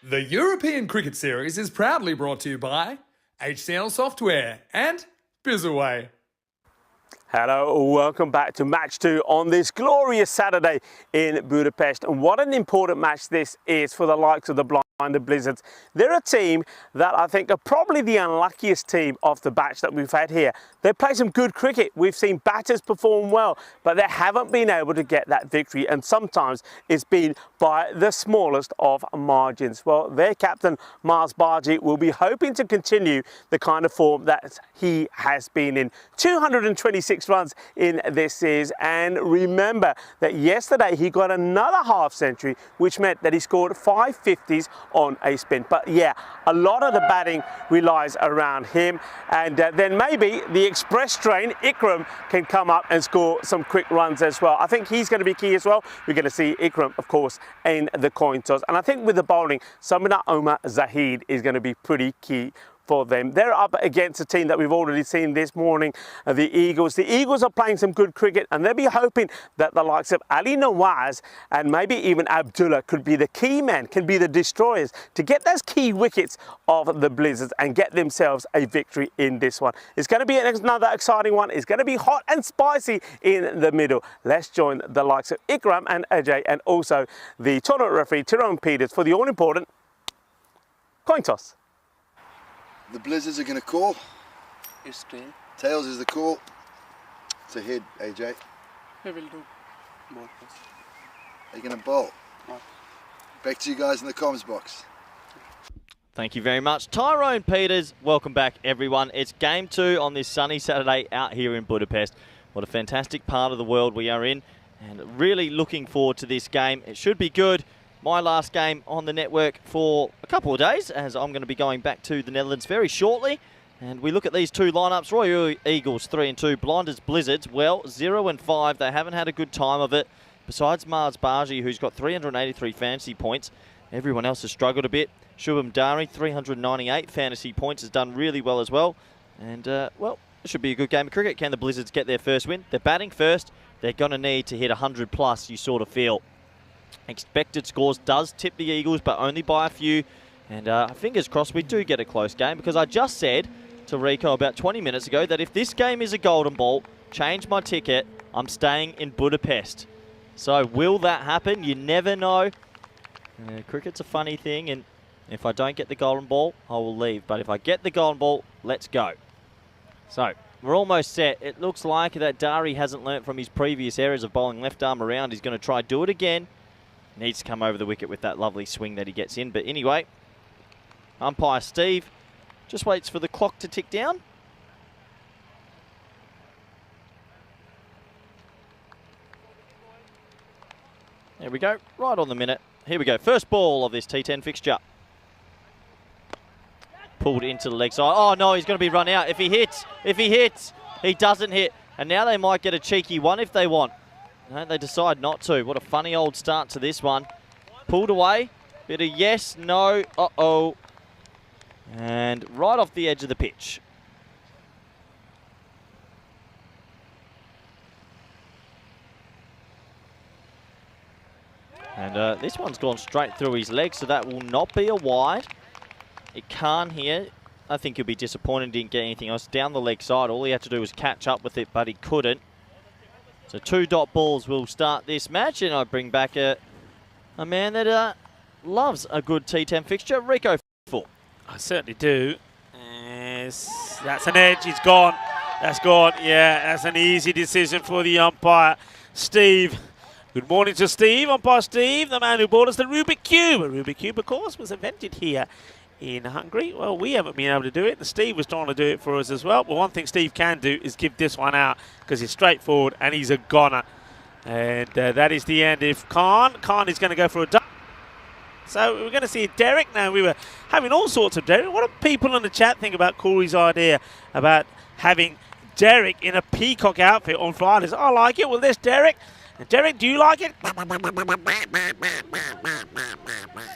The European Cricket Series is proudly brought to you by HCL Software and Bizaway. Hello, welcome back to match 2 on this glorious Saturday in Budapest. And what an important match this is for the likes of the Blinded Blizzards. They're a team that I think are probably the unluckiest team of the batch that we've had here. They play some good cricket. We've seen batters perform well, but they haven't been able to get that victory. And sometimes it's been by the smallest of margins. Well, their captain, Bari, will be hoping to continue the kind of form that he has been in. 226 runs in this series, and remember that yesterday he got another half century, which meant that he scored 5 50s on a spin. But yeah, a lot of the batting relies around him, and then maybe the express train Ikram can come up and score some quick runs as well. I think he's going to be key as well. We're going to see Ikram, of course, in the coin toss, and I think with the bowling, Samina Omar Zahid is going to be pretty key for them. They're up against a team that we've already seen this morning, the Eagles. The Eagles are playing some good cricket, and they'll be hoping that the likes of Ali Nawaz and maybe even Abdullah could be the key men, can be the destroyers to get those key wickets of the Blizzards and get themselves a victory in this one. It's going to be another exciting one. It's going to be hot and spicy in the middle. Let's join the likes of Ikram and Ajay and also the tournament referee Tyrone Peters for the all-important coin toss. The Blizzards are going to call. It's tail. Tails is the call. It's a head, AJ. We will do both. Are you going to bowl? No. Back to you guys in the comments box. Thank you very much, Tyrone Peters. Welcome back, everyone. It's game 2 on this sunny Saturday out here in Budapest. What a fantastic part of the world we are in, and really looking forward to this game. It should be good. My last game on the network for a couple of days, as I'm going to be going back to the Netherlands very shortly. And we look at these two lineups. Royal Eagles 3-2, Blinders Blizzards, well, 0-5. They haven't had a good time of it. Besides Bari, who's got 383 fantasy points, everyone else has struggled a bit. Shubham Dari, 398 fantasy points, has done really well as well. And, well, it should be a good game of cricket. Can the Blizzards get their first win? They're batting first. They're going to need to hit 100 plus, you sort of feel. Expected scores does tip the Eagles, but only by a few. And fingers crossed we do get a close game, because I just said to Rico about 20 minutes ago that if this game is a golden ball, change my ticket, I'm staying in Budapest. So will that happen? You never know. Cricket's a funny thing, and if I don't get the golden ball, I will leave. But if I get the golden ball, let's go. So we're almost set. It looks like that Dari hasn't learnt from his previous errors of bowling left arm around. He's going to try do it again. Needs to come over the wicket with that lovely swing that he gets in. But anyway, umpire Steve just waits for the clock to tick down. There we go, right on the minute. Here we go, first ball of this T10 fixture. Pulled into the leg side. Oh no, he's going to be run out. If he hits, he doesn't hit. And now they might get a cheeky one if they want. No, they decide not to. What a funny old start to this one. Pulled away. Bit of yes, no, uh-oh. And right off the edge of the pitch. And this one's gone straight through his leg, so that will not be a wide. It can't here. I think he'll be disappointed he didn't get anything else down the leg side. All he had to do was catch up with it, but he couldn't. So 2 dot balls will start this match, and I bring back a man that loves a good T10 fixture, Rico Full. I certainly do. Yes, that's an edge. He's gone. That's gone. Yeah, that's an easy decision for the umpire, Steve. Good morning to Steve. Umpire Steve, the man who brought us the Rubik Cube. A Rubik Cube, of course, was invented here in Hungary. Well, we haven't been able to do it. And Steve was trying to do it for us as well. But one thing Steve can do is give this one out, because he's straightforward and he's a goner. And that is the end. If Khan is going to go for a duck. So we're going to see Derek now. We were having all sorts of Derek. What do people in the chat think about Corey's idea about having Derek in a peacock outfit on Fridays? I like it. Well, there's Derek. And Derek, do you like it?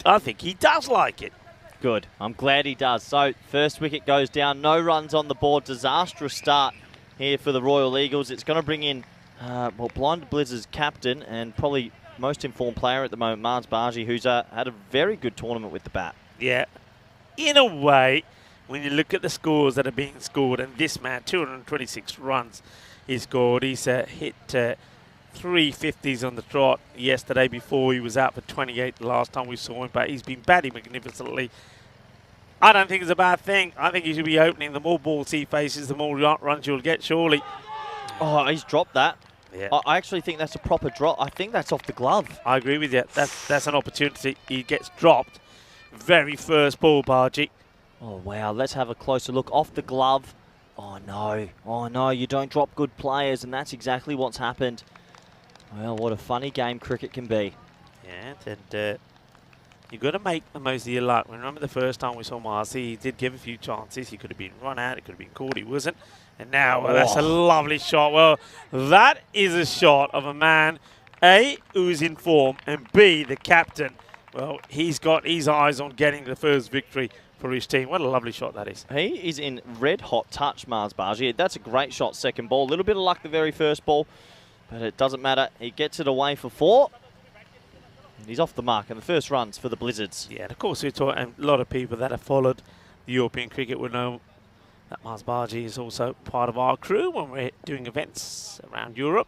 I think he does like it. Good. I'm glad he does. So first wicket goes down. No runs on the board. Disastrous start here for the Royal Eagles. It's going to bring in, well, Blinded Blizzard's captain and probably most informed player at the moment, Mars Bari, who's had a very good tournament with the bat. Yeah. In a way, when you look at the scores that are being scored, and this man, 226 runs he scored. He's hit 3 50s on the trot yesterday before he was out for 28 the last time we saw him, but he's been batting magnificently. I don't think it's a bad thing. I think he should be opening. The more balls he faces, the more runs you'll get, surely. Oh, he's dropped that. Yeah. I actually think that's a proper drop. I think that's off the glove. I agree with you. That's an opportunity. He gets dropped. Very first ball, Bari. Oh, wow. Let's have a closer look. Off the glove. Oh, no. Oh, no. You don't drop good players, and that's exactly what's happened. Well, what a funny game cricket can be. Yeah, and you've got to make the most of your luck. Remember the first time we saw Marcy, he did give a few chances. He could have been run out. It could have been caught. He wasn't. And now, well, that's a lovely shot. Well, that is a shot of a man, A, who's in form, and B, the captain. Well, he's got his eyes on getting the first victory for his team. What a lovely shot that is. He is in red-hot touch, Mars Bari. That's a great shot, second ball. A little bit of luck the very first ball, but it doesn't matter. He gets it away for 4. And he's off the mark, and the first runs for the Blizzards. Yeah, and of course, we're talking, a lot of people that have followed the European cricket will know that Mars Bari is also part of our crew when we're doing events around Europe.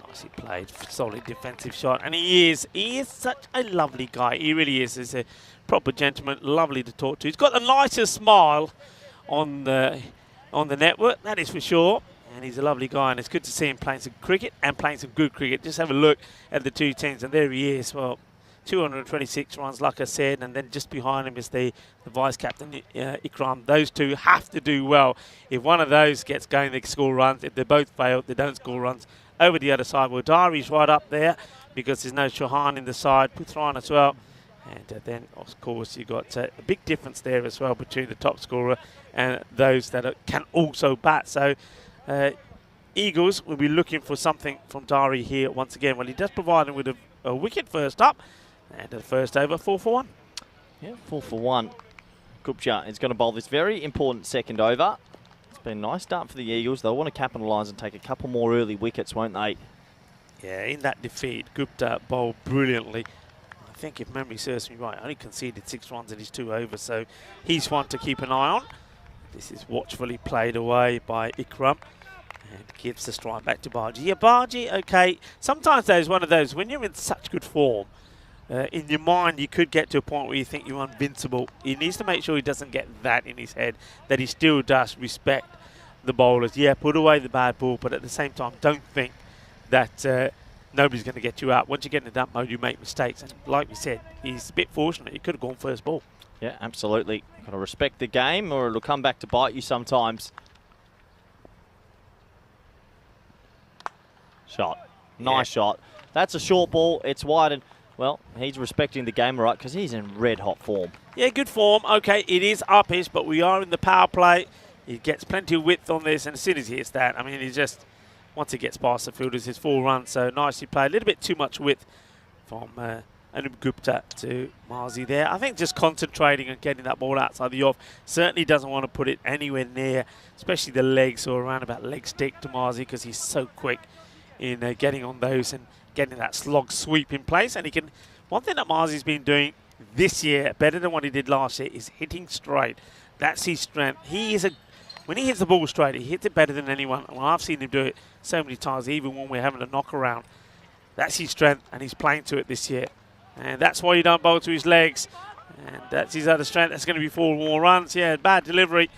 Nicely played, solid defensive shot, and he is such a lovely guy. He really is. He's a proper gentleman, lovely to talk to. He's got the nicest smile on the network, that is for sure. And he's a lovely guy, and it's good to see him playing some cricket and playing some good cricket. Just have a look at the 210s, and there he is. Well, 226 runs, like I said, and then just behind him is the vice-captain, Ikram. Those two have to do well. If one of those gets going, they score runs. If they both fail, they don't score runs. Over the other side, well, Dari's right up there because there's no Chauhan in the side. Puthran as well. And then, of course, you've got a big difference there as well between the top scorer and those that can also bat. So, Eagles will be looking for something from Dari here once again. Well, he does provide him with a wicket first up. And the first over, 4 for 1. Yeah, 4 for 1. Gupta is going to bowl this very important second over. It's been a nice start for the Eagles. They'll want to capitalise and take a couple more early wickets, won't they? Yeah, in that defeat, Gupta bowled brilliantly. I think if memory serves me right, only conceded 6 runs in his 2 overs, so he's one to keep an eye on. This is watchfully played away by Ikram. And gives the strike back to Bari. Yeah, Bari, okay. Sometimes there's one of those, when you're in such good form, in your mind, you could get to a point where you think you're invincible. He needs to make sure he doesn't get that in his head, that he still does respect the bowlers. Yeah, put away the bad ball, but at the same time, don't think that nobody's going to get you out. Once you get into that mode, you make mistakes. And like we said, he's a bit fortunate. He could have gone first ball. Yeah, absolutely. Got to respect the game, or it'll come back to bite you sometimes. Shot. Nice shot. That's a short ball. It's wide, and well, he's respecting the game, right, because he's in red-hot form. Yeah, good form. Okay, it is uppish, but we are in the power play. He gets plenty of width on this, and as soon as he hits that, I mean, he just, once he gets past the fielders, his 4 runs. So nicely played. A little bit too much width from Anub Gupta to Marzi there. I think just concentrating on getting that ball outside the off. Certainly doesn't want to put it anywhere near, especially the legs or around about leg stick to Marzi, because he's so quick in getting on those and getting that slog sweep in place. And he can, one thing that Marzi's been doing this year better than what he did last year is hitting straight. That's his strength. He is when he hits the ball straight, he hits it better than anyone. Well, I've seen him do it so many times, even when we're having a knock around. That's his strength, and he's playing to it this year. And that's why you don't bowl to his legs. And that's his other strength. That's going to be 4 more runs. Yeah, bad delivery.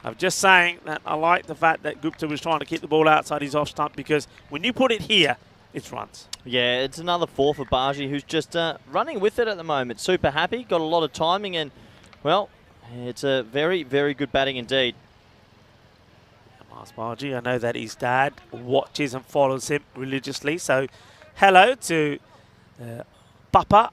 I'm just saying that I like the fact that Gupta was trying to keep the ball outside his off stump, because when you put it here, it's runs. Yeah, it's another 4 for Bari, who's just running with it at the moment. Super happy, got a lot of timing, and, well, it's a very, very good batting indeed. Mars Bari, I know that his dad watches and follows him religiously, so hello to Papa.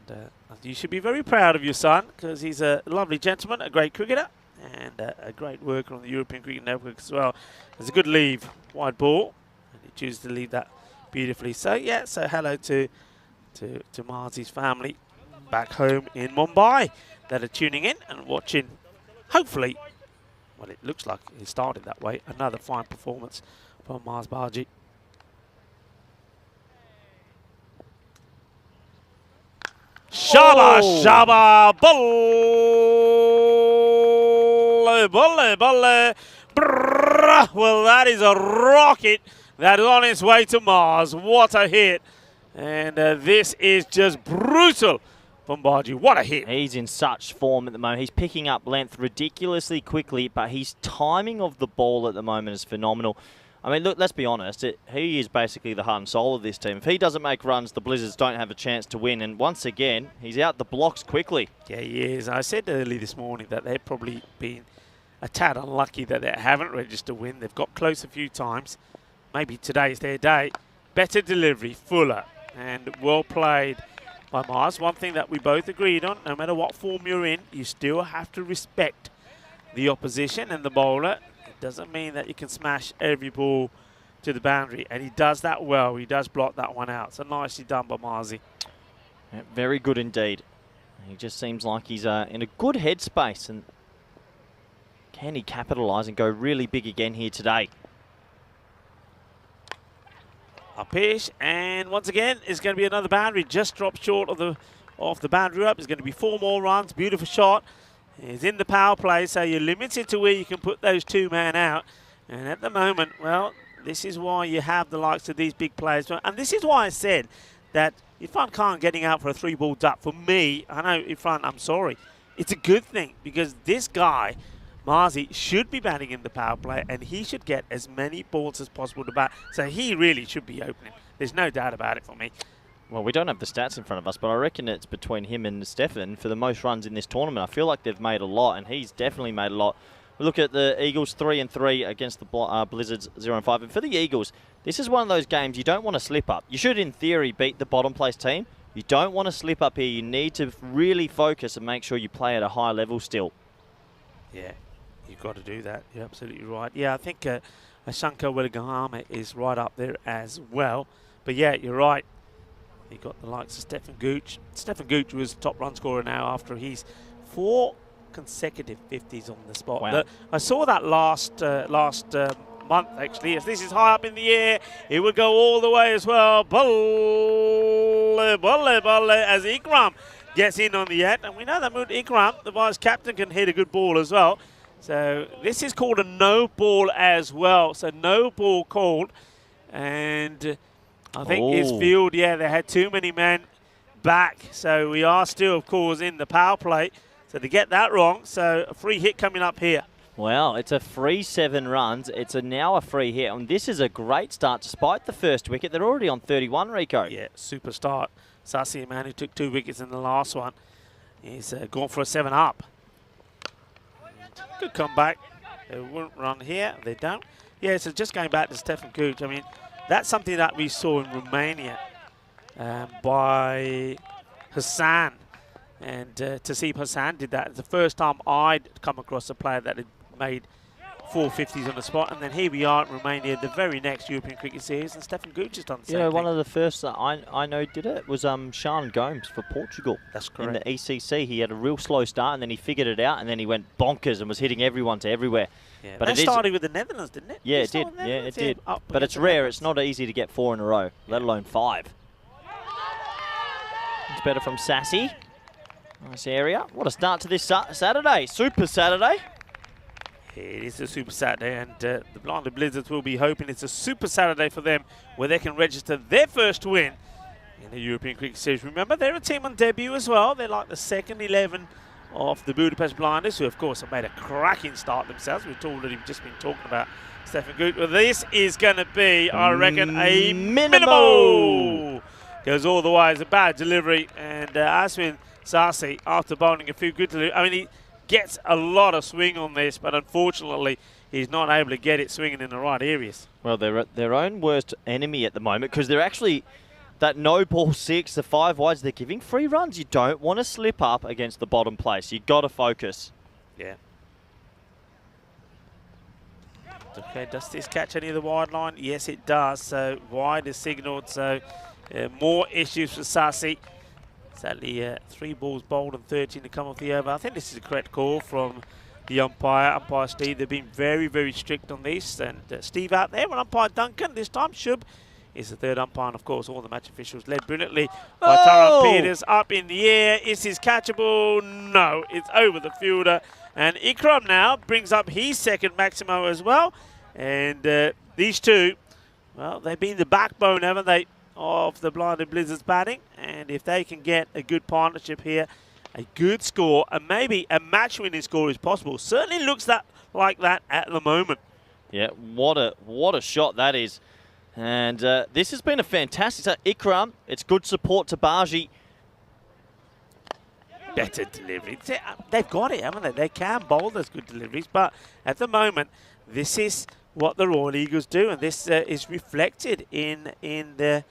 And, you should be very proud of your son, because he's a lovely gentleman, a great cricketer, and a great worker on the European Cricket Network as well. There's a good leave, wide ball, and he chooses to leave that beautifully. So yeah, so hello to Marzi's family back home in Mumbai that are tuning in and watching. Hopefully, well, it looks like it started that way. Another fine performance from Mars Bari. Shaba, shaba, bolle, bolle, bolle. Brrr. Well, that is a rocket that is on its way to Mars. What a hit. And this is just brutal from Bari. What a hit. He's in such form at the moment. He's picking up length ridiculously quickly, but his timing of the ball at the moment is phenomenal. I mean, look, let's be honest. He is basically the heart and soul of this team. If he doesn't make runs, the Blizzards don't have a chance to win. And once again, he's out the blocks quickly. Yeah, he is. I said early this morning that they've probably been a tad unlucky that they haven't registered a win. They've got close a few times. Maybe today's their day. Better delivery, fuller, and well played by Mars. One thing that we both agreed on, no matter what form you're in, you still have to respect the opposition and the bowler. It doesn't mean that you can smash every ball to the boundary, and he does that well. He does block that one out. So nicely done by Marzi. Yeah, very good indeed. He just seems like he's in a good headspace, and can he capitalise and go really big again here today? Up-ish, and once again, it's going to be another boundary. Just dropped short of the boundary up. It's going to be 4 more runs. Beautiful shot. He's in the power play, so you're limited to where you can put those 2 men out. And at the moment, well, this is why you have the likes of these big players. And this is why I said that Irfan Khan getting out for a 3-ball duck, for me, I know Irfan, I'm sorry, it's a good thing, because this guy, Marzi, should be batting in the power play, and he should get as many balls as possible to bat. So he really should be opening. There's no doubt about it for me. Well, we don't have the stats in front of us, but I reckon it's between him and Stefan for the most runs in this tournament. I feel like they've made a lot, and he's definitely made a lot. We look at the Eagles 3-3 against the Blizzards 0-5. And for the Eagles, this is one of those games you don't want to slip up. You should, in theory, beat the bottom place team. You don't want to slip up here. You need to really focus and make sure you play at a high level still. Yeah, you've got to do that. You're absolutely right. Yeah, I think Ashanka Willigahama is right up there as well. But yeah, you're right. You've got the likes of Stefan Gooch. Stefan Gooch was top run scorer now after he's 4 consecutive 50s on the spot. Wow. I saw that last month, actually. If this is high up in the air, it would go all the way as well. Bolle, bolle, bolle, as Ikram gets in on the end. And we know that Ikram, the vice captain, can hit a good ball as well. So this is called a no ball as well. So no ball called. And I think his field, yeah, they had too many men back. So we are still, of course, in the power play. So to get that wrong, so a free hit coming up here. Well, it's a free 7 runs. It's now a free hit. And this is a great start despite the first wicket. They're already on 31, Rico. Yeah, super start. Sassi, man, who took 2 wickets in the last one, he's gone for a 7 up. Good comeback. They won't run here. They don't. Yeah, so just going back to Stefan Gooch, I mean, that's something that we saw in Romania by Hassan. And Tasib Hassan did that. It's the first time I'd come across a player that had made 4 50s on the spot. And then here we are in Romania, the very next European Cricket Series, and Stefan Gooch has done the same thing. One of the first that I know did it was Sean Gomes for Portugal. That's correct. In the ECC, he had a real slow start, and then he figured it out, and then he went bonkers and was hitting everyone to everywhere. Yeah, but that started with the Netherlands, didn't it? Yeah, it did. Yeah, it did. But it's rare. It's not easy to get 4 in a row, let alone 5. It's better from Sassy. Nice area. What a start to this Saturday. Super Saturday. It is a Super Saturday, and the Blinded Blizzards will be hoping it's a Super Saturday for them where they can register their first win in the European Cricket Series. Remember, they're a team on debut as well. They're like the second 11 of the Budapest Blinders, who, of course, have made a cracking start themselves. We've already just been talking about Stefan Gooch. Well, this is going to be, I reckon, a minimal. Goes all the way. It's a bad delivery, and Aswin Sassi, after bowling a few good deliveries, I mean, he gets a lot of swing on this, but unfortunately, he's not able to get it swinging in the right areas. Well, they're their own worst enemy at the moment because they're actually, that no ball 6, the 5 wides, they're giving free runs. You don't want to slip up against the bottom place. You've got to focus. Yeah. Okay, does this catch any of the wide line? Yes, it does. So wide is signalled, so more issues for Sassi. Sadly, 3 balls bowled and 13 to come off the over. I think this is a correct call from the umpire Steve. They've been very, very strict on this. And Steve out there, when umpire Duncan, this time Shub is the third umpire, and of course all the match officials led brilliantly by Tyrone Peters. Up in the air, is this catchable? No, it's over the fielder, and Ikram now brings up his second Maximo as well, and these two, well, they've been the backbone, haven't they, of the Blinded Blizzards batting, and if they can get a good partnership here, a good score, and maybe a match-winning score is possible. Certainly looks like that at the moment. Yeah, what a shot that is. And this has been a fantastic... So Ikram, it's good support to Bari. Better delivery. They've got it, haven't they? They can bowl those good deliveries, but at the moment, this is what the Royal Eagles do, and this is reflected in the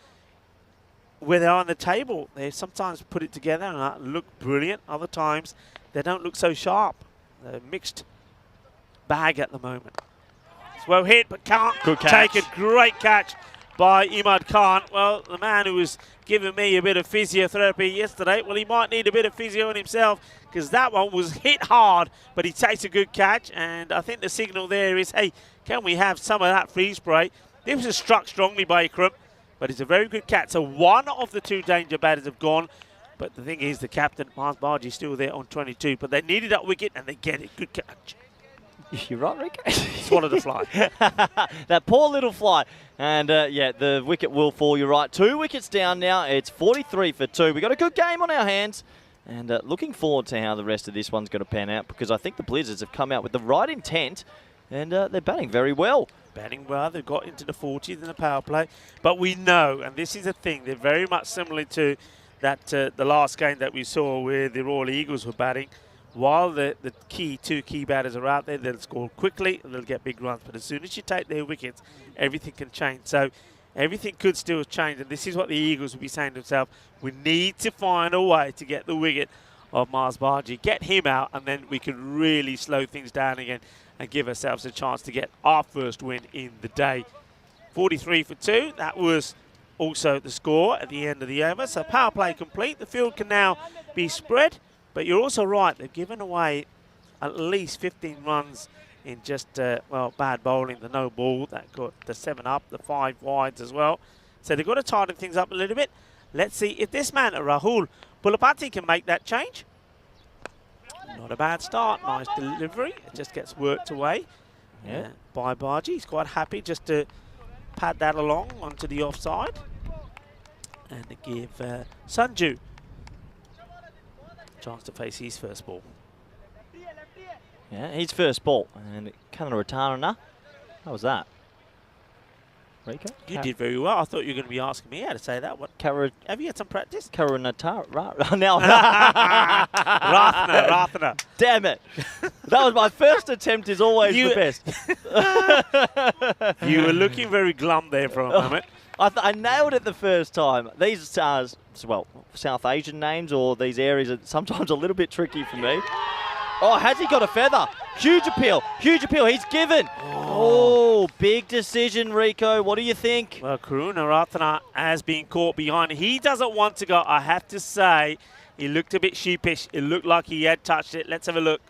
where they are on the table. They sometimes put it together and look brilliant. Other times, they don't look so sharp. They're a mixed bag at the moment. It's well hit, but can't take a great catch by Imad Khan. Well, the man who was giving me a bit of physiotherapy yesterday, well, he might need a bit of physio in himself, because that one was hit hard, but he takes a good catch, and I think the signal there is, hey, can we have some of that freeze spray? This was struck strongly by Ikram, but it's a very good catch. So one of the two danger batters have gone, but the thing is, the captain, Mars Bargy, is still there on 22, but they needed that wicket, and they get it. Good catch. You're right, Rick. Swallowed a fly. That poor little fly. And, yeah, the wicket will fall. You're right. 2 wickets down now. It's 43 for 2. We've got a good game on our hands. And looking forward to how the rest of this one's going to pan out, because I think the Blizzards have come out with the right intent, and they're batting very well. Batting well. They've got into the 40s in the power play. But we know, and this is a thing, they're very much similar to that the last game that we saw where the Royal Eagles were batting. While the two key batters are out there, they'll score quickly and they'll get big runs. But as soon as you take their wickets, everything can change. So everything could still change. And this is what the Eagles will be saying to themselves. We need to find a way to get the wicket of Mars Bargy, get him out, and then we can really slow things down again and give ourselves a chance to get our first win in the day. 43 for 2. That was also the score at the end of the over. So power play complete. The field can now be spread. But you're also right, they've given away at least 15 runs in just, well, bad bowling, the no ball, that got the 7 up, the 5 wides as well. So they've got to tighten things up a little bit. Let's see if this man, Rahul Pulapati, can make that change. Not a bad start, nice delivery. It just gets worked away by Bargy. He's quite happy just to pad that along onto the offside. And to give Sanju chance to face his first ball. Yeah, his first ball. And Kanaratana. How was that? Rika? You did very well. I thought you were going to be asking me how to say that. What? Have you had some practice? Karanatara. Now. Rathna. Damn it. That was my first attempt, is always the best. You were looking very glum there for a moment. I nailed it the first time. These well, South Asian names or these areas are sometimes a little bit tricky for me. Oh, has he got a feather? Huge appeal. Huge appeal. He's given. Oh, big decision, Rico. What do you think? Well, Karunaratana has been caught behind. He doesn't want to go. I have to say, he looked a bit sheepish. It looked like he had touched it. Let's have a look.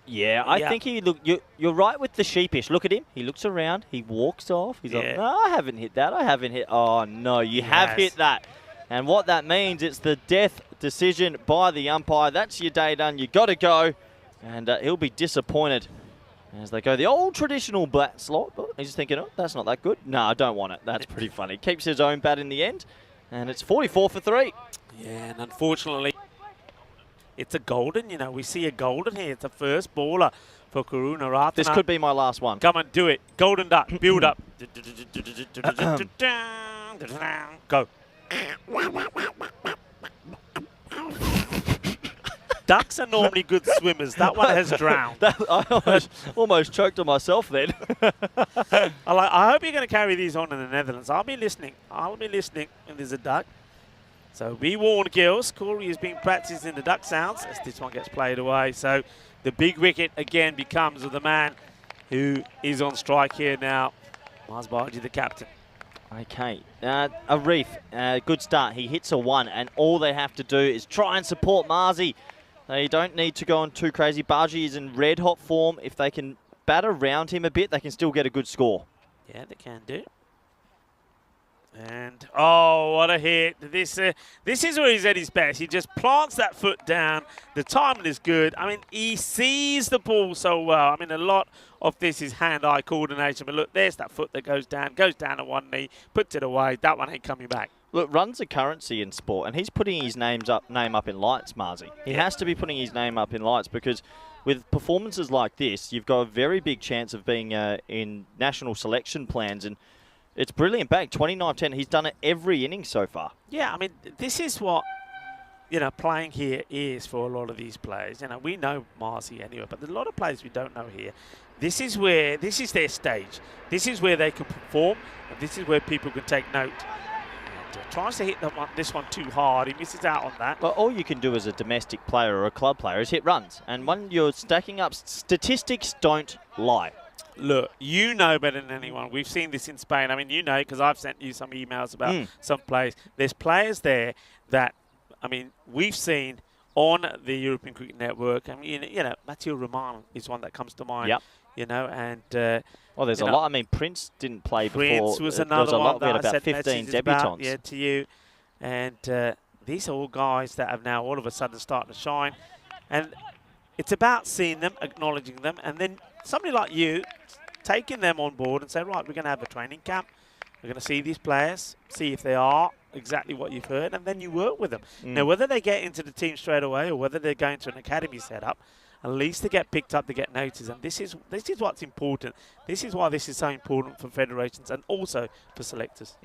Yeah, I think he looked. You're right with the sheepish. Look at him. He looks around. He walks off. He's like, no, I haven't hit that. I haven't hit. Oh, no, you have hit that. And what that means, it's the death decision by the umpire. That's your day done. You got to go. And he'll be disappointed as they go the old traditional bat slot. He's thinking, oh, that's not that good. No, I don't want it. That's pretty funny. Keeps his own bat in the end. And it's 44 for 3. Yeah, and unfortunately, it's a golden. You know, we see a golden here. It's the first baller for Karunaratana. This could be my last one. Come and do it. Golden duck. Build up. Go. Ducks are normally good swimmers. That one has drowned. I almost choked on myself then. I hope you're going to carry these on in the Netherlands. I'll be listening. I'll be listening when there's a duck. So be warned, girls. Corey has been practicing the duck sounds as this one gets played away. So the big wicket again becomes of the man who is on strike here now. Mars Bargy, the captain. Okay, Arif, good start. He hits a 1, and all they have to do is try and support Marzi. They don't need to go on too crazy. Bargy is in red-hot form. If they can bat around him a bit, they can still get a good score. Yeah, they can do. And, oh, what a hit. This is where he's at his best. He just plants that foot down. The timing is good. I mean, he sees the ball so well. I mean, a lot of this is hand-eye coordination. But look, there's that foot that goes down at one knee, puts it away. That one ain't coming back. Look, runs a currency in sport, and he's putting his name up in lights, Marzi. He has to be putting his name up in lights because with performances like this, you've got a very big chance of being in national selection plans, and it's brilliant back, 29-10. He's done it every inning so far. Yeah, I mean, this is what, playing here is for a lot of these players. We know Marzi anyway, but there's a lot of players we don't know here. This is their stage. This is where they can perform, and this is where people can take note. Tries to hit this one too hard. He misses out on that. Well, all you can do as a domestic player or a club player is hit runs. And when you're stacking up, statistics don't lie. Look, you know better than anyone. We've seen this in Spain. I mean, you know, because I've sent you some emails about some players. There's players there that, I mean, we've seen on the European Cricket Network. I mean, Mathieu Roman is one that comes to mind. Yep. And... well, there's a lot. I mean, Prince didn't play before. Prince was another one that I about sent 15 messages about, debutants. to you. And these are all guys that have now all of a sudden started to shine. And it's about seeing them, acknowledging them, and then somebody like you taking them on board and say, right, we're going to have a training camp. We're going to see these players, see if they are exactly what you've heard, and then you work with them. Now, whether they get into the team straight away or whether they're going to an academy setup, at least they get picked up, they get noticed, and this is what's important. This is why this is so important for federations and also for selectors.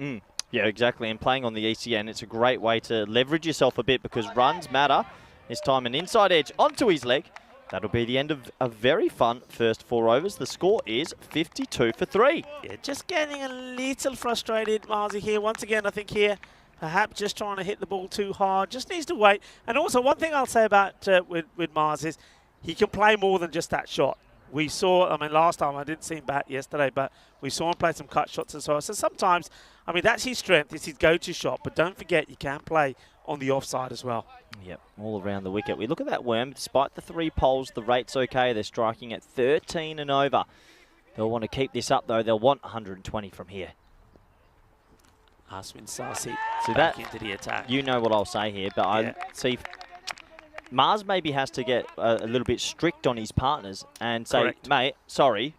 Yeah, exactly. And playing on the ECN, it's a great way to leverage yourself a bit because runs matter. This time an inside edge onto his leg. That'll be the end of a very fun first 4 overs. The score is 52 for 3. Yeah, just getting a little frustrated, Marzi, here. Once again, I think here, perhaps just trying to hit the ball too hard. Just needs to wait. And also, one thing I'll say about with Mars is he can play more than just that shot. We saw, I mean, last time I didn't see him bat yesterday, but we saw him play some cut shots as well. So sometimes, I mean, that's his strength. It's his go-to shot. But don't forget, you can play on the offside as well. Yep, all around the wicket. We look at that worm. Despite the 3 poles, the rate's okay. They're striking at 13 and over. They'll want to keep this up, though. They'll want 120 from here. Aswin Sasi back into the attack. You know what I'll say here, but I see Mars maybe has to get a little bit strict on his partners and say, mate, sorry,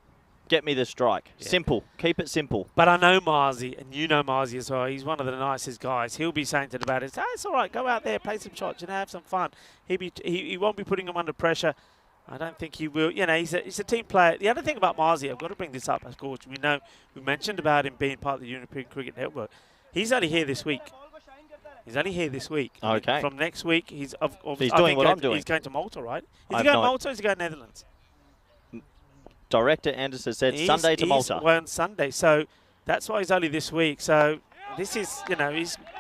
get me the strike. Yeah. Simple. Keep it simple. But I know Marzi, and you know Marzi as well. He's one of the nicest guys. He'll be saying to the batters, hey, it's all right, go out there, play some shots, have some fun. He won't be putting them under pressure. I don't think he will. He's a team player. The other thing about Marzi, I've got to bring this up, of course. We mentioned about him being part of the European Cricket Network. He's only here this week. Okay. From next week, he's doing what I'm doing. He's going to Malta, right? Is he going to Malta or is he going to Netherlands? Director Anderson said Sunday to Malta. Well, Sunday. So that's why he's only this week. So this is, he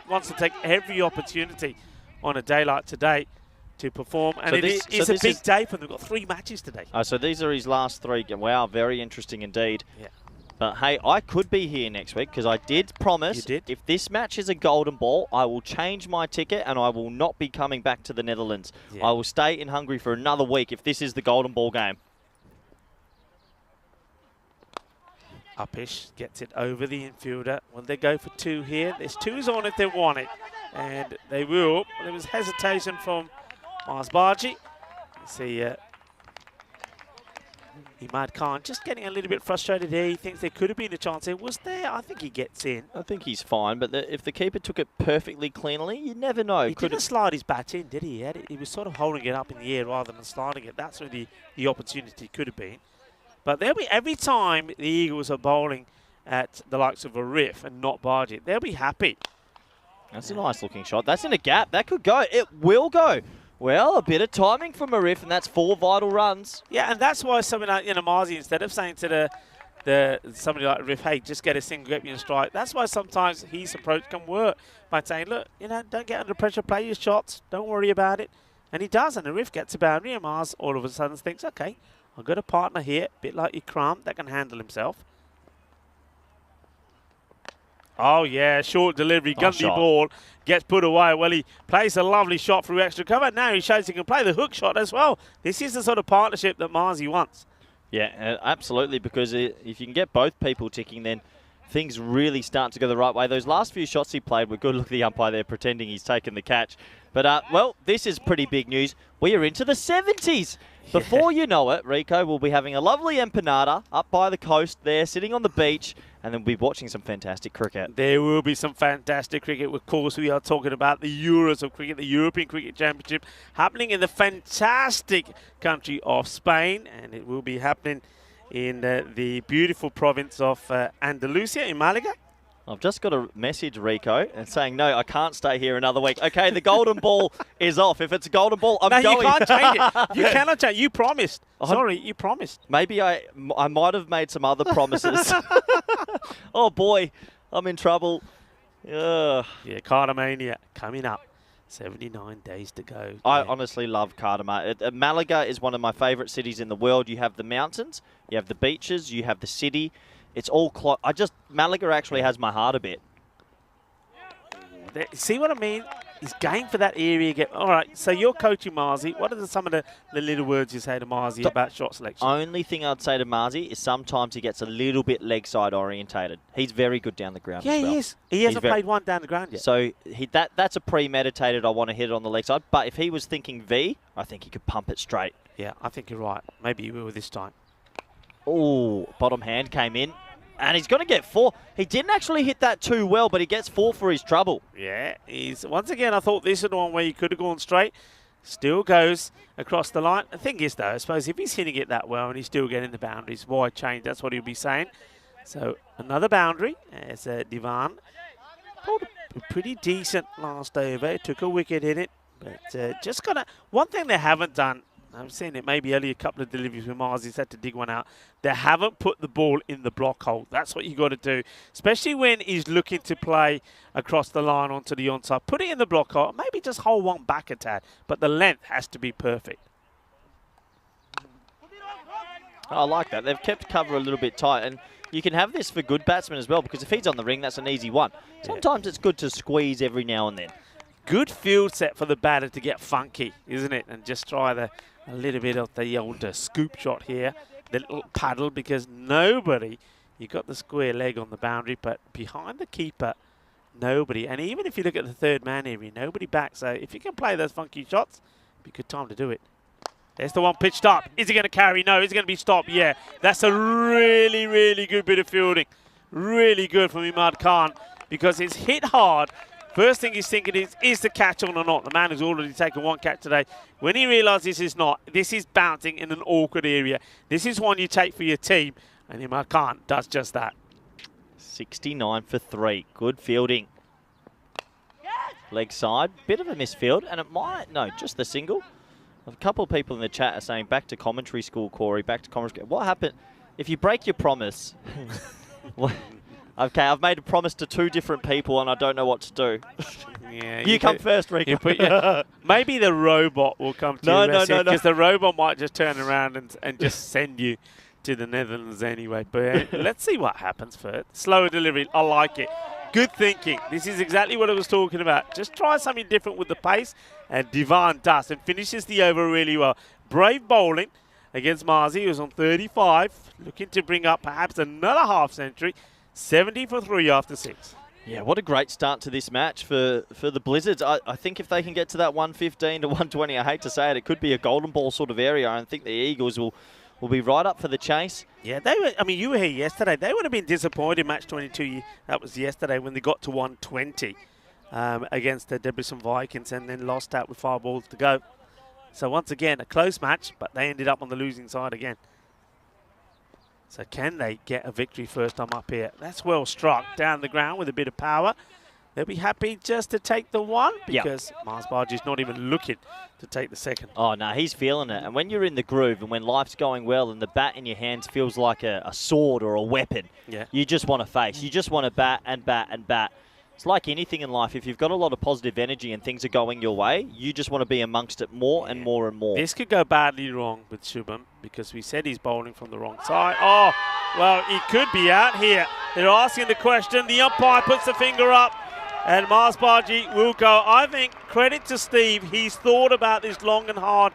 wants to take every opportunity on a day like today to perform. And it's a big day for them. They've got 3 matches today. So these are his last 3. Wow, very interesting indeed. Yeah. But hey, I could be here next week because I did promise if this match is a golden ball, I will change my ticket and I will not be coming back to the Netherlands. Yeah. I will stay in Hungary for another week if this is the golden ball game. Upish gets it over the infielder. Will they go for 2 here? There's 2s on if they want it. And they will. There was hesitation from Mars Barji. See, Imad Khan just getting a little bit frustrated here. He thinks there could have been a chance there. Was there? I think he gets in. I think he's fine, but if the keeper took it perfectly cleanly, you never know. He didn't slide his bat in, did he? He was sort of holding it up in the air rather than sliding it. That's where the opportunity could have been. But every time the Eagles are bowling at the likes of a Riff and not Barji, they'll be happy. That's a nice looking shot. That's in a gap. That could go. It will go. Well, a bit of timing from Arif, and that's 4 vital runs. Yeah, and that's why somebody like Marzi, instead of saying to somebody like Arif, hey, just get a single, get me a strike, that's why sometimes his approach can work by saying, look, don't get under pressure, play your shots, don't worry about it. And he does, and Arif gets a boundary, and Mars all of a sudden thinks, okay, I've got a partner here, a bit like Ikram, that can handle himself. Oh, yeah, short delivery, gundy ball, gets put away. Well, he plays a lovely shot through extra cover. Now he shows he can play the hook shot as well. This is the sort of partnership that Marzi wants. Yeah, absolutely, because if you can get both people ticking, then things really start to go the right way. Those last few shots he played were good. Look at the umpire there pretending he's taken the catch. But, well, this is pretty big news. We are into the 70s. Before you know it, Rico, we'll be having a lovely empanada up by the coast there, sitting on the beach, and then we'll be watching some fantastic cricket. There will be some fantastic cricket. Of course, we are talking about the Euros of cricket, the European Cricket Championship, happening in the fantastic country of Spain, and it will be happening in the beautiful province of Andalusia in Malaga. I've just got a message, Rico, and saying, no, I can't stay here another week. Okay, the golden ball is off. If it's a golden ball, I'm going. No, you can't change it. You cannot change. You promised. Sorry, you promised. Maybe I might have made some other promises. Oh, boy, I'm in trouble. Yeah, Cardamania coming up. 79 days to go. I honestly love Cardamom. Malaga is one of my favourite cities in the world. You have the mountains, you have the beaches, you have the city. It's all close. Malaga actually has my heart a bit. See what I mean? He's going for that area again. All right, so you're coaching Marzi. What are some of the little words you say to Marzi about shot selection? Only thing I'd say to Marzi is sometimes he gets a little bit leg side orientated. He's very good down the ground as well. He is. He hasn't played one down the ground yet. So that's a premeditated, I want to hit it on the leg side. But if he was thinking V, I think he could pump it straight. Yeah, I think you're right. Maybe he will this time. Oh, bottom hand came in. And he's going to get 4. He didn't actually hit that too well, but he gets 4 for his trouble. Yeah, once again, I thought this is the one where he could have gone straight. Still goes across the line. The thing is, though, I suppose if he's hitting it that well and he's still getting the boundaries, why change? That's what he'll be saying. So another boundary as Divan pulled a pretty decent last over. He took a wicket in it, but just got one thing they haven't done. I've seen it maybe only a couple of deliveries where Marzi's had to dig one out. They haven't put the ball in the block hole. That's what you got to do, especially when he's looking to play across the line onto the onside. Put it in the block hole. Maybe just hold one back a tad, but the length has to be perfect. I like that. They've kept cover a little bit tight, and you can have this for good batsmen as well, because if he's on the ring, that's an easy one. Sometimes it's good to squeeze every now and then. Good field set for the batter to get funky, isn't it? And just try a little bit of the old scoop shot here, the little paddle, because nobody, you got the square leg on the boundary, but behind the keeper, nobody. And even if you look at the third man area, nobody back. So if you can play those funky shots, it'd be a good time to do it. There's the one pitched up. Is he going to carry? No. Is he going to be stopped? Yeah. That's a really, really good bit of fielding. Really good from Imad Khan, because it's hit hard. First thing he's thinking is the catch on or not? The man has already taken one catch today. When he realises this is bouncing in an awkward area. This is one you take for your team, and Imad Khan does just that. 69 for 3. Good fielding. Leg side. Bit of a misfield, and it might, no, just the single. A couple of people in the chat are saying, back to commentary school, Corey, back to commentary school. What happened if you break your promise? Okay, I've made a promise to 2 different people and I don't know what to do. Yeah, you come first, Rico. Maybe the robot will come to no, you. No. Because the robot might just turn around and just send you to the Netherlands anyway. But let's see what happens first. Slower delivery. I like it. Good thinking. This is exactly what I was talking about. Just try something different with the pace. And Divan does and finishes the over really well. Brave bowling against Marzi, who's on 35. Looking to bring up perhaps another half century. 70 for 3 after 6. Yeah, what a great start to this match for the Blizzards. I think if they can get to that 115 to 120, I hate to say it, it could be a golden ball sort of area. I think the Eagles will be right up for the chase. Yeah, they were. I mean, you were here yesterday. They would have been disappointed in match 22. That was yesterday when they got to 120 against the Debrecen Vikings and then lost out with 5 balls to go. So once again, a close match, but they ended up on the losing side again. So can they get a victory first time up here? That's well struck down the ground with a bit of power. They'll be happy just to take the 1 because Mars Barge's not even looking to take the 2nd. Oh, no, he's feeling it. And when you're in the groove and when life's going well and the bat in your hands feels like a sword or a weapon, you just want to face. You just want to bat and bat and bat. It's like anything in life. If you've got a lot of positive energy and things are going your way, you just want to be amongst it more and more and more. This could go badly wrong with Shubham because we said he's bowling from the wrong side. Oh, well, he could be out here. They're asking the question. The umpire puts the finger up and Mars Bargi will go. I think credit to Steve. He's thought about this long and hard.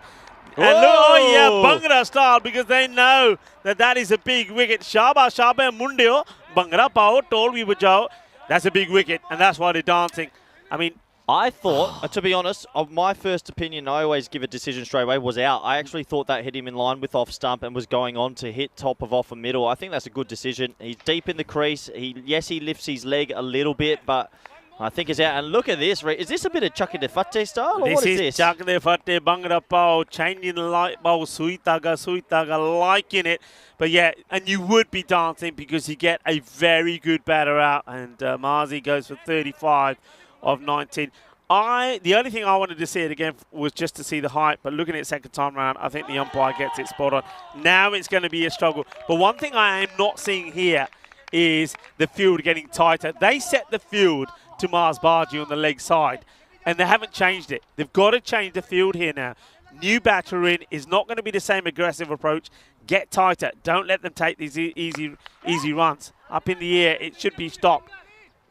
And look, oh yeah, Bangla style, because they know that is a big wicket. Shaba Mundio. Bangara Pao, told we Bajao. That's a big wicket, and that's why they're dancing. I mean, I thought, to be honest, my first opinion, I always give a decision straight away, was out. I actually thought that hit him in line with off stump and was going on to hit top of off and middle. I think that's a good decision. He's deep in the crease. Yes, he lifts his leg a little bit, but I think he's out. And look at this. Is this a bit of Chucky de Fate style, or what is this? Chucky de Fate, Bangara Pao, changing the light ball, Suitaga, liking it. But yeah, and you would be dancing because you get a very good batter out. And Marzi goes for 35 of 19. The only thing I wanted to see it again was just to see the height, but looking at it second time round, I think the umpire gets it spot on. Now it's going to be a struggle. But one thing I am not seeing here is the field getting tighter. They set the field to Mars Bargy on the leg side, and they haven't changed it. They've got to change the field here now. New batter in is not going to be the same aggressive approach. Get tighter. Don't let them take these easy runs. Up in the air, it should be stopped.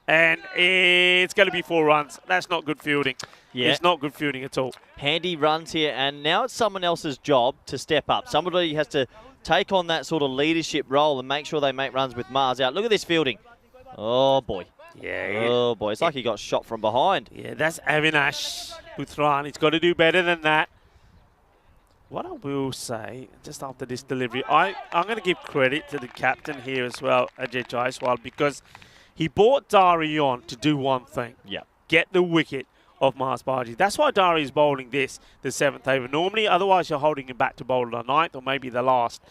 And it's going to be 4 runs. That's not good fielding. Yeah. It's not good fielding at all. Handy runs here, and now it's someone else's job to step up. Somebody has to take on that sort of leadership role and make sure they make runs with Mars out. Look at this fielding. Oh, boy. Yeah. Oh, boy. It's like he got shot from behind. Yeah, that's Avinash Puthran. He's got to do better than that. What I will say, just after this delivery, I'm going to give credit to the captain here as well, Ajay Jaiswal, because he brought Dari on to do one thing. Yeah. Get the wicket of Mars Bargy. That's why Dari is bowling this, the 7th over. Normally, otherwise you're holding him back to bowl the 9th or maybe the last.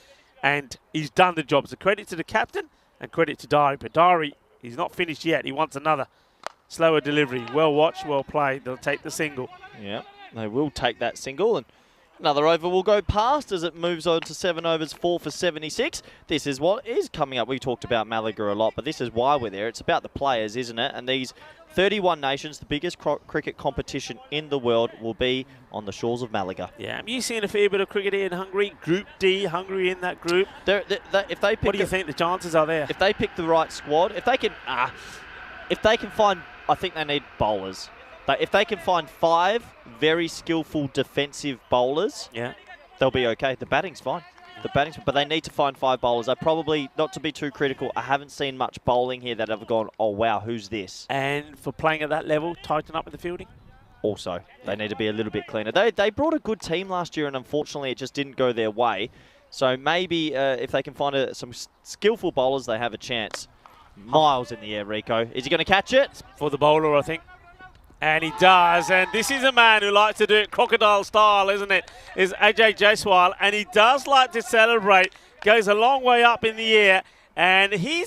And he's done the job. So credit to the captain and credit to Dari. But Dari, he's not finished yet. He wants another. Slower delivery. Well watched, well played. They'll take the single. Yeah, they will take that single. And another over will go past as it moves on to 7 overs, 4 for 76. This is what is coming up. We talked about Malaga a lot, but this is why we're there. It's about the players, isn't it? And these 31 nations, the biggest cricket competition in the world, will be on the shores of Malaga. Yeah, have you seen a fair bit of cricket here in Hungary? Group D, Hungary in that group. If they pick what do you think the chances are there? If they pick the right squad, if they can find, I think they need bowlers. But if they can find 5 very skillful defensive bowlers, yeah, they'll be okay. The batting's fine. But they need to find 5 bowlers. I probably, not to be too critical, I haven't seen much bowling here that have gone, oh wow, who's this? And for playing at that level, tighten up with the fielding? Also, they need to be a little bit cleaner. They brought a good team last year, and unfortunately it just didn't go their way. So maybe if they can find some skillful bowlers, they have a chance. Miles in the air, Rico. Is he going to catch it? For the bowler, I think. And he does, and this is a man who likes to do it crocodile style, isn't it? Is Ajay Jaiswal, and he does like to celebrate. Goes a long way up in the air, and he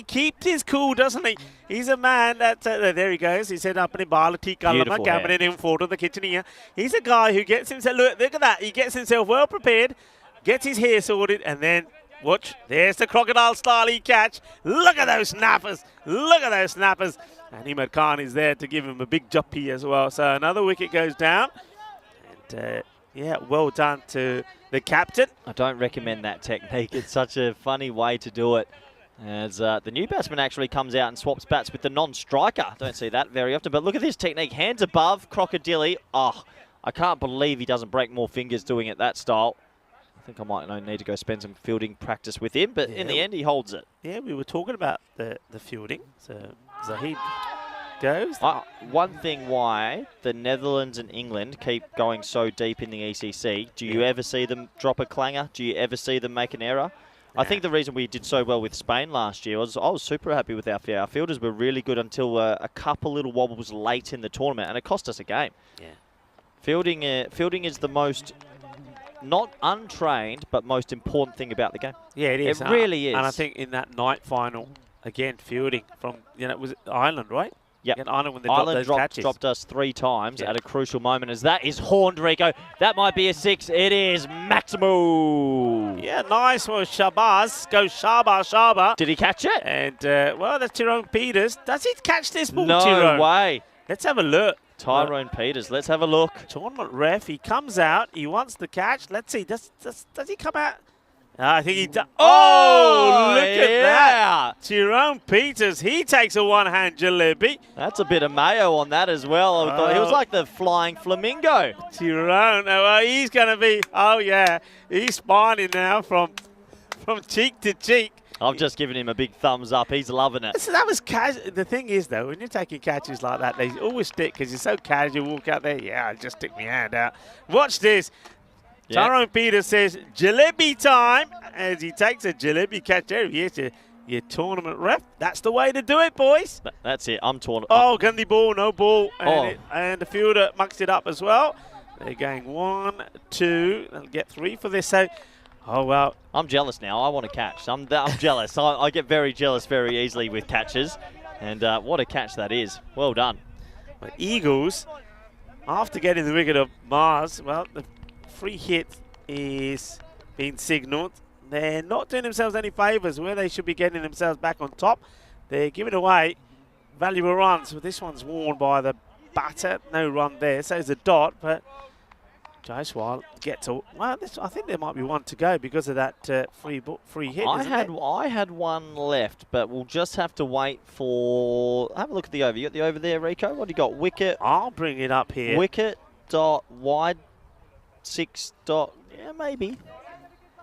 keeps his cool, doesn't he? He's a man that, there he goes. He said, up in the photo the kitchen here. He's a guy who gets himself, look at that. He gets himself well prepared, gets his hair sorted, and then watch, there's the crocodile style he catch. Look at those snappers. Look at those snappers. And Imad Khan is there to give him a big juppy as well. So another wicket goes down. And yeah, well done to the captain. I don't recommend that technique. It's such a funny way to do it. As the new batsman actually comes out and swaps bats with the non-striker. Don't see that very often. But look at this technique. Hands above, crocodile. Oh, I can't believe he doesn't break more fingers doing it that style. I think I might need to go spend some fielding practice with him, but in the end, he holds it. Yeah, we were talking about the fielding. So Zahid goes. One thing why the Netherlands and England keep going so deep in the ECC, do you ever see them drop a clanger? Do you ever see them make an error? I think the reason we did so well with Spain last year was I was super happy with our field. Our fielders were really good until a couple little wobbles late in the tournament, and it cost us a game. Yeah. Fielding is the most... not untrained, but most important thing about the game. Yeah, it is. It really is. And I think in that night final, again, fielding from, was it Ireland, right? Yeah. Ireland when they dropped those catches. Dropped us 3 times at a crucial moment. As that is horned, Rico. That might be a 6. It is Maximo. Yeah, nice one, Shabazz. Go Shaba. Did he catch it? And, well, that's Tyrone Peters. Does he catch this ball, No Tyrone? way. Let's have a look. Tyrone Peters. Let's have a look. Tournament ref. He comes out. He wants the catch. Let's see. Does he come out? I think he does. Oh, look at that. Tyrone Peters. He takes a one-hand jalebi. That's a bit of mayo on that as well. I thought he was like the flying flamingo. Tyrone. Well, he's going to be, he's spinning now from cheek to cheek. I've just given him a big thumbs up. He's loving it. So that was casual. The thing is, though, when you're taking catches like that, they always stick because you're so casual. Walk out there, yeah, I'll just stick my hand out. Watch this. Yeah. Tyrone Peters says, jalebi time, as he takes a jalebi catch. There he is, your tournament ref. That's the way to do it, boys. That's it. I'm torn. Oh, Gundy ball, no ball. And, Oh. and the fielder mucks it up as well. They're going 1, 2. They'll get 3 for this. So, oh, well. I'm jealous now. I want to catch. I'm jealous. I get very jealous very easily with catches. And what a catch that is. Well done. But Eagles, after getting the wicket of Mars, well, the free hit is being signalled. They're not doing themselves any favours where they should be getting themselves back on top. They're giving away valuable runs. So this one's worn by the batter. No run there. So it's a dot, but Jaiswal gets a... Well, I think there might be one to go because of that free hit. I had one left, but we'll just have to wait for... Have a look at the over. You got the over there, Rico? What do you got? Wicket. I'll bring it up here. Wicket dot wide 6 dot... Yeah, maybe.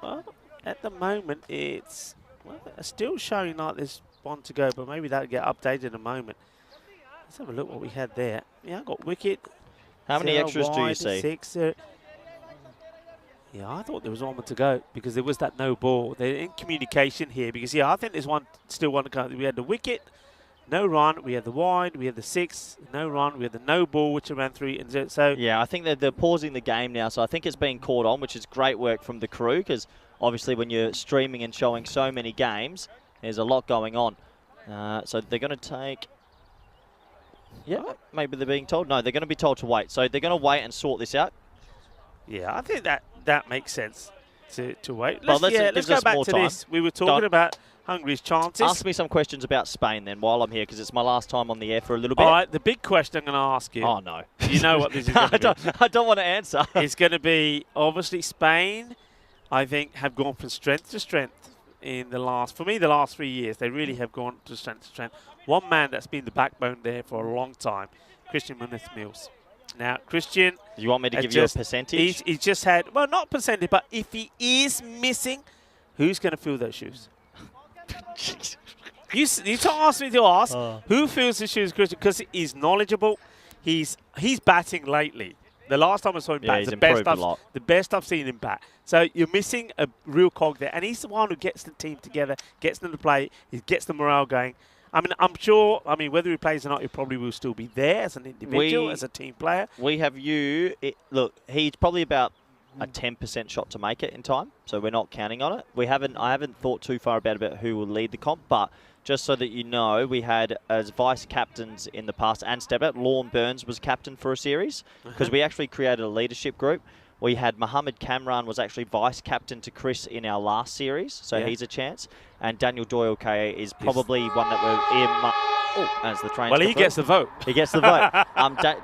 Well, at the moment, it's still showing like there's one to go, but maybe that'll get updated in a moment. Let's have a look what we had there. Yeah, I got wicket. How many extras do you wide, see? 6. Yeah, I thought there was one more to go because there was that no ball. They're in communication here because, yeah, I think there's still one to go. We had the wicket, no run. We had the wide. We had the 6, no run. We had the no ball, which ran 3 and 0. So yeah, I think they're pausing the game now, so I think it's being caught on, which is great work from the crew because obviously when you're streaming and showing so many games, there's a lot going on. So they're going to take... Yeah, maybe they're being told. No, they're going to be told to wait. So they're going to wait and sort this out. yeah, I think that makes sense to wait. Well, Let's go back to this. We were talking about Hungary's chances. Ask me some questions about Spain then while I'm here because it's my last time on the air for a little bit. All right, the big question I'm going to ask you. Oh, no. You know what this is going to be. I don't want to answer. It's going to be, obviously, Spain, I think, have gone from strength to strength in the last 3 years. They really have gone to strength. One man that's been the backbone there for a long time, Christian Muniz-Mills. Now, Christian... You want me to give you a percentage? He's just had... Well, not percentage, but if he is missing, who's going to fill those shoes? You asked me to ask who fills the shoes, Christian, because he's knowledgeable. He's batting lately. The last time I saw him bat, the best I've seen him bat. So you're missing a real cog there. And he's the one who gets the team together, gets them to play, he gets the morale going. I mean, I'm sure, whether he plays or not, he probably will still be there as an individual, as a team player. We have you. Look, he's probably about a 10% shot to make it in time, so we're not counting on it. I haven't thought too far about who will lead the comp, but just so that you know, we had as vice captains in the past and step out. Lorne Burns was captain for a series because we actually created a leadership group. We had Mohammed Kamran was actually vice captain to Chris in our last series, so he's a chance. And Daniel Doyle K is probably one that we're as the train. Well, he gets the vote. He gets the vote.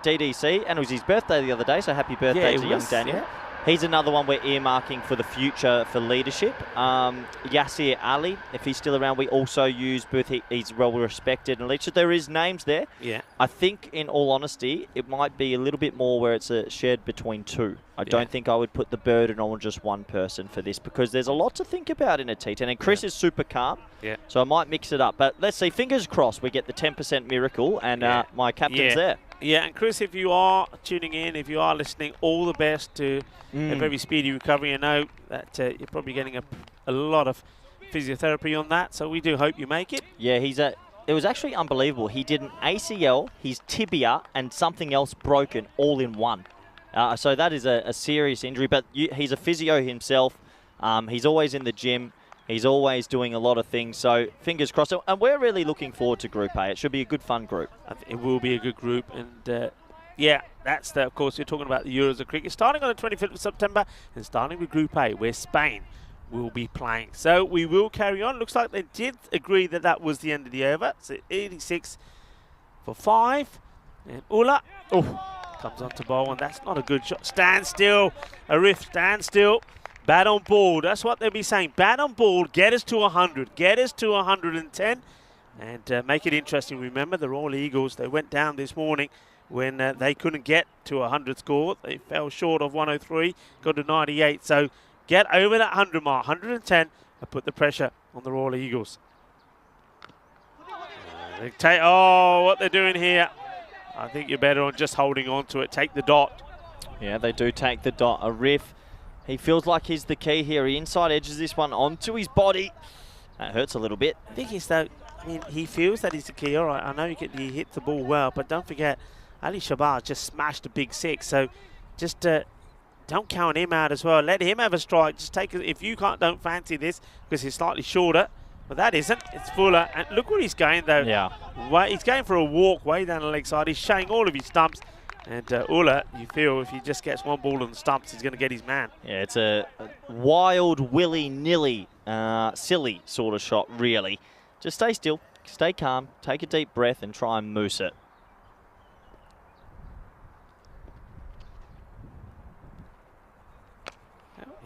DDC, and it was his birthday the other day, so happy birthday to young Daniel. Yeah. He's another one we're earmarking for the future for leadership. Yasir Ali, if he's still around, we also use Booth. He's well respected and leadership. There is names there. Yeah. I think, in all honesty, it might be a little bit more where it's shared between 2. I don't think I would put the burden on just one person for this because there's a lot to think about in a T10. And Chris is super calm, so I might mix it up. But let's see, fingers crossed, we get the 10% miracle and my captain's there. Yeah, and Chris, if you are tuning in, if you are listening, all the best to a very speedy recovery. I know that you're probably getting a lot of physiotherapy on that, so we do hope you make it. Yeah, it was actually unbelievable. He did an ACL, his tibia, and something else broken all in one. So that is a serious injury, but he's a physio himself. He's always in the gym. He's always doing a lot of things, so fingers crossed. And we're really looking forward to Group A. It should be a good, fun group. It will be a good group. And, that's of course, you're talking about the Euros of Cricket. Starting on the 25th of September and starting with Group A, where Spain will be playing. So we will carry on. Looks like they did agree that was the end of the over. So 86 for 5. And Ula comes on to bowl, and that's not a good shot. Stand still. Arif, stand still. Bat on ball. That's what they'll be saying. Bat on ball. Get us to 100. Get us to 110. And make it interesting. Remember, the Royal Eagles, they went down this morning when they couldn't get to 100 score. They fell short of 103, got to 98. So get over that 100 mark, 110, and put the pressure on the Royal Eagles. They take, oh, what they're doing here. I think you're better on just holding on to it. Take the dot. Yeah, they do take the dot. A riff. He feels like he's the key here. He inside edges this one onto his body. That hurts a little bit. I think he's though. I mean, he feels that he's the key. All right, I know he hit the ball well, but don't forget, Ali Shabar just smashed a big 6. So just don't count him out as well. Let him have a strike. Just take it. If you don't fancy this because he's slightly shorter, but that isn't. It's fuller. And look where he's going though. Yeah. He's going for a walk way down the leg side. He's showing all of his stumps. And Ulla, you feel if he just gets one ball on the stumps, he's going to get his man. Yeah, it's a wild, willy-nilly, silly sort of shot, really. Just stay still, stay calm, take a deep breath and try and moose it.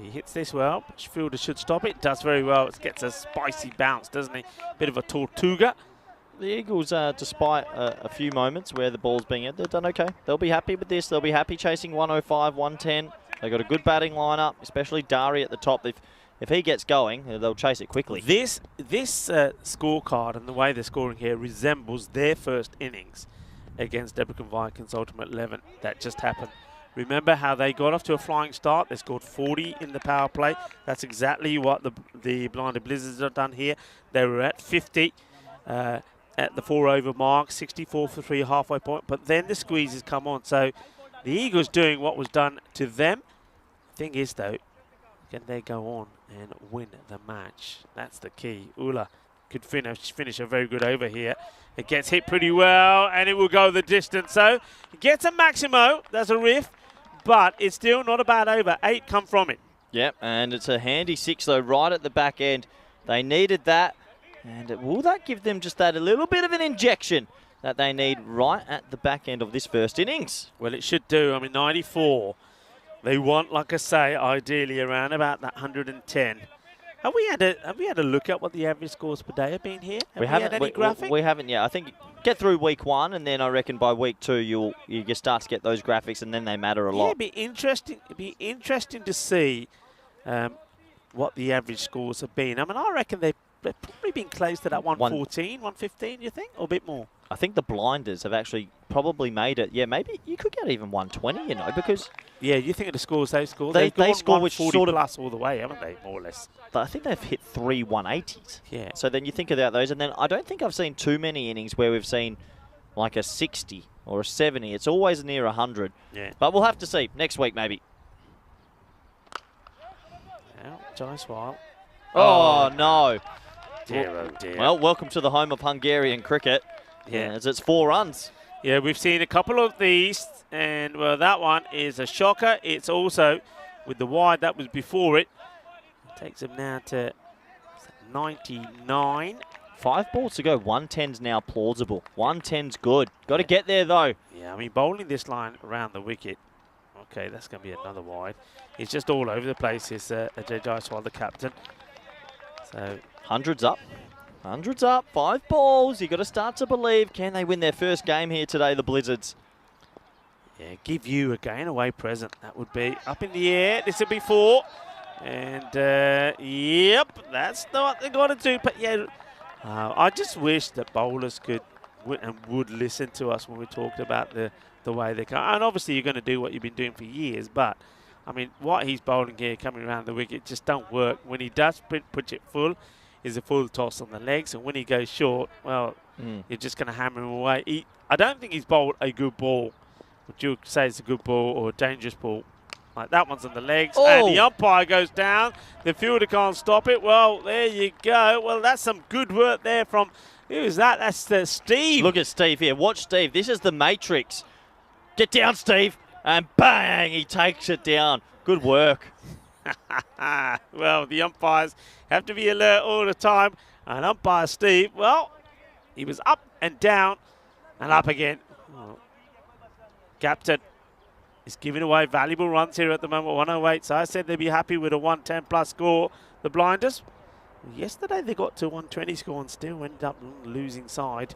He hits this well. Fielder should stop it. Does very well. It gets a spicy bounce, doesn't he? Bit of a Tortuga. The Eagles, despite a few moments where the ball's being hit, they've done okay. They'll be happy with this. They'll be happy chasing 105, 110. They've got a good batting lineup, especially Bari at the top. If he gets going, they'll chase it quickly. This scorecard and the way they're scoring here resembles their first innings against Debrick and Vikings Ultimate 11 that just happened. Remember how they got off to a flying start? They scored 40 in the power play. That's exactly what the Blinded Blizzards have done here. They were at 50. At the 4 over mark, 64 for 3 halfway point, but then the squeezes come on. So the Eagles doing what was done to them. Thing is though, can they go on and win the match? That's the key. Ulla could finish a very good over here. It gets hit pretty well and it will go the distance. So it gets a Maximo, that's a riff, but it's still not a bad over. 8 come from it. Yep, and it's a handy 6 though, right at the back end. They needed that. And will that give them just that a little bit of an injection that they need right at the back end of this first innings? Well, it should do. I mean, 94. They want, like I say, ideally around about that 110. Have we had a look at what the average scores per day have been here? Have we had any graphic? We haven't yet. I think get through week 1, and then I reckon by week 2 you start to get those graphics, and then they matter a lot. It'd be interesting. It'd be interesting to see what the average scores have been. I mean, I reckon they've probably been close to that 114, 115, you think? Or a bit more? I think the blinders have actually probably made it. Yeah, maybe you could get even 120, you know, because... Yeah, you think of the scores they've scored? They score which sort of... plus all the way, haven't they, more or less? I think they've hit 3 180s. Yeah. So then you think about those, and then I don't think I've seen too many innings where we've seen like a 60 or a 70. It's always near 100. Yeah. But we'll have to see. Next week, maybe. Now, Jaiswal. Oh, no. Dear, oh dear. Well, welcome to the home of Hungarian cricket. Yeah. As it's 4 runs. Yeah, we've seen a couple of these, and well, that one is a shocker. It's also with the wide that was before it. Takes him now to 99. 5 balls to go. 110's now plausible. 110's good. Got to get there though. Yeah, I mean, bowling this line around the wicket. Okay, that's going to be another wide. He's just all over the place. Is Ajay Jaiswal, the captain. So 100's up. 100's up. 5 balls. You got to start to believe. Can they win their first game here today, the Blizzards? Yeah, give you a gain away present. That would be up in the air. This would be 4. And yep, that's not what they got to do. But yeah, I just wish that bowlers could and would listen to us when we talked about the way they come. And obviously you're going to do what you've been doing for years. But I mean, what he's bowling here, coming around the wicket, just don't work. When he does pitch it full, is a full toss on the legs, and when he goes short, well, you're just going to hammer him away. I don't think he's bowled a good ball. Would you say it's a good ball or a dangerous ball? Like that one's on the legs, and the umpire goes down. The fielder can't stop it. Well, there you go. Well, that's some good work there from, who is that? That's Steve. Look at Steve here. Watch Steve. This is the Matrix. Get down, Steve. And bang, he takes it down. Good work. Well, the umpires have to be alert all the time. And umpire Steve, well, he was up and down and up again. Captain is giving away valuable runs here at the moment, 108. So I said they'd be happy with a 110 plus score. The Blinders, yesterday they got to 120 score and still ended up losing side.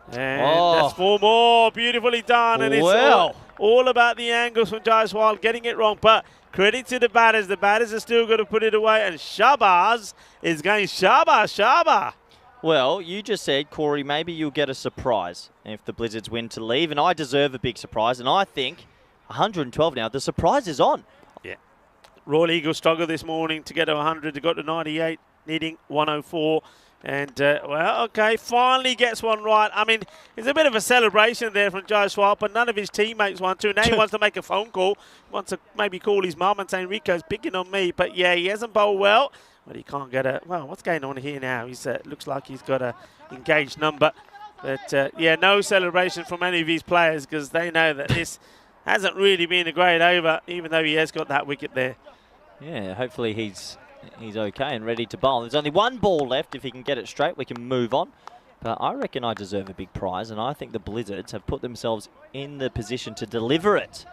And that's 4 more. Beautifully done. And it's all about the angles from Jaiswal getting it wrong. But Credit to the batters. The batters are still going to put it away. And Shabazz is going Shaba. Well, you just said, Corey, maybe you'll get a surprise if the Blizzards win to leave, and I deserve a big surprise, and I think 112 now, the surprise is on. Yeah. Royal Eagles struggled this morning to get to 100. They got to 98, needing 104. And, well, okay, finally gets one right. I mean, it's a bit of a celebration there from Joe Swart, but none of his teammates want to. Now he wants to make a phone call, wants to maybe call his mum and say, Rico's picking on me. But, yeah, he hasn't bowled well. But he can't get a... Well, what's going on here now? He's looks like he's got a engaged number. But, yeah, no celebration from any of his players because they know that this hasn't really been a great over, even though he has got that wicket there. Yeah, hopefully he's okay and ready to bowl. There's only one ball left. If he can get it straight, we can move on. But I reckon I deserve a big prize, and I think the Blizzards have put themselves in the position to deliver it.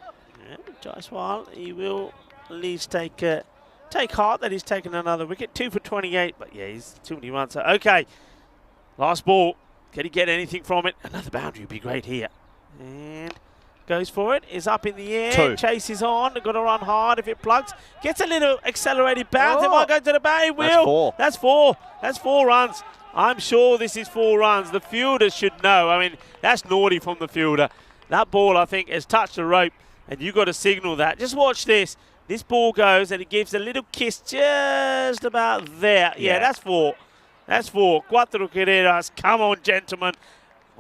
Yeah, Jaiswal, he will at least take heart that he's taken another wicket. 2 for 28, but yeah, he's too many runs. So, okay, last ball. Can he get anything from it? Another boundary would be great here. And goes for it. Is up in the air. 2. Chases on. Got to run hard if it plugs. Gets a little accelerated bounce. It might go to the boundary. That's 4. That's 4. That's 4 runs. I'm sure this is 4 runs. The fielder should know. I mean, that's naughty from the fielder. That ball, I think, has touched the rope, and you got to signal that. Just watch this. This ball goes, and it gives a little kiss just about there. Yeah, that's 4. That's 4. Cuatro carreras. Come on, gentlemen.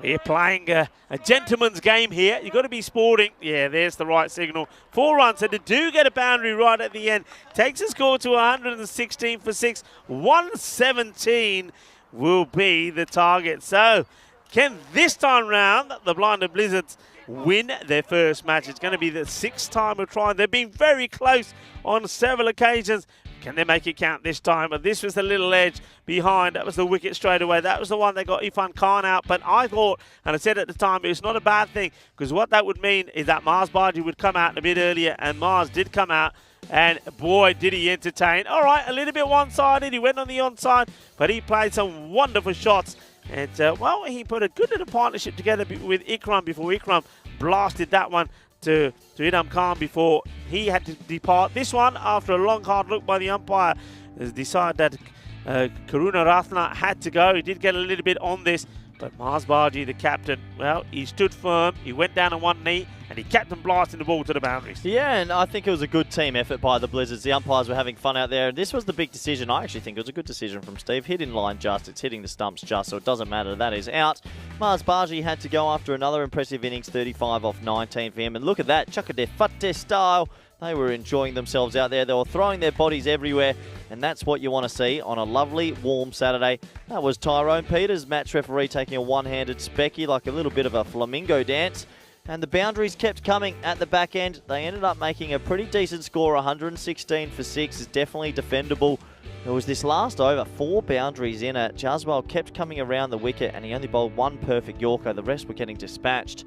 We're playing a gentleman's game here. You've got to be sporting. Yeah, there's the right signal. 4 runs, and they do get a boundary right at the end. Takes the score to 116 for 6. 117 will be the target. So, can this time round the Blinded Blizzards win their first match? It's going to be the 6th time of trying. They've been very close on several occasions. Can they make it count this time? But this was the little edge behind. That was the wicket straight away. That was the one that got Irfan Khan out. But I thought, and I said at the time, it's not a bad thing, because what that would mean is that Mars Bargy would come out a bit earlier, and Mars did come out. And boy, did he entertain. All right, a little bit one-sided. He went on the onside, but he played some wonderful shots. And, well, he put a good little partnership together with Ikram before Ikram blasted that one to Idam Khan before he had to depart. This one, after a long, hard look by the umpire, has decided that Karuna Ratna had to go. He did get a little bit on this, but Mars Bargy, the captain, well, he stood firm. He went down on one knee, and he kept them blasting the ball to the boundaries. Yeah, and I think it was a good team effort by the Blizzards. The umpires were having fun out there. This was the big decision. I actually think it was a good decision from Steve. Hit in line just. It's hitting the stumps just, so it doesn't matter. That is out. Mars Bargy had to go after another impressive innings, 35 off 19 for him. And look at that, Chakadefate style. They were enjoying themselves out there. They were throwing their bodies everywhere, and that's what you want to see on a lovely, warm Saturday. That was Tyrone Peters, match referee, taking a one-handed specky, like a little bit of a flamingo dance. And the boundaries kept coming at the back end. They ended up making a pretty decent score. 116 for 6 is definitely defendable. It was this last over, 4 boundaries in it. Jaswal kept coming around the wicket, and he only bowled 1 perfect Yorker. The rest were getting dispatched.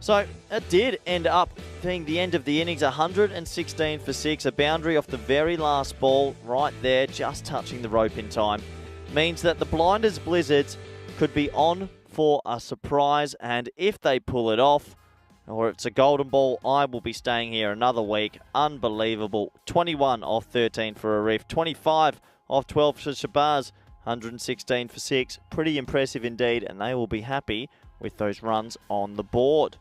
So it did end up being the end of the innings, 116 for 6, a boundary off the very last ball right there, just touching the rope in time. Means that the Blinders Blizzards could be on for a surprise, and if they pull it off, or it's a golden ball, I will be staying here another week. Unbelievable. 21 off 13 for Arif, 25 off 12 for Shabazz, 116 for 6. Pretty impressive indeed, and they will be happy with those runs on the board.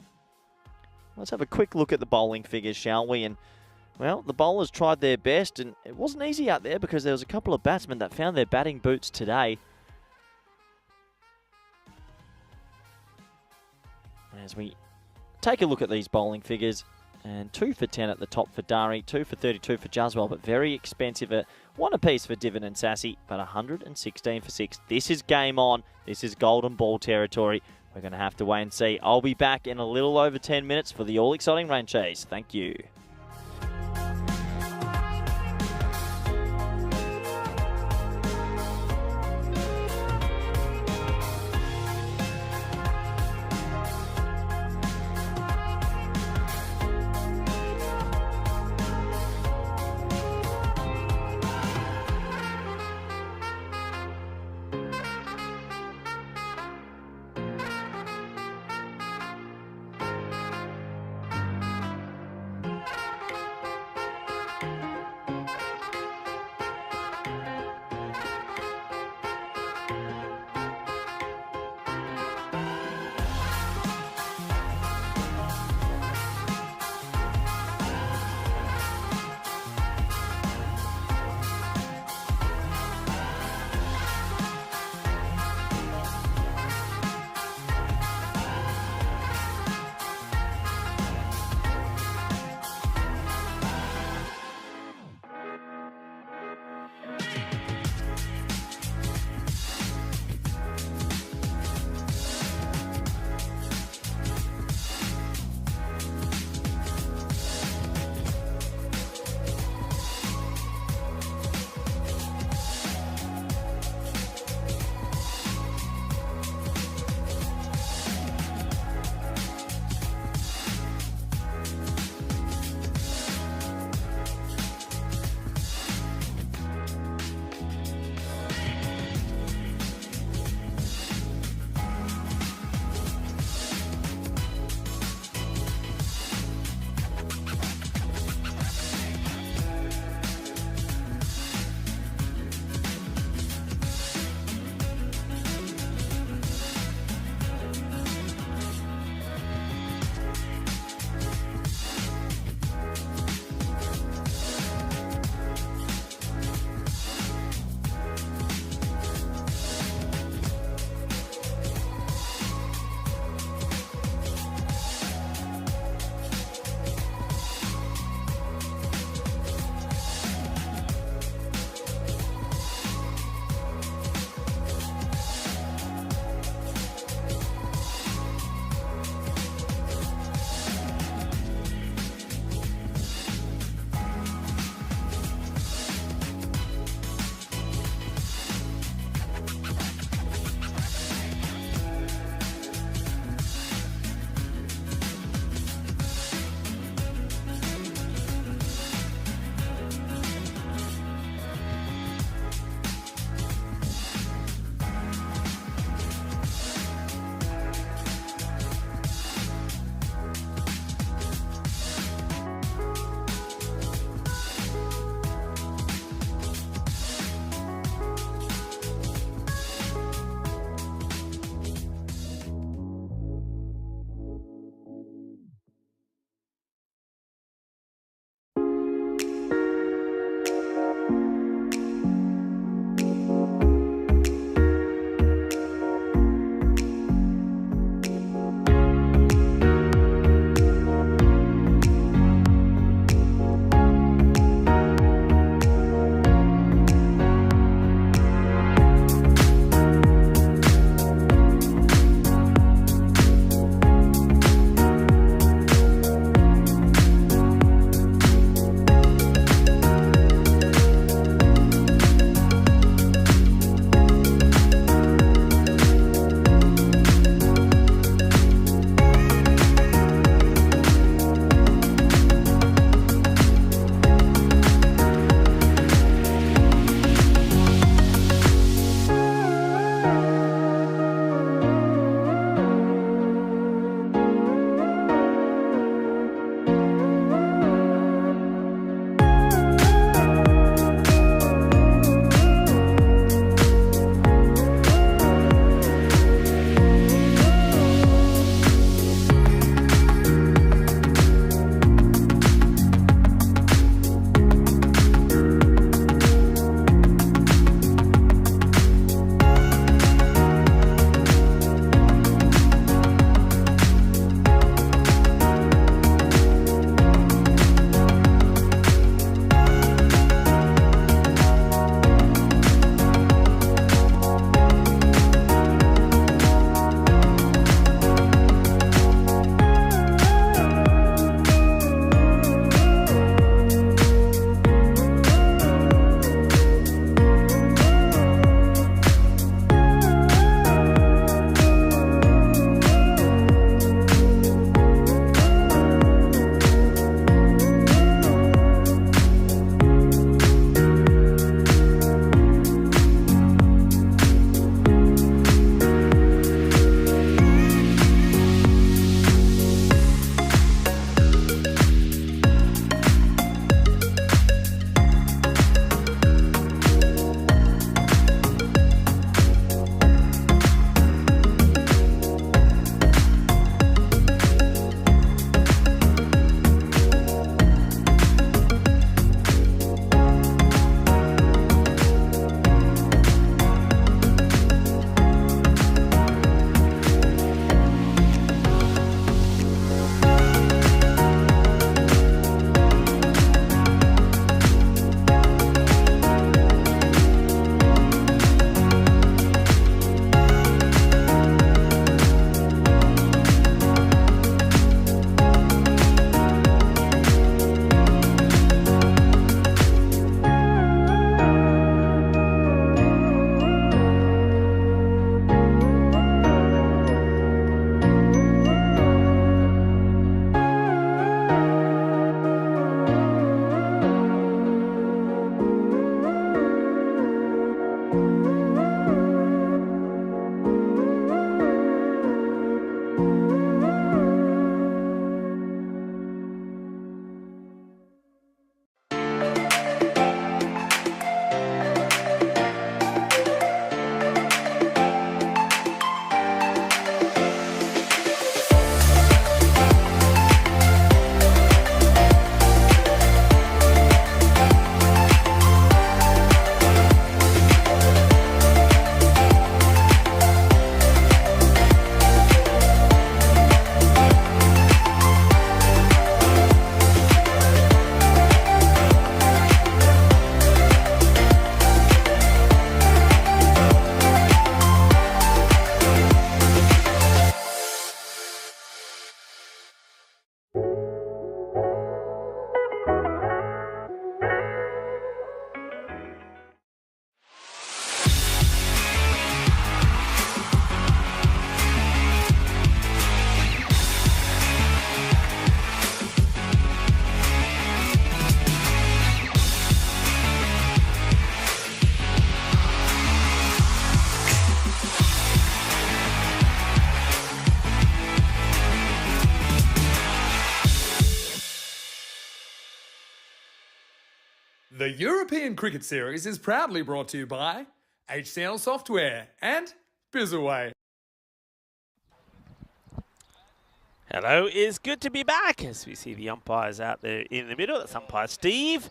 Let's have a quick look at the bowling figures, shall we? And, well, the bowlers tried their best, and it wasn't easy out there because there was a couple of batsmen that found their batting boots today. As we take a look at these bowling figures, and 2 for 10 at the top for Dari, 2 for 32 for Jaswal, but very expensive at 1 apiece for Divan and Sassy, but 116 for 6. This is game on. This is golden ball territory. We're going to have to wait and see. I'll be back in a little over 10 minutes for the all-exciting rain chase. Thank you. The European Cricket Series is proudly brought to you by HCL Software and Bizaway. Hello, it's good to be back as we see the umpires out there in the middle. That's umpire Steve.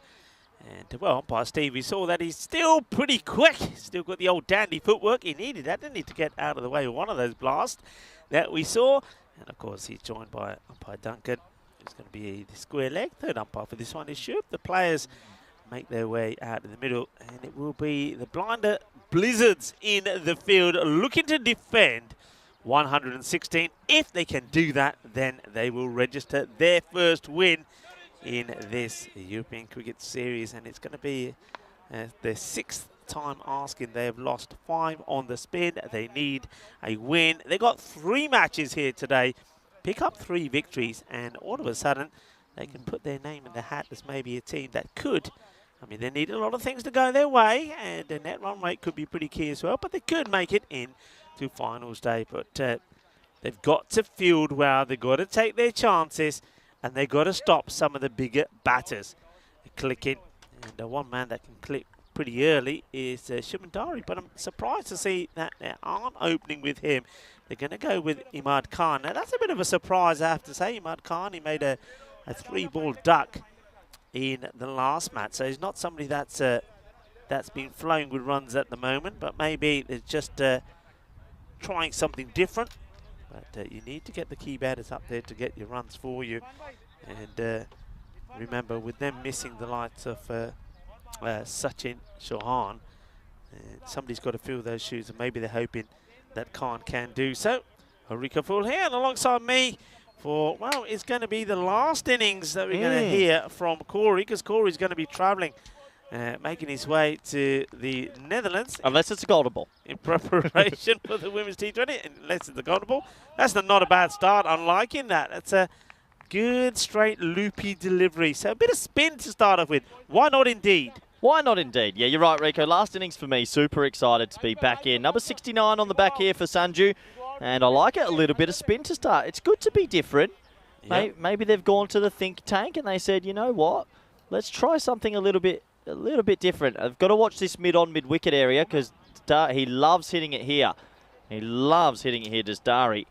And, well, umpire Steve, we saw that he's still pretty quick. Still got the old dandy footwork. He needed that, didn't he, to get out of the way of one of those blasts that we saw. And, of course, he's joined by umpire Duncan, who's going to be the square leg. Third umpire for this one is Shoop. The players make their way out of the middle. And it will be the blinder Blizzards in the field looking to defend 116. If they can do that, then they will register their first win in this European Cricket Series, and it's going to be their 6th time asking. They have lost 5 on the spin. They need a win. They got 3 matches here today, pick up 3 victories, and all of a sudden they can put their name in the hat as maybe a team that could. I mean, they need a lot of things to go their way, and the net run rate could be pretty key as well, but they could make it in to finals day. But they've got to field well. They've got to take their chances, and they've got to stop some of the bigger batters clicking. And one man that can click pretty early is Bari, but I'm surprised to see that they aren't opening with him. They're going to go with Imad Khan. Now, that's a bit of a surprise, I have to say. Imad Khan, he made a 3-ball duck in the last match, so he's not somebody that's been flowing with runs at the moment, but maybe they're just trying something different. But you need to get the key batters up there to get your runs for you. And remember, with them missing the likes of Sachin Chauhan, somebody's got to fill those shoes, and maybe they're hoping that Khan can do so. Rico Full here, and alongside me for, well, it's going to be the last innings that we're going to hear from Corey, because Corey's going to be travelling, making his way to the Netherlands. Unless it's a golden ball. In preparation for the Women's T20, unless it's the golden ball. That's not a bad start. I'm liking that. That's a good, straight, loopy delivery. So a bit of spin to start off with. Why not indeed? Why not indeed? Yeah, you're right, Rico. Last innings for me. Super excited to be back here. Number 69 on the back here for Sanju. And I like it. A little bit of spin to start. It's good to be different. Yep. Maybe they've gone to the think tank and they said, you know what? Let's try something a little bit different. I've got to watch this mid-wicket area because he loves hitting it here. He loves hitting it here, does Dari.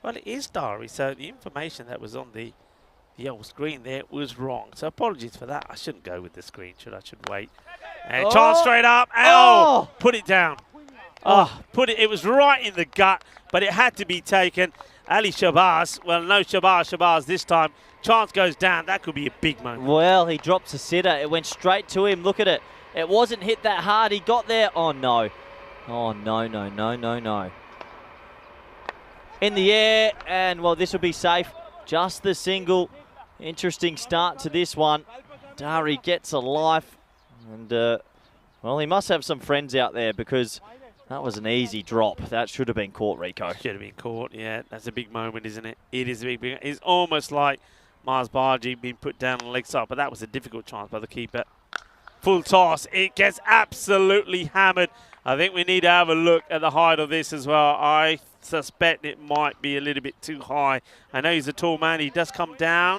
Well, it is Dari, so the information that was on the old screen there was wrong. So apologies for that. I shouldn't go with the screen, should I? Should wait. And chance straight up. Oh! Put it down. Oh, it was right in the gut, but it had to be taken. Ali Shabazz, well, no Shabazz this time. Chance goes down. That could be a big moment. Well, he drops a sitter. It went straight to him. Look at it. It wasn't hit that hard. He got there. Oh, no. Oh, no, no, no, no, no. In the air, and, well, this will be safe. Just the single. Interesting start to this one. Dari gets a life. And, well, he must have some friends out there because that was an easy drop. That should have been caught, Rico. Should have been caught, yeah. That's a big moment, isn't it? It is a big. It's almost like Mars Barji being put down on the leg side, but that was a difficult chance by the keeper. Full toss. It gets absolutely hammered. I think we need to have a look at the height of this as well. I suspect it might be a little bit too high. I know he's a tall man. He does come down.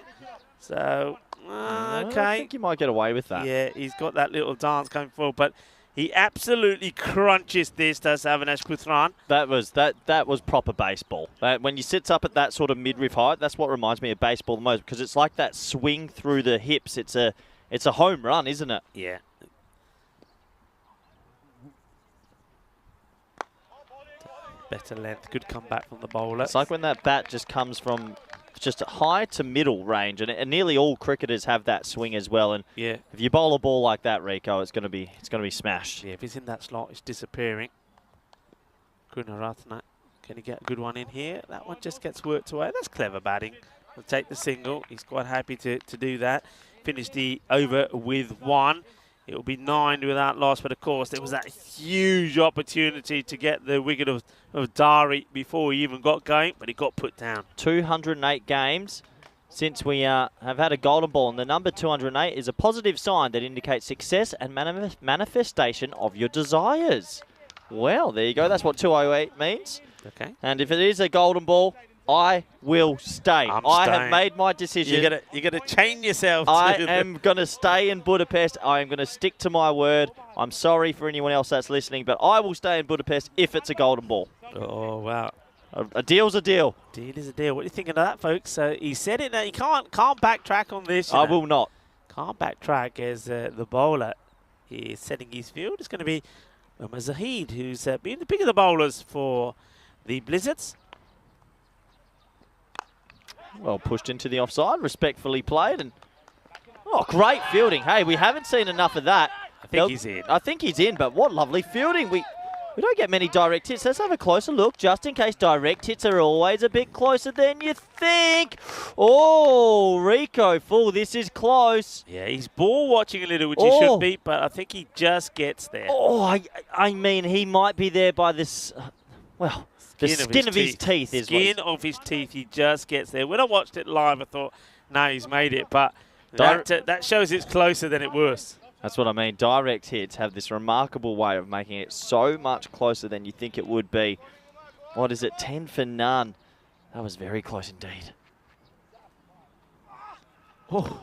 So, okay. I think he might get away with that. Yeah, he's got that little dance coming forward, but he absolutely crunches this, does Avinash Puthran. That was proper baseball. When you sits up at that sort of midriff height, that's what reminds me of baseball the most, because it's like that swing through the hips. It's a home run, isn't it? Yeah. Better length, good comeback from the bowler. It's like when that bat just comes from just high to middle range, and nearly all cricketers have that swing as well. And yeah, if you bowl a ball like that, Rico, it's going to be smashed. Yeah, if he's in that slot, it's disappearing. Gunaratna, can he get a good one in here? That one just gets worked away. That's clever batting. He'll take the single. He's quite happy to do that. Finish the over with 1. It will be 9 without loss, but of course there was that huge opportunity to get the wicket of Dari before he even got going, but he got put down. 208 games since we have had a golden ball, and the number 208 is a positive sign that indicates success and manifestation of your desires. Well, there you go. That's what 208 means. Okay. And if it is a golden ball, I will stay. I'm I have staying. made my decision. You're gonna chain yourself. I to am going to stay in Budapest. I am going to stick to my word. I'm sorry for anyone else that's listening, but I will stay in Budapest if it's a golden ball. Oh wow. A deal's a deal. Deal is a deal. What are you thinking of that, folks? So he said it. Now you can't backtrack on this. I will not. Can't backtrack as the bowler is setting his field. It's going to be Zahid, who's been the pick of the bowlers for the Blizzards. Well pushed into the offside, respectfully played, and great fielding. Hey, we haven't seen enough of that. I think he's in. I think he's in, but what lovely fielding. We don't get many direct hits. Let's have a closer look, just in case direct hits are always a bit closer than you think. Oh, Rico, full. This is close. Yeah, he's ball watching a little, which he should be, but I think he just gets there. Oh, I mean, he might be there by this, the skin of his teeth. Skin of his teeth, he just gets there. When I watched it live, I thought, no, he's made it, but that shows it's closer than it was. That's what I mean. Direct hits have this remarkable way of making it so much closer than you think it would be. What is it? 10 for none. That was very close indeed. Oh,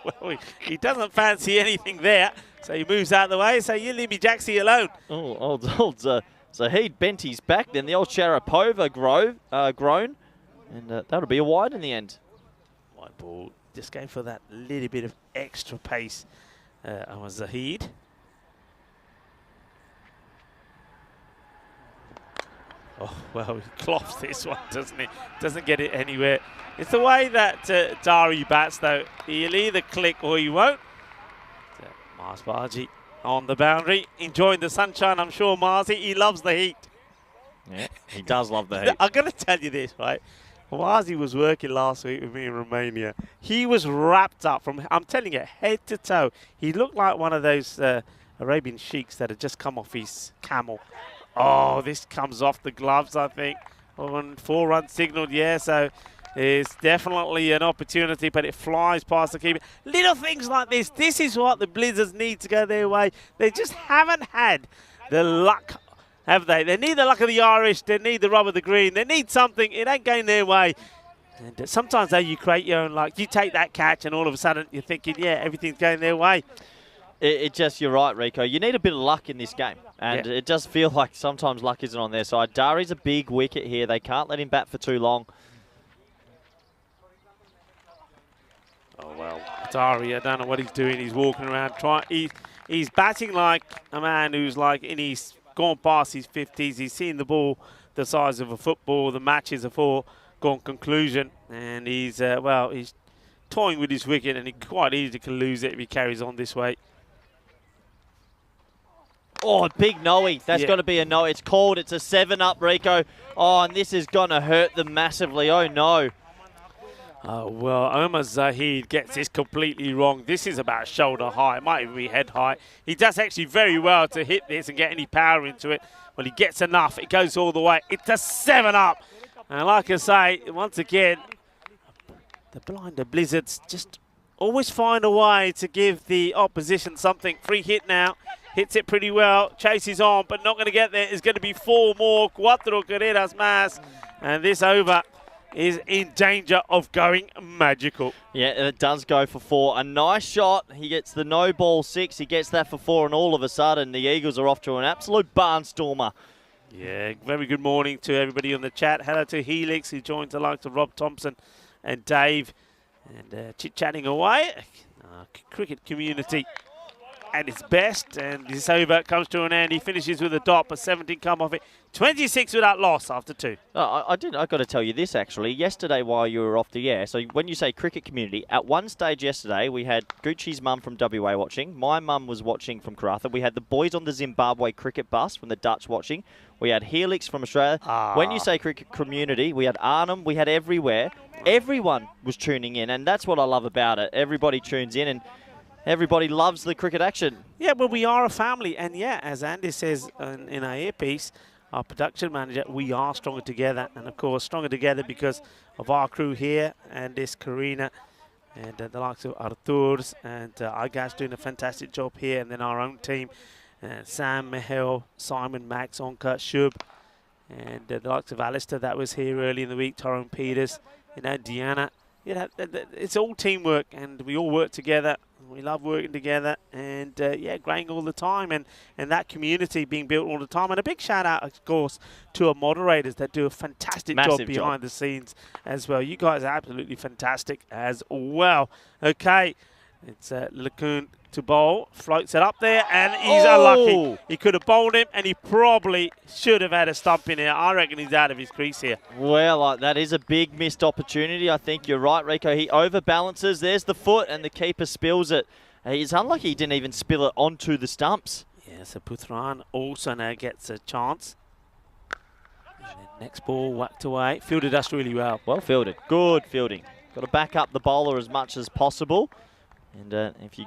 well, he doesn't fancy anything there, so he moves out of the way. So you leave me Jaxie alone. Oh, old Zahid bent his back. Then the old Sharapova groan, and that'll be a wide in the end. White ball. Just going for that little bit of extra pace. Zahid. Oh, well, he clops this one, doesn't he? Doesn't get it anywhere. It's the way that Bari bats, though. He'll either click or he won't. Mars Bargy on the boundary, enjoying the sunshine, I'm sure, Marzi. He loves the heat. Yeah, he does love the heat. I'm going to tell you this, right? Marzi was working last week with me in Romania. He was wrapped up from, I'm telling you, head to toe. He looked like one of those Arabian sheiks that had just come off his camel. Oh, this comes off the gloves, I think. 4-run signaled, yeah, so it's definitely an opportunity, but it flies past the keeper. Little things like this is what the Blizzards need to go their way. They just haven't had the luck, have they? They need the luck of the Irish. They need the rub of the green. They need something. It ain't going their way. And sometimes, though, you create your own luck. You take that catch, and all of a sudden, you're thinking, yeah, everything's going their way. You're right, Rico. You need a bit of luck in this game. And it does feel like sometimes luck isn't on their side. Dari's a big wicket here. They can't let him bat for too long. Oh, well, Dari, I don't know what he's doing. He's walking around. He's batting like a man who's gone past his 50s. He's seen the ball the size of a football. The match is a foregone conclusion. And he's toying with his wicket, and he quite easily can lose it if he carries on this way. Oh, big no-y. That's got to be a no. It's called. It's a 7-up, Rico. Oh, and this is going to hurt them massively. Oh, no. Oh, well, Omar Zahid gets this completely wrong. This is about shoulder high. It might even be head high. He does actually very well to hit this and get any power into it. Well, he gets enough. It goes all the way. It's a 7-up. And like I say, once again, the Blizzards just always find a way to give the opposition something. Free hit now. Hits it pretty well. Chases on, but not going to get there. It's going to be 4 more. Cuatro carreras más. And this over is in danger of going magical. Yeah, it does go for 4. A nice shot. He gets the no ball 6. He gets that for 4, and all of a sudden the Eagles are off to an absolute barnstormer. Yeah, very good morning to everybody on the chat. Hello to Helix, who joins the likes of Rob Thompson and Dave. And chit-chatting away. Cricket community at its best, and this over comes to an end. He finishes with a dot, but 17 come off it. 26 without loss after 2. I've got to tell you this, actually. Yesterday, while you were off the air, so when you say cricket community, at one stage yesterday, we had Gucci's mum from WA watching. My mum was watching from Karratha. We had the boys on the Zimbabwe cricket bus from the Dutch watching. We had Helix from Australia. When you say cricket community, we had Arnhem. We had everywhere. Everyone was tuning in, and that's what I love about it. Everybody tunes in, and everybody loves the cricket action. Yeah, well, we are a family. And, yeah, as Andy says in our earpiece, our production manager, we are stronger together. And, of course, stronger together because of our crew here and this Karina and the likes of Artur's and our guys doing a fantastic job here. And then our own team, Sam, Mihal, Simon, Max, Onka, Shub. And the likes of Alistair that was here early in the week, Tyrone Peters, you know, Deanna. You know, it's all teamwork, and we all work together. We love working together, and yeah, growing all the time, and that community being built all the time. And a big shout out, of course, to our moderators that do a fantastic job behind the scenes as well. You guys are absolutely fantastic as well. Okay, it's LeCun to bowl, floats it up there, and he's unlucky. He could have bowled him, and he probably should have had a stump in here. I reckon he's out of his crease here. Well, that is a big missed opportunity. I think you're right, Rico. He overbalances. There's the foot, and the keeper spills it. He's unlucky he didn't even spill it onto the stumps. Yeah, so Puthran also now gets a chance. And then next ball whacked away. Fielded us really well. Well fielded. Good fielding. Got to back up the bowler as much as possible. And if you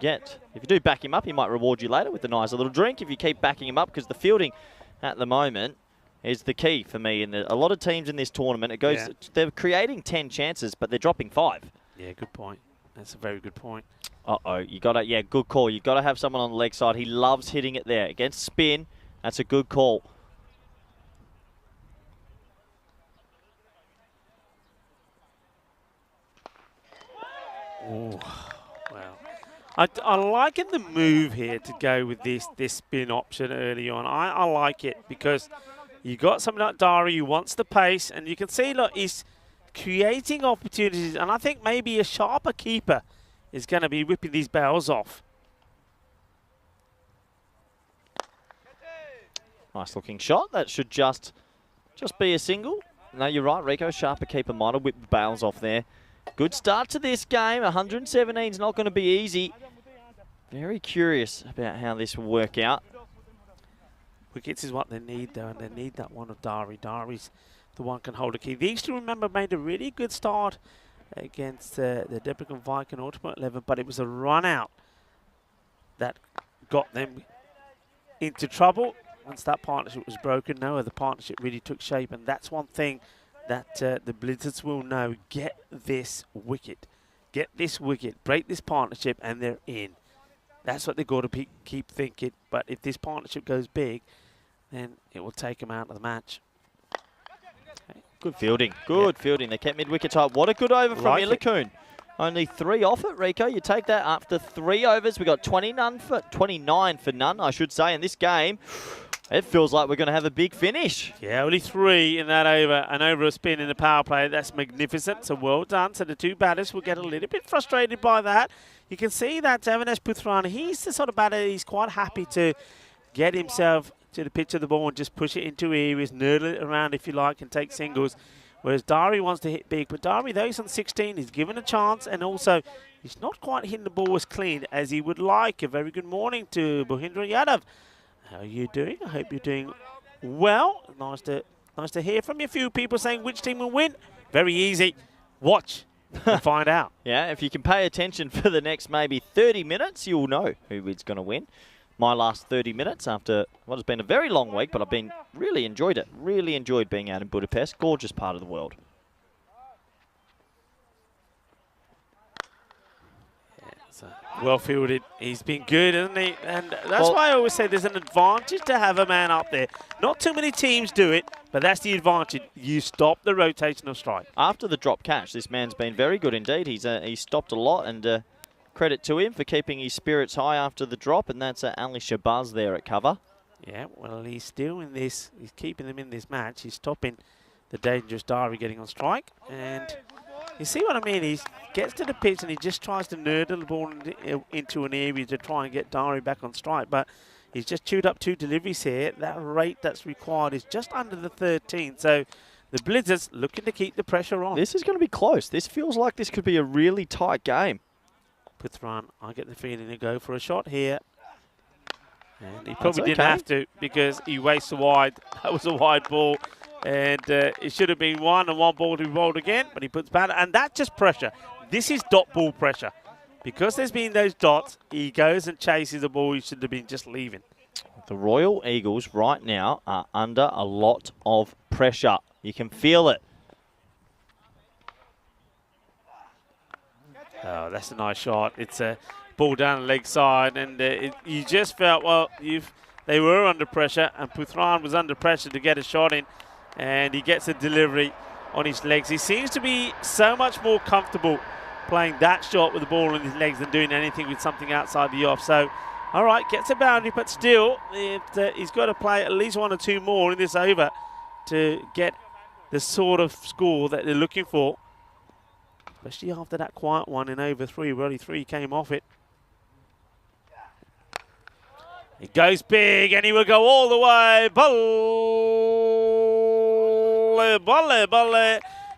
do back him up, he might reward you later with a nice little drink if you keep backing him up, because the fielding at the moment is the key for me. And a lot of teams in this tournament, they're creating 10 chances, but they're dropping 5. Yeah, good point. That's a very good point. Good call. You've got to have someone on the leg side. He loves hitting it there. Against spin, that's a good call. Oh. I like the move here to go with this spin option early on. I like it because you got something like Dari who wants the pace, and you can see, look, he's creating opportunities, and I think maybe a sharper keeper is going to be whipping these barrels off. Nice looking shot. That should just be a single. No, you're right, Rico. Sharper keeper might have whipped the bails off there. Good start to this game. 117 is not going to be easy. Very curious about how this will work out. Wickets is what they need, though, and they need that one of Dari. Dari's the one can hold a key. They used to remember made a really good start against the Deprecon Viking Ultimate 11, but it was a run out that got them into trouble. Once that partnership was broken, no other partnership really took shape, and that's one thing that the Blizzards will know. Get this wicket. Get this wicket. Break this partnership, and they're in. That's what they've got to keep thinking. But if this partnership goes big, then it will take them out of the match. Okay. Good fielding. Good fielding. They kept mid-wicket tight. What a good over from LeCun. Only 3 off it, Rico. You take that after 3 overs. We got 29 for none, I should say, in this game. It feels like we're going to have a big finish. Yeah, only 3 in that over. An over a spin in the power play. That's magnificent. So well done. So the 2 batters will get a little bit frustrated by that. You can see that Avinash Puthran, he's the sort of batter, he's quite happy to get himself to the pitch of the ball and just push it into areas, nurdle it around if you like, and take singles. Whereas Dari wants to hit big. But Dari, though he's on 16, he's given a chance, and also he's not quite hitting the ball as clean as he would like. A very good morning to Bohindra Yadav. How are you doing? I hope you're doing well. Nice to hear from you. A few people saying which team will win. Very easy. Watch and find out. Yeah, if you can pay attention for the next maybe 30 minutes, you'll know who is going to win. My last 30 minutes after what has been a very long week, but I've really enjoyed it. Really enjoyed being out in Budapest. Gorgeous part of the world. Well fielded. He's been good, hasn't he? And that's why I always say there's an advantage to have a man up there. Not too many teams do it, but that's the advantage. You stop the rotational strike. After the drop catch, this man's been very good indeed. He's stopped a lot, and credit to him for keeping his spirits high after the drop, and that's Ali Shabazz there at cover. Yeah, well, he's still in this. He's keeping them in this match. He's stopping the dangerous Dari getting on strike, and you see what I mean? He gets to the pitch and he just tries to nurdle the ball into an area to try and get Dari back on strike. But he's just chewed up 2 deliveries here. That rate that's required is just under the 13. So the Blizzards looking to keep the pressure on. This is going to be close. This feels like this could be a really tight game. Puthran, I get the feeling to go for a shot here. And he probably didn't have to because he wastes a wide. That was a wide ball. And it should have been 1 and 1 ball to be rolled again, but he puts back, and that's just pressure. This is dot ball pressure. Because there's been those dots, he goes and chases the ball he should have been just leaving. The Royal Eagles right now are under a lot of pressure. You can feel it. Oh, that's a nice shot. It's a ball down the leg side, and you just felt, well, they were under pressure, and Puthran was under pressure to get a shot in. and he gets a delivery on his legs. He seems to be so much more comfortable playing that shot with the ball on his legs than doing anything with something outside the off. So, all right, gets a boundary, but still, he's got to play at least 1 or 2 more in this over to get the sort of score that they're looking for. Especially after that quiet one in over 3, where only 3 came off it. It goes big, and he will go all the way. Balle.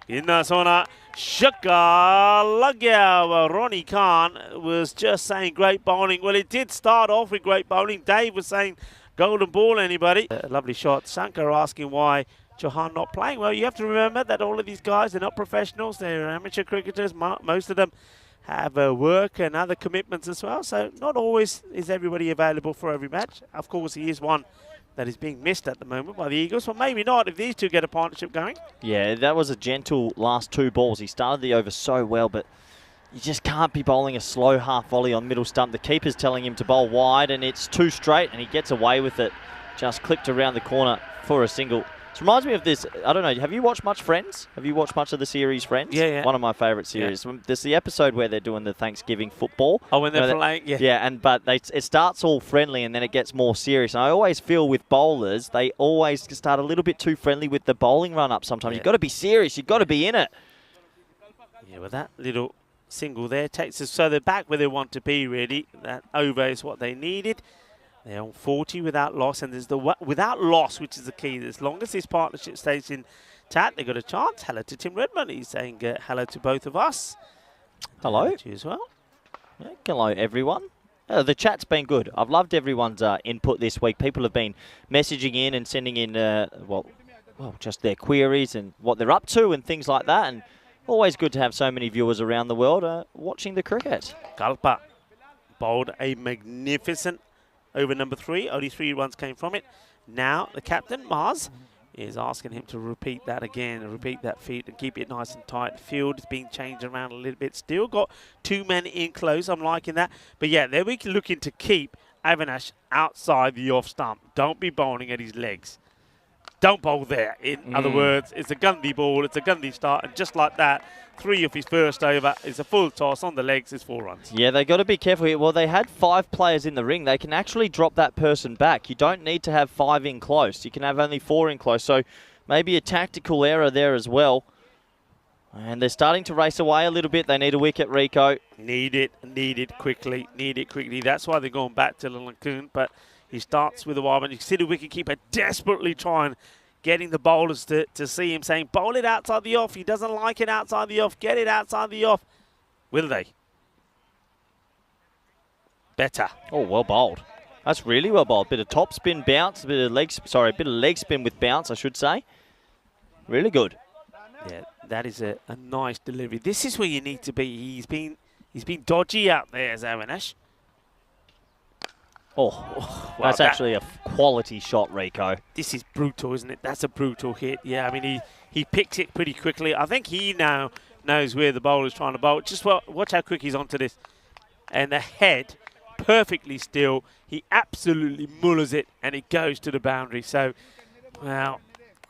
In the zona. Shaka Lagya. Ronnie Khan was just saying great bowling. Well, it did start off with great bowling. Dave was saying golden ball, anybody. A lovely shot. Shankar asking why Chauhan not playing. Well, you have to remember that all of these guys, they're not professionals. They're amateur cricketers. Most of them have work and other commitments as well. So not always is everybody available for every match. Of course, he is one that is being missed at the moment by the Eagles. Well, maybe not if these two get a partnership going. Yeah, that was a gentle last 2 balls. He started the over so well, but you just can't be bowling a slow half volley on middle stump. The keeper's telling him to bowl wide, and it's too straight, and he gets away with it. Just clipped around the corner for a single. It reminds me of this, I don't know, have you watched much Friends? Have you watched much of the series Friends? Yeah. One of my favourite series. Yeah. There's the episode where they're doing the Thanksgiving football. Oh, when they're playing, yeah. Yeah, but it starts all friendly and then it gets more serious. And I always feel with bowlers, they always start a little bit too friendly with the bowling run-up sometimes. Yeah. You've got to be serious, you've got to be in it. Yeah, well, that little single there takes us so they're back where they want to be, really. That over is what they needed. They're on 40 without loss, and there's the without loss, which is the key. As long as this partnership stays intact, they've got a chance. Hello to Tim Redmond. He's saying hello to both of us. Hello. To you as well. Yeah, hello, everyone. The chat's been good. I've loved everyone's input this week. People have been messaging in and sending in, well, just their queries and what they're up to and things like that. And always good to have so many viewers around the world watching the cricket. Kalpa bowled a magnificent over number 3. Only 3 runs came from it. Now the captain, Mars, is asking him to repeat that again, and repeat that feed and keep it nice and tight. The field is being changed around a little bit. Still got 2 men in close. I'm liking that. But yeah, they're looking to keep Avinash outside the off stump. Don't be bowling at his legs. Don't bowl there. In other words, it's a Gandhi ball, it's a Gandhi start, and just like that, 3 of his first over is a full toss on the legs, is 4 runs. Yeah, they got to be careful here. Well, they had 5 players in the ring. They can actually drop that person back. You don't need to have 5 in close. You can have only 4 in close. So maybe a tactical error there as well. And they're starting to race away a little bit. They need a wicket, Rico. Need it quickly. That's why they're going back to Lankun, but he starts with a wild one. You can see the wicketkeeper desperately trying, getting the bowlers to see him, saying, bowl it outside the off. He doesn't like it outside the off. Get it outside the off. Will they? Better. Oh, well bowled. That's really well bowled. Bit of top spin bounce, a bit of leg spin with bounce, I should say. Really good. Yeah, that is a nice delivery. This is where you need to be. He's been dodgy out there, Avinash. Oh, that's actually a quality shot, Rico. This is brutal, isn't it? That's a brutal hit. Yeah, I mean, he picks it pretty quickly. I think he now knows where the bowler's trying to bowl. Just watch how quick he's onto this. And the head, perfectly still. He absolutely mullers it, and it goes to the boundary. So, well,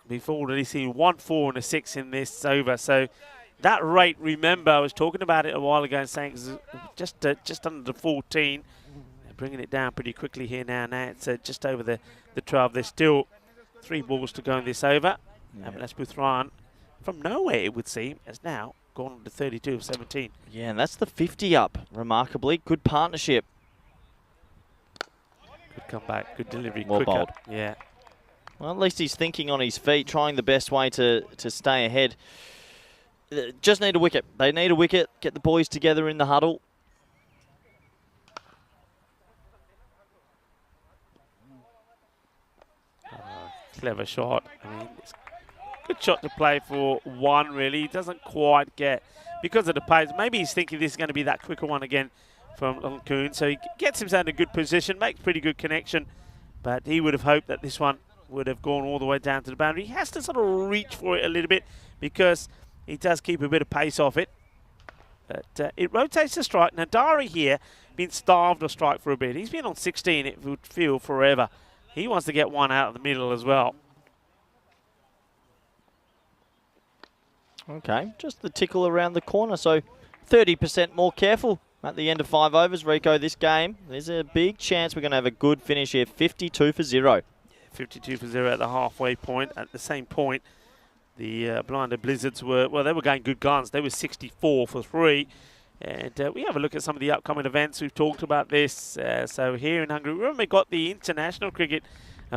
we've already seen 1 4 and a 6 in this over. So that rate, remember, I was talking about it a while ago and saying just under the 14. Bringing it down pretty quickly here now. Now it's just over the 12. There's still 3 balls to go in this over. Yeah. Avinash Puthran, from nowhere it would seem, has now gone on to 32 of 17. Yeah, and that's the 50 up, remarkably. Good partnership. Good comeback, good delivery, well quicker. bowled. Yeah. Well, at least he's thinking on his feet, trying the best way to stay ahead. Just need a wicket. They need a wicket. Get the boys together in the huddle. Clever shot. I mean, it's a good shot to play for 1, really. He doesn't quite get, because of the pace, maybe he's thinking this is going to be that quicker one again from Lankun. So he gets himself in a good position, makes pretty good connection, but he would have hoped that this one would have gone all the way down to the boundary. He has to sort of reach for it a little bit because he does keep a bit of pace off it. But it rotates the strike. Now, Dari here, been starved of strike for a bit. He's been on 16, it would feel, forever. He wants to get one out of the middle as well. Okay, just the tickle around the corner, so 30% more careful at the end of 5 overs. Rico, this game, there's a big chance we're going to have a good finish here, 52 for 0. 52 for 0 at the halfway point. At the same point, the Blinder Blizzards were, well, they were going good guns. They were 64 for 3. And we have a look at some of the upcoming events. We've talked about this. So here in Hungary, remember we got the international cricket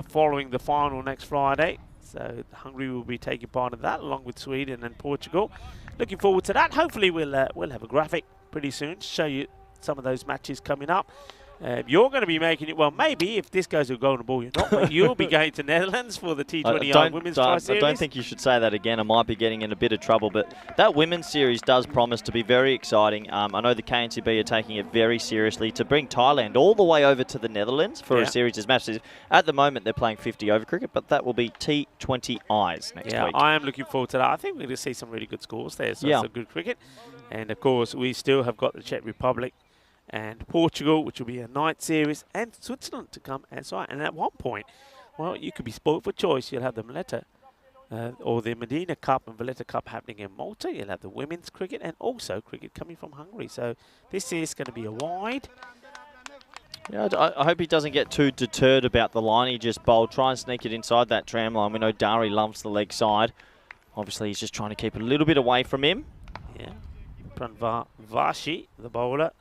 following the final next Friday. So Hungary will be taking part in that along with Sweden and Portugal. Looking forward to that. Hopefully we'll have a graphic pretty soon to show you some of those matches coming up. You're going to be making it, well, maybe if this goes to a golden ball, you're not, but you'll be going to Netherlands for the T20 Women's Tri-Series. I don't think you should say that again. I might be getting in a bit of trouble, but that Women's Series does promise to be very exciting. I know the KNCB are taking it very seriously to bring Thailand all the way over to the Netherlands for a series of matches. At the moment, they're playing 50 over cricket, but that will be T20Is next week. I am looking forward to that. I think we're going to see some really good scores there, so some good cricket. And, of course, we still have got the Czech Republic and Portugal, which will be a night series, and Switzerland to come as well. And at one point, well, you could be spoilt for choice. You'll have the Valletta or the Medina Cup and Valletta Cup happening in Malta. You'll have the women's cricket and also cricket coming from Hungary. So this is going to be a wide. Yeah, I hope he doesn't get too deterred about the line he just bowled. Try and sneak it inside that tram line. We know Bari loves the leg side. Obviously, he's just trying to keep a little bit away from him. Yeah, Vashi, the bowler.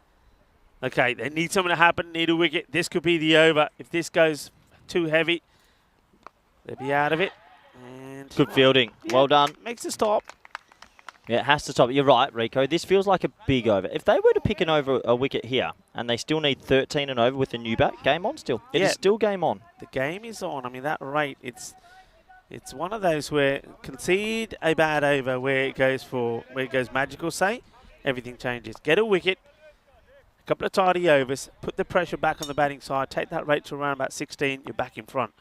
Okay, they need something to happen, need a wicket. This could be the over. If this goes too heavy, they'll be out of it. And good fielding. Well done. Makes a stop. Yeah, it has to stop. You're right, Rico. This feels like a big over. If they were to pick an over a wicket here, and they still need 13 and over with a new bat, game on still. It is still game on. The game is on. I mean, that rate, it's one of those where concede a bad over where it goes magical, say, everything changes. Get a wicket. Couple of tidy overs, put the pressure back on the batting side, take that rate to around about 16, you're back in front.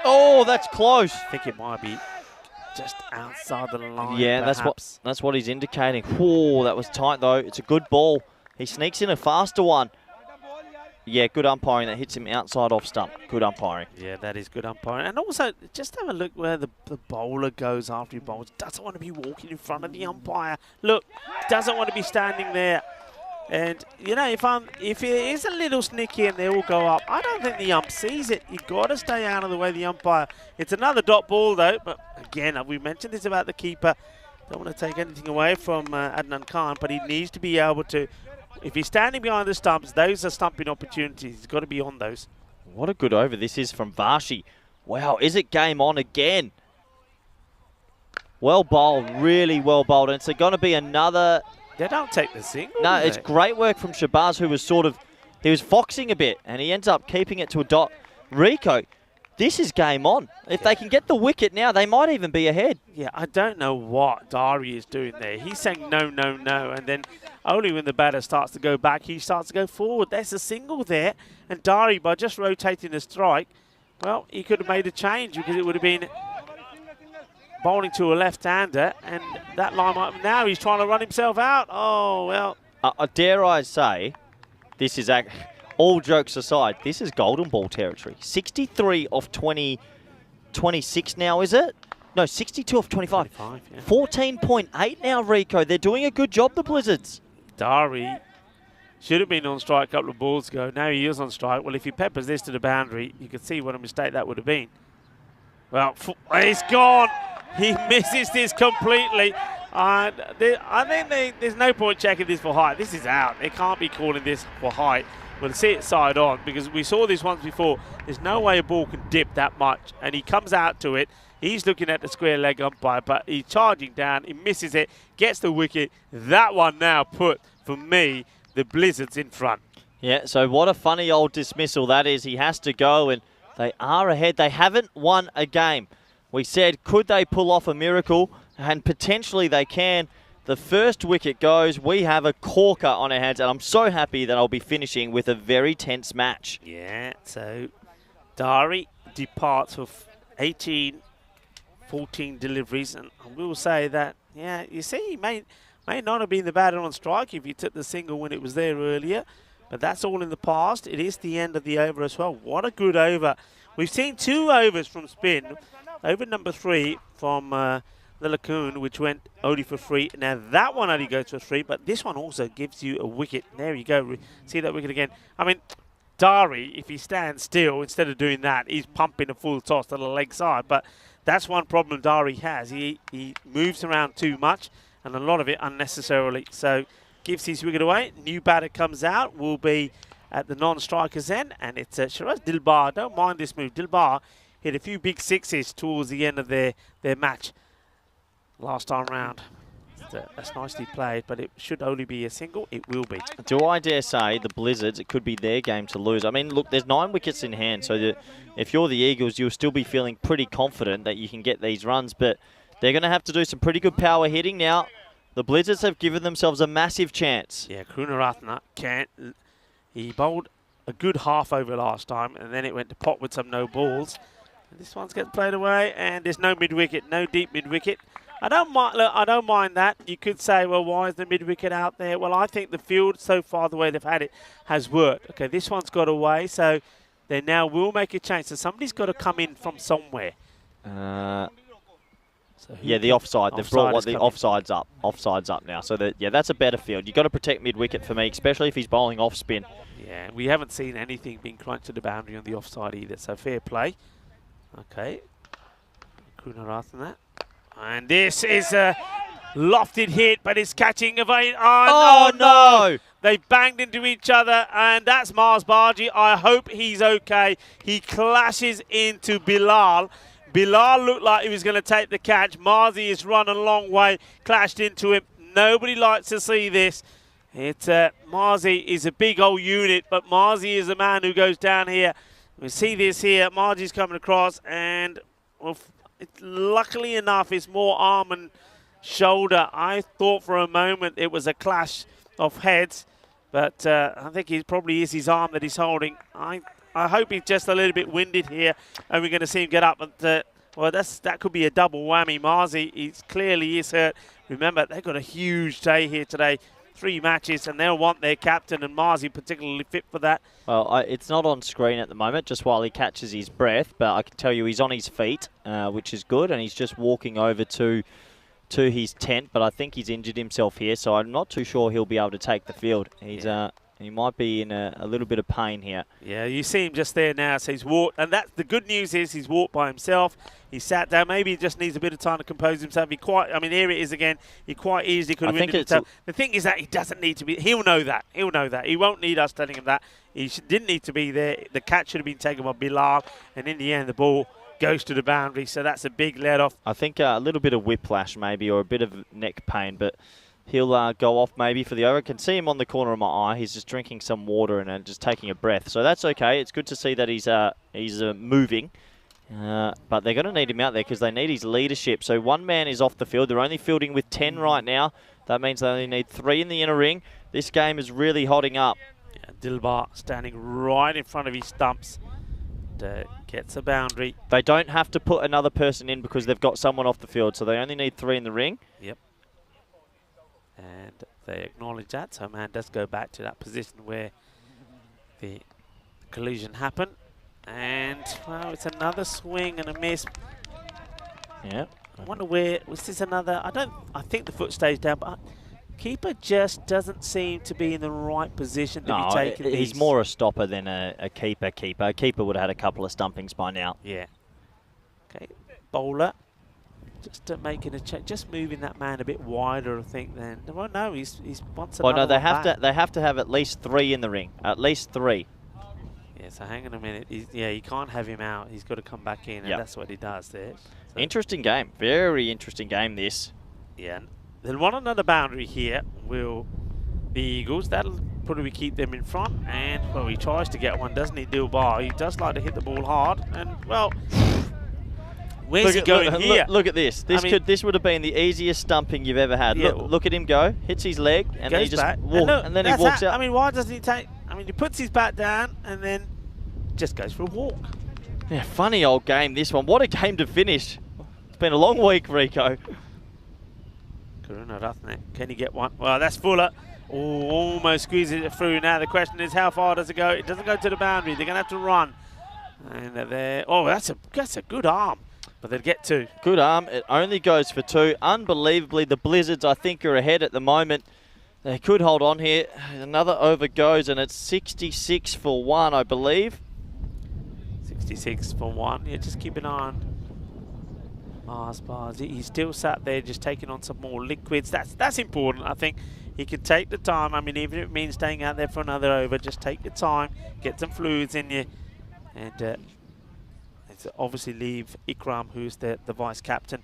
Oh, that's close. I think it might be just outside the line. Yeah, perhaps. that's what he's indicating. Oh, that was tight though. It's a good ball. He sneaks in a faster one. Yeah, good umpiring. That hits him outside off stump. Good umpiring. Yeah, that is good umpiring. And also, just have a look where the bowler goes after he bowls. Doesn't want to be walking in front of the umpire. Look, doesn't want to be standing there. And, you know, if it is a little sneaky and they all go up, I don't think the ump sees it. You've got to stay out of the way of the umpire. It's another dot ball, though. But, again, we mentioned this about the keeper. Don't want to take anything away from Adnan Khan, but he needs to be able to, if he's standing behind the stumps, those are stumping opportunities. He's got to be on those. What a good over this is from Vashi. Wow, is it game on again? Well bowled, really well bowled. And it's going to be another... They don't take the single. No, it's great work from Shabazz, who was he was foxing a bit, and he ends up keeping it to a dot. Rico, this is game on. If they can get the wicket now, they might even be ahead. Yeah, I don't know what Bari is doing there. He's saying no, no, no, and then only when the batter starts to go back, he starts to go forward. There's a single there, and Bari, by just rotating the strike, well, he could have made a change because it would have been bowling to a left-hander, and that line might, now he's trying to run himself out. Oh, well. Dare I say, this is, all jokes aside, this is golden ball territory. 63 off 26 now, is it? No, 62 off 25. 14.8 now, Rico. They're doing a good job, the Blizzards. Bari should have been on strike a couple of balls ago. Now he is on strike. Well, if he peppers this to the boundary, you can see what a mistake that would have been. Well, it's gone. He misses this completely. I think there's no point checking this for height. This is out. They can't be calling this for height. We'll see it side on because we saw this once before. There's no way a ball can dip that much. And he comes out to it. He's looking at the square leg umpire, but he's charging down. He misses it, gets the wicket. That one now put, for me, the Blizzards in front. Yeah, so what a funny old dismissal that is. He has to go, and they are ahead. They haven't won a game. We said, could they pull off a miracle? And potentially they can. The first wicket goes. We have a corker on our hands, and I'm so happy that I'll be finishing with a very tense match. Yeah, so Bari departs with 14 deliveries, and I will say that, yeah, you see, he may not have been the batter on strike if he took the single when it was there earlier, but that's all in the past. It is the end of the over as well. What a good over. We've seen 2 overs from spin. Over number 3 from the the Lacoon, which went only for 3. Now that one only goes for 3, but this one also gives you a wicket. There you go. See that wicket again. I mean, Bari, if he stands still, instead of doing that, he's pumping a full toss to the leg side. But that's one problem Bari has. He moves around too much, and a lot of it unnecessarily. So gives his wicket away. New batter comes out, will be at the non-striker's end, and it's Shiraz Dilbar. Don't mind this move. Dilbar hit a few big sixes towards the end of their match last time round. That's nicely played, but it should only be a single. It will be. Do I dare say the Blizzards, it could be their game to lose? I mean, look, there's 9 wickets in hand, so that if you're the Eagles, you'll still be feeling pretty confident that you can get these runs, but they're going to have to do some pretty good power hitting now. The Blizzards have given themselves a massive chance. Yeah, Karunaratne can't. He bowled a good half over last time, and then it went to pot with some no balls. And this one's getting played away, and there's no mid-wicket, no deep mid-wicket. I don't mind that. You could say, well, why is the mid-wicket out there? Well, I think the field so far, the way they've had it, has worked. Okay, this one's got away, so they now will make a change. So somebody's got to come in from somewhere. Yeah, the offside. They've brought the offside's up. Offside's up now. So yeah, that's a better field. You've got to protect mid-wicket for me, especially if he's bowling off spin. Yeah, we haven't seen anything being crunched to the boundary on the offside either. So fair play. Okay. Karunaratne that. And this is a lofted hit, but it's catching a vein. Oh, no! They banged into each other, and that's Mars Barji. I hope he's okay. He clashes into Bilal. Bilal looked like he was going to take the catch. Marzi has run a long way, clashed into him. Nobody likes to see this. Marzi is a big old unit, but Marzi is the man who goes down here. We see this here. Marzi's coming across, and well, luckily enough, it's more arm and shoulder. I thought for a moment it was a clash of heads, but I think it probably is his arm that he's holding. I hope he's just a little bit winded here, and we're going to see him get up. But, well, that could be a double whammy. Marzi clearly is hurt. Remember, they've got a huge day here today. 3 matches, and they'll want their captain, and Marzi particularly fit for that. Well, it's not on screen at the moment, just while he catches his breath, but I can tell you he's on his feet, which is good, and he's just walking over to his tent, but I think he's injured himself here, so I'm not too sure he'll be able to take the field. He might be in a little bit of pain here. Yeah, you see him just there now. So he's walked, and that's the good news is he's walked by himself. He sat down. Maybe he just needs a bit of time to compose himself. Here it is again. He quite easily could have winded himself. The thing is that he doesn't need to be. He'll know that. He'll know that. He won't need us telling him that. He didn't need to be there. The catch should have been taken by Bilal, and in the end, the ball goes to the boundary. So that's a big let off. I think a little bit of whiplash maybe, or a bit of neck pain, but he'll go off maybe for the over. I can see him on the corner of my eye. He's just drinking some water and just taking a breath. So that's okay. It's good to see that he's moving. But they're going to need him out there because they need his leadership. So 1 man is off the field. They're only fielding with 10 right now. That means they only need 3 in the inner ring. This game is really hotting up. Yeah, Dilbar standing right in front of his stumps. Gets a boundary. They don't have to put another person in because they've got someone off the field. So they only need 3 in the ring. Yep. And they acknowledge that, so man does go back to that position where the collision happened. And, well, it's another swing and a miss. Yeah. I wonder where, was this another, I think the foot stays down, but keeper just doesn't seem to be in the right position to be taking these. He's more a stopper than a keeper. A keeper would have had a couple of stumpings by now. Yeah. Okay, bowler. Just making a check, just moving that man a bit wider, I think. Then, well, no, he's wants another. Well, no, they have to have at least 3 in the ring, at least 3. Yeah, so hang on a minute. You can't have him out. He's got to come back in, and that's what he does there. So interesting game, very interesting game. This. Yeah, they'll want another boundary here. Will the Eagles? That'll probably keep them in front. And well, he tries to get one, doesn't he, Dilbar? He does like to hit the ball hard, and well. Where's he going here? Look at this. This would have been the easiest stumping you've ever had. Yeah, look at him go. Hits his leg, and then he just and then he walks out. I mean, why doesn't he take? I mean, he puts his bat down and then just goes for a walk. Yeah, funny old game this one. What a game to finish. It's been a long week, Rico. Karunaratne, can he get one? Well, that's Fuller. Oh, almost squeezes it through. Now the question is, how far does it go? It doesn't go to the boundary. They're going to have to run. And there. Oh, that's a good arm. but they'd get 2. Good arm. It only goes for 2. Unbelievably, the Blizzards, I think, are ahead at the moment. They could hold on here. Another over goes, and it's 66 for 1, I believe. 66 for 1. Yeah, just keep an eye on Mars. He's still sat there just taking on some more liquids. That's important. I think he can take the time. I mean, even if it means staying out there for another over, just take your time, get some fluids in you, and it's obviously leave Ikram, who's the vice captain,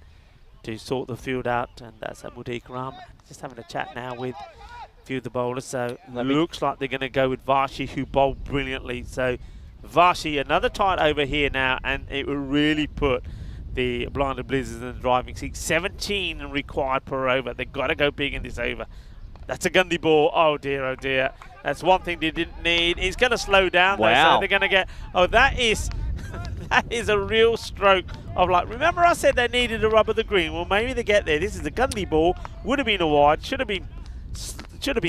to sort the field out, and that's Abu Ikram. Just having a chat now with a few of the bowlers. So looks like they're going to go with Vashi, who bowled brilliantly. So Vashi, another tight over here now, and it will really put the Blinded Blizzards in the driving seat. 17 required per over. They've got to go big in this over. That's a Gundy ball. Oh dear, oh dear. That's one thing they didn't need. He's going to slow down though, so they're going to get... Oh, that is a real stroke of like, remember I said they needed a rubber the green? Well, maybe they get there. This is a Gundy ball. Would have been a wide. Should have been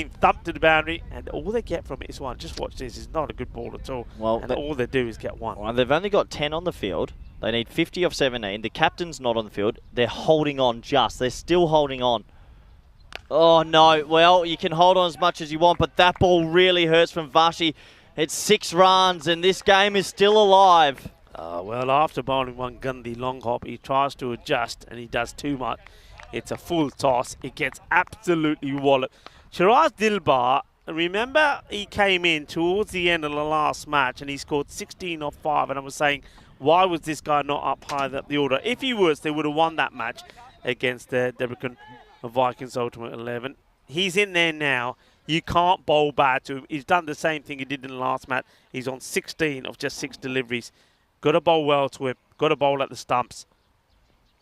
thumped to the boundary, and all they get from it is 1. Just watch this. It's not a good ball at all. Well, and all they do is get 1. Well, they've only got 10 on the field. They need 50 off 17. The captain's not on the field. They're holding on just. They're still holding on. Oh, no. Well, you can hold on as much as you want, but that ball really hurts from Vashi. It's 6 runs, and this game is still alive. Well, after bowling 1 Gundy long hop, he tries to adjust, and he does too much. It's a full toss. It gets absolutely walloped. Shiraz Dilbar, remember he came in towards the end of the last match, and he scored 16 off 5, and I was saying, why was this guy not up higher up the order? If he was, they would have won that match against the Debrakan Vikings Ultimate 11. He's in there now. You can't bowl bad to him. He's done the same thing he did in the last match. He's on 16 of just 6 deliveries. Got to bowl well to him. Got to bowl at the stumps.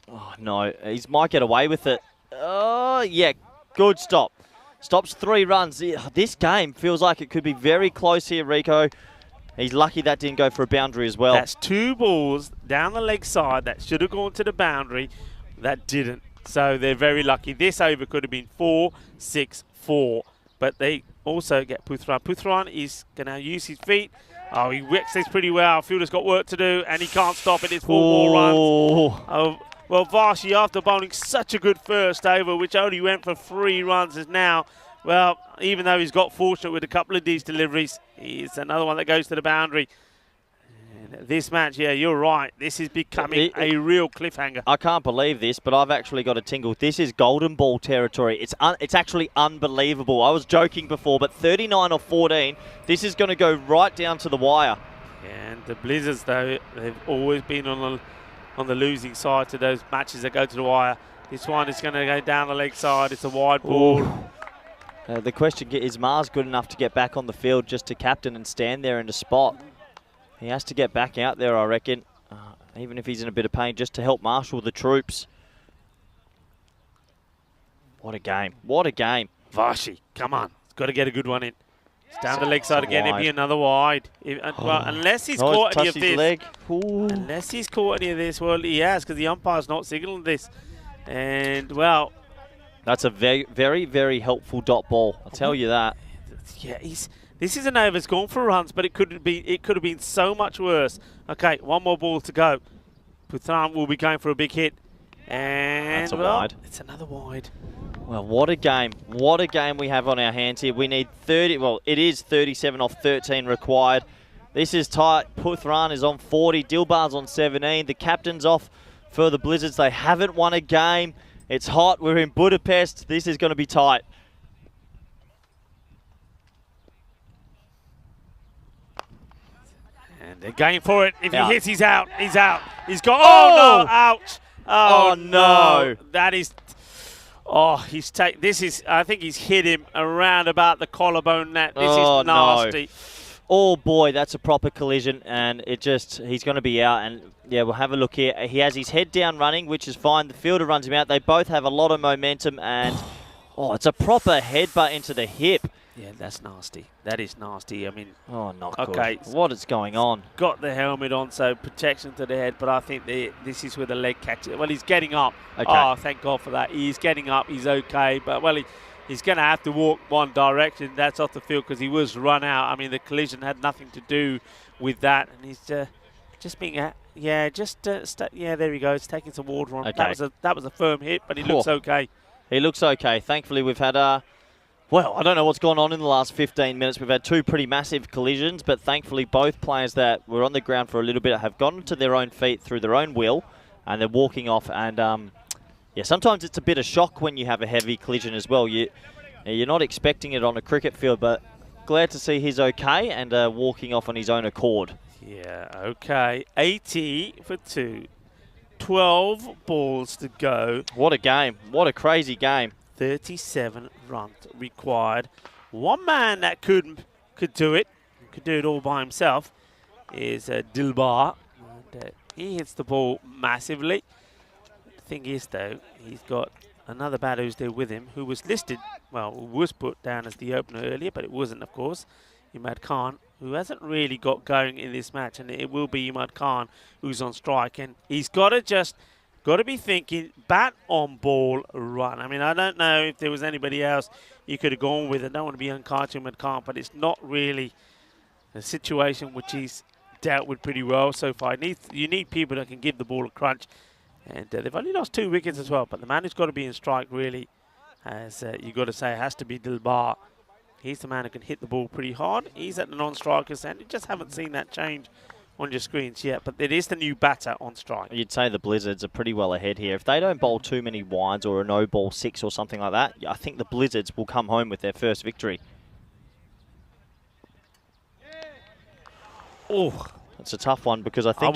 Oh, no. He might get away with it. Oh, yeah. Good stop. Stops 3 runs. This game feels like it could be very close here, Rico. He's lucky that didn't go for a boundary as well. That's 2 balls down the leg side that should have gone to the boundary. That didn't. So they're very lucky. This over could have been 4-6-4. But they also get Puthran. Puthran is going to use his feet. Oh, he whips this pretty well. Fielder's got work to do, and he can't stop it. It's 4 more runs. Oh, well, Vashi, after bowling such a good first over, which only went for 3 runs, is now, well, even though he's got fortunate with a couple of these deliveries, it's another one that goes to the boundary. And this match, yeah, you're right. This is becoming a real cliffhanger. I can't believe this, but I've actually got a tingle. This is golden ball territory. It's actually unbelievable. I was joking before, but 39 or 14, this is going to go right down to the wire. And the Blizzards, though, they've always been on the losing side to those matches that go to the wire. This one is going to go down the leg side. It's a wide ball. The question is Mars good enough to get back on the field just to captain and stand there in a spot? He has to get back out there, I reckon, even if he's in a bit of pain, just to help marshal the troops. What a game. What a game. Vashi, come on. He's got to get a good one in. It's down the leg side again. It'd be another wide. Well, unless he's caught any of this. Leg. Unless he's caught any of this. Well, he has, because the umpire's not signaling this. And, well... That's a very, very, very helpful dot ball. I'll tell you that. Yeah, this is an over. It's gone for runs, but it could have been so much worse. Okay, 1 more ball to go. Puthran will be going for a big hit. And that's a wide. It's another wide. Well, what a game. What a game we have on our hands here. We need 30. Well, it is 37 off 13 required. This is tight. Puthran is on 40. Dilbar's on 17. The captain's off for the Blizzards. They haven't won a game. It's hot. We're in Budapest. This is going to be tight. And they're going for it. If he hits, he's out. He's out. He's got... Oh, no. Ouch. Oh, no. That is... Oh, this is... I think he's hit him around about the collarbone net. This is nasty. No. Oh, boy, that's a proper collision. And he's going to be out. And, yeah, we'll have a look here. He has his head down running, which is fine. The fielder runs him out. They both have a lot of momentum. And, oh, it's a proper headbutt into the hip. Yeah, that's nasty. That is nasty. I mean... Oh, not good. Okay. What is going on? Got the helmet on, so protection to the head, but I think this is where the leg catches. Well, he's getting up. Okay. Oh, thank God for that. He's getting up. He's okay, but, well, he's going to have to walk one direction. That's off the field because he was run out. I mean, the collision had nothing to do with that, and he's Just being yeah, there we go. It's taking some water on. Okay. That was a firm hit, but he looks okay. He looks okay. Thankfully, we've had well, I don't know what's gone on in the last 15 minutes. We've had two pretty massive collisions, but thankfully both players that were on the ground for a little bit have gotten to their own feet through their own will, and they're walking off. And yeah, sometimes it's a bit of shock when you have a heavy collision as well. You're not expecting it on a cricket field, but glad to see he's okay and walking off on his own accord. Yeah, okay. 80 for 2. 12 balls to go. What a game. What a crazy game. 37 runs required. One man that could do it, could do it all by himself, is Dilbar. And, he hits the ball massively. The thing is, though, he's got another batter who's there with him, who was listed, well, was put down as the opener earlier, but it wasn't, of course. Imad Khan, who hasn't really got going in this match, and it will be Imad Khan who's on strike, and he's got to be thinking bat on ball run. I mean, I don't know if there was anybody else you could have gone with. I don't want to be unkind to Imad Khan, but it's not really a situation which he's dealt with pretty well so far. You need people that can give the ball a crunch, and they've only lost 2 wickets as well, but the man who's got to be in strike really, as you've got to say, has to be Dilbar. He's the man who can hit the ball pretty hard. He's at the non-strikers, and you just haven't seen that change on your screens yet. But it is the new batter on strike. You'd say the Blizzards are pretty well ahead here. If they don't bowl too many wides or a no-ball 6 or something like that, I think the Blizzards will come home with their first victory. Oh, it's a tough one because I think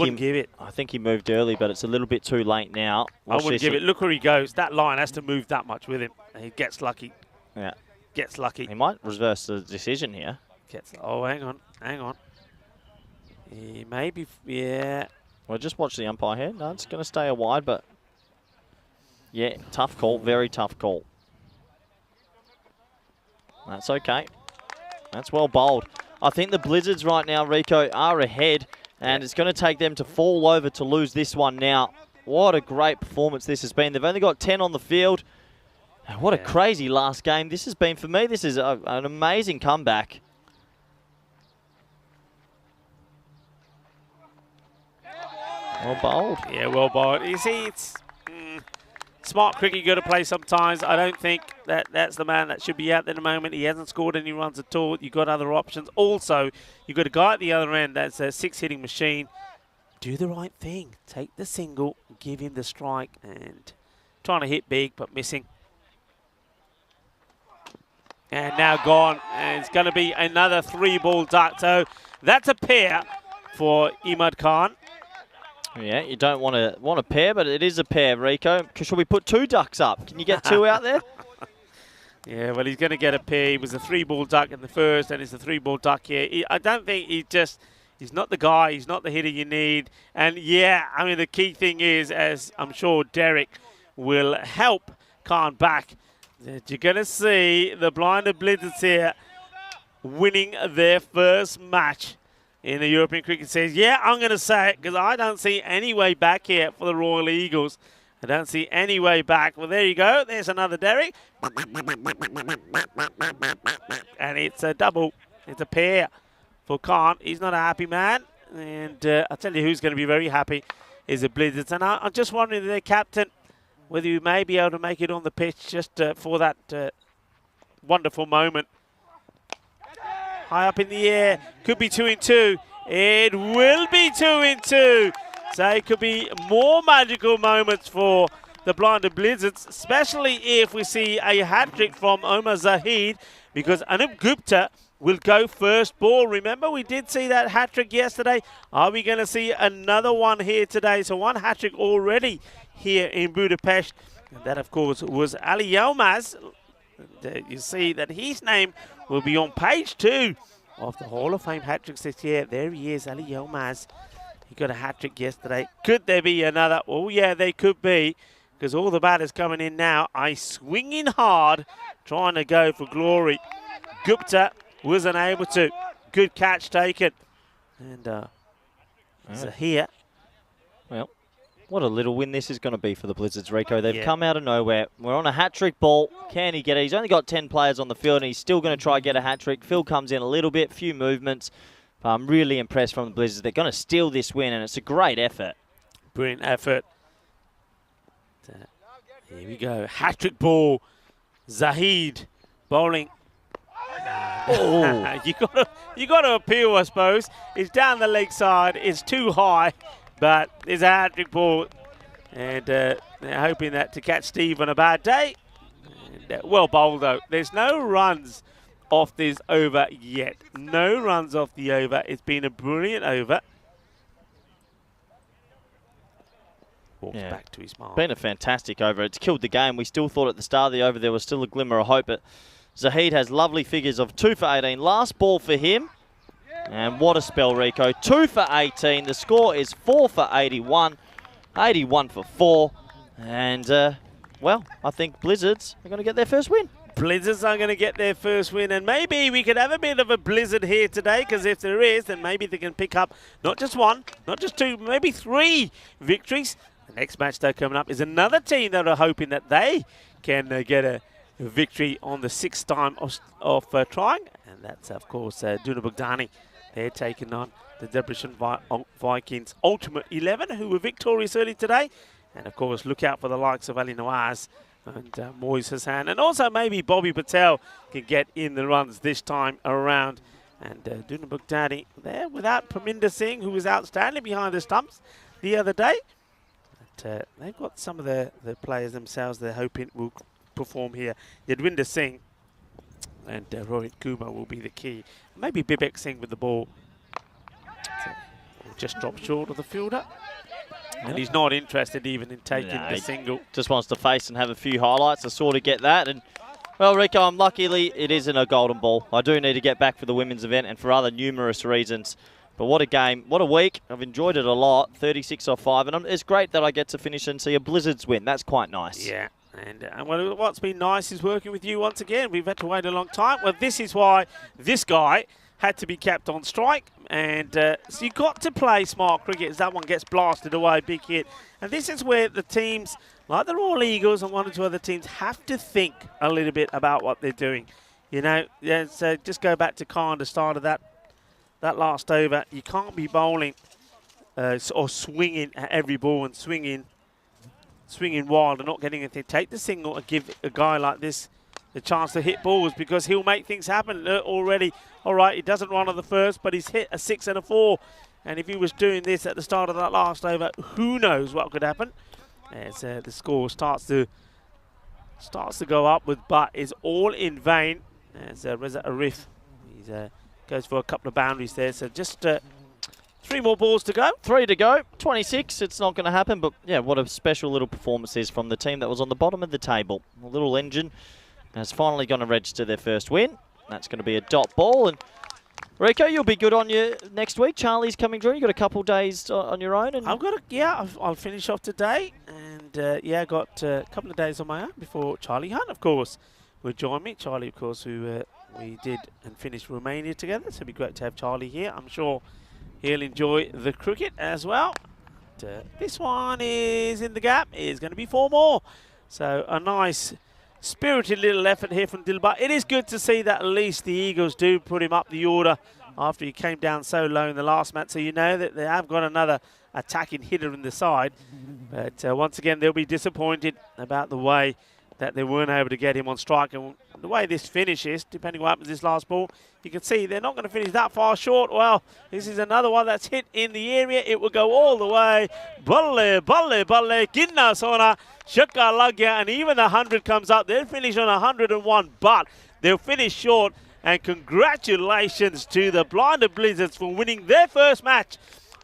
I think he moved early, but it's a little bit too late now. I wouldn't give it. Look where he goes. That line has to move that much with him. And he gets lucky. Yeah. Gets lucky. He might reverse the decision here. Oh, hang on. He may be, yeah. Well, just watch the umpire here. No, it's going to stay a wide, but yeah, tough call, very tough call. That's okay. That's well bowled. I think the Blizzards right now, Rico, are ahead, and it's going to take them to fall over to lose this one now. What a great performance this has been. They've only got 10 on the field. What a crazy last game this has been for me. This is an amazing comeback. Well bowled. Yeah, well bowled. You see, it's smart cricket you got to play sometimes. I don't think that's the man that should be out there at the moment. He hasn't scored any runs at all. You've got other options. Also, you've got a guy at the other end that's a 6-hitting machine. Do the right thing. Take the single, give him the strike, and trying to hit big but missing. And now gone, and it's going to be another 3-ball duck. So that's a pair for Imad Khan. Yeah, you don't want a pair, but it is a pair, Rico. Should we put 2 ducks up? Can you get 2 out there? Yeah, well, he's going to get a pair. He was a 3-ball duck in the first, and it's a 3-ball duck here. I don't think he's not the guy. He's not the hitter you need. And yeah, I mean, the key thing is, as I'm sure Derek will help Khan back, that you're going to see the Blinded Blizzards here winning their first match in the European Cricket Series. Yeah, I'm going to say it because I don't see any way back here for the Royal Eagles. I don't see any way back. Well, there you go. There's another Derek. And it's a double. It's a pair for Khan. He's not a happy man. And I'll tell you who's going to be very happy is the Blizzards. And I'm just wondering, their captain, whether you may be able to make it on the pitch just for that wonderful moment. High up in the air, could be 2 in 2. It will be 2 in 2. So it could be more magical moments for the Blinded Blizzards, especially if we see a hat-trick from Omar Zahid, because Anup Gupta will go first ball. Remember, we did see that hat-trick yesterday. Are we going to see another one here today? So 1 hat-trick already here in Budapest. And that, of course, was Ali Yilmaz. You see that his name will be on page 2 of the Hall of Fame hat-tricks this year. There he is, Ali Yilmaz. He got a hat-trick yesterday. Could there be another? Oh, yeah, they could be, because all the batters coming in now are swinging hard, trying to go for glory. Gupta was unable to. Good catch taken. And here. Well, what a little win this is going to be for the Blizzards, Rico. They've come out of nowhere. We're on a hat-trick ball. Can he get it? He's only got 10 players on the field, and he's still going to try and get a hat-trick. Phil comes in a little bit, few movements. I'm really impressed from the Blizzards. They're going to steal this win, and it's a great effort. Brilliant effort. Here we go. Hat-trick ball. Zahid bowling. Oh. you got to appeal, I suppose. It's down the leg side. It's too high, but it's a hat-trick ball. And they're hoping that to catch Steve on a bad day. And, well bowled, though. There's no runs off this over yet. No runs off the over. It's been a brilliant over. Walks back to his mark. Been a fantastic over. It's killed the game. We still thought at the start of the over there was still a glimmer of hope, but Zahid has lovely figures of 2 for 18. Last ball for him. And what a spell, Rico. 2 for 18. The score is 4 for 81. 81 for 4. And, well, I think Blizzards are going to get their first win. Blizzards are going to get their first win, and maybe we could have a bit of a blizzard here today, because if there is, then maybe they can pick up not just 1, not just 2, maybe 3 victories. The next match, though, coming up is another team that are hoping that they can get a victory on the 6th time of trying, and that's, of course, Dunabugdani. They're taking on the Debrecen Vikings Ultimate 11, who were victorious early today. And, of course, look out for the likes of Ali Nawaz and Moise Hassan. And also maybe Bobby Patel can get in the runs this time around. And Dunabugdani there without Parminder Singh, who was outstanding behind the stumps the other day. But they've got some of the players themselves they're hoping will perform here. Yadwinder Singh and Rohit Kumar will be the key. Maybe Bibek Singh with the ball. Just dropped short of the fielder. And he's not interested even in taking the single. Just wants to face and have a few highlights to sort of get that. And, well, Rico, luckily it isn't a golden ball. I do need to get back for the women's event and for other numerous reasons. But what a game. What a week. I've enjoyed it a lot. 36 off 5. And it's great that I get to finish and see a Blizzards win. That's quite nice. Yeah. And what's been nice is working with you once again. We've had to wait a long time. Well, this is why this guy had to be kept on strike. And so you got to play smart cricket as that one gets blasted away, big hit. And this is where the teams, like the Royal Eagles and 1 or 2 other teams, have to think a little bit about what they're doing. You know, so just go back to Khan, the start of that last over. You can't be bowling or swinging at every ball and swinging wild and not getting anything. Take the single and give a guy like this the chance to hit balls, because he'll make things happen already. All right, he doesn't run on the first, but he's hit a 6 and a 4. And if he was doing this at the start of that last over, who knows what could happen? As the score starts to go upward, but is all in vain. As Reza Arif goes for a couple of boundaries there. So just 3 more balls to go. 3 to go. 26. It's not going to happen, but yeah, what a special little performance is from the team that was on the bottom of the table. A little engine has finally going to register their first win. That's going to be a dot ball. And Rico, you'll be good on your next week. Charlie's coming through. You got a couple of days on your own. And I've got I'll finish off today, and I got a couple of days on my own before Charlie Hunt, of course, will join me. Charlie, of course, who we did and finished Romania together. So it'd be great to have Charlie here. I'm sure he'll enjoy the cricket as well. This one is in the gap. It's going to be 4 more. So a nice spirited little effort here from Dilbar. It is good to see that at least the Eagles do put him up the order after he came down so low in the last match. So you know that they have got another attacking hitter in the side. But once again, they'll be disappointed about the way that they weren't able to get him on strike. And the way this finishes, depending on what happens this last ball, you can see they're not going to finish that far short. Well, this is another one that's hit in the area. It will go all the way. Balle, balle, balle, ginna sona, shakka lagya, and even the 100 comes up. They'll finish on 101, but they'll finish short. And congratulations to the Blinder Blizzards for winning their first match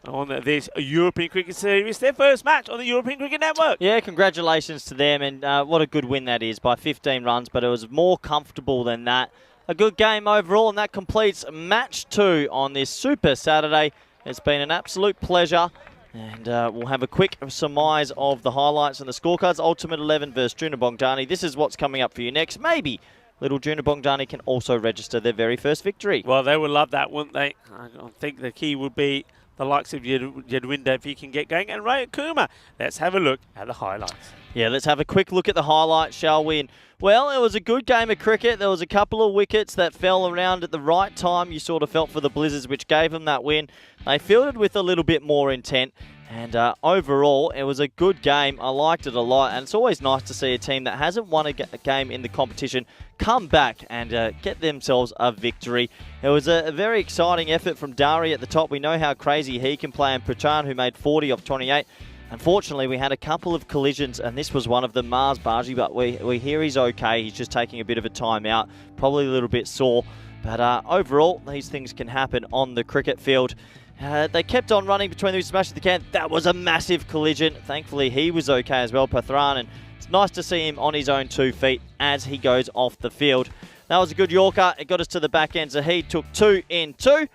on this European Cricket Series, their first match on the European Cricket Network. Yeah, congratulations to them, and what a good win that is by 15 runs, but it was more comfortable than that. A good game overall, and that completes match 2 on this Super Saturday. It's been an absolute pleasure, and we'll have a quick surmise of the highlights and the scorecards. Ultimate 11 versus Juna Bongdani. This is what's coming up for you next. Maybe little Juna Bongdani can also register their very first victory. Well, they would love that, wouldn't they? I think the key would be the likes of Yadwinder if he can get going, and Ray Kuma. Let's have a look at the highlights. Yeah, let's have a quick look at the highlights, shall we? And, well, it was a good game of cricket. There was a couple of wickets that fell around at the right time, you sort of felt, for the Blizzards, which gave them that win. They fielded with a little bit more intent. And overall, it was a good game. I liked it a lot. And it's always nice to see a team that hasn't won a game in the competition come back and get themselves a victory. It was a very exciting effort from Bari at the top. We know how crazy he can play. And Prathan, who made 40 off 28. Unfortunately, we had a couple of collisions, and this was one of them, Mars Baji, but we hear he's okay. He's just taking a bit of a time out, probably a little bit sore. But overall, these things can happen on the cricket field. They kept on running between them, smashing the can. That was a massive collision. Thankfully, he was okay as well, Prathan, and it's nice to see him on his own 2 feet as he goes off the field. That was a good Yorker. It got us to the back end. Zahid took 2 in 2.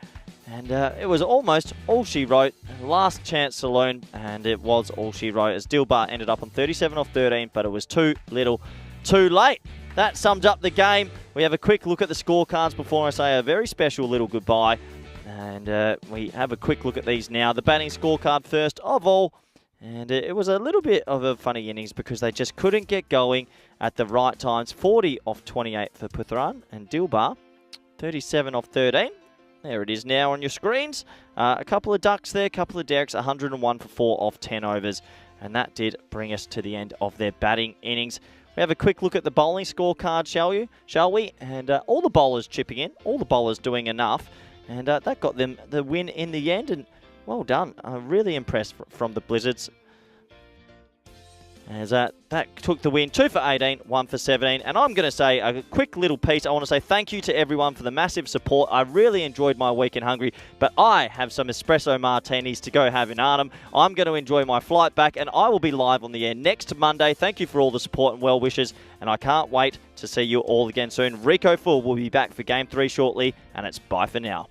And it was almost all she wrote. Last chance saloon, and it was all she wrote as Dilbar ended up on 37 off 13, but it was too little, too late. That sums up the game. We have a quick look at the scorecards before I say a very special little goodbye. And we have a quick look at these now. The batting scorecard first of all. And it was a little bit of a funny innings because they just couldn't get going at the right times. 40 off 28 for Prathan and Dilbar. 37 off 13. There it is now on your screens. A couple of ducks there, a couple of derricks, 101 for 4 off 10 overs. And that did bring us to the end of their batting innings. We have a quick look at the bowling scorecard, shall we? And all the bowlers chipping in, all the bowlers doing enough. And that got them the win in the end. And well done. Really impressed from the Blizzards. As that took the win, 2 for 18, 1 for 17. And I'm going to say a quick little piece. I want to say thank you to everyone for the massive support. I really enjoyed my week in Hungary, but I have some espresso martinis to go have in Arnhem. I'm going to enjoy my flight back, and I will be live on the air next Monday. Thank you for all the support and well wishes, and I can't wait to see you all again soon. Rico Full will be back for Game 3 shortly, and it's bye for now.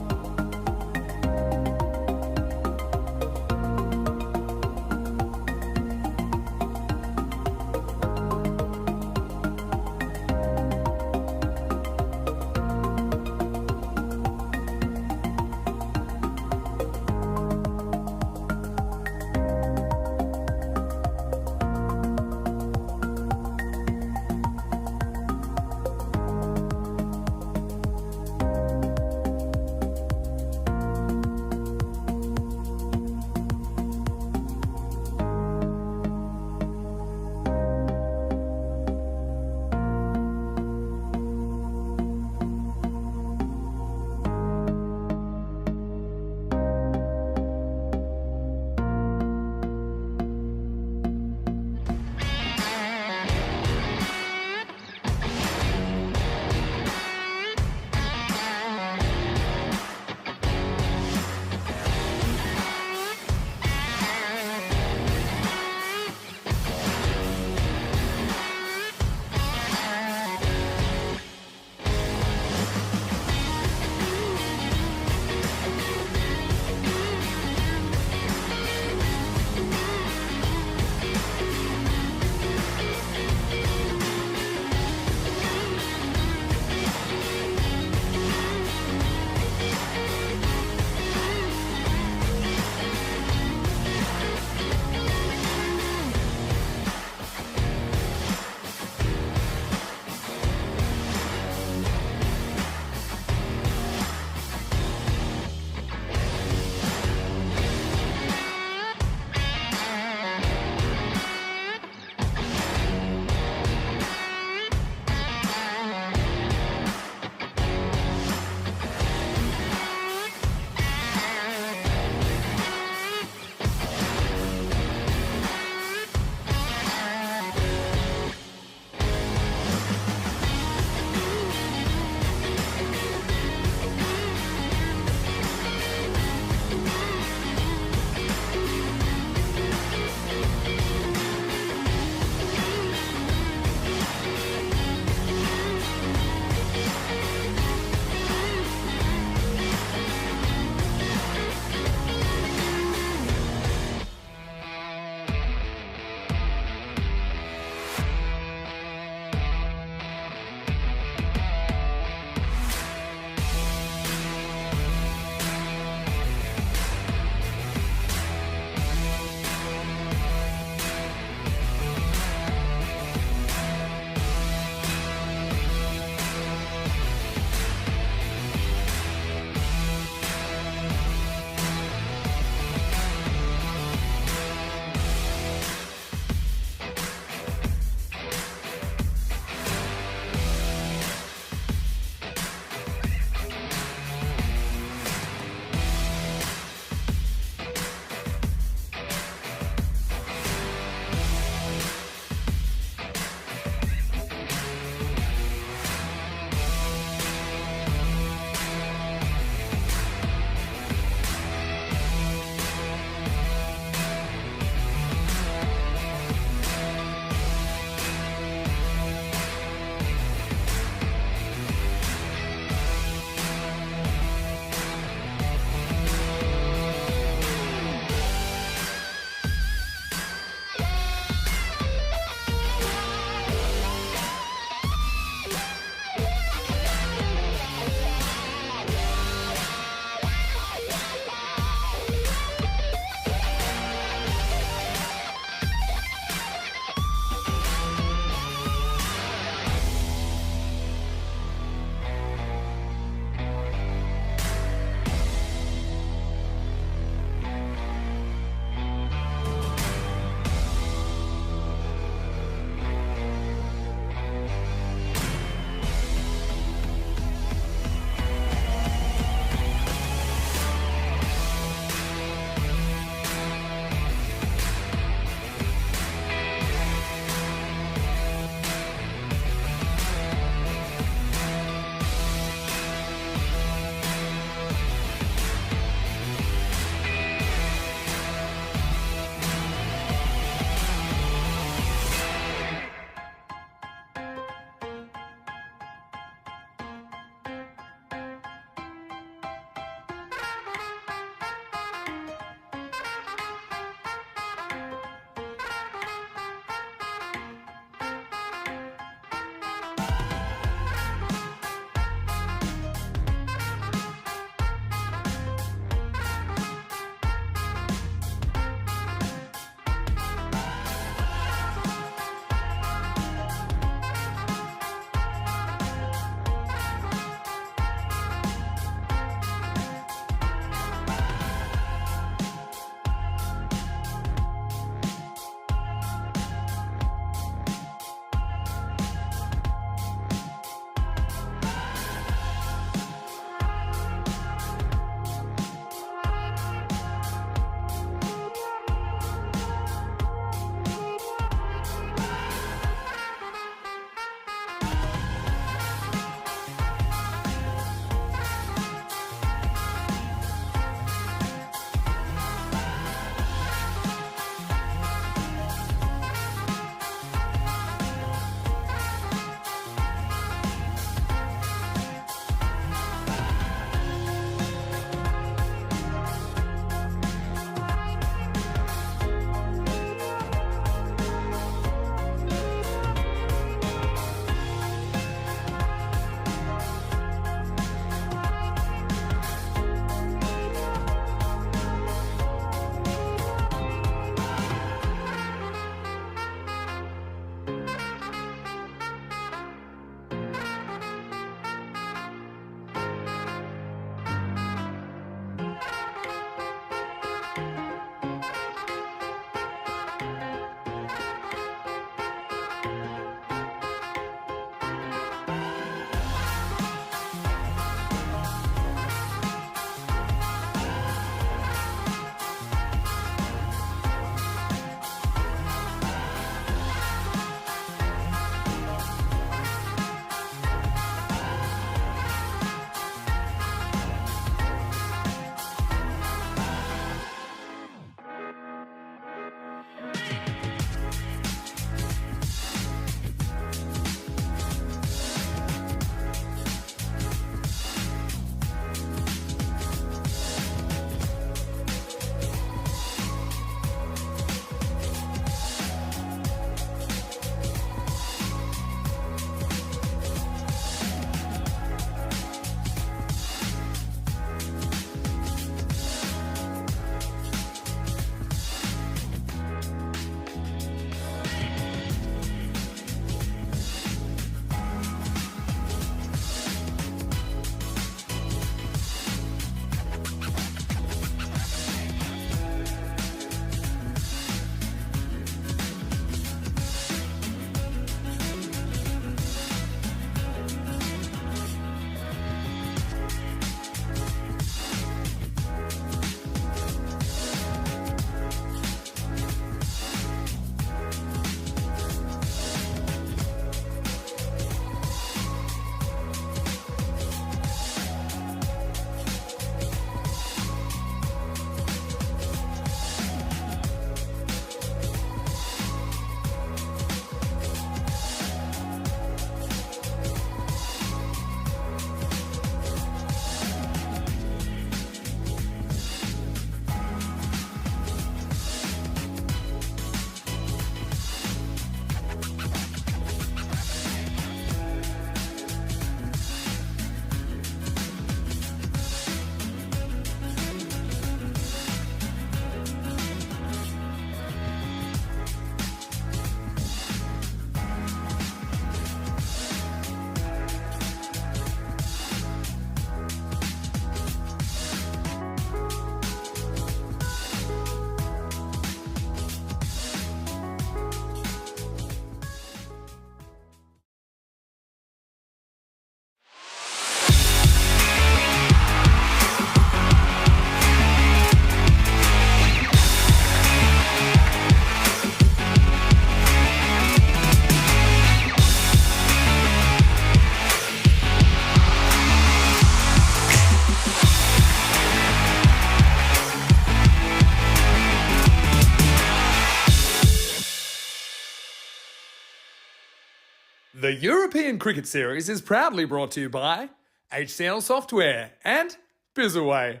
The European Cricket Series is proudly brought to you by HCL Software and Bizaway.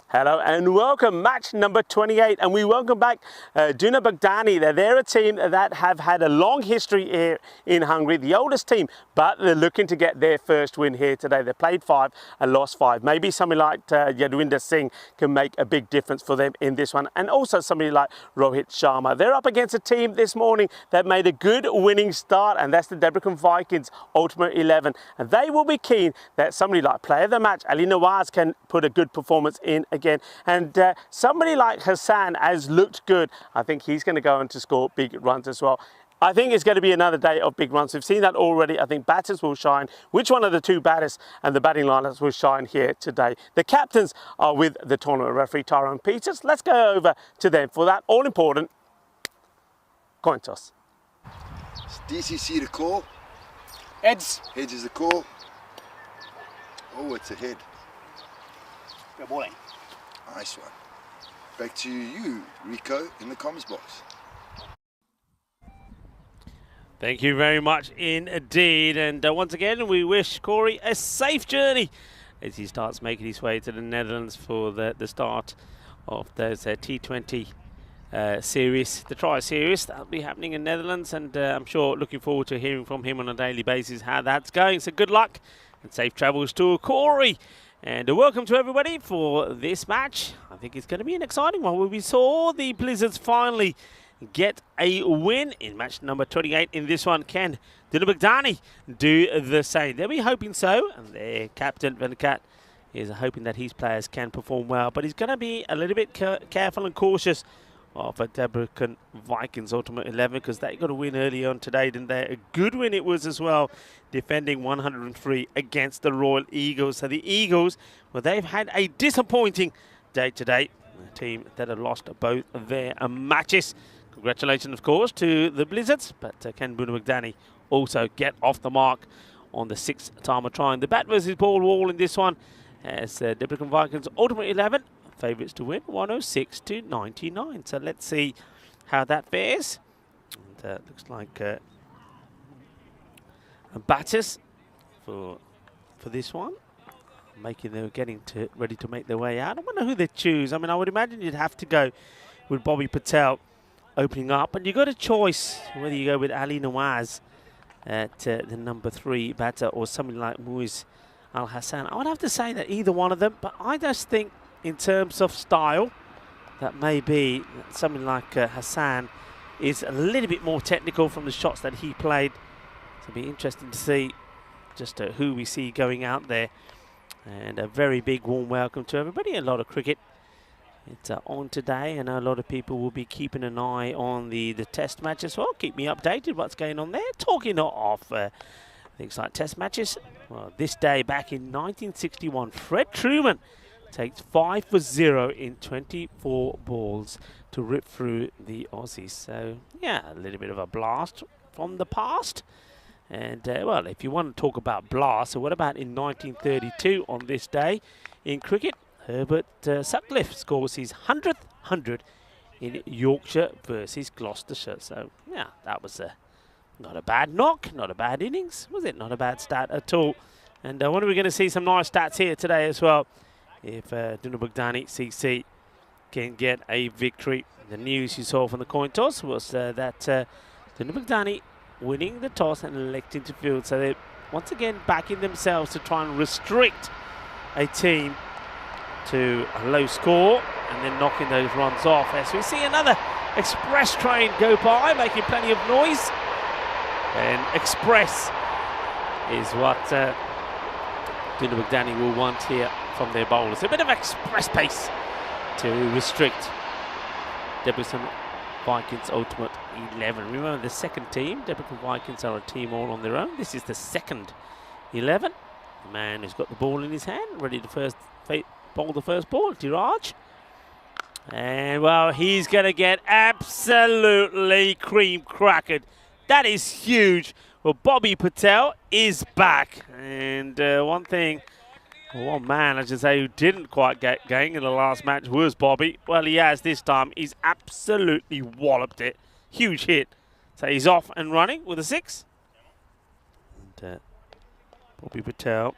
Hello and welcome, match number 28, and we welcome back Duna Bagdani. They're a team that have had a long history here in Hungary, the oldest team, but they're looking to get their first win here today. They played 5 and lost 5. Maybe somebody like Yadwinder Singh can make a big difference for them in this one, and also somebody like Rohit Sharma. They're up against a team this morning that made a good winning start, and that's the Debrecen Vikings Ultimate 11, and they will be keen that somebody like player of the match Ali Nawaz can put a good performance in again. And somebody like Hassan has looked good. I think he's going to go on to score big runs as well. I think it's going to be another day of big runs. We've seen that already. I think batters will shine. Which one of the two batters and the batting lineups will shine here today? The captains are with the tournament referee, Tyrone Peters. Let's go over to them for that all-important coin toss. Is DCC the call? Heads. Heads is the call. Oh, it's a head. We're bowling. Nice one. Back to you, Rico, in the comments box. Thank you very much indeed. And once again, we wish Corey a safe journey as he starts making his way to the Netherlands for the start of those T20 series, the Tri Series. That'll be happening in Netherlands, and I'm sure looking forward to hearing from him on a daily basis how that's going. So good luck and safe travels to Corey. And welcome to everybody for this match. I think it's going to be an exciting one where we saw the Blizzards finally get a win in match number 28 in this one. Can Duna Bagdani do the same? They'll be hoping so, and their captain Venkat is hoping that his players can perform well, but he's going to be a little bit careful and cautious of a Debrecen Vikings Ultimate 11 because they got a win early on today, didn't they? A good win it was as well, defending 103 against the Royal Eagles. So the Eagles, well, they've had a disappointing day today. A team that have lost both of their matches. Congratulations, of course, to the Blizzards, but can Duna Bagdani also get off the mark on the 6th time of trying? The bat versus ball wall in this one as Debrecen Vikings Ultimate 11. Favourites to win 106 to 99. So let's see how that fares. And, looks like batters for this one, getting ready to make their way out. I wonder who they choose. I mean, I would imagine you'd have to go with Bobby Patel opening up, and you got a choice whether you go with Ali Nawaz at the number 3 batter or somebody like Muiz Al Hassan. I would have to say that either one of them, but I just think in terms of style, that may be something like Hassan is a little bit more technical from the shots that he played. So it'll be interesting to see just who we see going out there. And a very big warm welcome to everybody. A lot of cricket. It's on today. I know a lot of people will be keeping an eye on the test match as well. Keep me updated what's going on there. Talking of things like test matches. Well, this day back in 1961, Fred Truman takes 5 for 0 in 24 balls to rip through the Aussies. So, yeah, a little bit of a blast from the past. And, well, if you want to talk about blast, so what about in 1932 on this day in cricket? Herbert Sutcliffe scores his 100th 100 in Yorkshire versus Gloucestershire. So, yeah, that was not a bad knock, not a bad innings, was it? Not a bad stat at all. And when are we going to see some nice stats here today as well? If Duna Bagdani CC can get a victory. The news you saw from the coin toss was that Duna Bagdani winning the toss and electing to field. So they're once again backing themselves to try and restrict a team to a low score and then knocking those runs off. As we see another express train go by, making plenty of noise. And express is what Duna Bagdani will want here from their bowlers. A bit of express pace to restrict Debrecen Vikings Ultimate 11. Remember the second team, Debrecen Vikings are a team all on their own. This is the second 11. The man who's got the ball in his hand, ready to bowl the first ball, Diraj. And well, he's going to get absolutely cream crackered. That is huge. Well, Bobby Patel is back. And one man, I should say, who didn't quite get going in the last match was Bobby. Well, he has this time. He's absolutely walloped it. Huge hit. So he's off and running with a 6. Bobby Patel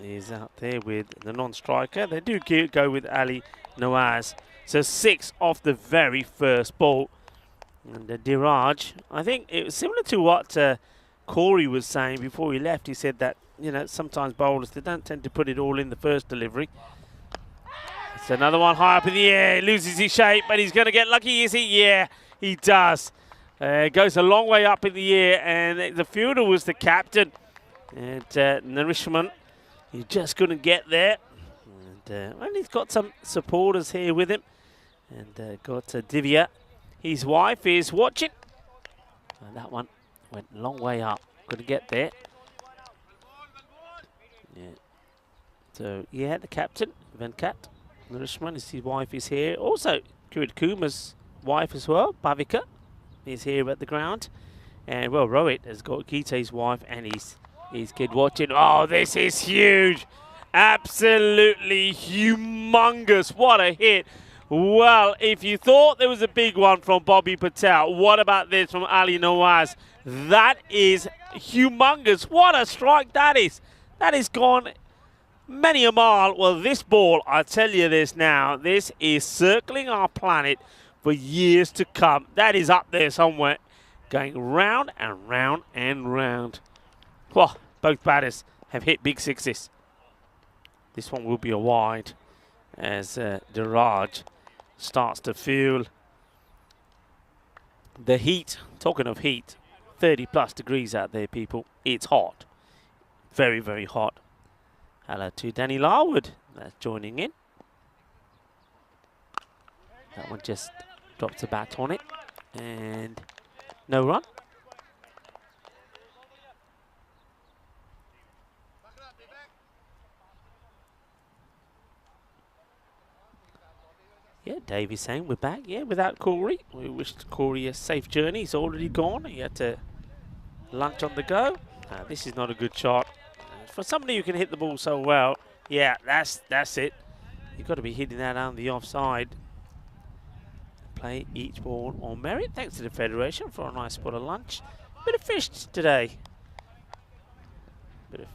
is out there with the non-striker. They do go with Ali Nawaz. So 6 off the very first ball. And Diraj, I think it was similar to what Corey was saying before he left. He said that, you know, sometimes bowlers, they don't tend to put it all in the first delivery. It's another one high up in the air. He loses his shape, but he's going to get lucky, is he? Yeah, he does. Goes a long way up in the air, and the fielder was the captain. And Narishman, he just couldn't get there. And he's got some supporters here with him. And got Divya. His wife is watching. And that one went a long way up. Couldn't get there. Yeah. So, yeah, the captain, Venkat Narishman, his wife is here. Also, Kirit Kumar's wife as well, Bhavika, is here at the ground. And, well, Rohit has got Gita's wife and his kid watching. Oh, this is huge. Absolutely humongous. What a hit. Well, if you thought there was a big one from Bobby Patel, what about this from Ali Nawaz? That is humongous. What a strike that is. That is gone many a mile. Well, this ball, I'll tell you this now, this is circling our planet for years to come. That is up there somewhere, going round and round and round. Well, both batters have hit big sixes. This one will be a wide as Diraj starts to feel the heat. Talking of heat, 30 plus degrees out there, people. It's hot. Very, very hot. Hello to Danny Larwood. That's joining in. That one just drops a bat on it. And no run. Yeah, Dave is saying we're back. Yeah, without Corey. We wished Corey a safe journey. He's already gone. He had to lunch on the go. This is not a good shot. For somebody who can hit the ball so well, yeah, that's it. You've got to be hitting that on the offside. Play each ball on merit. Thanks to the Federation for a nice spot of lunch. Bit of fish today. Bit of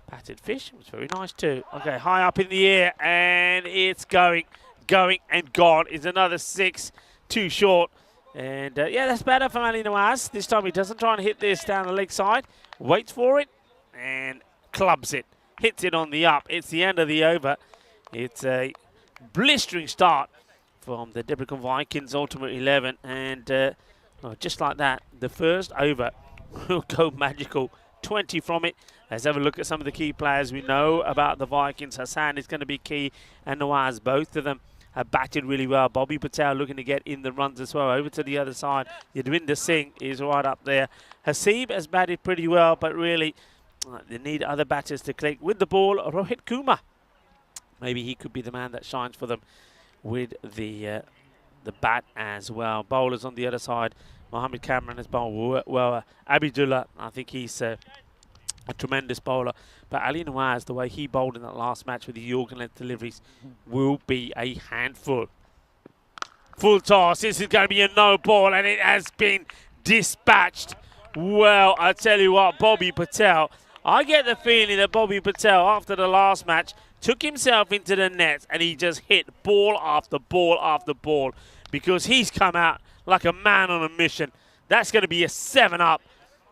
patted fish. It was very nice too. Okay, high up in the air, and it's going and gone. It's another 6, too short. And yeah, that's better from Ali Nawaz. This time he doesn't try and hit this down the leg side. Waits for it and clubs it. Hits it on the up. It's the end of the over. It's a blistering start from the Debrecen Vikings Ultimate 11. And just like that, the first over will go magical. 20 from it. Let's have a look at some of the key players we know about the Vikings. Hassan is going to be key, and Nawaz, both of them have batted really well. Bobby Patel looking to get in the runs as well. Over to the other side, Yadwinder Singh is right up there. Haseeb has batted pretty well, but really they need other batters to click with the ball. Rohit Kumar, maybe he could be the man that shines for them with the bat as well. Bowlers on the other side, Mohammed Cameron has bowled well. Abidullah, I think he's a tremendous bowler. But Ali Nawaz, the way he bowled in that last match with the York length deliveries, will be a handful. Full toss. This is going to be a no ball, and it has been dispatched. Well, I tell you what, Bobby Patel, I get the feeling that Bobby Patel, after the last match, took himself into the nets and he just hit ball after ball after ball, because he's come out like a man on a mission. That's going to be a 7-up.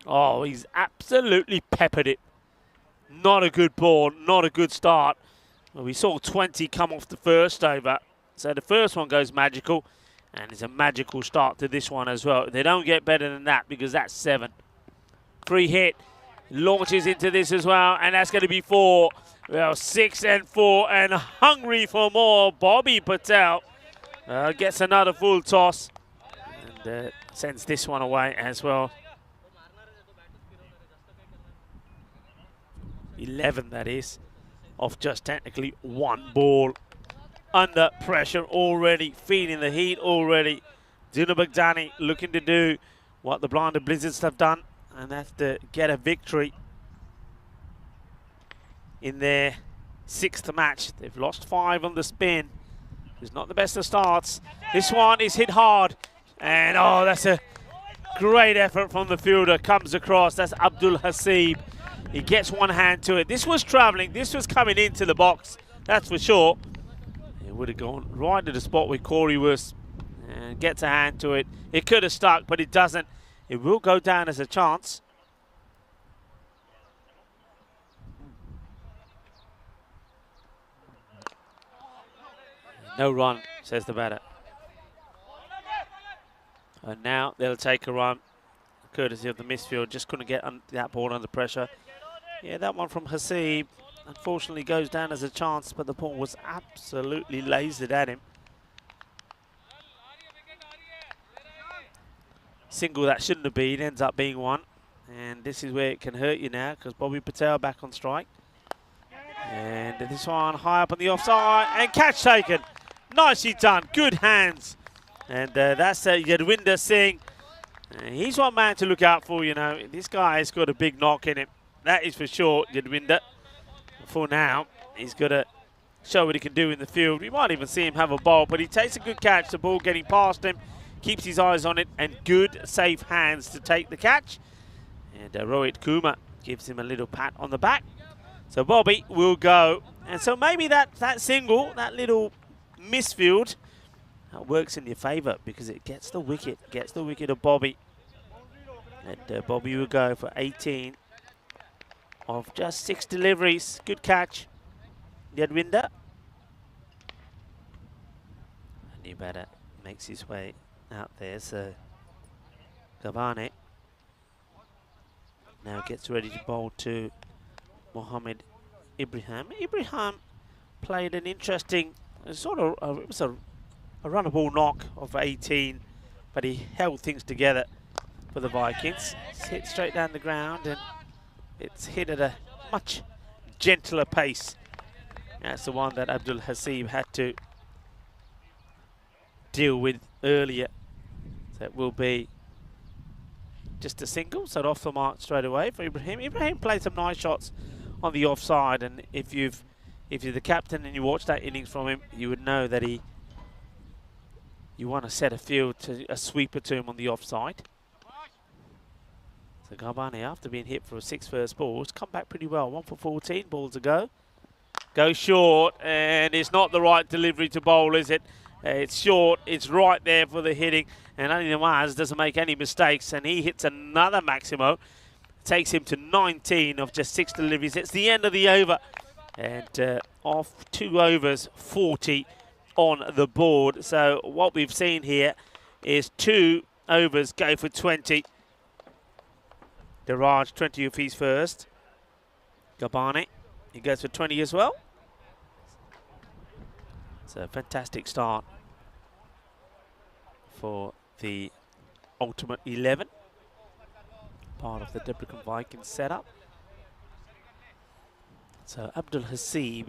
Oh, he's absolutely peppered it. Not a good ball, not a good start. Well, we saw 20 come off the first over. So the first one goes magical, and it's a magical start to this one as well. They don't get better than that, because that's 7. Free hit, launches into this as well, and that's going to be 4. Well, 6 and 4, and hungry for more. Bobby Patel gets another full toss, and sends this one away as well. 11, that is, off just technically 1 ball. Under pressure already, feeling the heat already. Dina Baghdadi looking to do what the Blinded Blizzards have done, and that's to get a victory in their 6th match. They've lost 5 on the spin. It's not the best of starts. This one is hit hard, and oh, that's a great effort from the fielder. Comes across, that's Abdul Haseeb. He gets one hand to it. This was travelling. This was coming into the box. That's for sure. It would have gone right to the spot where Corey was and gets a hand to it. It could have stuck, but it doesn't. It will go down as a chance. No run, says the batter. And now they'll take a run, courtesy of the misfield. Just couldn't get that ball under pressure. Yeah, that one from Hasib unfortunately goes down as a chance, but the ball was absolutely lasered at him. Single that shouldn't have been, ends up being one. And this is where it can hurt you now, because Bobby Patel back on strike. And this one high up on the offside, and catch taken. Nicely done, good hands. And that's Yadwinder Singh. He's one man to look out for, you know. This guy has got a big knock in him. That is for sure, Yadwinder. For now, he's got to show what he can do in the field. We might even see him have a bowl, but he takes a good catch, the ball getting past him, keeps his eyes on it, and good, safe hands to take the catch. And Rohit Kumar gives him a little pat on the back. So Bobby will go. And so maybe that single, that little misfield, that works in your favour because it gets the wicket of Bobby. And Bobby will go for 18 of just 6 deliveries. Good catch, Yadwinder. A new batter makes his way out there, so Gavane now gets ready to bowl to Mohammed Ibrahim. Ibrahim played an interesting sort of it was a run ball knock of 18, but he held things together for the Vikings. It's hit straight down the ground, and it's hit at a much gentler pace. That's the one that Abdul Hasib had to deal with earlier. So it will be just a single, so off the mark straight away for Ibrahim. Ibrahim played some nice shots on the offside, and if you're the captain and you watch that innings from him, you would know that you want to set a field to a sweeper to him on the offside. So Garbani, after being hit for a 6 first balls, come back pretty well. 1 for 14 balls to go. Go short, and it's not the right delivery to bowl, is it? It's short, it's right there for the hitting, and only Nawaz doesn't make any mistakes, and he hits another Maximo. Takes him to 19 of just 6 deliveries. It's the end of the over, and off 2 overs, 40 on the board. So what we've seen here is 2 overs go for 20. Diraj, 20 of his first. Gabani, he goes for 20 as well. It's a fantastic start for the ultimate 11. Part of the Debrecen Vikings setup. So Abdul Hasib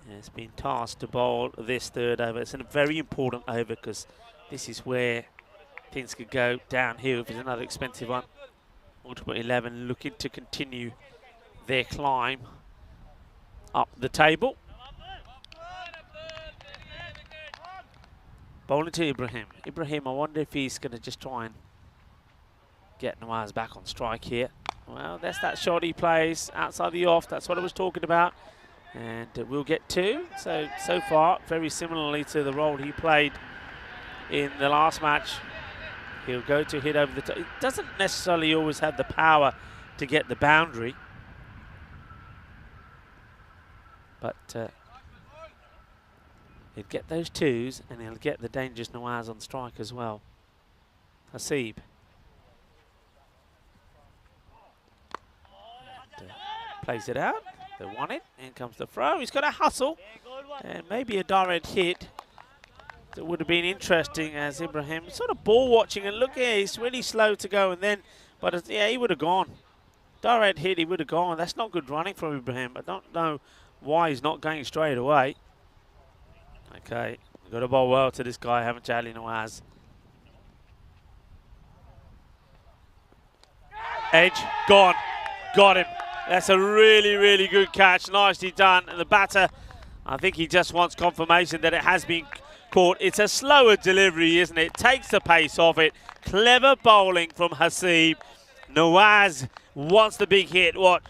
has been tasked to bowl this 3rd over. It's a very important over because this is where things could go downhill if it's another expensive one. Ultimate 11 looking to continue their climb up the table. Bowling to Ibrahim. Ibrahim, I wonder if he's going to just try and get Nawaz back on strike here. Well, that's that shot he plays outside the off. That's what I was talking about. And we'll get 2. So far, very similarly to the role he played in the last match. He'll go to hit over the top. It doesn't necessarily always have the power to get the boundary. But he'll get those 2s, and he'll get the dangerous Nawaz on strike as well. Hasib. Plays it out. They want it. In comes the throw. He's got a hustle. And maybe a direct hit. That would have been interesting as Ibrahim sort of ball watching, and look here, he's really slow to go, and then, but yeah, he would have gone. Direct hit, he would have gone. That's not good running from Ibrahim. I don't know why he's not going straight away. Okay, got to bowl well to this guy, haven't you, Ali Nawaz? Edge, gone, got him. That's a really, really good catch, nicely done. And the batter, I think he just wants confirmation that it has been caught. It's a slower delivery, isn't it? Takes the pace off it. Clever bowling from Hasib. Nawaz wants the big hit. What?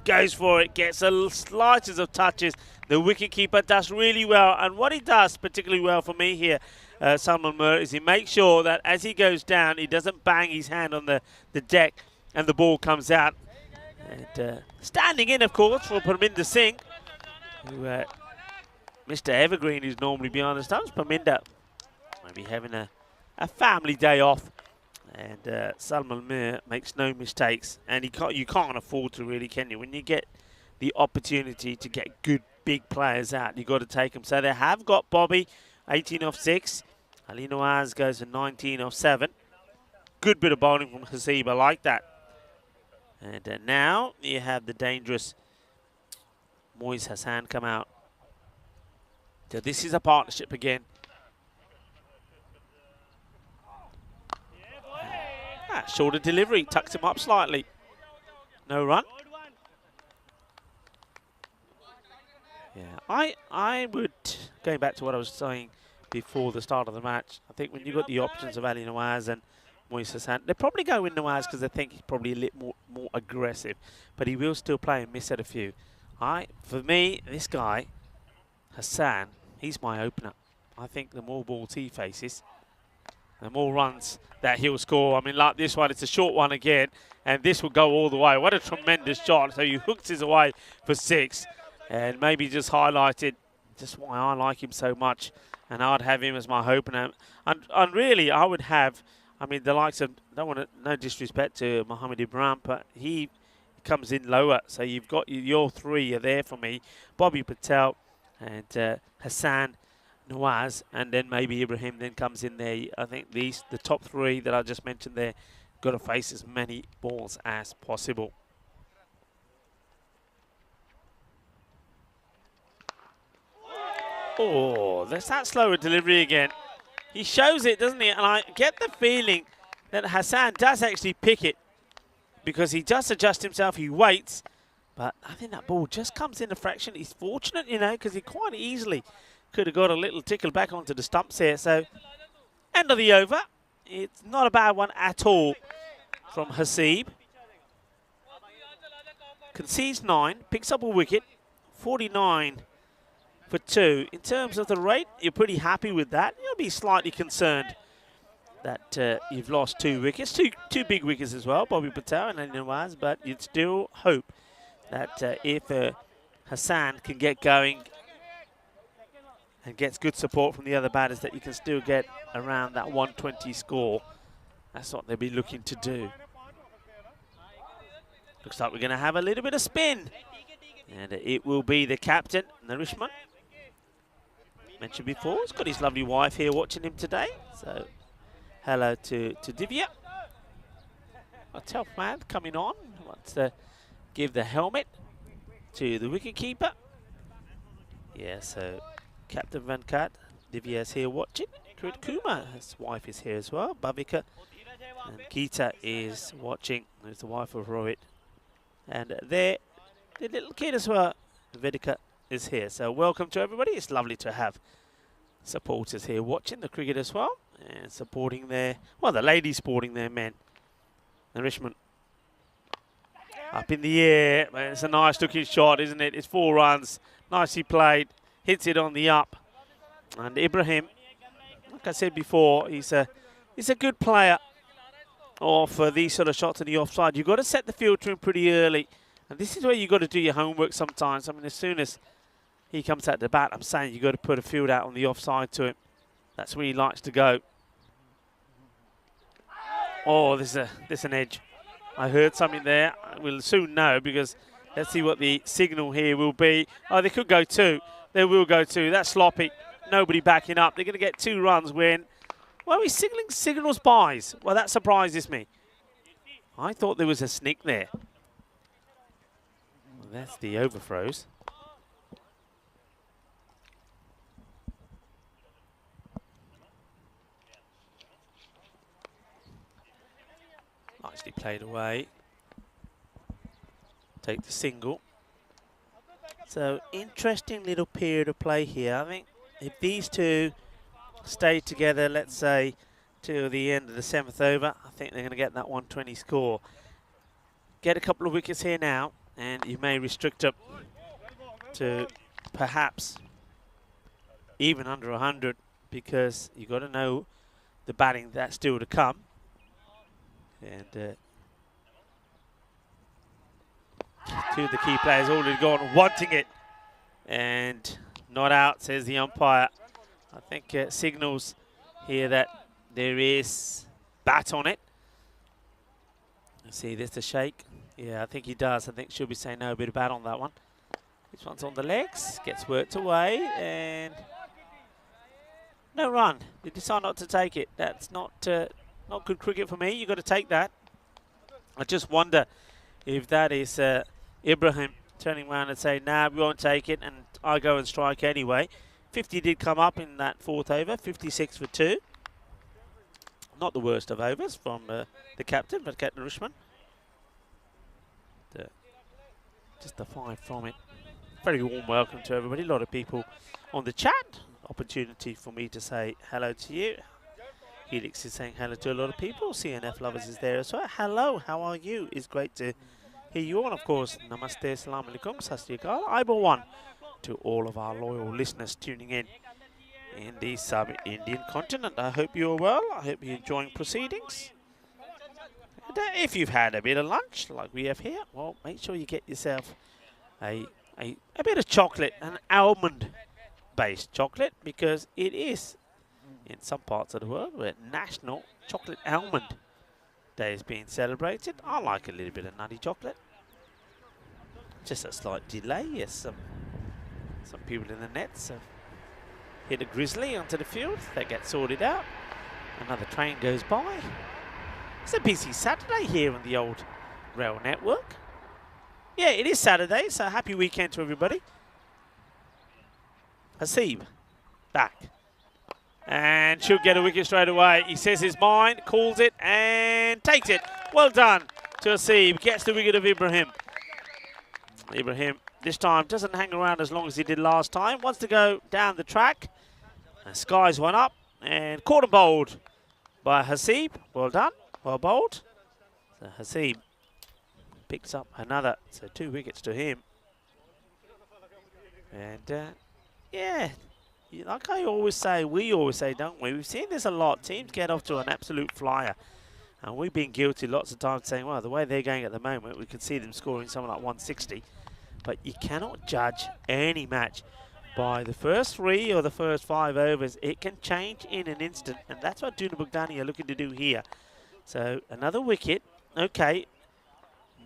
goes for it, gets a slightest of touches. The wicketkeeper does really well, and what he does particularly well for me here, Salman Mir, is he makes sure that as he goes down, he doesn't bang his hand on the deck and the ball comes out. And standing in, of course, for Parminder Singh, who Mr. Evergreen is normally behind the stumps. Parminder maybe having a family day off. And Salman Mir makes no mistakes, and you can't afford to, really, can you? When you get the opportunity to get good big players out, you've got to take them. So they have got Bobby, 18 off 6. Ali Nawaz goes for 19 off 7. Good bit of bowling from Hasib, I like that. And now you have the dangerous Moiz Hassan come out. So this is a partnership again. Shorter delivery, tucks him up slightly. No run. Yeah, I would, going back to what I was saying before the start of the match, I think when you've got the options of Ali Nawaz and Moiz Hassan, they probably go with Nawaz because they think he's probably a little more aggressive, but he will still play and miss at a few. For me, this guy, Hassan, he's my opener. I think the more balls he faces, the more runs that he'll score. I mean, like this one, it's a short one again, and this will go all the way. What a tremendous shot. So he hooks his away for 6, and maybe just highlighted just why I like him so much, and I'd have him as my opener. And really, I would have, I mean, the likes of, no disrespect to Mohamed Ibrahim, but he comes in lower. So you've got your 3 are there for me. Bobby Patel and Hassan, Nawaz, and then maybe Ibrahim then comes in there. I think the top 3 that I just mentioned there, got to face as many balls as possible. Oh, there's that slower delivery again. He shows it, doesn't he? And I get the feeling that Hassan does actually pick it because he does adjust himself, he waits, but I think that ball just comes in a fraction. He's fortunate, you know, because he quite easily could have got a little tickle back onto the stumps here. So, end of the over. It's not a bad one at all from Hasib. Concedes 9, picks up a wicket, 49 for 2. In terms of the rate, you're pretty happy with that. You'll be slightly concerned that you've lost 2 wickets. Two big wickets as well, Bobby Patel and Nawaz, but you'd still hope that if Hassan can get going and gets good support from the other batters, that you can still get around that 120 score. That's what they'll be looking to do. Looks like we're going to have a little bit of spin. And it will be the captain, Narishman. Mentioned before, he's got his lovely wife here watching him today. So, hello to Divya. A tough man coming on. Wants to give the helmet to the wicketkeeper. Yeah, so Captain Venkat, Divya's here watching. Krit Kumar, his wife, is here as well. Bhavika and Geeta is watching. There's the wife of Rohit. And there, the little kid as well, Vedika, is here. So welcome to everybody. It's lovely to have supporters here watching the cricket as well. And supporting their, well, the ladies supporting their men. Narishman up in the air. It's a nice looking shot, isn't it? It's 4 runs. Nicely played. Hits it on the up. And Ibrahim, like I said before, he's a good player for these sort of shots on the offside. You've got to set the field to him pretty early. And this is where you've got to do your homework sometimes. I mean, as soon as he comes out the bat, I'm saying you've got to put a field out on the offside to him. That's where he likes to go. Oh, there's an edge. I heard something there. We'll soon know because let's see what the signal here will be. Oh, they could go 2. They will go 2. That's sloppy. Nobody backing up. They're going to get 2 runs when, well, he's signaling signals buys. Well, that surprises me. I thought there was a sneak there. Well, that's the overthrows. Nicely played away. Take the single. So, interesting little period of play here. I think if these 2 stay together, let's say, till the end of the 7th over, I think they're going to get that 120 score. Get a couple of wickets here now, and you may restrict them to perhaps even under 100, because you got to know the batting that's still to come. And two of the key players already gone, wanting it, and not out, says the umpire. I think signals here that there is bat on it. Let's see, there's the shake. Yeah, I think he does. I think she'll be saying no, a bit of bat on that one. This one's on the legs, gets worked away, and no run. They decide not to take it. That's not good cricket for me. You've got to take that. I just wonder if that is Ibrahim turning around and saying, nah, we won't take it, and I go and strike anyway. 50 did come up in that 4th over, 56 for 2. Not the worst of overs from the captain, but Captain Rushman. Just the 5 from it. Very warm welcome to everybody. A lot of people on the chat. Opportunity for me to say hello to you. Helix is saying hello to a lot of people. CNF Lovers is there as well. Hello, how are you? It's great to hear you all. Of course, Namaste, Salam Alaikum, Sat Sri Akal, Aiba One to all of our loyal listeners tuning in the sub-Indian continent. I hope you're well. I hope you're enjoying proceedings. And, if you've had a bit of lunch like we have here, well, make sure you get yourself a bit of chocolate, an almond-based chocolate, because it is, in some parts of the world, where National Chocolate Almond Day is being celebrated. I like a little bit of nutty chocolate. Just a slight delay. Yes, some people in the nets have hit a grizzly onto the field. That gets sorted out. Another train goes by. It's a busy Saturday here on the old rail network. Yeah, it is Saturday, so happy weekend to everybody. Hasib back. And she'll get a wicket straight away. He says his mind, calls it, and takes it. Well done to Hasib. Gets the wicket of Ibrahim. Ibrahim this time doesn't hang around as long as he did last time. Wants to go down the track. And skies one up. And caught and bowled by Hasib. Well done. Well bowled. So Hasib picks up another. So 2 wickets to him. And yeah, like I always say, we always say, don't we? We've seen this a lot. Teams get off to an absolute flyer. And we've been guilty lots of times saying, well, the way they're going at the moment, we could see them scoring something like 160. But you cannot judge any match by the first 3 or the first 5 overs. It can change in an instant. And that's what Duna Bugdani are looking to do here. So another wicket. Okay.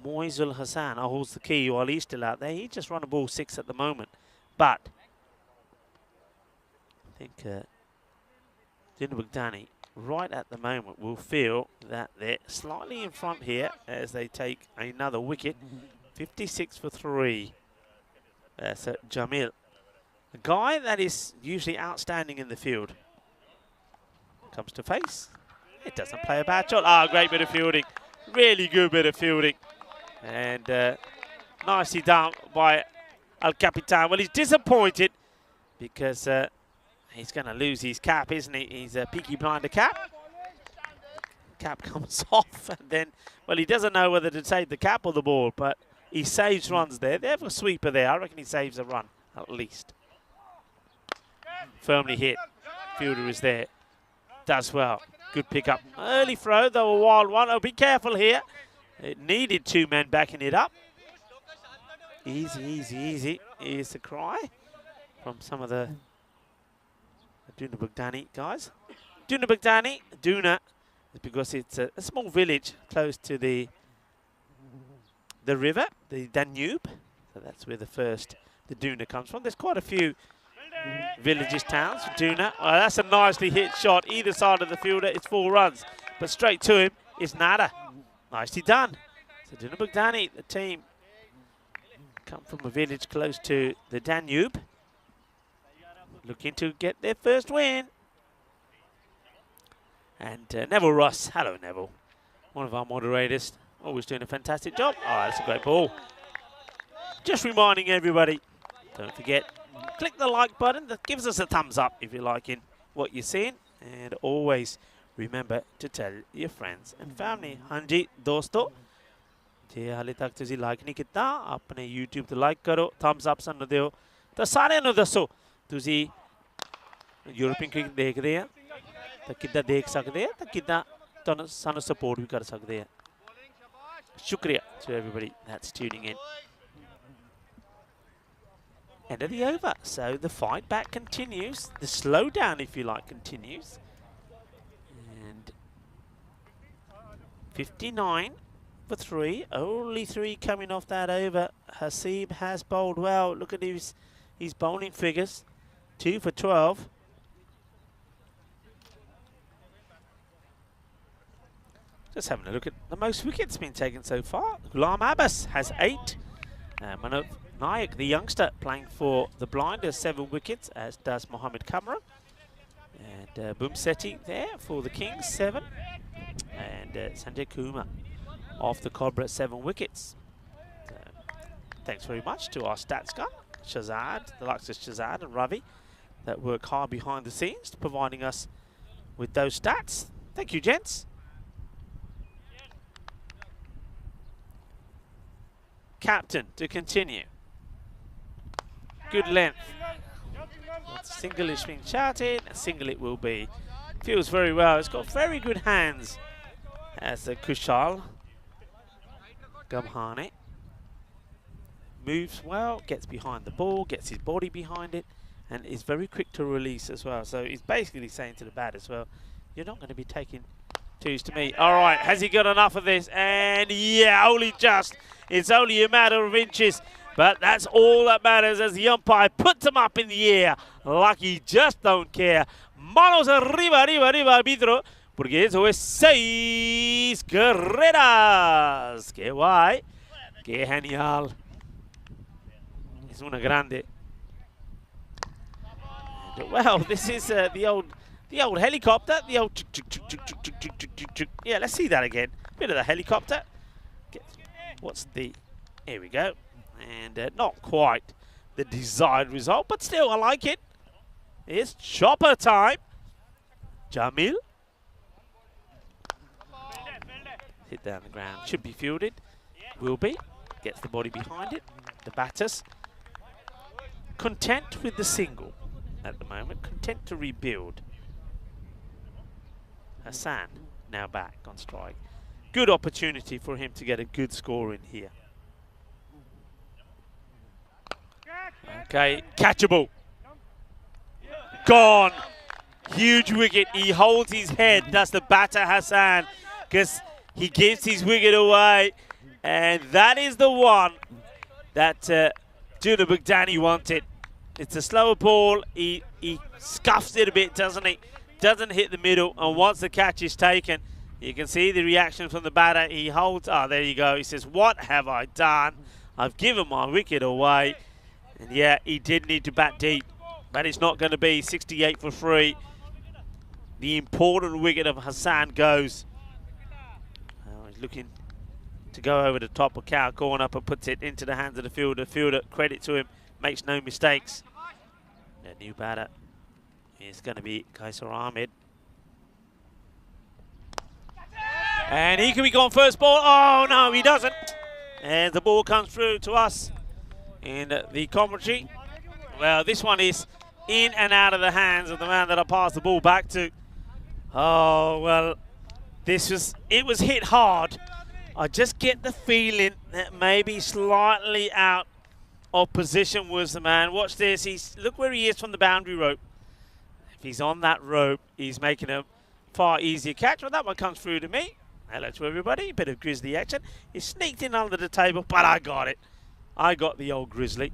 Moizul Hassan holds the key while he's still out there. He just run a ball 6 at the moment. But I think Duna Bugdani right at the moment will feel that they're slightly in front here as they take another wicket. 56 for 3. That's Jamil. A guy that is usually outstanding in the field. Comes to face. It doesn't play a bad shot. Ah, great bit of fielding. Really good bit of fielding. And nicely done by Al Capitan. Well, he's disappointed because he's going to lose his cap, isn't he? He's a Peaky Blinder cap. Cap comes off, and then, well, he doesn't know whether to save the cap or the ball, but he saves runs there. They have a sweeper there. I reckon he saves a run, at least. Firmly hit. Fielder is there. Does well. Good pick-up. Early throw, though, a wild one. Oh, be careful here. It needed 2 men backing it up. Easy, easy, easy. Here's the cry from some of the Duna Bugdani guys. Duna Bugdani, Duna, is because it's a small village close to the river, the Danube. So that's where the Duna comes from. There's quite a few villages, towns, Duna. Well, that's a nicely hit shot. Either side of the fielder, it's 4 runs. But straight to him is nada. Nicely done. So Duna Bugdani, the team, come from a village close to the Danube. Looking to get their first win. And Neville Ross. Hello, Neville. One of our moderators. Always doing a fantastic job. Oh, that's a great ball. Just reminding everybody, don't forget, click the like button. That gives us a thumbs up if you're liking what you're seeing. And always remember to tell your friends and family. Hanji, dosto. ਜੇ ਹਾਲੇ ਤੱਕ ਤੁਸੀਂ like ਨਹੀਂ ਕੀਤਾ ਆਪਣੇ YouTube ਤੇ like ਕਰੋ, thumbs up ਸਾਨੂੰ ਦਿਓ ਤਾਂ ਸਾਰਿਆਂ ਨੂੰ ਦੱਸੋ ਤੁਸੀਂ ਯੂਰਪੀਅਨ ਕ੍ਰਿਕਟ ਦੇਖਦੇ ਆ ਤਾਂ ਕਿੱਦਾਂ ਦੇਖ ਸਕਦੇ ਆ ਤਾਂ ਕਿੱਦਾਂ ਤੁਹਾਨੂੰ ਸਾਨੂੰ ਸਪੋਰਟ ਵੀ ਕਰ ਸਕਦੇ ਆ। ਸ਼ੁਕਰੀਆ to everybody that's tuning in. End of the over, so the fight back continues, the slowdown if you like continues, and 59 for 3, only 3 coming off that over. Haseeb has bowled well, look at his bowling figures, 2 for 12. Just having a look at the most wickets been taken so far. Ghulam Abbas has 8. Manav Nayak, the youngster, playing for the Blind, has 7 wickets, as does Mohammed Kamran. And Bumseti there for the Kings, 7. And Sanjay Kumar off the Cobra, 7 wickets. Thanks very much to our stats guy, Shazad, the likes of Shazad and Ravi, that work hard behind the scenes, providing us with those stats. Thank you, gents. Captain to continue. Good length. Single is being shouted, a single it will be. Feels very well. It's got very good hands as the Kushal Gamhane. Moves well, gets behind the ball, gets his body behind it, and is very quick to release as well. So he's basically saying to the bat as well, you're not going to be taking twos to me. All right, has he got enough of this? And yeah, only just. It's only a matter of inches, but that's all that matters as the umpire puts him up in the air like he just don't care. Manos arriba, arriba, arriba, arbitro, porque eso es 6 carreras. Qué guay, qué genial. Es una grande. And, well, this is the old helicopter, the old yeah, let's see that again. Bit of the helicopter. What's the, here we go. And not quite the desired result, but still I like it. It's chopper time. Jamil. Hit down the ground, should be fielded. Will be. Gets the body behind it. The batters. Content with the single at the moment. Content to rebuild. Hassan now back on strike. Good opportunity for him to get a good score in here. Okay, catchable. Gone. Huge wicket. He holds his head. That's the batter Hassan, because he gives his wicket away. And that is the one that Juna Bugdani wanted. It's a slower ball. He scuffs it a bit, doesn't he? Doesn't hit the middle. And once the catch is taken, you can see the reaction from the batter. He holds, there you go. He says, what have I done? I've given my wicket away. And yeah, he did need to bat deep, but it's not going to be 68 for 3. The important wicket of Hassan goes. He's looking to go over the top of Cow corner, but puts it into the hands of the fielder. Fielder, credit to him, makes no mistakes. The new batter is going to be Kaisar Ahmed. And he can be gone first ball. Oh, no, he doesn't. And the ball comes through to us in the commentary. Well, this one is in and out of the hands of the man that I passed the ball back to. Oh, well, it was hit hard. I just get the feeling that maybe slightly out of position was the man. Watch this. Look where he is from the boundary rope. If he's on that rope, he's making a far easier catch. Well, that one comes through to me. Hello to everybody. Bit of Grizzly action. He sneaked in under the table, but I got it. I got the old Grizzly.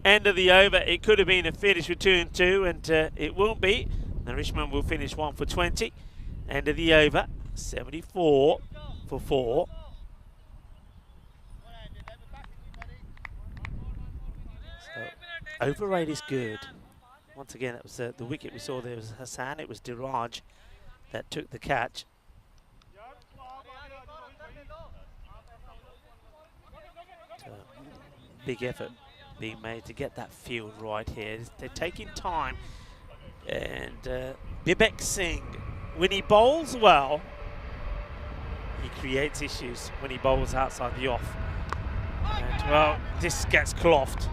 End of the over. It could have been a finish with 2 and 2, and it won't be. The Richmond will finish 1 for 20. End of the over. 74 for 4. So, over rate is good. Once again, it was the wicket we saw there was Hassan. It was Diraj that took the catch. Big effort being made to get that field right here. They're taking time. And Bibek Singh, when he bowls well, he creates issues when he bowls outside the off. And, well, this gets clothed.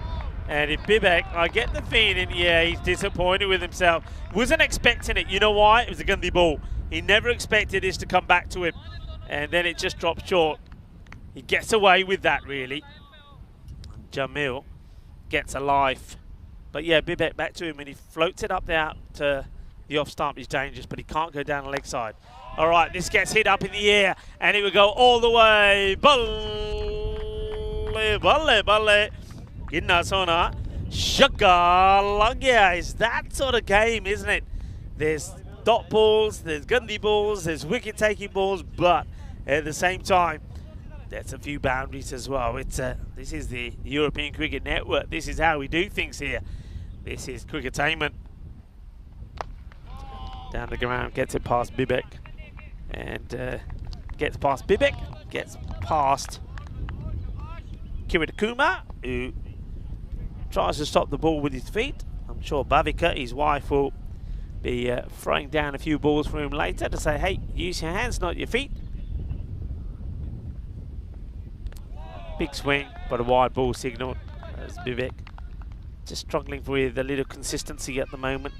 And if Bibek, I get the feeling, yeah, he's disappointed with himself. Wasn't expecting it. You know why? It was a Gandhi ball. He never expected this to come back to him. And then it just dropped short. He gets away with that, really. Jamil gets a life. But yeah, Bibek back to him, and he floats it up there to the off stump. He's dangerous, but he can't go down the leg side. All right, this gets hit up in the air, and it will go all the way. Balle, balle, balle. Ginna sona. Shakalagya. It's that sort of game, isn't it? There's dot balls, there's Gandhi balls, there's wicket-taking balls, but at the same time, there's a few boundaries as well. It's this is the European Cricket Network. This is how we do things here. This is cricketainment. Down the ground, gets it past Bibek. And gets past Bibek, gets past Kiritakuma, who tries to stop the ball with his feet. I'm sure Bhavika, his wife, will be throwing down a few balls for him later to say, hey, use your hands, not your feet. Big swing, but a wide ball signal as Bibek just struggling with a little consistency at the moment.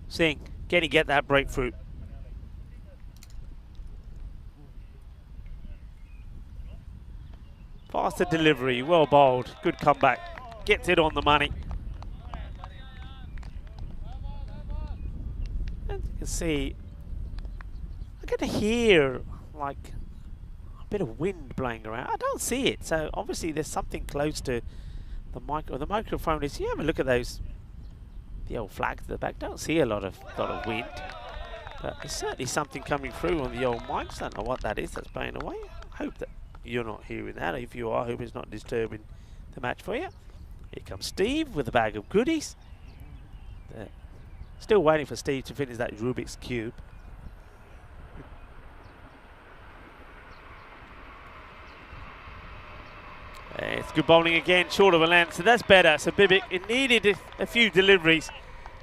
Singh, can he get that breakthrough? Faster delivery, well bowled, good comeback, gets it on the money. And you can see, I get to hear like a bit of wind blowing around. I don't see it, so obviously there's something close to the microphone. Is you have a look at those, the old flags at the back. Don't see a lot of wind, but there's certainly something coming through on the old mics. Don't know what that is that's blowing away. I hope that you're not hearing that. If you are, I hope it's not disturbing the match for you. Here comes Steve with a bag of goodies. Still waiting for Steve to finish that Rubik's Cube. It's good bowling again, short of a length, so that's better. So Bibek, it needed a few deliveries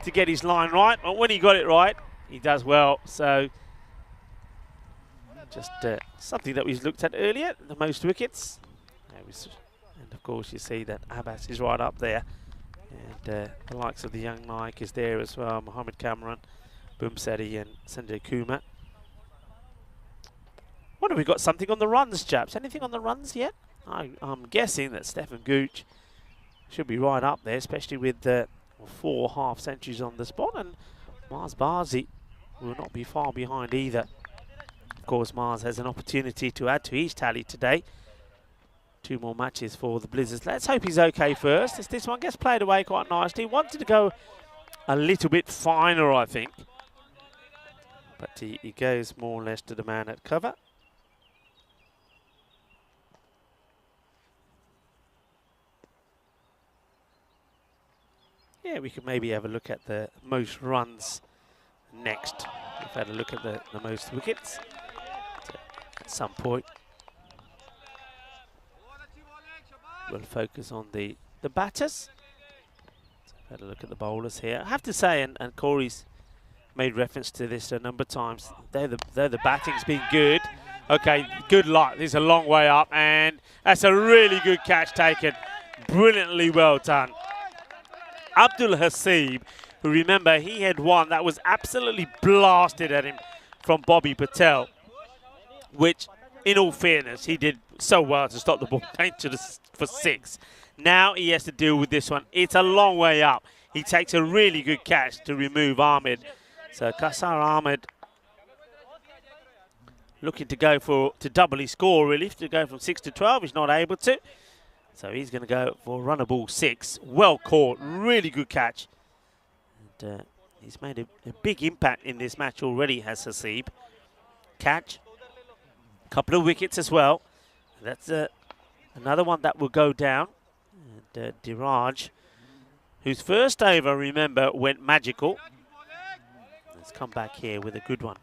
to get his line right, but when he got it right, he does well. So just something that we looked at earlier, the most wickets. And of course you see that Abbas is right up there. And the likes of the young Naik is there as well, Mohammed Cameron, Bumseti and Sanjay Kumar. What have we got? Something on the runs, chaps? Anything on the runs yet? I'm guessing that Stephen Gooch should be right up there, especially with 4 half centuries on the spot, and Mars Bazi will not be far behind either. Of course, Mars has an opportunity to add to his tally today. 2 more matches for the Blizzards. Let's hope he's okay first, as this one gets played away quite nicely. Wanted to go a little bit finer, I think, but he goes more or less to the man at cover. Yeah, we can maybe have a look at the most runs next. We've had a look at the most wickets at some point. We'll focus on the batters. So had a look at the bowlers here. I have to say, and Corey's made reference to this a number of times, though the batting's been good. Okay, good luck. This is a long way up, and that's a really good catch taken. Brilliantly well done. Abdul Hasib, who, remember, he had one that was absolutely blasted at him from Bobby Patel, which, in all fairness, he did so well to stop the ball going for 6. Now he has to deal with this one. It's a long way up. He takes a really good catch to remove Ahmed. So Qasar Ahmed looking to go to double his score, really, to go from 6 to 12. He's not able to. So he's going to go for runner ball 6. Well caught, really good catch. And he's made a big impact in this match already, has Hasib. Catch, a couple of wickets as well. That's another one that will go down. And Diraj, whose first over, remember, went magical. Let's come back here with a good one.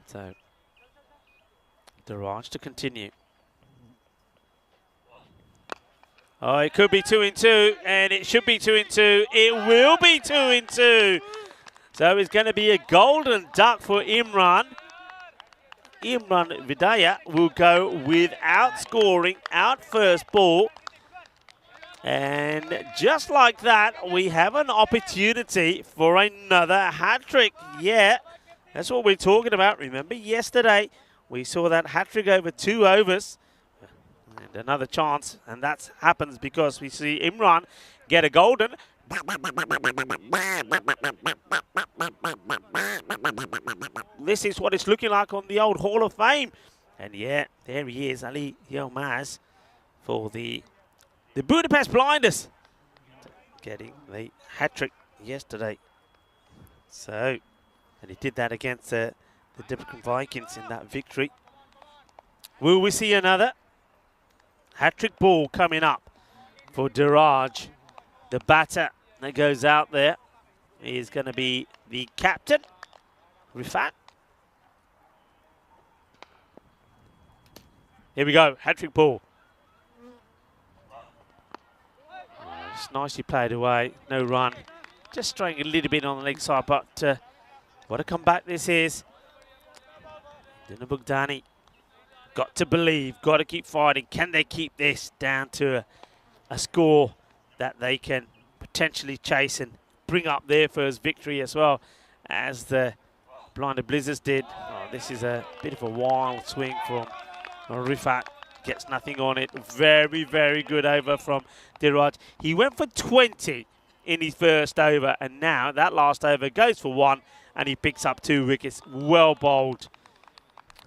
So Diraj to continue. Oh, it could be 2 in 2, and it should be 2 in 2. It will be 2 in 2. So it's going to be a golden duck for Imran. Imran Vidya will go without scoring, out first ball. And just like that, we have an opportunity for another hat-trick. Yeah, that's what we're talking about. Remember, yesterday we saw that hat-trick over 2 overs. And another chance, and that happens because we see Imran get a golden. This is what it's looking like on the old Hall of Fame. And yeah, there he is, Ali Yilmaz, for the Budapest Blinders, getting the hat-trick yesterday. So, and he did that against the Dubrovnik Vikings in that victory. Will we see another hat-trick ball coming up for Diraj? The batter that goes out there is going to be the captain, Rifat. Here we go, hat-trick ball. It's nicely played away, no run. Just straying a little bit on the leg side, but what a comeback this is. Dina Bugdani, got to believe, got to keep fighting. Can they keep this down to a score that they can potentially chase and bring up their first victory as well as the Blinded Blizzards did? Oh, this is a bit of a wild swing from Rifat. Gets nothing on it. Very, very good over from Diraj. He went for 20 in his first over, and now that last over goes for 1, and he picks up 2 wickets. Well bowled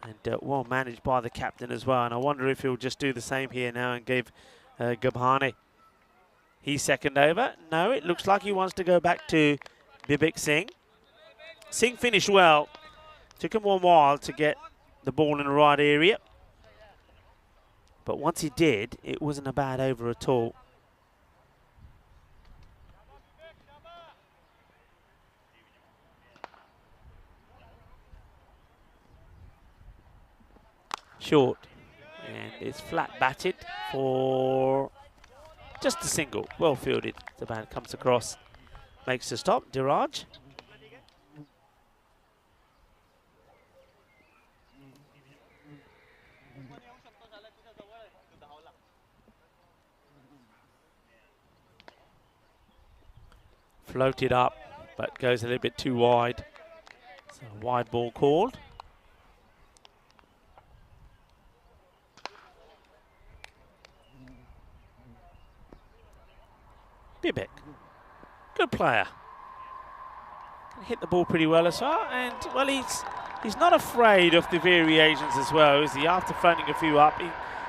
and well managed by the captain as well. And I wonder if he'll just do the same here now and give Gabhani his second over. No, it looks like he wants to go back to Bibek Singh. Singh finished well. Took him 1 while to get the ball in the right area. But once he did, it wasn't a bad over at all. Short. And it's flat batted for just a single. Well fielded. The man comes across. Makes the stop. Diraj. Floated up, but goes a little bit too wide. So a wide ball called. Bibek, good player. Hit the ball pretty well as well, and well, he's not afraid of the variations as well, is he? After phoning a few up,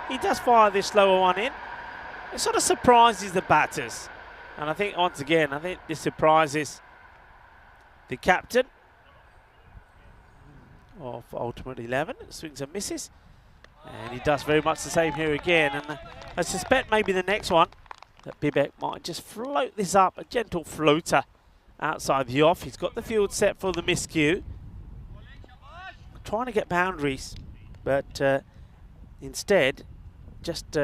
he does fire this slower one in. It sort of surprises the batters. And I think, once again, I think this surprises the captain of Ultimate 11. Swings and misses. And he does very much the same here again. And I suspect maybe the next one that Bibek might just float this up, a gentle floater outside the off. He's got the field set for the miscue. Trying to get boundaries, but instead, just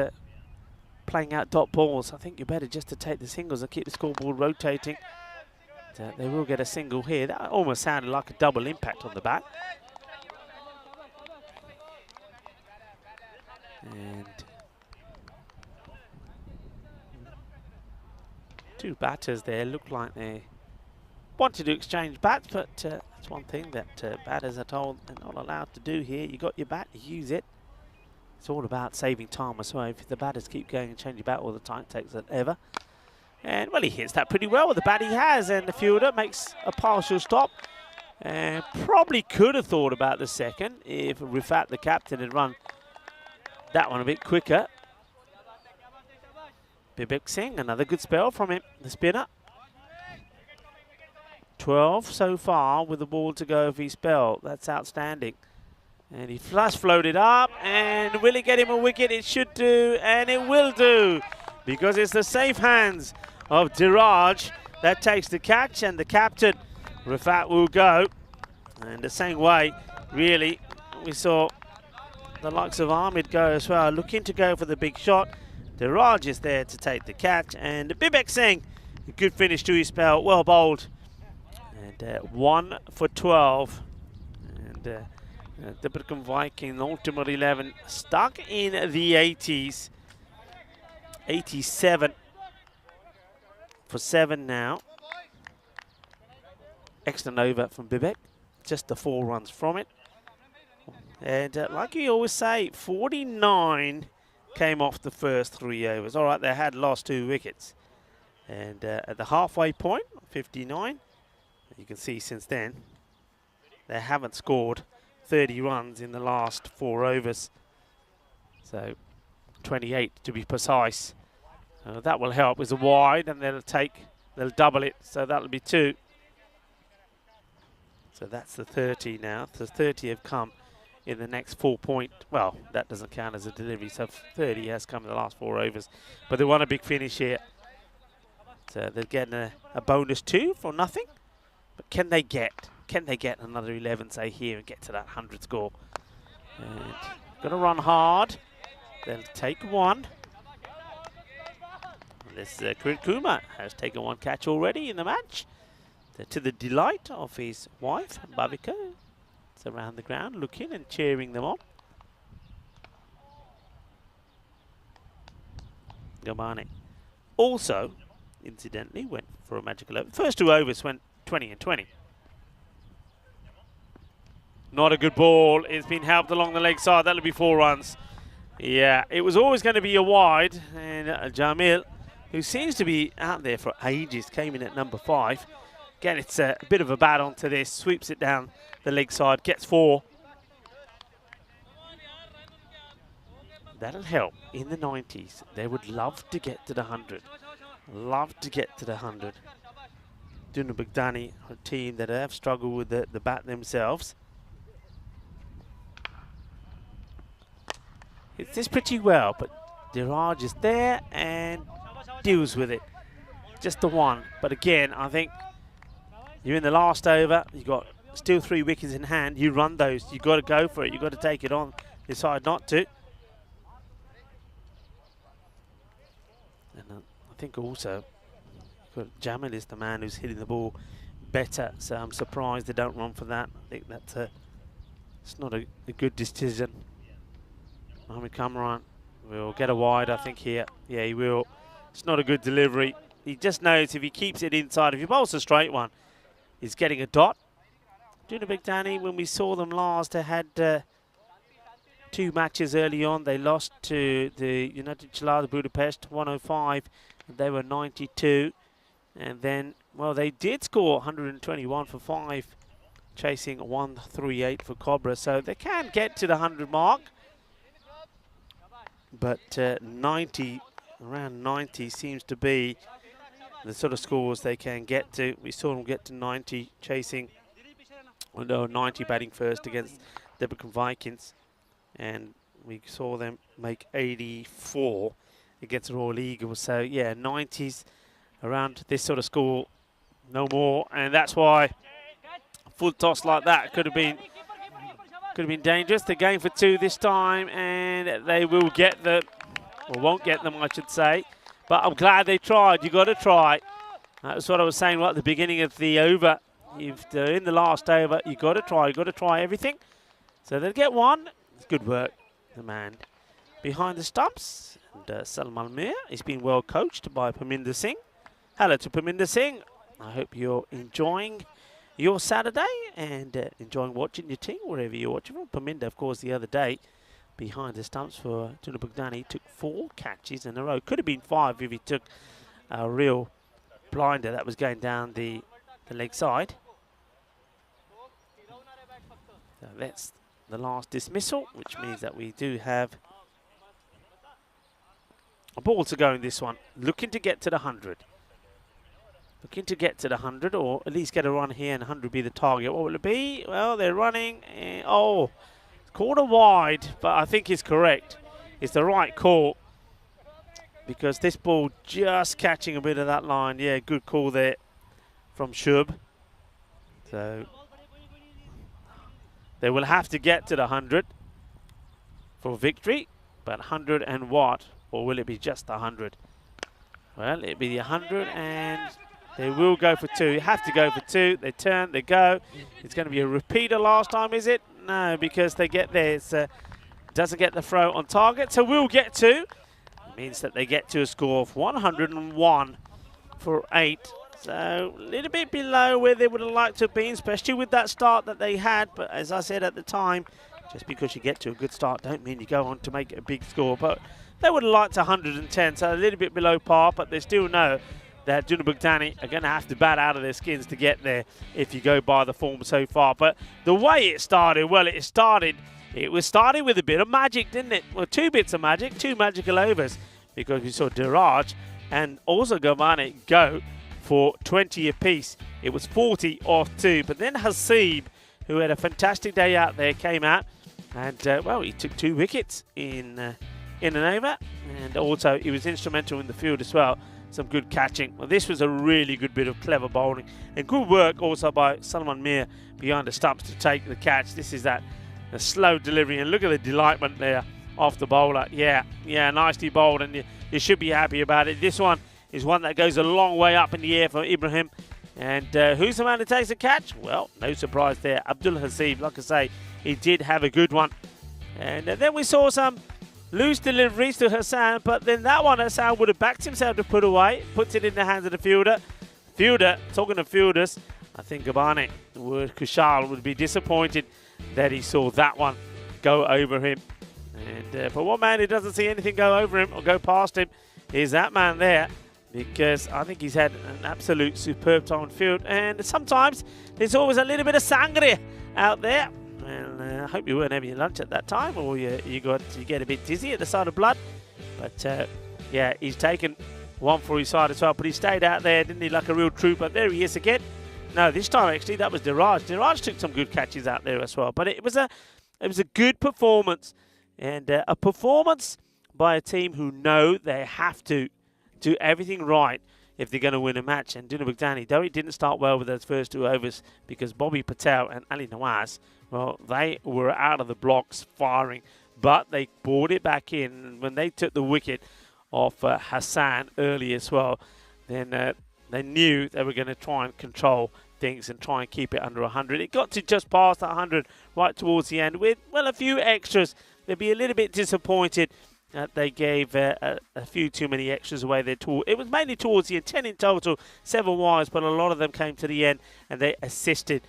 playing out dot balls. I think you're better just to take the singles and keep the scoreboard rotating. They will get a single here. That almost sounded like a double impact on the bat. And 2 batters there look like they wanted to exchange bats, but that's one thing that batters are told they're not allowed to do here. You got your bat, you use it. It's all about saving time as well. If the batters keep going and changing bat all the time, it takes ever. And, well, he hits that pretty well with the bat he has, and the fielder makes a partial stop. And probably could have thought about the second if Rifat, the captain, had run that one a bit quicker. Bibek Singh, another good spell from him, the spinner. 12 so far with the ball to go for his spell. That's outstanding. And he flush floated up, and will it get him a wicket? It should do, and it will do, because it's the safe hands of Diraj that takes the catch, and the captain, Rifat, will go. And the same way, really, we saw the likes of Ahmed go as well, looking to go for the big shot. Raj is there to take the catch, and Bibek Singh, a good finish to his spell, well bowled, and 1 for 12. And Typical Viking ultimate 11 stuck in the 80s. 87 for 7 now. Excellent over from Bibek, just the 4 runs from it. And like you always say, 49 came off the first 3 overs. All right, they had lost 2 wickets. And at the halfway point, 59, you can see since then, they haven't scored 30 runs in the last 4 overs. So 28 to be precise. That will help. It's a wide, and they'll double it, so that'll be 2. So that's the 30 now. So 30 have come in the next 4 point. Well, that doesn't count as a delivery, so 30 has come in the last 4 overs. But they want a big finish here. So they're getting a bonus 2 for nothing. But can they get another 11, say, here and get to that 100 score? And gonna run hard. They'll take 1. This Kirit Kumar has taken 1 catch already in the match, to the delight of his wife, Bhavika. It's around the ground looking and cheering them on. Gamane also, incidentally, went for a magical over. First 2 overs went 20 and 20. Not a good ball. It's been helped along the leg side. That'll be 4 runs. Yeah, it was always going to be a wide, and Jamil, who seems to be out there for ages, came in at number 5. Again, it's a bit of a bat onto this, sweeps it down the leg side, gets 4. That'll help in the 90s. They would love to get to the 100. Love to get to the 100. Dunu Bagdani, a team that have struggled with the bat themselves. It's this pretty well, but Diraj is there and deals with it. Just the 1. But again, I think you're in the last over. You've got still 3 wickets in hand. You run those. You've got to go for it. You've got to take it on. Decide not to. And I think also Jamil is the man who's hitting the ball better. So I'm surprised they don't run for that. I think that's it's not a good decision. Mohamed Kamran will get a wide, I think, here. Yeah, he will. It's not a good delivery. He just knows if he keeps it inside, if he bowls a straight one, he's getting a dot. Dunu Bagdani, when we saw them last, they had 2 matches early on. They lost to the United Chelada Budapest 105, and they were 92. And then, well, they did score 121 for 5, chasing 138 for Cobra. So they can get to the 100 mark. But 90, around 90 seems to be the sort of scores they can get to. We saw them get to 90 chasing, 90 batting first against the Vikings. And we saw them make 84 against the Royal Eagles. So yeah, 90s around this sort of score, no more. And that's why a full toss like that could have been dangerous. They're going for 2 this time, and they will get them, or won't get them, I should say. But I'm glad they tried. You've got to try. That's what I was saying right at the beginning of the over. If they're in the last over, you've got to try. You've got to try everything. So they'll get 1. It's good work. The man behind the stumps, and Salman Mir, he's been well coached by Parminder Singh. Hello to Parminder Singh. I hope you're enjoying your Saturday and enjoying watching your team wherever you're watching from. Parminder, of course, the other day behind the stumps for Dunu Bagdani took 4 catches in a row. Could have been 5 if he took a real blinder that was going down the leg side. So that's the last dismissal, which means that we do have a ball to go in this one. Looking to get to the 100. Looking to get to the 100, or at least get a run here, and 100 be the target. What will it be? Well, they're running. Oh, corner wide, but I think it's correct. It's the right call, because this ball just catching a bit of that line. Yeah, good call there from Shub. So they will have to get to the 100 for victory, but 100 and what? or will it be just 100? Well, it'll be the 100, and they will go for 2. You have to go for 2. They turn, they go. It's going to be a repeater last time, is it? No, because they get there. It doesn't get the throw on target, so we'll get 2. It means that they get to a score of 101 for 8. So a little bit below where they would have liked to have been, especially with that start that they had. But as I said at the time, just because you get to a good start don't mean you go on to make a big score. But they would have liked 110, so a little bit below par, but they still know that Dunabugdani are going to have to bat out of their skins to get there if you go by the form so far. But the way it started, well, it was starting with a bit of magic, didn't it? Well, 2 bits of magic, 2 magical overs, because we saw Diraj and also Gavani go for 20 apiece. It was 40 off 2, but then Hasib, who had a fantastic day out there, came out and, well, he took 2 wickets in an over, and also he was instrumental in the field as well. Some good catching. Well, this was a really good bit of clever bowling and good work also by Salman Mir behind the stumps to take the catch. This is that the slow delivery, and look at the delightment there off the bowler. Yeah, nicely bowled, and you should be happy about it. This one is one that goes a long way up in the air for Ibrahim. And who's the man who takes the catch? Well, no surprise there. Abdul Hasib, like I say, he did have a good one. And then we saw some loose deliveries to Hassan, but then that one Hassan would have backed himself to put away, puts it in the hands of the fielder. Talking of fielders, I think Gabani, Kushal, would be disappointed that he saw that one go over him. And for one man who doesn't see anything go over him or go past him is that man there, because I think he's had an absolute superb time on field. And sometimes there's always a little bit of sangria out there. And I hope you weren't having your lunch at that time, or you get a bit dizzy at the sight of blood. But yeah, he's taken one for his side as well. But he stayed out there, didn't he, like a real trooper? There he is again. No, this time actually that was Diraj. Diraj took some good catches out there as well. But it was a good performance, and a performance by a team who know they have to do everything right if they're going to win a match. And Dunabugdani, though he didn't start well with those first 2 overs, because Bobby Patel and Ali Nawaz, well, they were out of the blocks firing, but they brought it back in. When they took the wicket off Hassan early as well, then they knew they were going to try and control things and try and keep it under 100. It got to just past 100 right towards the end with, well, a few extras. They'd be a little bit disappointed that they gave a few too many extras away there. It was mainly towards the end, 10 in total, 7 wides, but a lot of them came to the end, and they assisted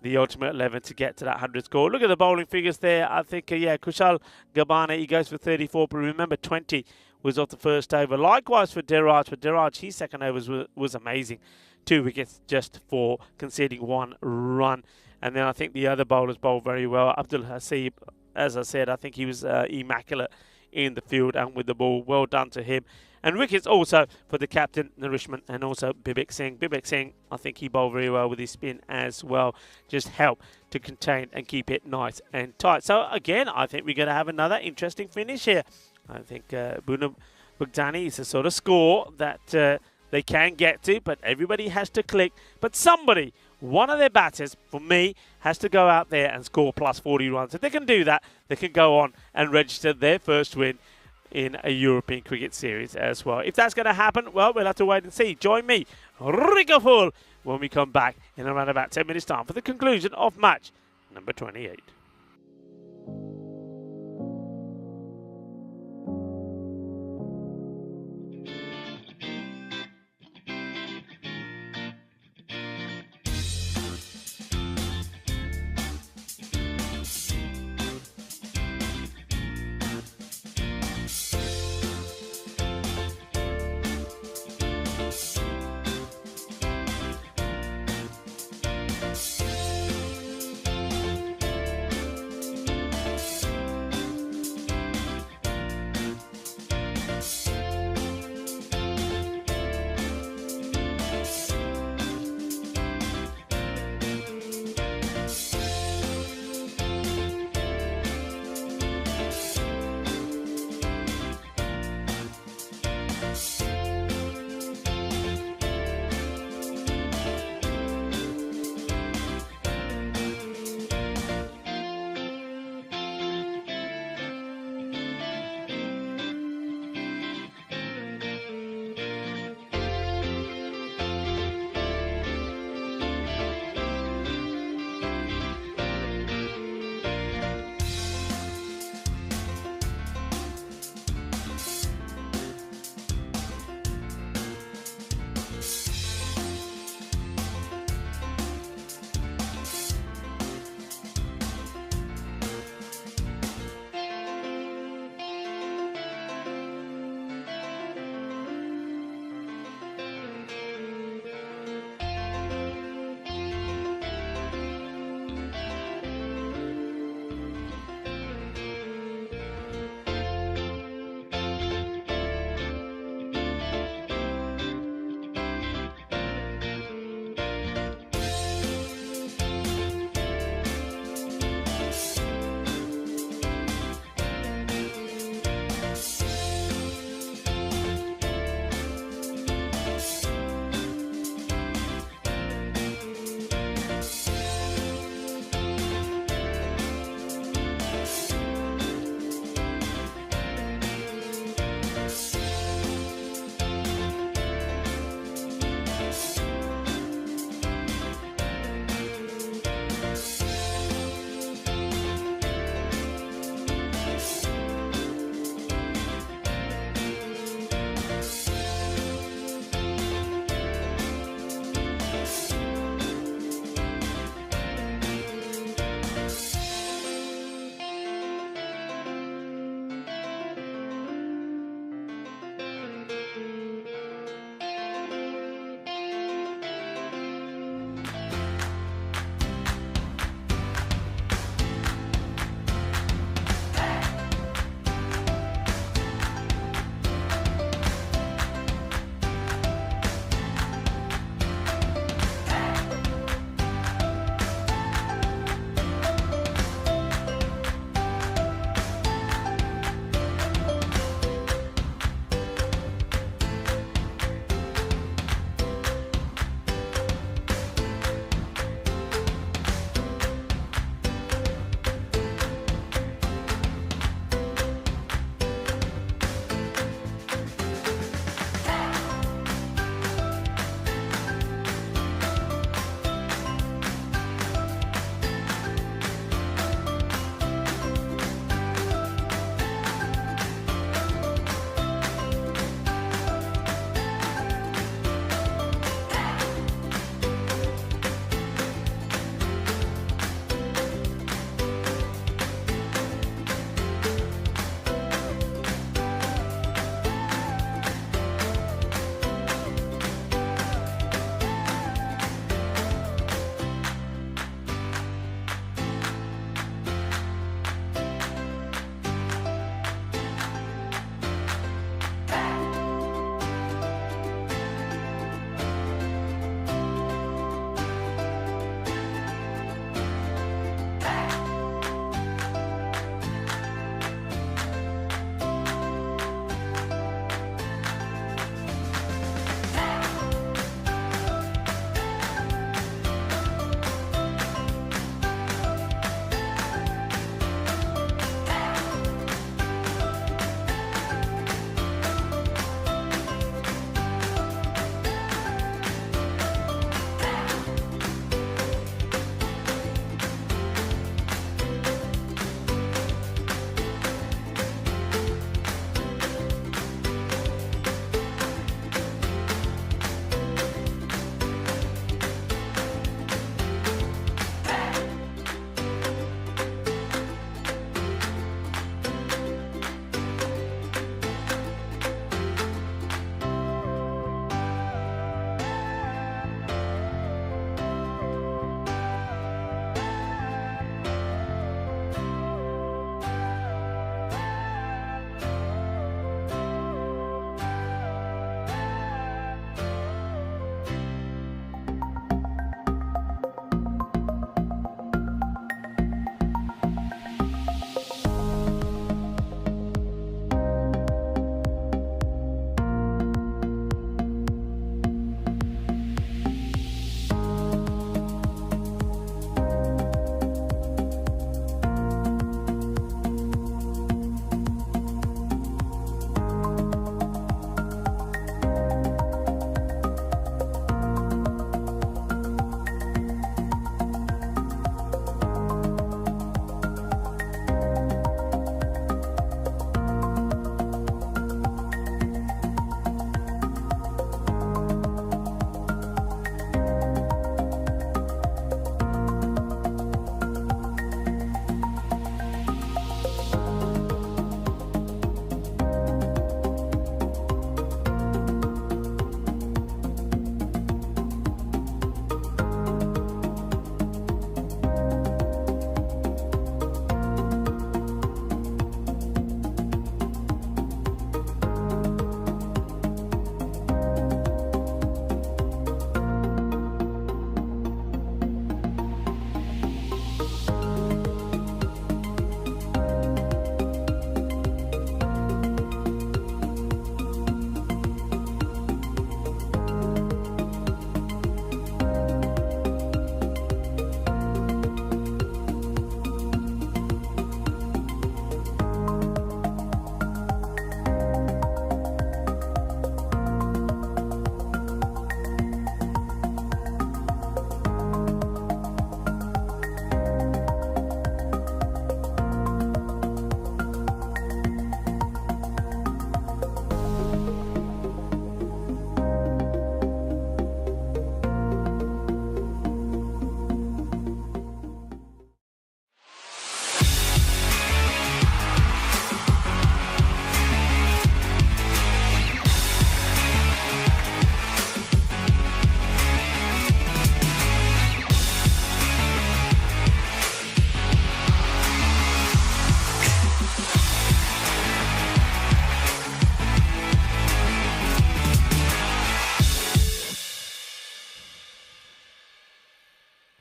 the ultimate 11 to get to that 100 score. Look at the bowling figures there. I think, yeah, Kushal Gabani, he goes for 34, but remember 20 was off the first over. Likewise for Diraj. For Diraj, his second over was amazing. 2 wickets just for conceding 1 run. And then I think the other bowlers bowled very well. Abdul Hasib, as I said, I think he was immaculate in the field and with the ball. Well done to him. And wickets also for the captain, Narishman, and also Bibek Singh. Bibek Singh, I think he bowled very well with his spin as well. Just help to contain and keep it nice and tight. So again, I think we're going to have another interesting finish here. I think Bugdani is a sort of score that they can get to, but everybody has to click. But somebody, one of their batters, for me, has to go out there and score plus 40 runs. If they can do that, they can go on and register their first win in a European cricket series as well. If that's going to happen, well, we'll have to wait and see. Join me, Rico Full, when we come back in around about 10 minutes' time for the conclusion of match number 28.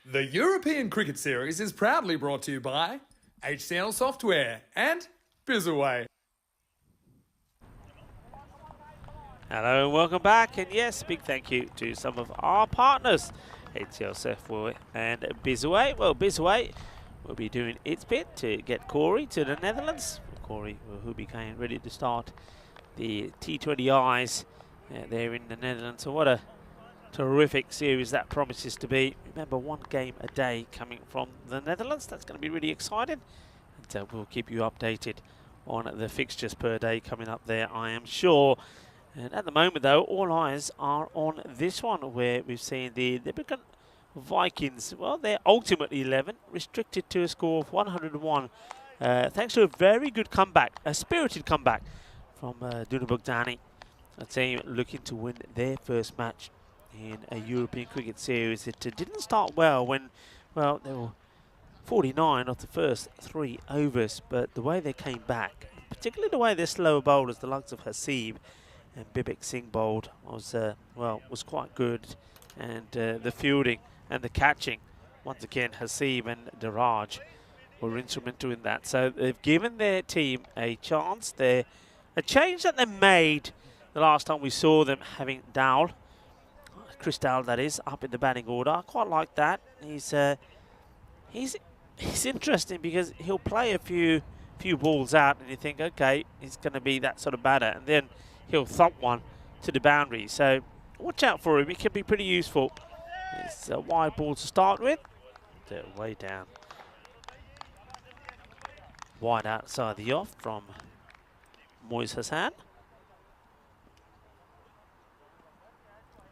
The European Cricket Series is proudly brought to you by HCL Software and Bizaway. Hello and welcome back, and yes, big thank you to some of our partners, HCL Software and Bizaway. Well, Bizaway will be doing its bit to get Corey to the Netherlands. Corey who became ready to start the T20Is there in the Netherlands. So what a terrific series that promises to be. Remember, 1 game a day coming from the Netherlands. That's going to be really exciting. And we'll keep you updated on the fixtures per day coming up there, I am sure. And at the moment, though, all eyes are on this one, where we've seen the Liverpool Vikings. Well, they're ultimately 11, restricted to a score of 101, thanks to a very good comeback, a spirited comeback from Dunebug Danny, a team looking to win their first match in a European Cricket Series. It didn't start well when, well, they were 49 off the first 3 overs, but the way they came back, particularly the way their slower bowlers, the likes of Hasib and Bibek Singh bowled, was quite good, and the fielding and the catching, once again, Hasib and Daraj were instrumental in that. So they've given their team a chance. They're a change that they made the last time we saw them, having Dowell, Chris Dowell that is, up in the batting order. I quite like that. He's interesting because he'll play a few balls out and you think, okay, he's going to be that sort of batter, and then he'll thump one to the boundary. So watch out for him. He can be pretty useful. It's a wide ball to start with. They're way down. Wide outside the off from Moiz Hassan.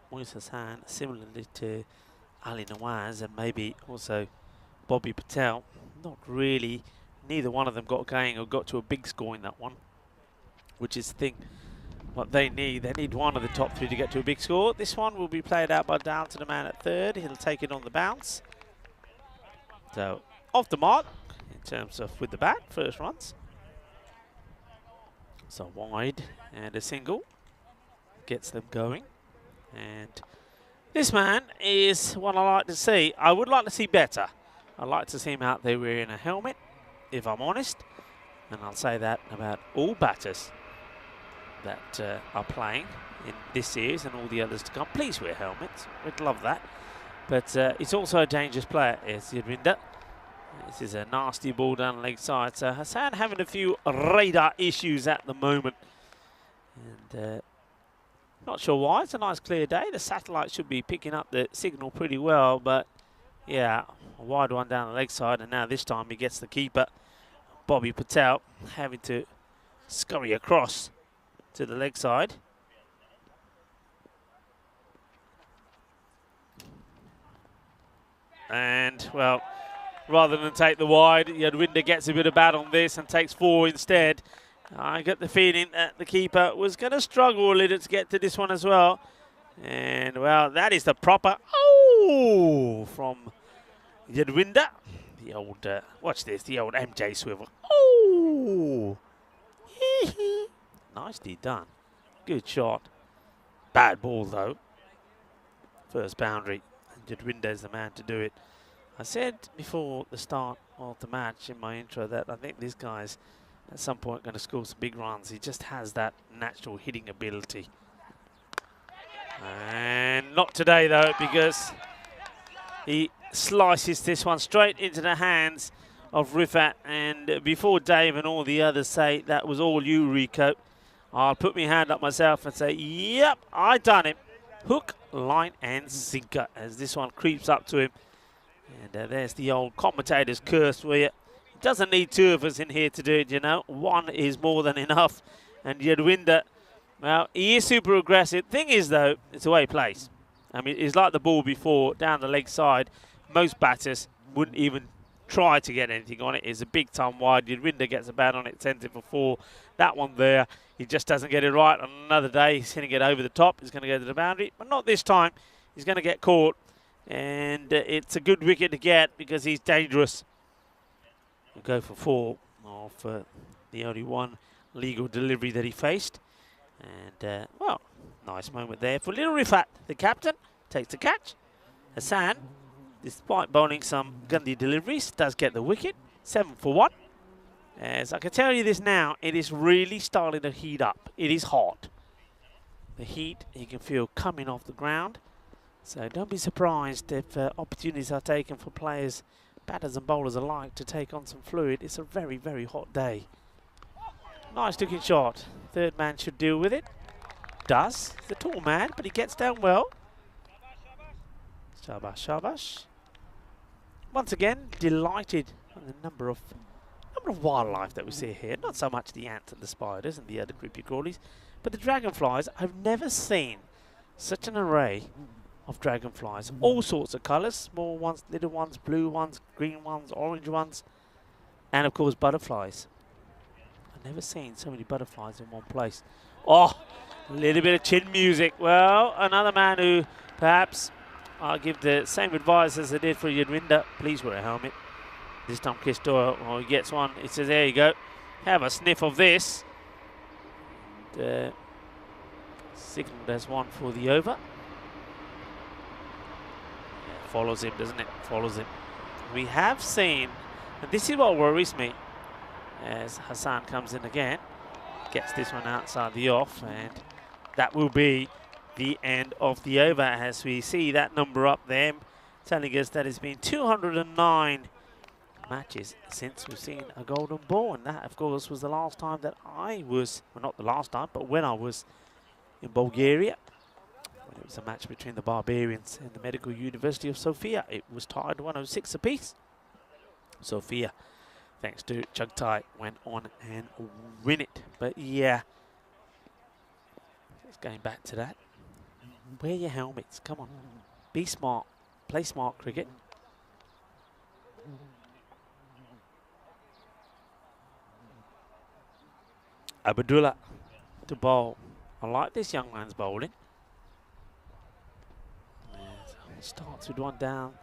Moiz Hassan, similarly to Ali Nawaz and maybe also Bobby Patel, not really, neither one of them got going or got to a big score in that one, which is the thing, what they need. They need one of the top 3 to get to a big score. This one will be played out by down to the man at 3rd. He'll take it on the bounce. So off the mark in terms of with the bat, first runs. So wide and a single gets them going. And this man is what I like to see. I would like to see better. I'd like to see him out there wearing a helmet, if I'm honest. And I'll say that about all batters that are playing in this series and all the others to come. Please wear helmets. We'd love that. But he's also a dangerous player, is Yadwinder. This is a nasty ball down the leg side. So Hassan having a few radar issues at the moment. And not sure why. It's a nice clear day. The satellite should be picking up the signal pretty well. But yeah, a wide one down the leg side. And now this time he gets the keeper, Bobby Patel, having to scurry across to the leg side. And, well, rather than take the wide, Yadwinder gets a bit of bat on this and takes 4 instead. I get the feeling that the keeper was going to struggle a little to get to this one as well. And, well, that is the proper, from Yadwinder. The old, watch this, the old MJ swivel. Nicely done. Good shot. Bad ball, though. First boundary. Yadwinder is the man to do it. I said before the start of the match in my intro that I think this guy's at some point going to score some big runs. He just has that natural hitting ability. And not today, though, because he slices this one straight into the hands of Rifat. And before Dave and all the others say that was all you, Rico, I'll put my hand up myself and say, yep, I done it. Hook, line and sinker as this one creeps up to him. And there's the old commentator's curse for you. Doesn't need 2 of us in here to do it, you know. 1 is more than enough. And Yadwinder, well, he is super aggressive. Thing is, though, it's the way he plays. I mean, it's like the ball before, down the leg side. Most batters wouldn't even try to get anything on it. It's a big time wide. Yadwinder gets a bat on it, sends it for 4. That one there, he just doesn't get it right. On another day, he's hitting it over the top. He's going to go to the boundary, but not this time. He's going to get caught. And it's a good wicket to get because he's dangerous. He'll go for 4 off the only one legal delivery that he faced. And, well, nice moment there for little Rifat. The captain takes the catch. Hassan despite bowling some Gandhi deliveries, does get the wicket. 7 for 1. As I can tell you this now, it is really starting to heat up. It is hot. The heat you can feel coming off the ground. So don't be surprised if opportunities are taken for players, batters and bowlers alike, to take on some fluid. It's a very, very hot day. Nice looking shot. Third man should deal with it. Does. He's a tall man, but he gets down well. Shabash, shabash. Once again, delighted with the number of wildlife that we see here. Not so much the ants and the spiders and the other creepy crawlies, but the dragonflies. I've never seen such an array of dragonflies. All sorts of colours. Small ones, little ones, blue ones, green ones, orange ones. And of course butterflies. I've never seen so many butterflies in one place. Oh, a little bit of chin music. Well, another man who perhaps I'll give the same advice as I did for Yadwinder. Please wear a helmet. This time Chris Doyle, he gets one. He says, there you go. Have a sniff of this. Signalled as one for the over. Yeah, follows him, doesn't it? Follows him. We have seen, and this is what worries me, as Hassan comes in again. Gets this one outside the off, and that will be the end of the over, as we see that number up there telling us that it's been 209 matches since we've seen a golden ball, and that of course was the last time that I was, well, not the last time, but when I was in Bulgaria, when it was a match between the Barbarians and the Medical University of Sofia. It was tied 106 apiece. Sofia, thanks to Chugtai, went on and win it. But yeah, just going back to that, wear your helmets, come on, be smart, play smart cricket. Abdullah to bowl. I like this young man's bowling. Starts with one down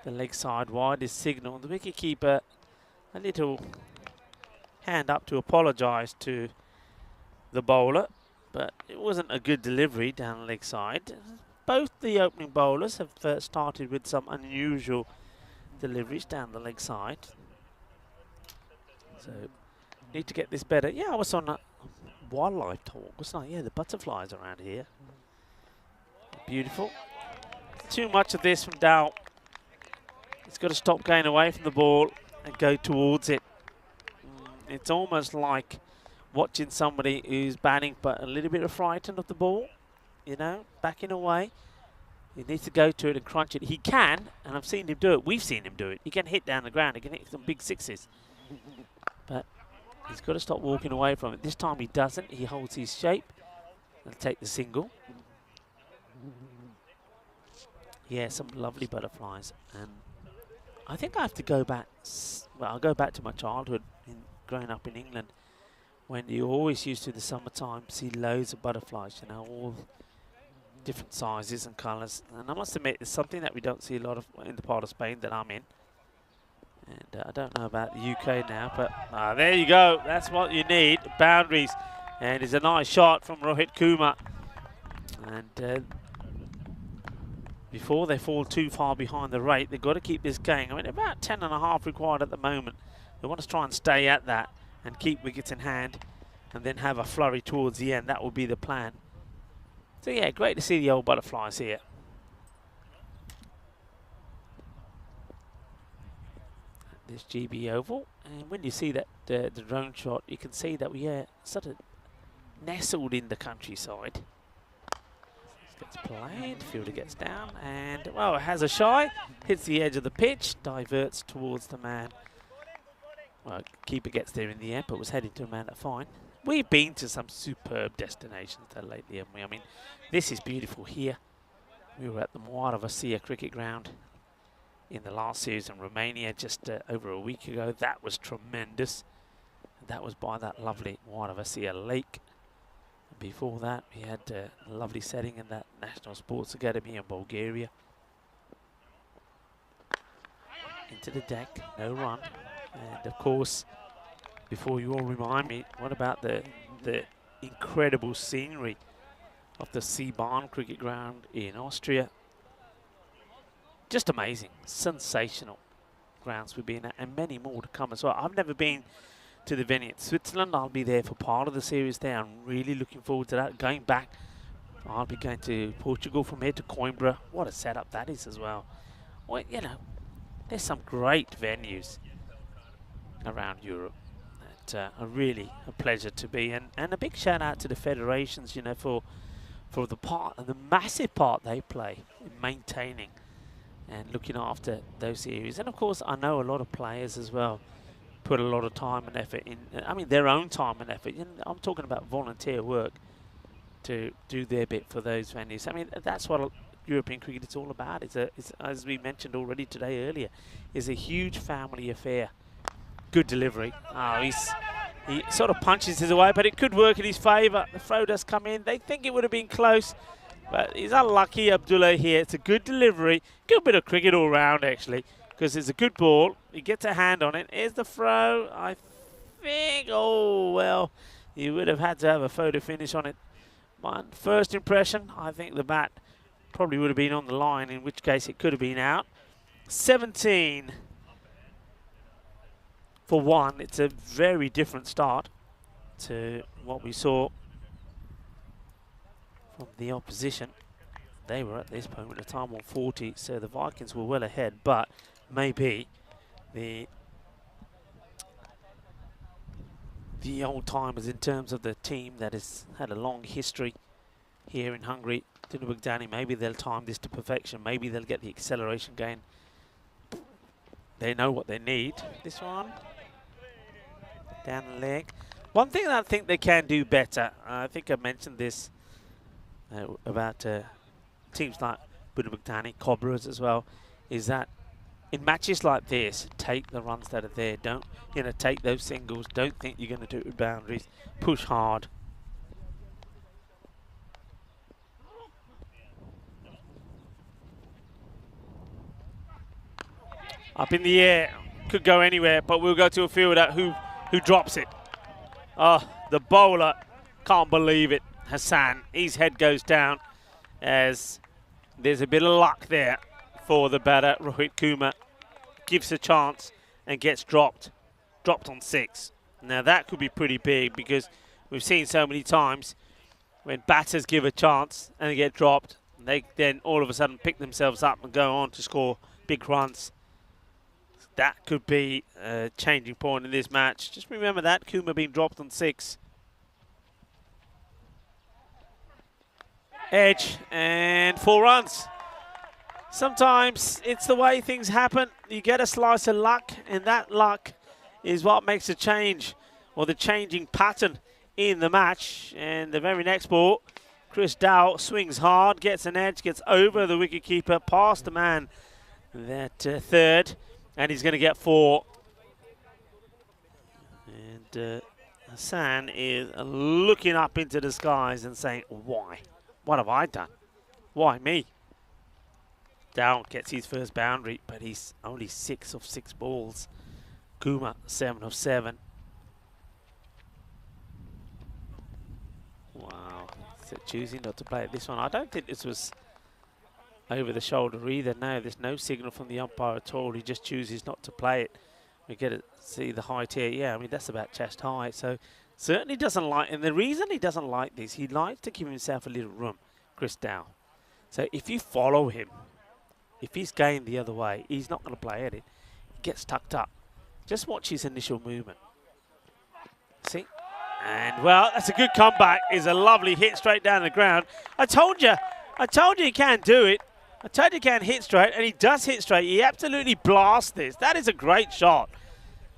the leg side wide is signal. The wicket keeper a little hand up to apologise to the bowler, but it wasn't a good delivery down the leg side. Both the opening bowlers have started with some unusual deliveries down the leg side. So need to get this better. Yeah, I was on a wildlife talk, wasn't I? Yeah, the butterflies around here. Beautiful. Too much of this from Dow. He's got to stop going away from the ball and go towards it. It's almost like watching somebody who's batting but a little bit frightened of the ball, you know, backing away. He needs to go to it and crunch it. He can, and I've seen him do it. We've seen him do it. He can hit down the ground. He can hit some big sixes. But he's got to stop walking away from it. This time he doesn't. He holds his shape and take the single. Yeah, some lovely butterflies. And I think I have to go back, well, I'll go back to my childhood growing up in England, when you always used to, in the summertime, see loads of butterflies, you know, all different sizes and colours. And I must admit, it's something that we don't see a lot of in the part of Spain that I'm in. And I don't know about the UK now, but there you go. That's what you need, boundaries. And it's a nice shot from Rohit Kumar. And before they fall too far behind the rate, they've got to keep this going. I mean, about 10.5 required at the moment. They want to try and stay at that and keep wickets in hand and then have a flurry towards the end. That will be the plan. So yeah, great to see the old butterflies here. This GB Oval, and when you see that the drone shot, you can see that we are sort of nestled in the countryside. Gets played, fielder gets down, and well, it has a shy, hits the edge of the pitch, diverts towards the man. Well, keeper gets there in the end, but was heading to a man at fine. We've been to some superb destinations there lately, haven't we? I mean, this is beautiful here. We were at the Muara Vasia cricket ground in the last series in Romania just over a week ago. That was tremendous. And that was by that lovely Muara Vasia lake. And before that, we had a lovely setting in that National Sports Academy in Bulgaria. Into the deck, no run. And of course, before you all remind me, what about the incredible scenery of the Seebahn cricket ground in Austria? just amazing, sensational grounds we've been at, and many more to come as well. I've never been to the venue in Switzerland. I'll be there for part of the series there. I'm really looking forward to that. Going back, I'll be going to Portugal from here to Coimbra. What a setup that is as well. Well, you know, there's some great venues around Europe that are really a pleasure to be in. And a big shout out to the federations, you know, for the part and the massive part they play in maintaining and looking after those areas. And of course, I know a lot of players as well put a lot of time and effort in, I mean, their own time and effort. You know, I'm talking about volunteer work to do their bit for those venues. I mean, that's what European cricket is all about. It's, as we mentioned already today earlier, is a huge family affair. Good delivery. Oh, he sort of punches his away, but it could work in his favour. The throw does come in. They think it would have been close, but he's unlucky, Abdullah, here. It's a good delivery. Good bit of cricket all round, actually, because it's a good ball. He gets a hand on it. Here's the throw. I think, oh, well, you would have had to have a photo finish on it. My first impression, I think the bat probably would have been on the line, in which case it could have been out. 17 for 1. It's a very different start to what we saw from the opposition. They were at this moment of time on 40, so the Vikings were well ahead, but maybe the old-timers in terms of the team that has had a long history here in Hungary, Dinabugdani, maybe they'll time this to perfection. Maybe they'll get the acceleration gain. They know what they need. This one, down the leg. One thing that I think they can do better, I think I mentioned this about teams like Dinabugdani, Cobras as well, is that in matches like this, take the runs that are there. Don't, you know, take those singles. Don't think you're going to do it with boundaries. Push hard. Up in the air, could go anywhere, but we'll go to a fielder who drops it. Oh, the bowler can't believe it. Hassan, his head goes down as there's a bit of luck there for the batter. Rohit Kumar gives a chance and gets dropped on 6. Now that could be pretty big, because we've seen so many times when batters give a chance and they get dropped, they then all of a sudden pick themselves up and go on to score big runs. That could be a changing point in this match. Just remember that, Kumar being dropped on 6. Edge and 4 runs. Sometimes it's the way things happen. You get a slice of luck, and that luck is what makes a change, or the changing pattern in the match. And the very next ball, Chris Dow swings hard, gets an edge, gets over the wicketkeeper, past the man that third, and he's going to get 4. And Hassan is looking up into the skies and saying, why? What have I done? Why me? Dow gets his first boundary, but he's only 6 of 6 balls. Kumar, 7 of 7. Wow. So choosing not to play this one. I don't think this was over the shoulder either. No, there's no signal from the umpire at all. He just chooses not to play it. We get to see the height here. Yeah, I mean, that's about chest high. So certainly doesn't like, and the reason he doesn't like this, he likes to give himself a little room, Chris Dow. So if you follow him, if he's going the other way, he's not going to play at it. He gets tucked up. Just watch his initial movement. See? And, well, that's a good comeback. It's a lovely hit straight down the ground. I told you he can do it. I told you he can hit straight, and he does hit straight. He absolutely blasts this. That is a great shot.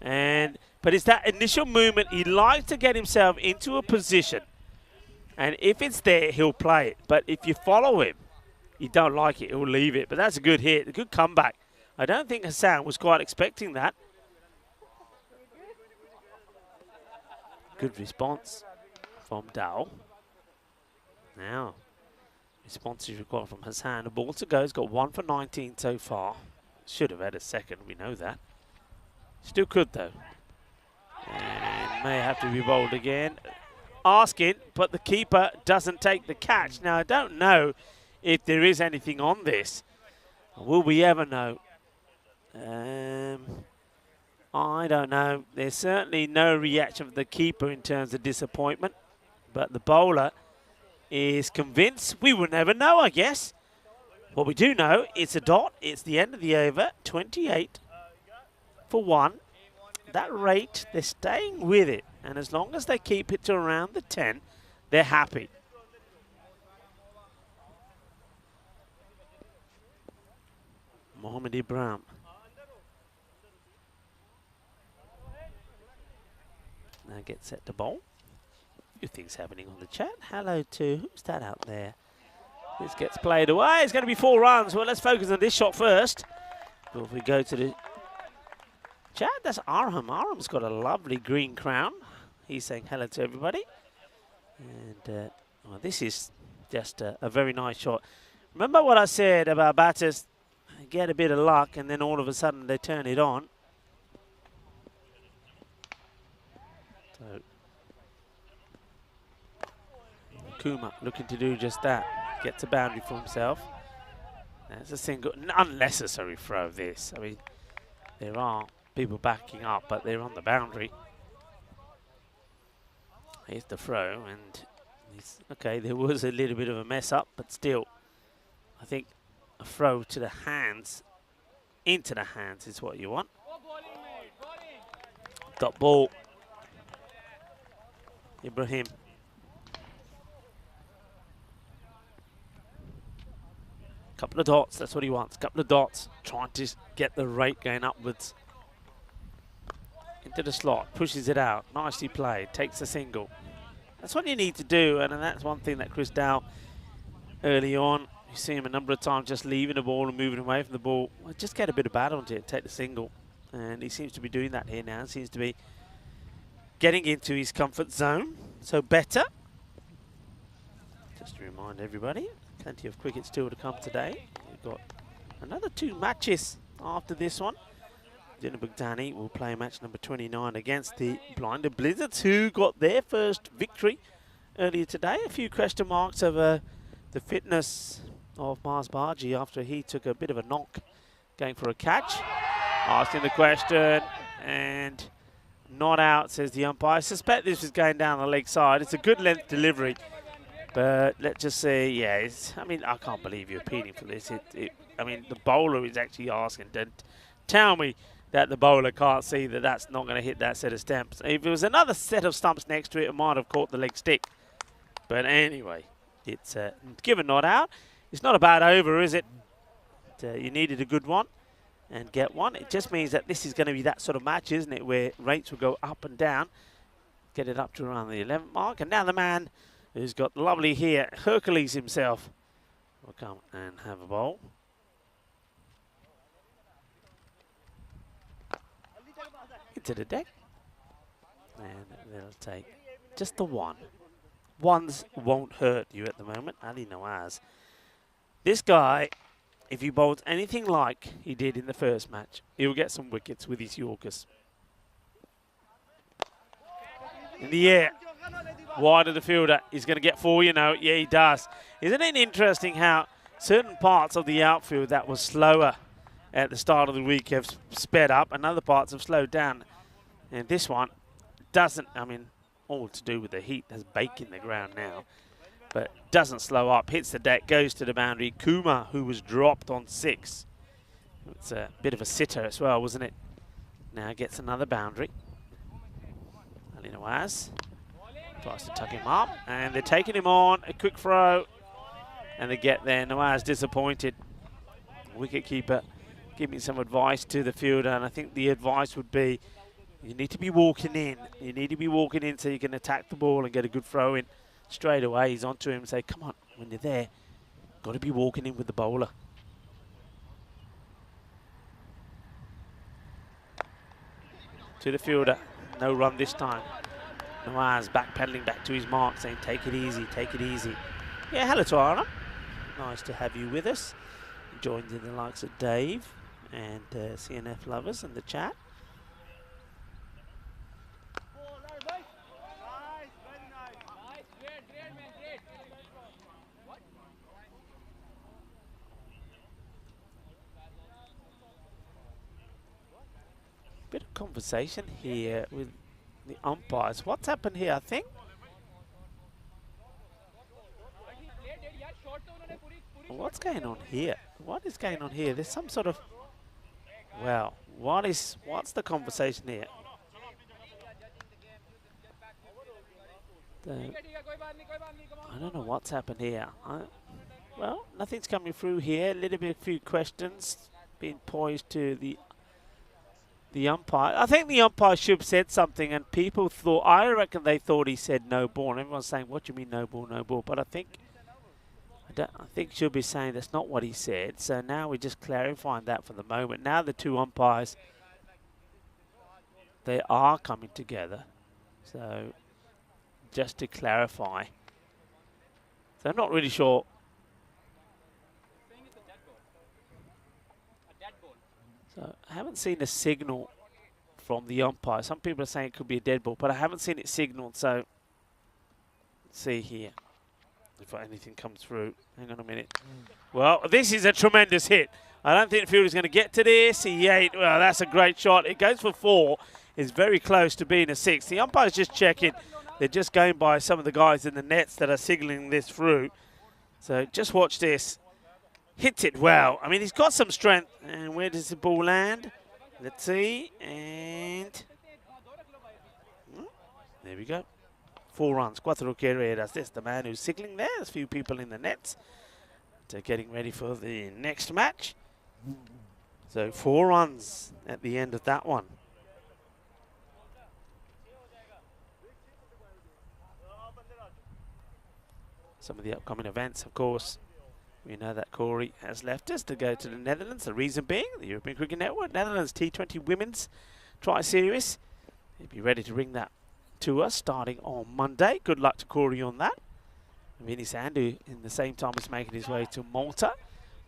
But it's that initial movement. He likes to get himself into a position. And if it's there, he'll play it. But if you follow him, you don't like it, he'll leave it. But that's a good hit, a good comeback. I don't think Hassan was quite expecting that. Good response from Dow. Now, response is required from Hassan. The ball to go. He's got 1 for 19 so far. Should have had a second, we know that. Still could though. And may have to be bowled again. Asking, but the keeper doesn't take the catch. Now, I don't know if there is anything on this. Will we ever know? I don't know. There's certainly no reaction from the keeper in terms of disappointment, but the bowler is convinced. We will never know, I guess. What we do know, it's a dot. It's the end of the over. 28 for 1. That rate, they're staying with it. And as long as they keep it to around the 10, they're happy. Mohamed Ibrahim. Now get set to bowl. A few things happening on the chat. Hello to, who's that out there? This gets played away. It's going to be 4 runs. Well, let's focus on this shot first. But if we go to the chat, that's Arham. Arham's got a lovely green crown. He's saying hello to everybody. And well, this is just a very nice shot. Remember what I said about batters get a bit of luck and then all of a sudden they turn it on. So Kuma looking to do just that. Gets a boundary for himself. That's a single, unnecessary throw this. I mean, there are people backing up, but they're on the boundary. Here's the throw, and okay, there was a little bit of a mess up, but still, I think a throw to the hands, into the hands is what you want. Dot ball. Ibrahim. Couple of dots, that's what he wants. Couple of dots, trying to get the rate going upwards. Into the slot, pushes it out. Nicely played, takes a single. That's what you need to do, and that's one thing that Chris Dow early on, you see him a number of times just leaving the ball and moving away from the ball. Well, just get a bit of bat onto it, take the single. And he seems to be doing that here now. Seems to be getting into his comfort zone. So better. Just to remind everybody, plenty of cricket still to come today. We've got another 2 matches after this one. Dinner Bugdani will play match number 29 against the Blinded Blizzards, who got their first victory earlier today. A few question marks over the fitness of Mars Barji after he took a bit of a knock going for a catch. Asking the question, and not out, says the umpire. I suspect this was going down the leg side. It's a good length delivery. But let's just say, yeah, I mean, I can't believe you're appealing for this. I mean, the bowler is actually asking, don't tell me that the bowler can't see that that's not going to hit that set of stumps. If it was another set of stumps next to it, it might have caught the leg stick. But anyway, it's given not out. It's not a bad over, is it? You needed a good one and get one. It just means that this is going to be that sort of match, isn't it, where rates will go up and down. Get it up to around the 11th mark. And now the man who's got lovely here, Hercules himself, will come and have a bowl. Into the deck. And they'll take just the one. Ones won't hurt you at the moment. Ali Nawaz. This guy, if he bowls anything like he did in the first match, he'll get some wickets with his Yorkers. In the air. Wide of the fielder. He's going to get 4, you know. Yeah, he does. Isn't it interesting how certain parts of the outfield that was slower at the start of the week have sped up and other parts have slowed down. And this one doesn't, I mean, all to do with the heat. There's bake in the ground now. But doesn't slow up. Hits the deck, goes to the boundary. Kuma, who was dropped on 6. It's a bit of a sitter as well, wasn't it? Now gets another boundary. Ali Nawaz tries to tuck him up. And they're taking him on. A quick throw. And they get there. Nawaz disappointed. Wicket keeper giving some advice to the fielder. And I think the advice would be, you need to be walking in. You need to be walking in so you can attack the ball and get a good throw in. Straight away, he's onto him and say, come on, when you're there, got to be walking in with the bowler. To the fielder. No run this time. Nawaz backpedaling back to his mark, saying, take it easy, take it easy. Yeah, hello to Arna. Nice to have you with us. Joined in the likes of Dave and CNF lovers in the chat. conversation here with the umpires. What's happened here, I think? What's going on here? What is going on here? There's some sort of... Well, what's the conversation here? I don't know what's happened here. Well, nothing's coming through here. A little bit, a few questions being poised to the umpire. I think the umpire should have said something, and people thought, I reckon they thought he said no ball. And everyone's saying, what do you mean no ball, no ball? But I think she'll be saying that's not what he said. So now we're just clarifying that for the moment. Now the two umpires, they are coming together. So just to clarify. So I'm not really sure. So I haven't seen a signal from the umpire. Some people are saying it could be a dead ball, but I haven't seen it signaled. So let's see here if anything comes through. Hang on a minute. Well, this is a tremendous hit. I don't think the fielder's going to get to this. He ate. Well, that's a great shot. It goes for 4. It's very close to being a 6. The umpire's just checking. They're just going by some of the guys in the nets that are signaling this through. So just watch this. Hits it well. I mean, he's got some strength. And where does the ball land? Let's see. And there we go. 4 runs. Cuatro carreras. That's the man who's signaling there. There's a few people in the nets. They're getting ready for the next match. So 4 runs at the end of that one. Some of the upcoming events, of course. We know that Corey has left us to go to the Netherlands. The reason being, the European Cricket Network, Netherlands T20 Women's Tri-Series. He'll be ready to bring that to us starting on Monday. Good luck to Corey on that. Vinny Sandu in the same time is making his way to Malta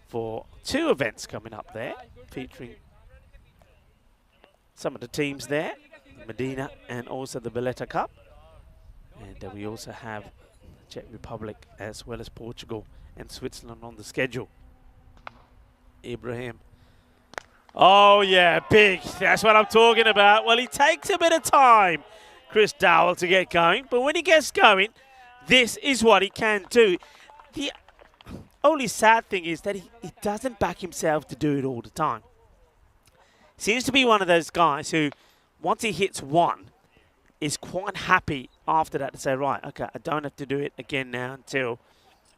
for 2 events coming up there, featuring some of the teams there, Medina and also the Valletta Cup. And we also have Czech Republic as well as Portugal and Switzerland on the schedule. Ibrahim. Oh yeah, big. That's what I'm talking about. Well, he takes a bit of time, Chris Dowell, to get going. But when he gets going, this is what he can do. The only sad thing is that he doesn't back himself to do it all the time. Seems to be one of those guys who, once he hits 1, is quite happy after that to say, right, okay, I don't have to do it again now until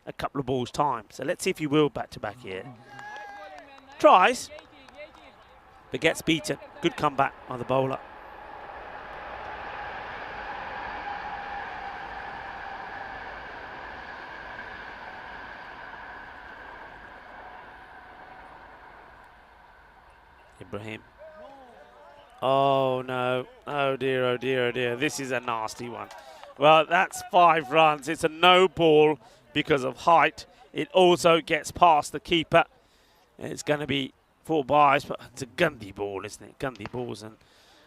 a couple of balls' time. So let's see if he will back-to-back here. Tries, but gets beaten. Good comeback on the bowler. Ibrahim. Oh no, oh dear, oh dear, oh dear. This is a nasty one. Well, that's 5 runs. It's a no ball because of height. It also gets past the keeper. It's going to be 4 byes, but it's a Gandhi ball, isn't it? Gandhi balls. And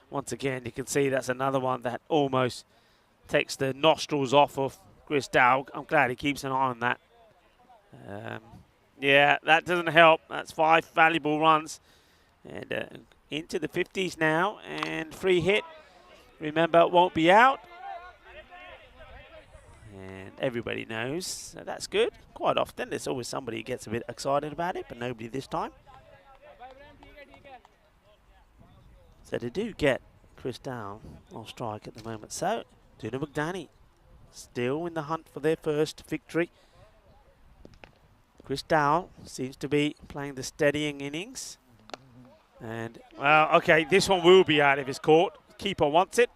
once again, you can see that's another one that almost takes the nostrils off of Chris Dow. I'm glad he keeps an eye on that. Yeah, that doesn't help. That's 5 valuable runs. And into the 50s now, and free hit. Remember, it won't be out. And everybody knows, so that's good. Quite often, there's always somebody who gets a bit excited about it, but nobody this time. So they do get Chris Dow on strike at the moment. So, Duna McDaney still in the hunt for their first victory. Chris Dow seems to be playing the steadying innings. And, well, okay, this one will be out if it's caught. Keeper wants it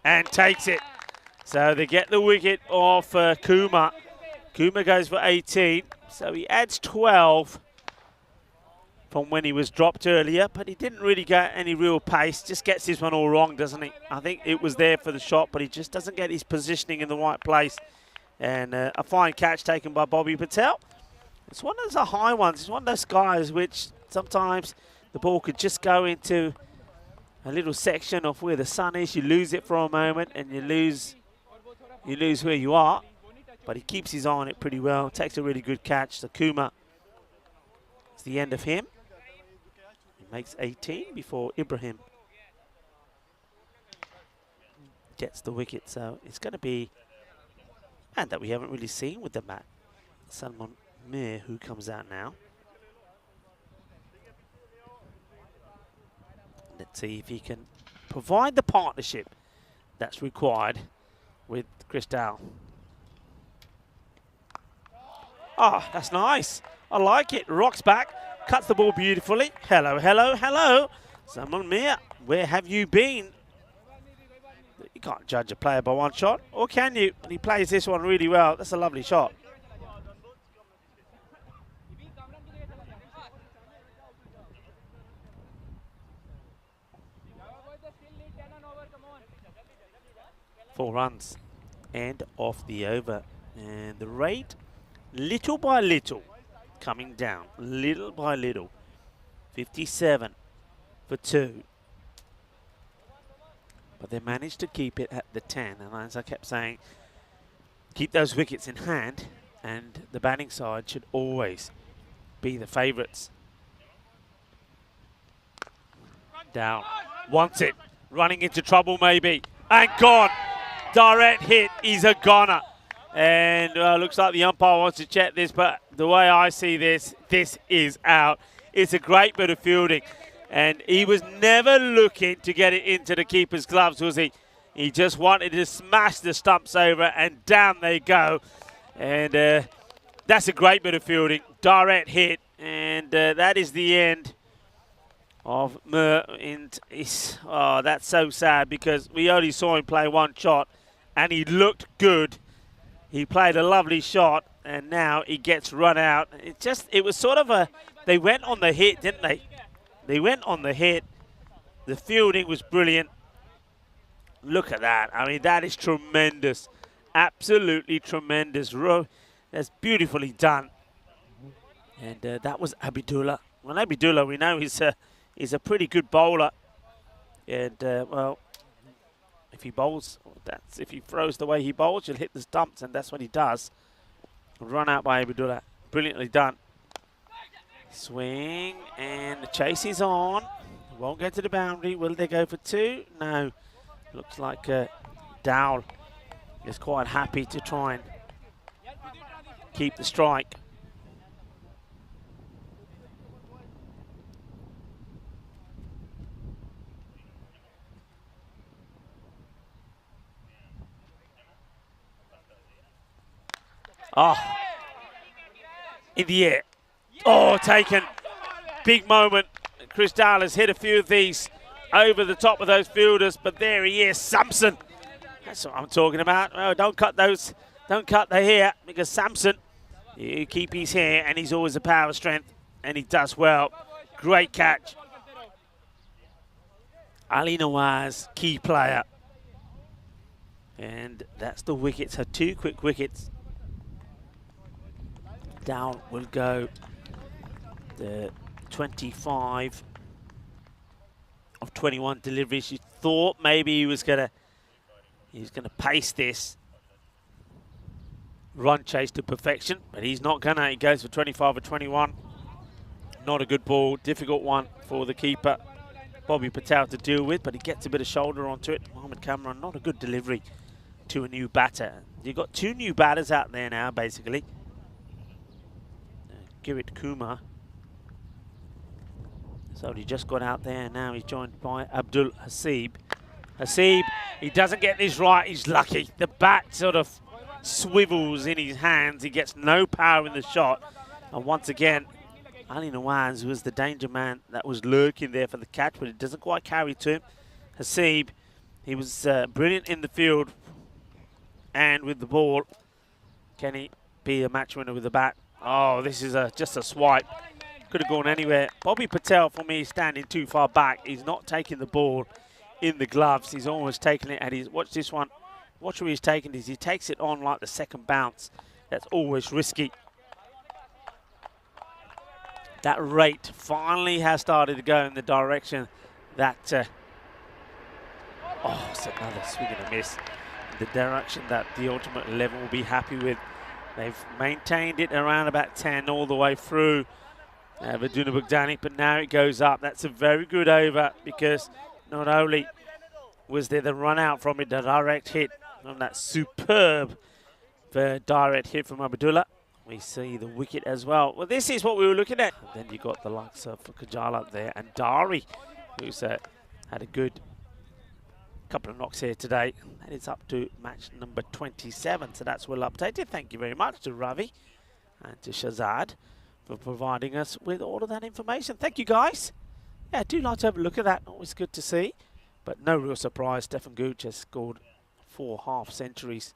and takes it. So they get the wicket off Kuma. Kuma goes for 18. So he adds 12 from when he was dropped earlier. But he didn't really get any real pace. Just gets this one all wrong, doesn't he? I think it was there for the shot, but he just doesn't get his positioning in the right place. And a fine catch taken by Bobby Patel. It's one of those high ones. It's one of those guys which sometimes the ball could just go into a little section of where the sun is. You lose it for a moment and you lose where you are. But he keeps his eye on it pretty well. Takes a really good catch. So Kuma, it's the end of him. He makes 18 before Ibrahim gets the wicket. So it's going to be a man that we haven't really seen with the bat. Salman Mir, who comes out now. Let's see if he can provide the partnership that's required with Chris Dow. Ah, that's nice. I like it. Rocks back, cuts the ball beautifully. Hello, hello, hello. Salman Mir, where have you been? You can't judge a player by one shot, or can you? And he plays this one really well. That's a lovely shot. Four runs, end of the over. And the rate, little by little, coming down, little by little. 57 for 2. But they managed to keep it at the 10. And as I kept saying, keep those wickets in hand, and the batting side should always be the favourites. Down, wants it, running into trouble maybe, and gone. Direct hit, he's a goner. And looks like the umpire wants to check this, but the way I see this, this is out. It's a great bit of fielding. And he was never looking to get it into the keeper's gloves, was he? He just wanted to smash the stumps over, and down they go. And that's a great bit of fielding. Direct hit, and that is the end of Mir. And that's so sad, because we only saw him play one shot, and he looked good. He played a lovely shot, and now he gets run out. It was sort of they went on the hit, didn't they? They went on the hit. The fielding was brilliant. Look at that. I mean, that is tremendous. Absolutely tremendous. That's beautifully done. And that was Abidullah. Well, Abidullah, we know he's a pretty good bowler. And, well, if he bowls, if he throws the way he bowls, you'll hit the stumps, and that's what he does. Run out by Abidullah. Brilliantly done. Swing, and the chase is on. Won't get to the boundary. Will they go for 2? No. Looks like Dowell is quite happy to try and keep the strike. Oh, in the air. Oh, taken. Big moment. Chris Dowell has hit a few of these over the top of those fielders, but there he is, Samson. That's what I'm talking about. Oh, don't cut those. Don't cut the hair, because Samson, you keep his hair, and he's always a power strength, and he does well. Great catch. Ali Nawaz, key player. And that's the wickets. Her 2 quick wickets. Dowell will go the 25 of 21 deliveries. You thought maybe he was gonna pace this run chase to perfection, but he's not gonna. He goes for 25 of 21. Not a good ball, difficult one for the keeper, Bobby Patel, to deal with, but he gets a bit of shoulder onto it. Mohamed Cameron, not a good delivery to a new batter. You've got 2 new batters out there now, basically. Girit Kumar. So he just got out there, and now he's joined by Abdul Hasib. Hasib, he doesn't get this right, he's lucky. The bat sort of swivels in his hands. He gets no power in the shot. And once again, Ali Nawaz was the danger man that was lurking there for the catch, but it doesn't quite carry to him. Hasib, he was brilliant in the field and with the ball. Can he be a match winner with the bat? Oh, this is just a swipe. Could have gone anywhere. Bobby Patel, for me, is standing too far back. He's not taking the ball in the gloves. He's almost taking it, and he's, watch this one. Watch where he's taking this. He takes it on like the second bounce. That's always risky. That rate finally has started to go in the direction that... oh, it's another swing and a miss. The direction that the ultimate 11 will be happy with. They've maintained it around about 10 all the way through Viduna Bogdanic, but now it goes up. That's a very good over, because not only was there the run out from it, the direct hit from that superb direct hit from Abdullah. We see the wicket as well. Well, this is what we were looking at. And then you got the likes of Kajal up there and Bari, who's had a good couple of knocks here today. And it's up to match number 27, so that's well updated. Thank you very much to Ravi and to Shazad for providing us with all of that information. Thank you, guys. Yeah, I do like to have a look at that. Always good to see. But no real surprise, Stefan Gooch has scored 4 half centuries.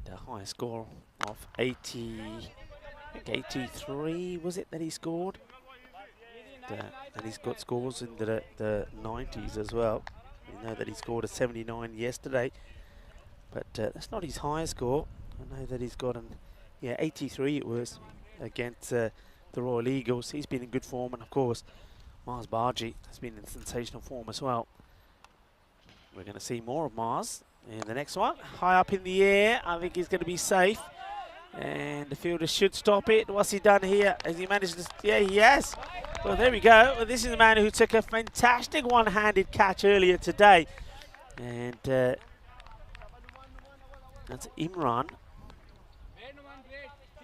And a high score of 80, I think 83 was it that he scored? And he's got scores in the 90s as well. We know that he scored a 79 yesterday, but that's not his highest score. I know that he's got an 83 it was against the Royal Eagles. He's been in good form, and of course Mars Barji has been in sensational form as well. We're going to see more of Mars in the next one. High up in the air, I think he's going to be safe, and the fielder should stop it. What's he done here? Has he managed to? Yeah, he has. Well, there we go. Well, this is a man who took a fantastic one-handed catch earlier today, and that's Imran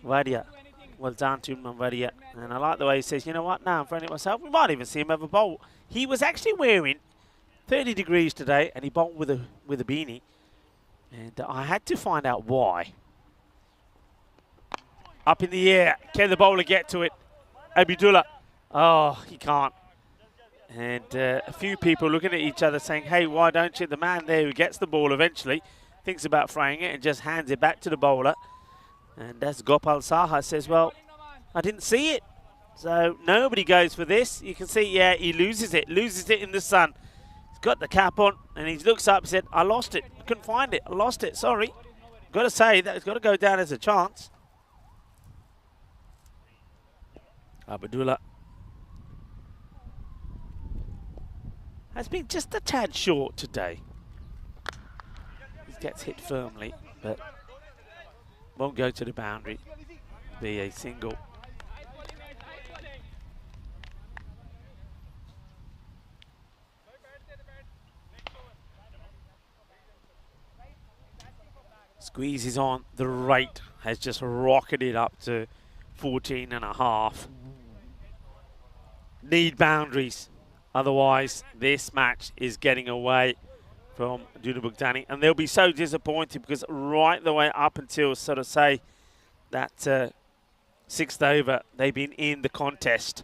Vadia. Well done to Imran Vadia. And I like the way he says, you know what, now I'm friendly myself. We might even see him have a bowl. He was actually wearing 30 degrees today, and he bowled with a beanie. And I had to find out why. Up in the air. Can the bowler get to it? Abdullah. Oh, he can't. And a few people looking at each other saying, hey, why don't you? The man there who gets the ball eventually thinks about throwing it and just hands it back to the bowler. And as Gopal Saha says, well, I didn't see it. So nobody goes for this. You can see, yeah, he loses it in the sun. He's got the cap on and he looks up and said, I lost it. I couldn't find it. I lost it. Sorry. Got to say that it's got to go down as a chance. Abdullah has been just a tad short today. He gets hit firmly, but won't go to the boundary. Be a single. Squeezes on the right, has just rocketed up to 14.5. Need boundaries. Otherwise, this match is getting away from Duna Bugdani. And they'll be so disappointed because right the way up until, sort of say, that 6th over, they've been in the contest.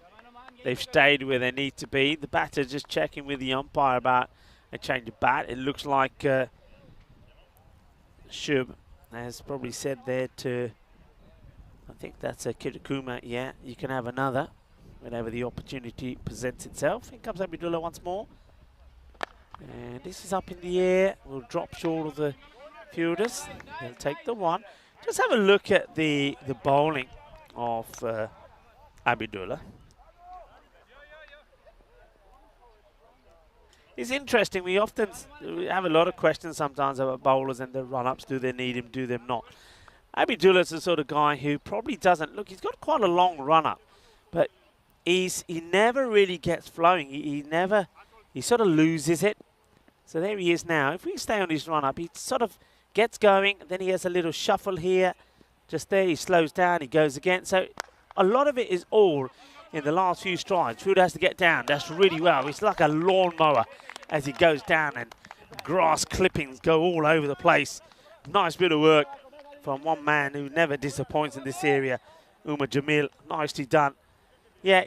They've stayed where they need to be. The batter just checking with the umpire about a change of bat. It looks like Shub has probably said there to, I think that's a Kitakuma, yeah, you can have another whenever the opportunity presents itself. In comes Abdullah once more. And this is up in the air. We'll drop short of the fielders. They'll take the one. Just have a look at the bowling of Abdullah. It's interesting. We often have a lot of questions sometimes about bowlers and the run-ups. Do they need him? Do they not? Abdullah's the sort of guy who probably doesn't look. He's got quite a long run-up, but he never really gets flowing. He sort of loses it. So there he is now. If we stay on his run-up, he sort of gets going. Then he has a little shuffle here. Just there, he slows down. He goes again. So a lot of it is all in the last few strides. Fielder has to get down. That's really well. It's like a lawnmower as he goes down, and grass clippings go all over the place. Nice bit of work from one man who never disappoints in this area, Umar Jamil. Nicely done. Yeah,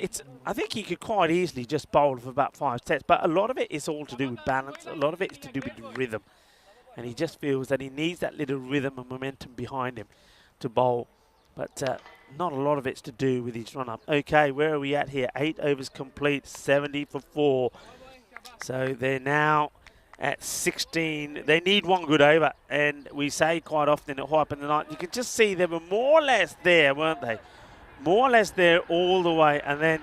I think he could quite easily just bowl for about 5 sets, but a lot of it is all to do with balance. A lot of it is to do with rhythm. And he just feels that he needs that little rhythm and momentum behind him to bowl. But not a lot of it's to do with his run-up. Okay, where are we at here? 8 overs complete, 70 for 4. So they're now at 16. They need one good over. And we say quite often at High Up in the Night, you can just see they were more or less there, weren't they? More or less there all the way, and then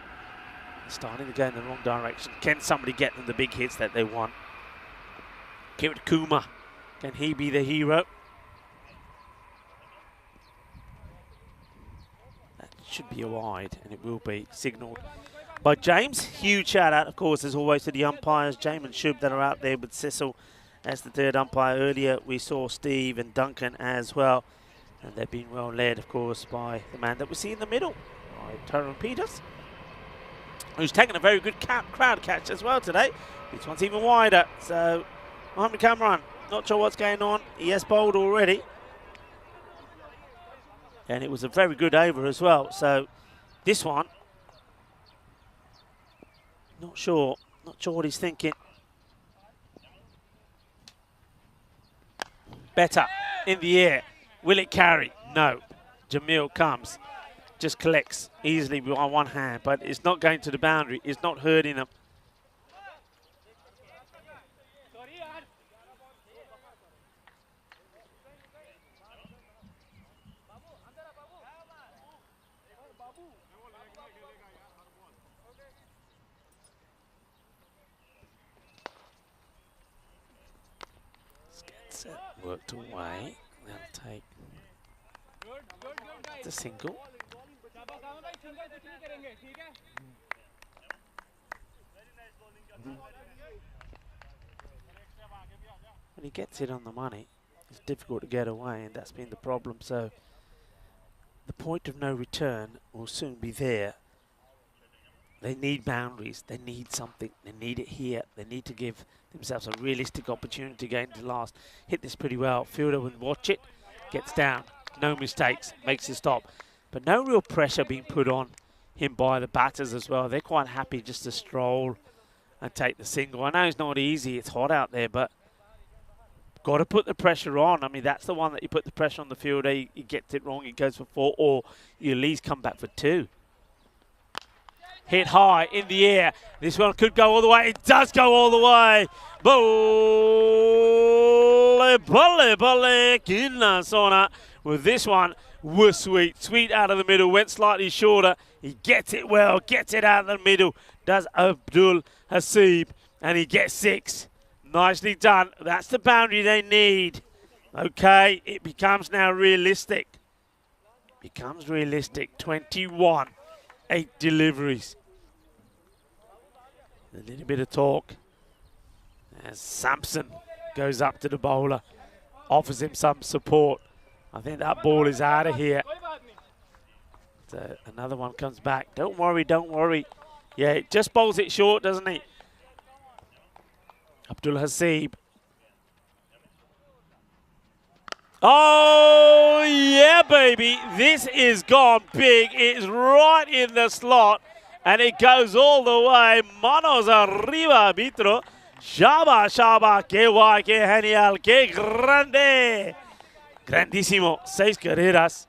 starting to go in the wrong direction. Can somebody get them the big hits that they want? Kirit Kumar, can he be the hero? That should be a wide, and it will be signalled by James. Huge shout out, of course, as always, to the umpires, James and Shub, that are out there with Cecil as the third umpire. Earlier, we saw Steve and Duncan as well. And they've been well led, of course, by the man that we see in the middle, by Tyrone Peters, who's taken a very good crowd catch as well today. This one's even wider. So, Mohamed Kamran, not sure what's going on. He has bowled already. And it was a very good over as well. So, this one, not sure what he's thinking. Better in the air. Will it carry? No. Jamil comes, just collects easily on one hand, but it's not going to the boundary. It's not hurting them. Gets it worked away. They'll take the single. When he gets it on the money, it's difficult to get away, and that's been the problem. So the point of no return will soon be there. They need boundaries. They need something. They need it here. They need to give themselves a realistic opportunity to get into last. Hit this pretty well. Fielder will watch it. Gets down. No mistakes. Makes it stop. But no real pressure being put on him by the batters as well. They're quite happy just to stroll and take the single. I know it's not easy. It's hot out there, but got to put the pressure on. I mean, that's the one that you put the pressure on the fielder. He gets it wrong. He goes for 4, or you at least come back for 2. Hit high in the air. This one could go all the way. It does go all the way. With this one was sweet. Sweet out of the middle. Went slightly shorter. He gets it well. Gets it out of the middle. Does Abdul Hasib. And he gets 6. Nicely done. That's the boundary they need. Okay. It becomes now realistic. Becomes realistic. 21. 8 deliveries. A little bit of talk as Sampson goes up to the bowler, offers him some support. I think that ball is out of here. So another one comes back. Don't worry, don't worry. Yeah, it just bowls it short, doesn't he? Abdul Hasib. Oh, yeah, baby. This is gone big. It's right in the slot. And it goes all the way. Manos arriba, arbitro. Shaba, shaba. Que guay, que genial, que grande. Grandísimo. 6 carreras.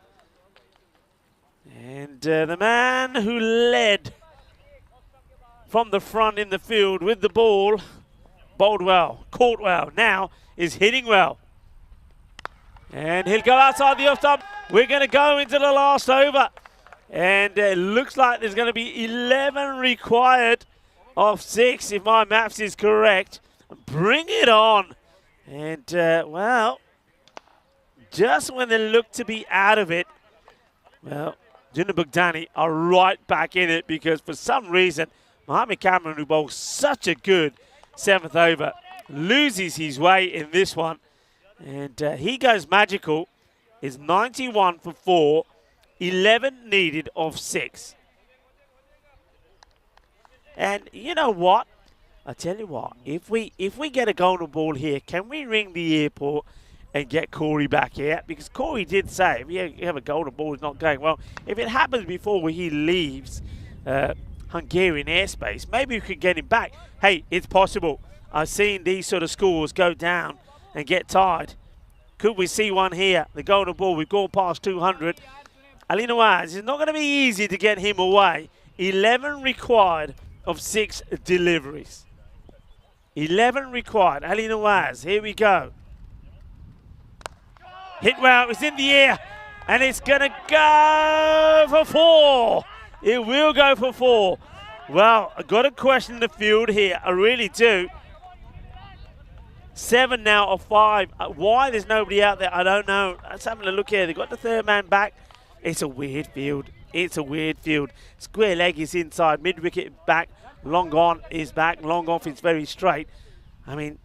And the man who led from the front in the field with the ball, bowled well, caught well, now is hitting well. And he'll go outside the off-stump. We're going to go into the last over. And it looks like there's going to be 11 required of 6, if my maths is correct. Bring it on. And, well, just when they look to be out of it, well, Jinder Bugdani are right back in it, because for some reason, Mohamed Kamran, who bowls such a good 7th over, loses his way in this one. And he goes magical. Is 91 for 4, 11 needed of 6. And you know what? I tell you what, if we get a golden ball here, can we ring the airport and get Corey back here? Because Corey did say, if you have a golden ball, it's not going well. If it happens before he leaves Hungarian airspace, maybe we could get him back. Hey, it's possible. I've seen these sort of scores go down and get tied. Could we see one here? The golden ball, we've gone past 200. Ali Nawaz, it's not going to be easy to get him away. 11 required of 6 deliveries. 11 required. Ali Nawaz, here we go. Hit well, it's in the air. And it's going to go for 4. It will go for 4. Well, I've got to question the field here. I really do. 7 now of 5. Why there's nobody out there, I don't know. Let's have a look here. They've got the third man back. It's a weird field. It's a weird field. Square leg is inside, mid-wicket back, long on is back, long off is very straight. I mean,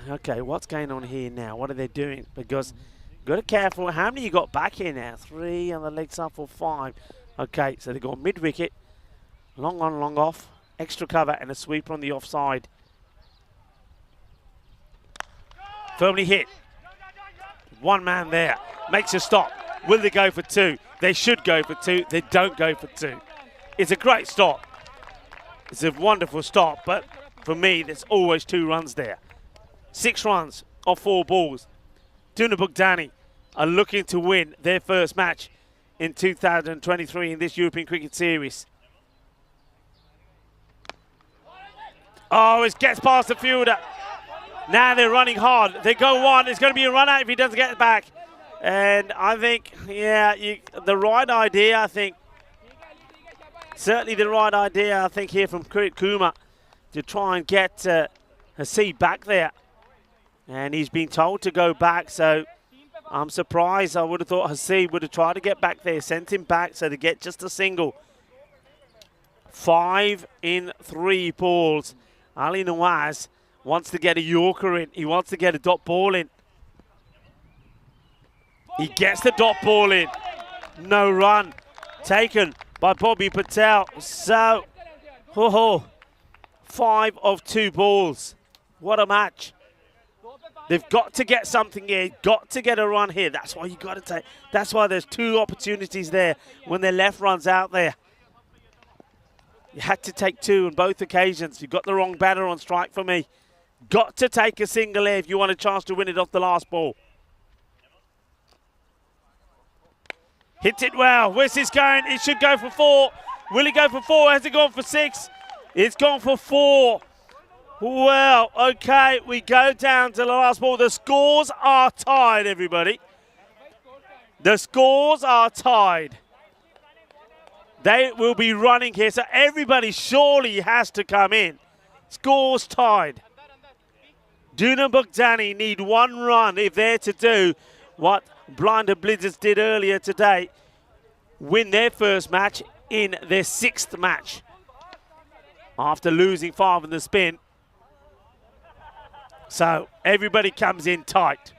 okay, what's going on here now? What are they doing? Because you've got to be careful. How many you got back here now? 3 on the leg side for 5. Okay, so they got mid-wicket, long on, long off, extra cover, and a sweeper on the offside. Firmly hit. One man there. Makes a stop. Will they go for 2? They should go for 2. They don't go for 2. It's a great stop. It's a wonderful stop, but for me, there's always 2 runs there. 6 runs off 4 balls. Duna Bugdani are looking to win their first match in 2023 in this European Cricket Series. Oh, it gets past the fielder. Now they're running hard. They go 1. It's going to be a run out if he doesn't get it back. And I think, yeah, the right idea, I think, certainly the right idea, I think, here from Kirit Kumar to try and get Haseeb back there. And he's been told to go back, so I'm surprised. I would have thought Haseeb would have tried to get back there, sent him back so to get just a single. 5 in 3 balls. Ali Nawaz wants to get a Yorker in. He wants to get a dot ball in. He gets the dot ball in. No run taken by Bobby Patel. So, 5 of 2 balls. What a match. They've got to get something here. Got to get a run here. That's why you got to take. That's why there's 2 opportunities there when their left runs out there. You had to take 2 on both occasions. You got the wrong batter on strike for me. Got to take a single here if you want a chance to win it off the last ball. Hits it well. Where's this going? It should go for 4. Will he go for 4? Has it gone for 6? It's gone for 4. Well, okay, we go down to the last ball. The scores are tied, everybody. The scores are tied. They will be running here, so everybody surely has to come in. Scores tied. Duna Bugdani need 1 run if they're to do what Blinded Blizzards did earlier today. Win their first match in their 6th match. After losing 5 in the spin. So everybody comes in tight.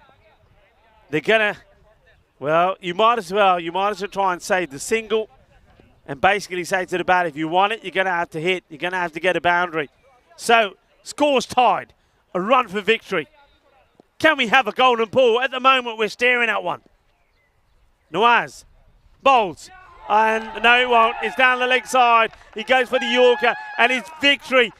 They're going to, well, you might as well try and save the single and basically say to the batter, if you want it, you're going to have to hit. You're going to have to get a boundary. So, scores tied. A run for victory. Can we have a golden ball? At the moment, we're staring at one. Nawaz bowls. And no, it won't. It's down the leg side. He goes for the Yorker, and it's victory.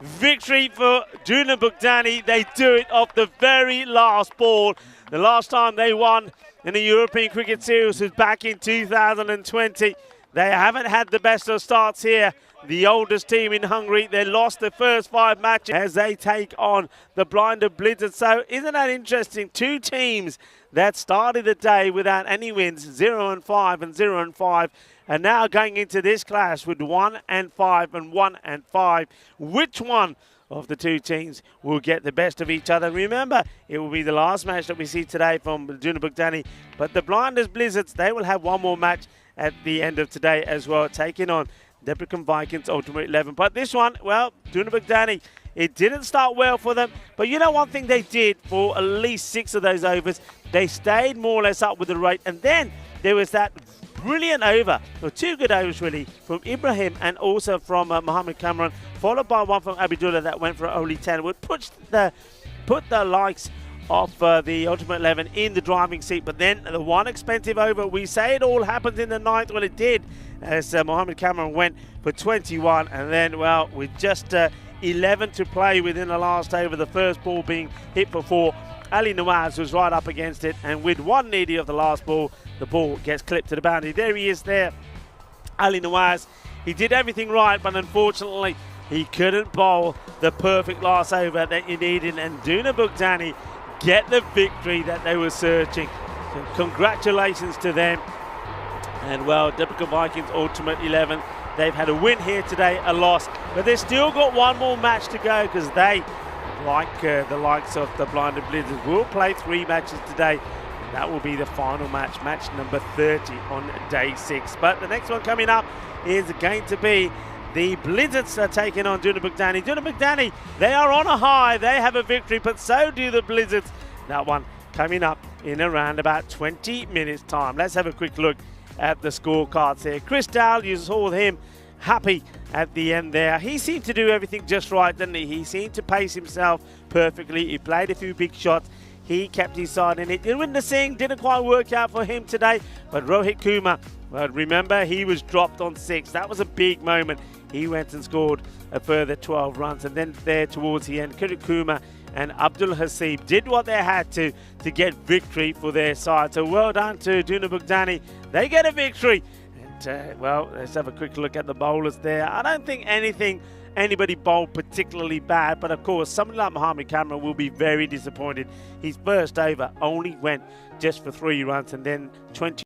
Victory for Duna Bugdani. They do it off the very last ball. The last time they won in the European Cricket Series was back in 2020. They haven't had the best of starts here. The oldest team in Hungary. They lost the first 5 matches as they take on the Blinded Blizzards. So isn't that interesting? 2 teams that started the day without any wins, 0-5 and 0-5. And now going into this clash with 1-5 and 1-5. Which one of the 2 teams will get the best of each other? Remember, it will be the last match that we see today from Duna Bugdani. But the Blinded Blizzards, they will have 1 more match at the end of today as well, taking on Deprekan Vikings Ultimate 11. But this one, well, Duna Bugdani, it didn't start well for them. But you know one thing they did for at least 6 of those overs? They stayed more or less up with the rate. And then there was that brilliant over, or 2 good overs really, from Ibrahim and also from Mohammed Cameron, followed by one from Abidullah that went for only 10. Would put the likes of the Ultimate 11 in the driving seat. But then the one expensive over, we say it all happened in the 9th. Well, it did, as Mohammed Cameron went for 21. And then, well, with just 11 to play within the last over, the first ball being hit for 4, Ali Nawaz was right up against it. And with 1 needy of the last ball, the ball gets clipped to the boundary. There he is there, Ali Nawaz. He did everything right, but unfortunately, he couldn't bowl the perfect last over that you needed. And Duna Bugdani get the victory that they were searching. So congratulations to them. And well, Deprekan Vikings Ultimate 11, they've had a win here today, a loss, but they've still got 1 more match to go because they, like the likes of the Blinded Blizzards, will play 3 matches today. That will be the final match, match number 30 on day 6. But the next one coming up is going to be the Blizzards are taking on Dunabugdani. Dunabugdani, they are on a high. They have a victory, but so do the Blizzards. That one coming up in around about 20 minutes' time. Let's have a quick look at the scorecards here. Chris Dowell, you saw him happy at the end there. He seemed to do everything just right, didn't he? He seemed to pace himself perfectly. He played a few big shots. He kept his side in it. Irwinder Singh didn't quite work out for him today, but Rohit Kumar, well, remember, he was dropped on 6. That was a big moment. He went and scored a further 12 runs, and then there towards the end, Kirit Kumar and Abdul Hasib did what they had to get victory for their side. So well done to Dunabugdani. They get a victory. And, well, let's have a quick look at the bowlers there. I don't think anybody bowled particularly bad, but of course somebody like Mohamed Kamran will be very disappointed. His first over only went just for 3 runs, and then 20.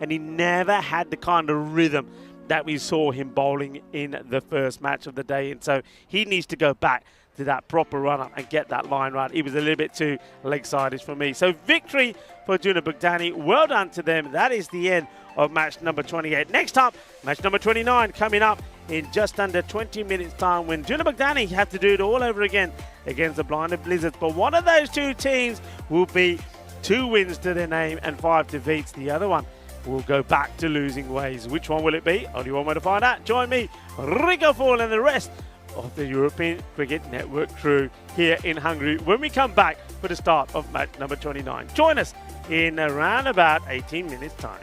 And he never had the kind of rhythm that we saw him bowling in the first match of the day. And so he needs to go back to that proper run-up and get that line right. He was a little bit too leg-sided for me. So victory for Dunabugdani. Well done to them. That is the end of match number 28. Next up, match number 29 coming up in just under 20 minutes time, when Dunabugdani have to do it all over again against the Blinded Blizzards. But one of those two teams will be 2 wins to their name and 5 defeats. The other one will go back to losing ways. Which one will it be? Only one way to find out. Join me, Rico Fall, and the rest of the European Cricket Network crew here in Hungary when we come back for the start of match number 29. Join us in around about 18 minutes time.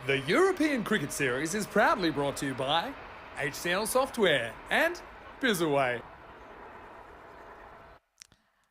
The European Cricket Series is proudly brought to you by HCL Software and Bizaway.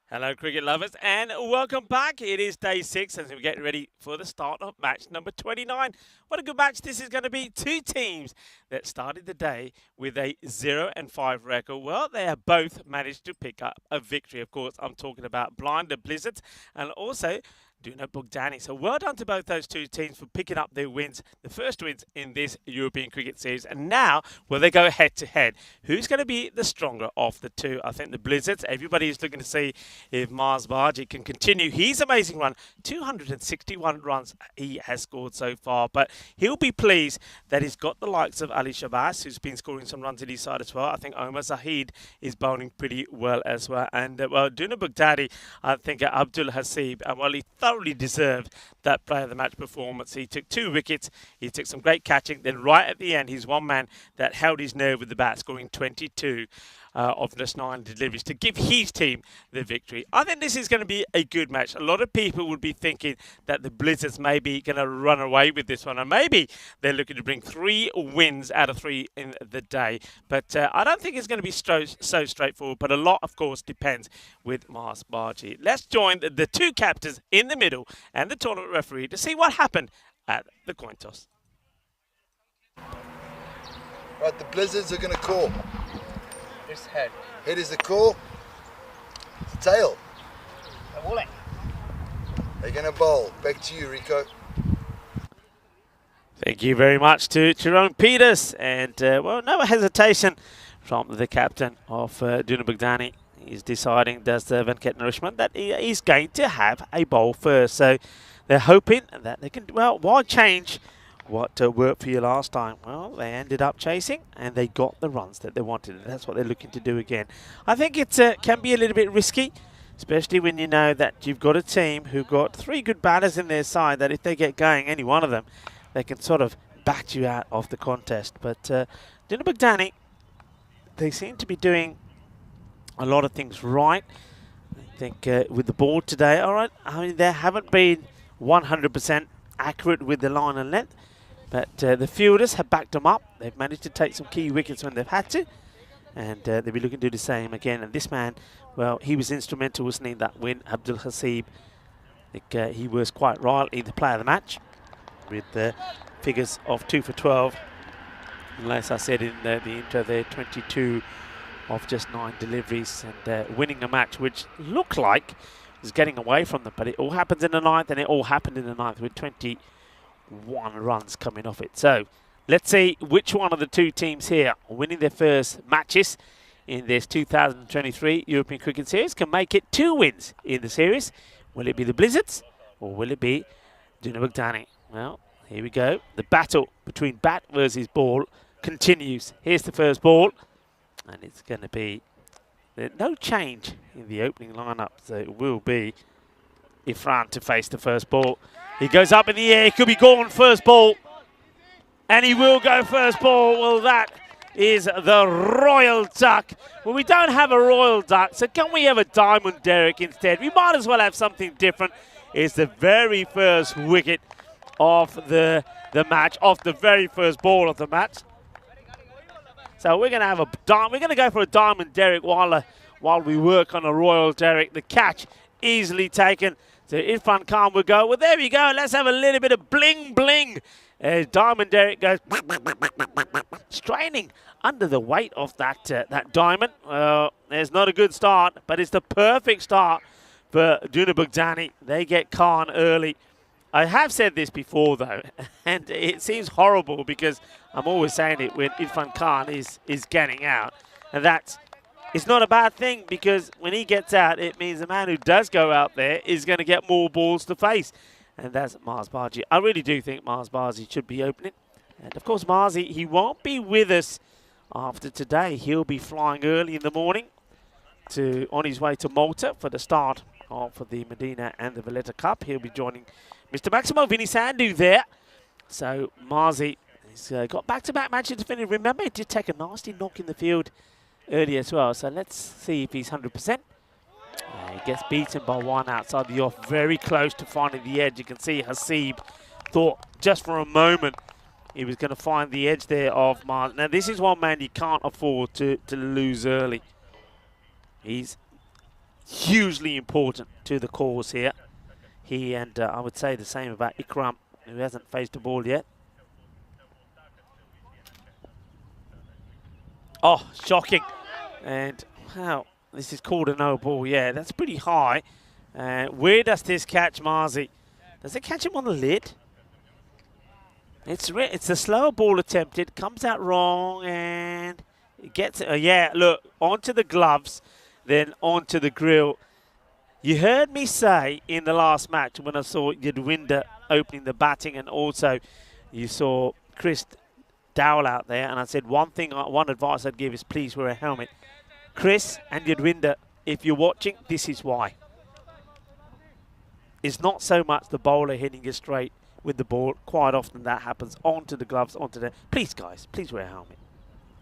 Hello, cricket lovers, and welcome back. It is day 6 as we get ready for the start of match number 29. What a good match this is going to be. Two teams that started the day with a 0-5 record. Well, they have both managed to pick up a victory. Of course, I'm talking about Blinder Blizzards and also Duna Bugdani. So well done to both those two teams for picking up their wins, the first wins in this European Cricket Series. And now, will they go head-to-head? Who's going to be the stronger of the two? I think the Blizzards. Everybody is looking to see if Mars Barji can continue his amazing run. 261 runs he has scored so far. But he'll be pleased that he's got the likes of Ali Shabazz, who's been scoring some runs at his side as well. I think Omar Zahid is bowling pretty well as well. And, well, Duna Bugdani, I think Abdul Hasib, well, he thoroughly deserved that player of the match performance. He took 2 wickets, he took some great catching, then right at the end he's one man that held his nerve with the bat, scoring 22 of just 9 deliveries to give his team the victory. I think this is going to be a good match. A lot of people would be thinking that the Blizzards may be going to run away with this one, and maybe they're looking to bring 3 wins out of 3 in the day. But I don't think it's going to be so straightforward, but a lot, of course, depends with Mars Barji. Let's join the 2 captains in the middle and the tournament referee to see what happened at the coin toss. Right, the Blizzards are going to call. It's head. Head is the call. It's the tail. They're bowling. They're going to bowl. Back to you, Rico. Thank you very much to Jerome Peters. And, well, no hesitation from the captain of Duna Bugdani. He's deciding, does Venkat Nourishment, that he's going to have a bowl first. So they're hoping that they can, well, why change what worked for you last time? Well, they ended up chasing and they got the runs that they wanted. And that's what they're looking to do again. I think it can be a little bit risky, especially when you know that you've got a team who've got 3 good batters in their side, that if they get going, any one of them, they can sort of bat you out of the contest. But Duna Bugdani, they seem to be doing a lot of things right. I think with the ball today, all right, I mean, they haven't been 100% accurate with the line and length, but the fielders have backed them up. They've managed to take some key wickets when they've had to, and they'll be looking to do the same again. And this man, well, he was instrumental, wasn't he, in that win, Abdul Hasib. I think he was quite rightly the player of the match with the figures of 2 for 12. And as I said in the intro there, 22 of just 9 deliveries and winning a match which looked like was getting away from them, but it all happens in the 9th, and it all happened in the 9th with 21 runs coming off it. So let's see which one of the 2 teams here winning their first matches in this 2023 European Cricket Series can make it 2 wins in the series. Will it be the Blizzards or will it be Duna Bugdani? Well, here we go. The battle between bat versus ball continues. Here's the first ball, and it's going to be no change in the opening lineup, so it will be Ifran to face the first ball. He goes up in the air, he could be gone first ball, and he will go first ball. Well, that is the Royal Duck. Well, we don't have a Royal Duck, so can we have a Diamond Derrick instead? We might as well have something different. It's the very first wicket of the match, off the very first ball of the match. So we're going to have we're going to go for a Diamond Derrick while we work on a Royal Derrick. The catch easily taken. So Irfan Khan will go. Well, there we go. Let's have a little bit of bling bling. Diamond Derrick goes straining under the weight of that diamond. There's not a good start, but it's the perfect start for Duna Bugdani. They get Khan early. I have said this before, though, and it seems horrible because I'm always saying it when Irfan Khan is getting out. And it's not a bad thing, because when he gets out, it means the man who does go out there is going to get more balls to face. And that's Mars Barji. I really do think Mars Barji should be opening. And, of course, Marzi, he won't be with us after today. He'll be flying early in the morning on his way to Malta for the start of the Medina and the Valletta Cup. He'll be joining Mr. Maximo Vinisandu there. So Marzi has got back-to-back matches to finish. Remember, he did take a nasty knock in the field earlier as well. So let's see if he's 100%. He gets beaten by 1 outside the off. Very close to finding the edge. You can see Hasib thought just for a moment he was going to find the edge there of Mars. Now, this is one man you can't afford to lose early. He's hugely important to the cause here. He and I would say the same about Ikram, who hasn't faced the ball yet. Oh, shocking. And, wow, this is called a no ball. Yeah, that's pretty high. Where does this catch Marzi? Does it catch him on the lid? It's a slower ball attempted, comes out wrong, and it gets it. Yeah, look, onto the gloves, then onto the grill. You heard me say in the last match when I saw Yadwinder opening the batting, and also you saw Chris Dowell out there, and I said one advice I'd give is please wear a helmet. Chris and Yadwinder, if you're watching, this is why. It's not so much the bowler hitting it straight with the ball. Quite often that happens onto the gloves, onto the... Please, guys, please wear a helmet.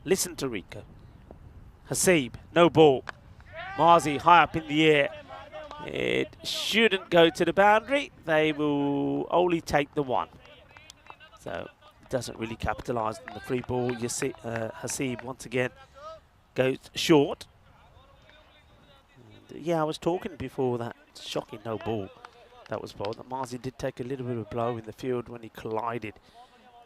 Listen to Rico. Hasib, no ball. Marzi high up in the air. It shouldn't go to the boundary. They will only take the one. So, it doesn't really capitalise on the free ball. You see Hasib, once again, goes short. And, yeah, I was talking before that shocking no ball that was bowled. Marzi did take a little bit of a blow in the field when he collided.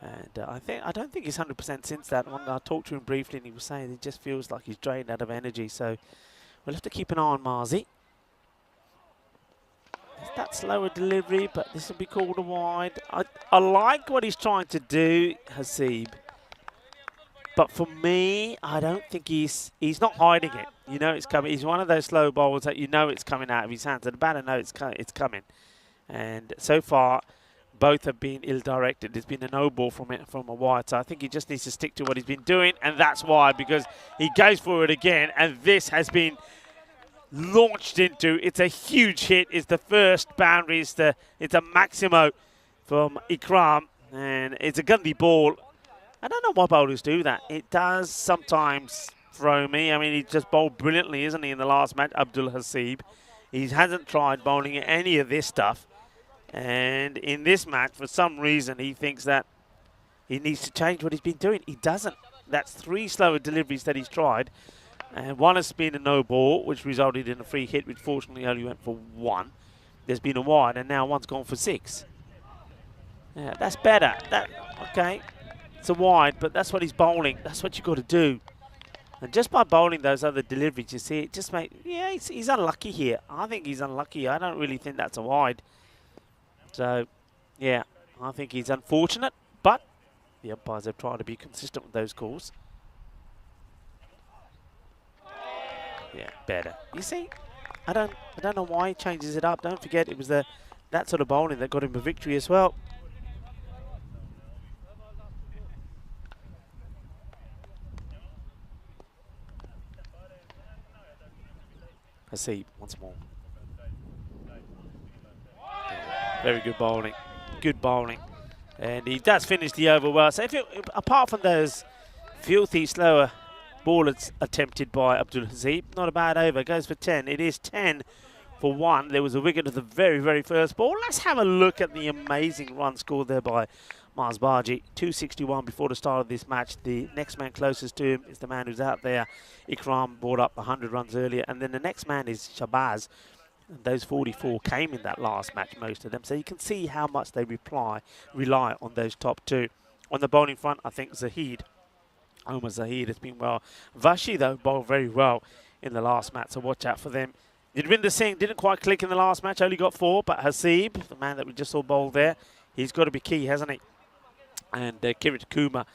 And I don't think he's 100% since that. When I talked to him briefly, and he was saying it just feels like he's drained out of energy. So we'll have to keep an eye on Marzi. It's that slower delivery, but this will be called a wide. I like what he's trying to do, Hasib. But for me, I don't think he's not hiding it. You know it's coming. He's one of those slow bowls that you know it's coming out of his hands. And the batter knows it's coming. And so far, both have been ill-directed. There's been a no ball from a wide. So I think he just needs to stick to what he's been doing. And that's why, because he goes for it again. And this has been launched into. It's a huge hit. It's the first boundary. It's a Maximo from Ikram. And it's a Gandhi ball. I don't know why bowlers do that. It does sometimes throw me. I mean, he just bowled brilliantly, isn't he, in the last match, Abdul Hasib. He hasn't tried bowling any of this stuff. And in this match, for some reason, he thinks that he needs to change what he's been doing. He doesn't. That's 3 slower deliveries that he's tried. And one has been a no ball, which resulted in a free hit, which fortunately only went for 1. There's been a wide, and now one's gone for 6. Yeah, that's better. Okay. It's a wide, but that's what he's bowling. That's what you've got to do. And just by bowling those other deliveries, you see, it just makes... Yeah, he's unlucky here. I think he's unlucky. I don't really think that's a wide. So, yeah, I think he's unfortunate, but the umpires have tried to be consistent with those calls. Yeah, better. You see, I don't know why he changes it up. Don't forget, it was that sort of bowling that got him a victory as well. Hasib once more. Very good bowling. Good bowling. And he does finish the over well. So apart from those filthy slower ballers attempted by Abdul Hasib, not a bad over. Goes for 10. It is 10 for 1. There was a wicket at the very, very first ball. Let's have a look at the amazing run scored there by Mars Baji. 261 before the start of this match. The next man closest to him is the man who's out there. Ikram brought up 100 runs earlier. And then the next man is Shabazz. And those 44 came in that last match, most of them. So you can see how much they rely on those top 2. On the bowling front, I think Zahid, Omar Zahid has been well. Vashi, though, bowled very well in the last match, so watch out for them. Yadwinder Singh didn't quite click in the last match, only got 4, but Hasib, the man that we just saw bowl there, he's got to be key, hasn't he? And Kirit Kumar.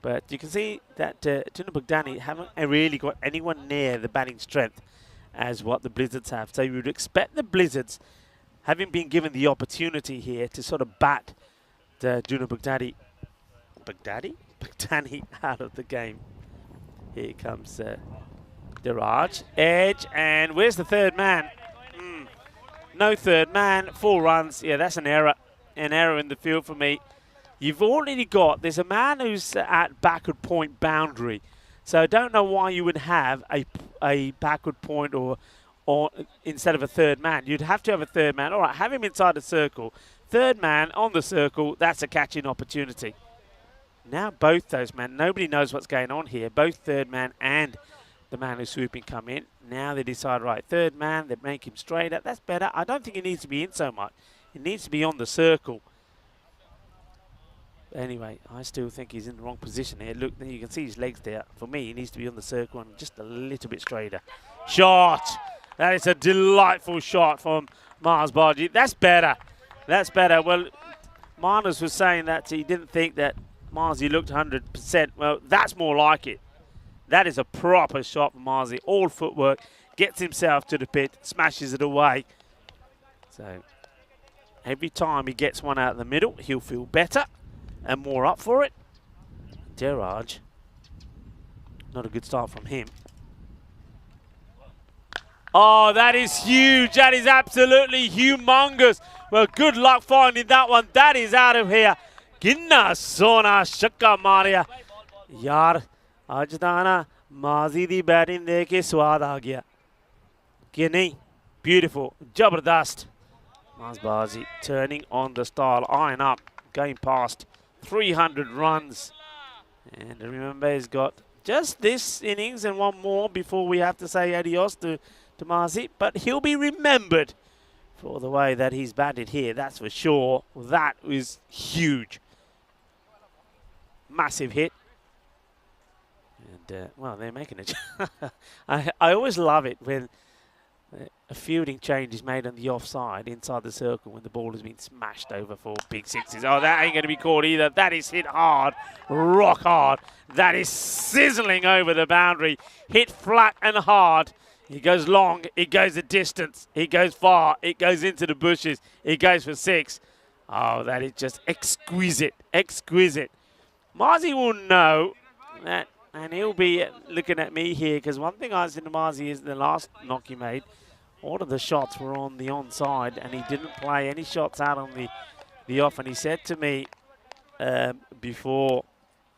But you can see that Tuna Bugdani haven't really got anyone near the batting strength as what the Blizzards have. So you would expect the Blizzards, having been given the opportunity here to sort of bat Juna Bugdani out of the game. Here comes Diraj. Edge, and where's the third man? No third man, 4 runs. Yeah, that's an error. An error in the field for me. You've already got, there's a man who's at backward point boundary. So I don't know why you would have a backward point or instead of a third man. You'd have to have a third man. All right, have him inside the circle. Third man on the circle, that's a catching opportunity. Now both those men, nobody knows what's going on here. Both third man and the man who's swooping come in. Now they decide, right, third man, they make him straighter. That's better. I don't think he needs to be in so much. He needs to be on the circle. Anyway, I still think he's in the wrong position here. Look, you can see his legs there. For me, he needs to be on the circle and just a little bit straighter. Shot! That is a delightful shot from Mars Bari. That's better. That's better. Well, Marnus was saying that he didn't think that Marzi looked 100%. Well, that's more like it. That is a proper shot from Marzi. All footwork. Gets himself to the pit. Smashes it away. So, every time he gets one out of the middle, he'll feel better and more up for it. Deraj. Not a good start from him. Oh, that is huge. That is absolutely humongous. Well, good luck finding that one. That is out of here. Ginna sona shakka maria. Yaar, aaj ta na Mazi di batting dekh ke swad aa gaya. Ke nahi? Beautiful. Jabardast. Mars Bari turning on the style. Iron up. Going past 300 runs. And remember, he's got just this innings and one more before we have to say adios to Marzi. But he'll be remembered for the way that he's batted here, that's for sure. That is huge. Massive hit. And, well, they're making it. I always love it when a fielding change is made on the offside inside the circle when the ball has been smashed over for big sixes. Oh, that ain't going to be caught either. That is hit hard, rock hard. That is sizzling over the boundary. Hit flat and hard. He goes long, it goes a distance, it goes far, it goes into the bushes, it goes for 6. Oh, that is just exquisite, exquisite. Marzi will know that, and he'll be looking at me here, because one thing I said to Marzi is the last knock he made, all of the shots were on the onside, and he didn't play any shots out on the off, and he said to me before,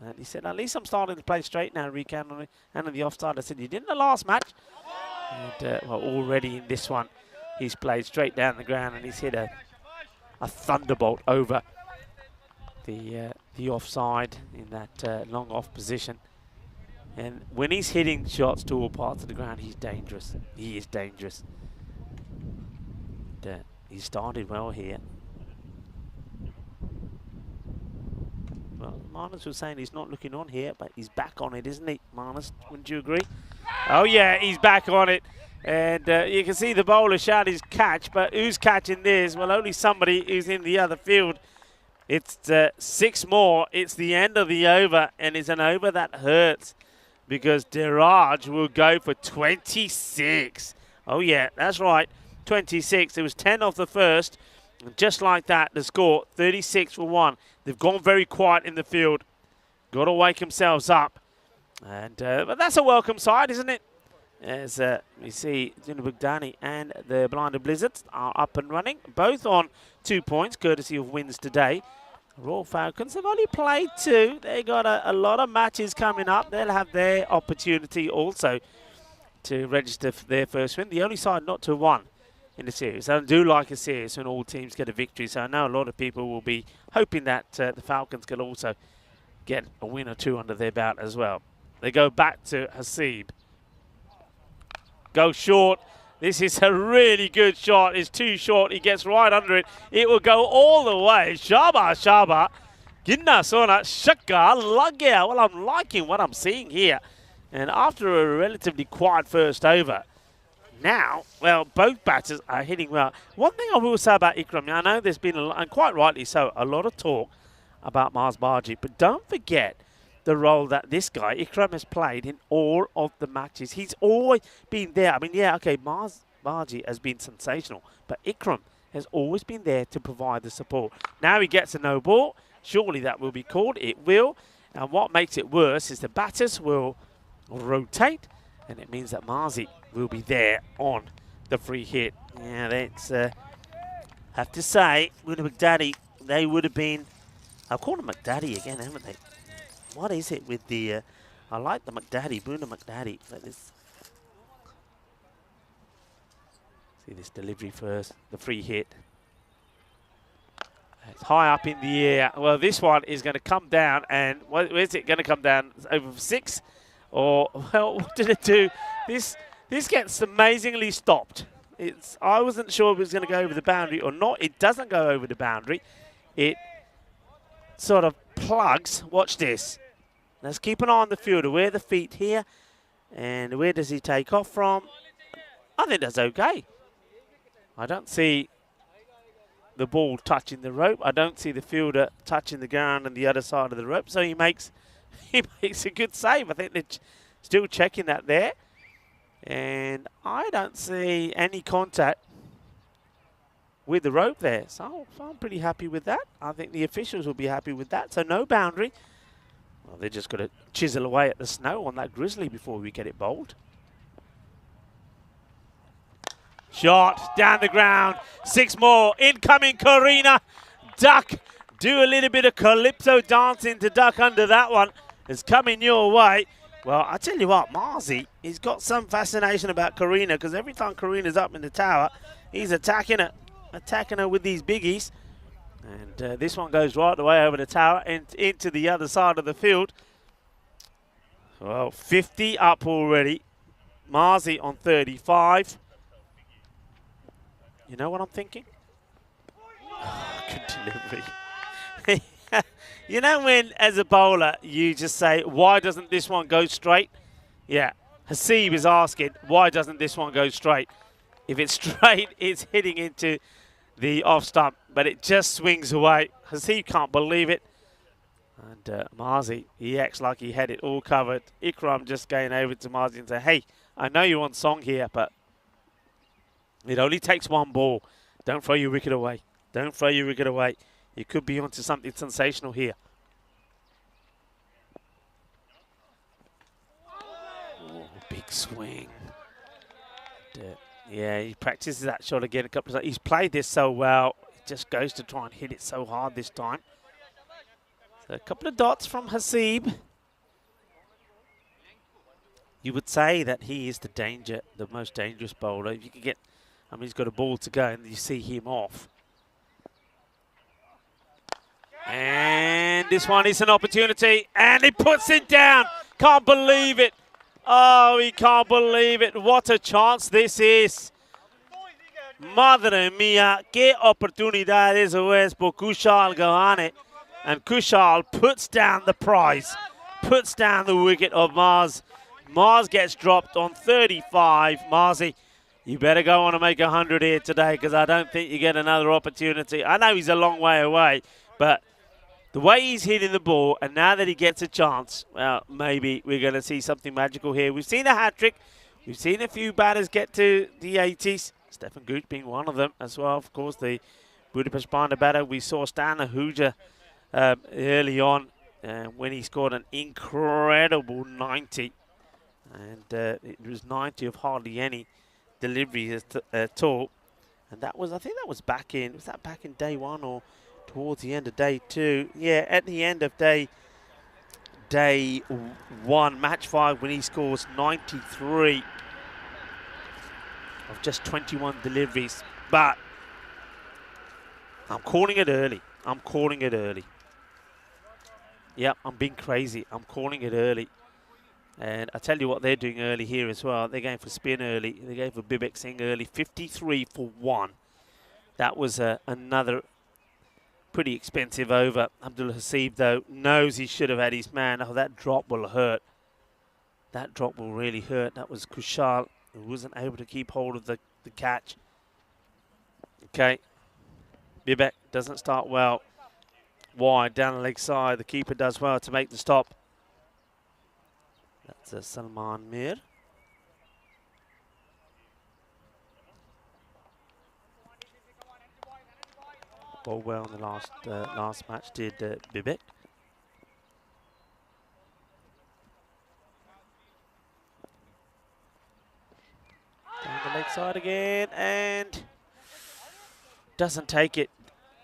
and he said, at least I'm starting to play straight now, Rico, and on the offside. I said, you did in the last match. And, well, already in this one, he's played straight down the ground and he's hit a thunderbolt over the offside in that long off position. And when he's hitting shots to all parts of the ground, he's dangerous. He is dangerous. And, he started well here. Well, Marnus was saying he's not looking on here, but he's back on it, isn't he, Marnus? Wouldn't you agree? Oh, yeah, he's back on it. And you can see the bowler shout his catch, but who's catching this? Well, only somebody who's in the other field. It's 6 more. It's the end of the over, and it's an over that hurts because Deraj will go for 26. Oh, yeah, that's right, 26. It was 10 off the first. And just like that, the score, 36 for 1. They've gone very quiet in the field. Got to wake themselves up. And but that's a welcome side, isn't it? As we see Junibugdani and the Blinded Blizzards are up and running, both on 2 points, courtesy of wins today. Royal Falcons have only played 2. They got a lot of matches coming up. They'll have their opportunity also to register for their first win. The only side not to have won in the series. I do like a series when all teams get a victory, so I know a lot of people will be hoping that the Falcons can also get a win or 2 under their belt as well. They go back to Hasib. Go short. This is a really good shot. It's too short. He gets right under it. It will go all the way. Shaba, Shaba. Ginna sona shakka lagya. Well, I'm liking what I'm seeing here. And after a relatively quiet first over, now, well, both batters are hitting well. One thing I will say about Ikram, I know there's been, and quite rightly so, a lot of talk about Mars Bari, but don't forget the role that this guy, Ikram, has played in all of the matches. He's always been there. I mean, yeah, okay, Mars Bari has been sensational, but Ikram has always been there to provide the support. Now he gets a no ball. Surely that will be called. It will. And what makes it worse is the batters will rotate, and it means that Marzi will be there on the free hit. Yeah, that's, have to say, Muna McDaddy, they would have been, I've called him McDaddy again, haven't they? What is it with the, I like the McDaddy, Muna McDaddy. But this, see this delivery first, the free hit. It's high up in the air. Well, this one is going to come down, and where's it going to come down? Over 6? Or, well, what did it do? This gets amazingly stopped. I wasn't sure if it was going to go over the boundary or not. It doesn't go over the boundary. It sort of plugs. Watch this. Let's keep an eye on the fielder. Where are the feet here? And where does he take off from? I think that's okay. I don't see the ball touching the rope. I don't see the fielder touching the ground on the other side of the rope. So he makes a good save. I think they're still checking that there. And I don't see any contact with the rope there. So I'm pretty happy with that. I think the officials will be happy with that. So no boundary. Well, they're just going to chisel away at the snow on that grizzly before we get it bowled. Shot down the ground. 6 more. Incoming Karina. Duck. Do a little bit of calypso dancing to duck under that one. It's coming your way. Well, I tell you what, Marzi, he's got some fascination about Karina, because every time Karina's up in the tower, he's attacking her with these biggies. And this one goes right the way over the tower and into the other side of the field. Well, 50 up already. Marzi on 35. You know what I'm thinking? Oh, good delivery. You know when, as a bowler, you just say, why doesn't this one go straight? Yeah, Hasib is asking, why doesn't this one go straight? If it's straight, it's hitting into the off stump, but it just swings away. Hasib can't believe it. And Marzi, he acts like he had it all covered. Ikram just going over to Marzi and say, hey, I know you're on song here, but it only takes one ball. Don't throw your wicket away. Don't throw your wicket away. You could be onto something sensational here. Oh, big swing. Yeah, he practices that shot again a couple of times. He's played this so well. He just goes to try and hit it so hard this time. So a couple of dots from Hasib. You would say that he is the most dangerous bowler. If you could get, I mean, he's got a ball to go and you see him off. And this one is an opportunity, and he puts it down. Can't believe it. Oh, he can't believe it. What a chance this is. Madre mia, qué oportunidad eso es por Kushal Gahane. And Kushal puts down the prize, puts down the wicket of Mars. Mars gets dropped on 35. Marzi, you better go on and make 100 here today, because I don't think you get another opportunity. I know he's a long way away, but the way he's hitting the ball, and now that he gets a chance, well, maybe we're going to see something magical here. We've seen a hat-trick. We've seen a few batters get to the 80s. Stefan Gooch being one of them as well. Of course, the Budapest Binder batter. We saw Stan Ahuja early on when he scored an incredible 90. And it was 90 of hardly any delivery at all. And that was, I think that was back in, was that back in day 1 or towards the end of day 2? Yeah, at the end of day 1, match 5, when he scores 93 of just 21 deliveries. But I'm calling it early. I'm calling it early. Yep, I'm being crazy. I'm calling it early. And I tell you what they're doing early here as well. They're going for spin early. They're going for Bibek Singh early. 53 for 1. That was another pretty expensive over. Abdul Hasib, though, knows he should have had his man. Oh, that drop will hurt. That drop will really hurt. That was Kushal, who wasn't able to keep hold of the catch. Okay. Bibek doesn't start well. Wide, down the leg side. The keeper does well to make the stop. That's Salman Mir. Bowled well in the last match, did Bibek. Down the leg side again, and doesn't take it.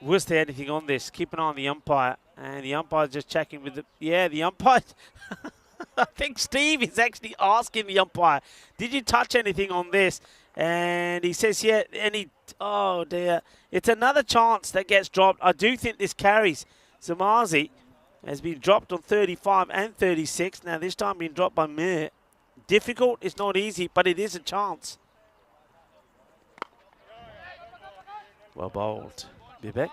Was there anything on this? Keep an eye on the umpire, and the umpire's just checking with the, yeah, the umpire. I think Steve is actually asking the umpire, did you touch anything on this? And he says, yeah, and he Oh, dear. It's another chance that gets dropped. I do think this carries. Zamazi has been dropped on 35 and 36. Now, this time being dropped by Mir. Difficult. It's not easy, but it is a chance. Well bowled. Bibek.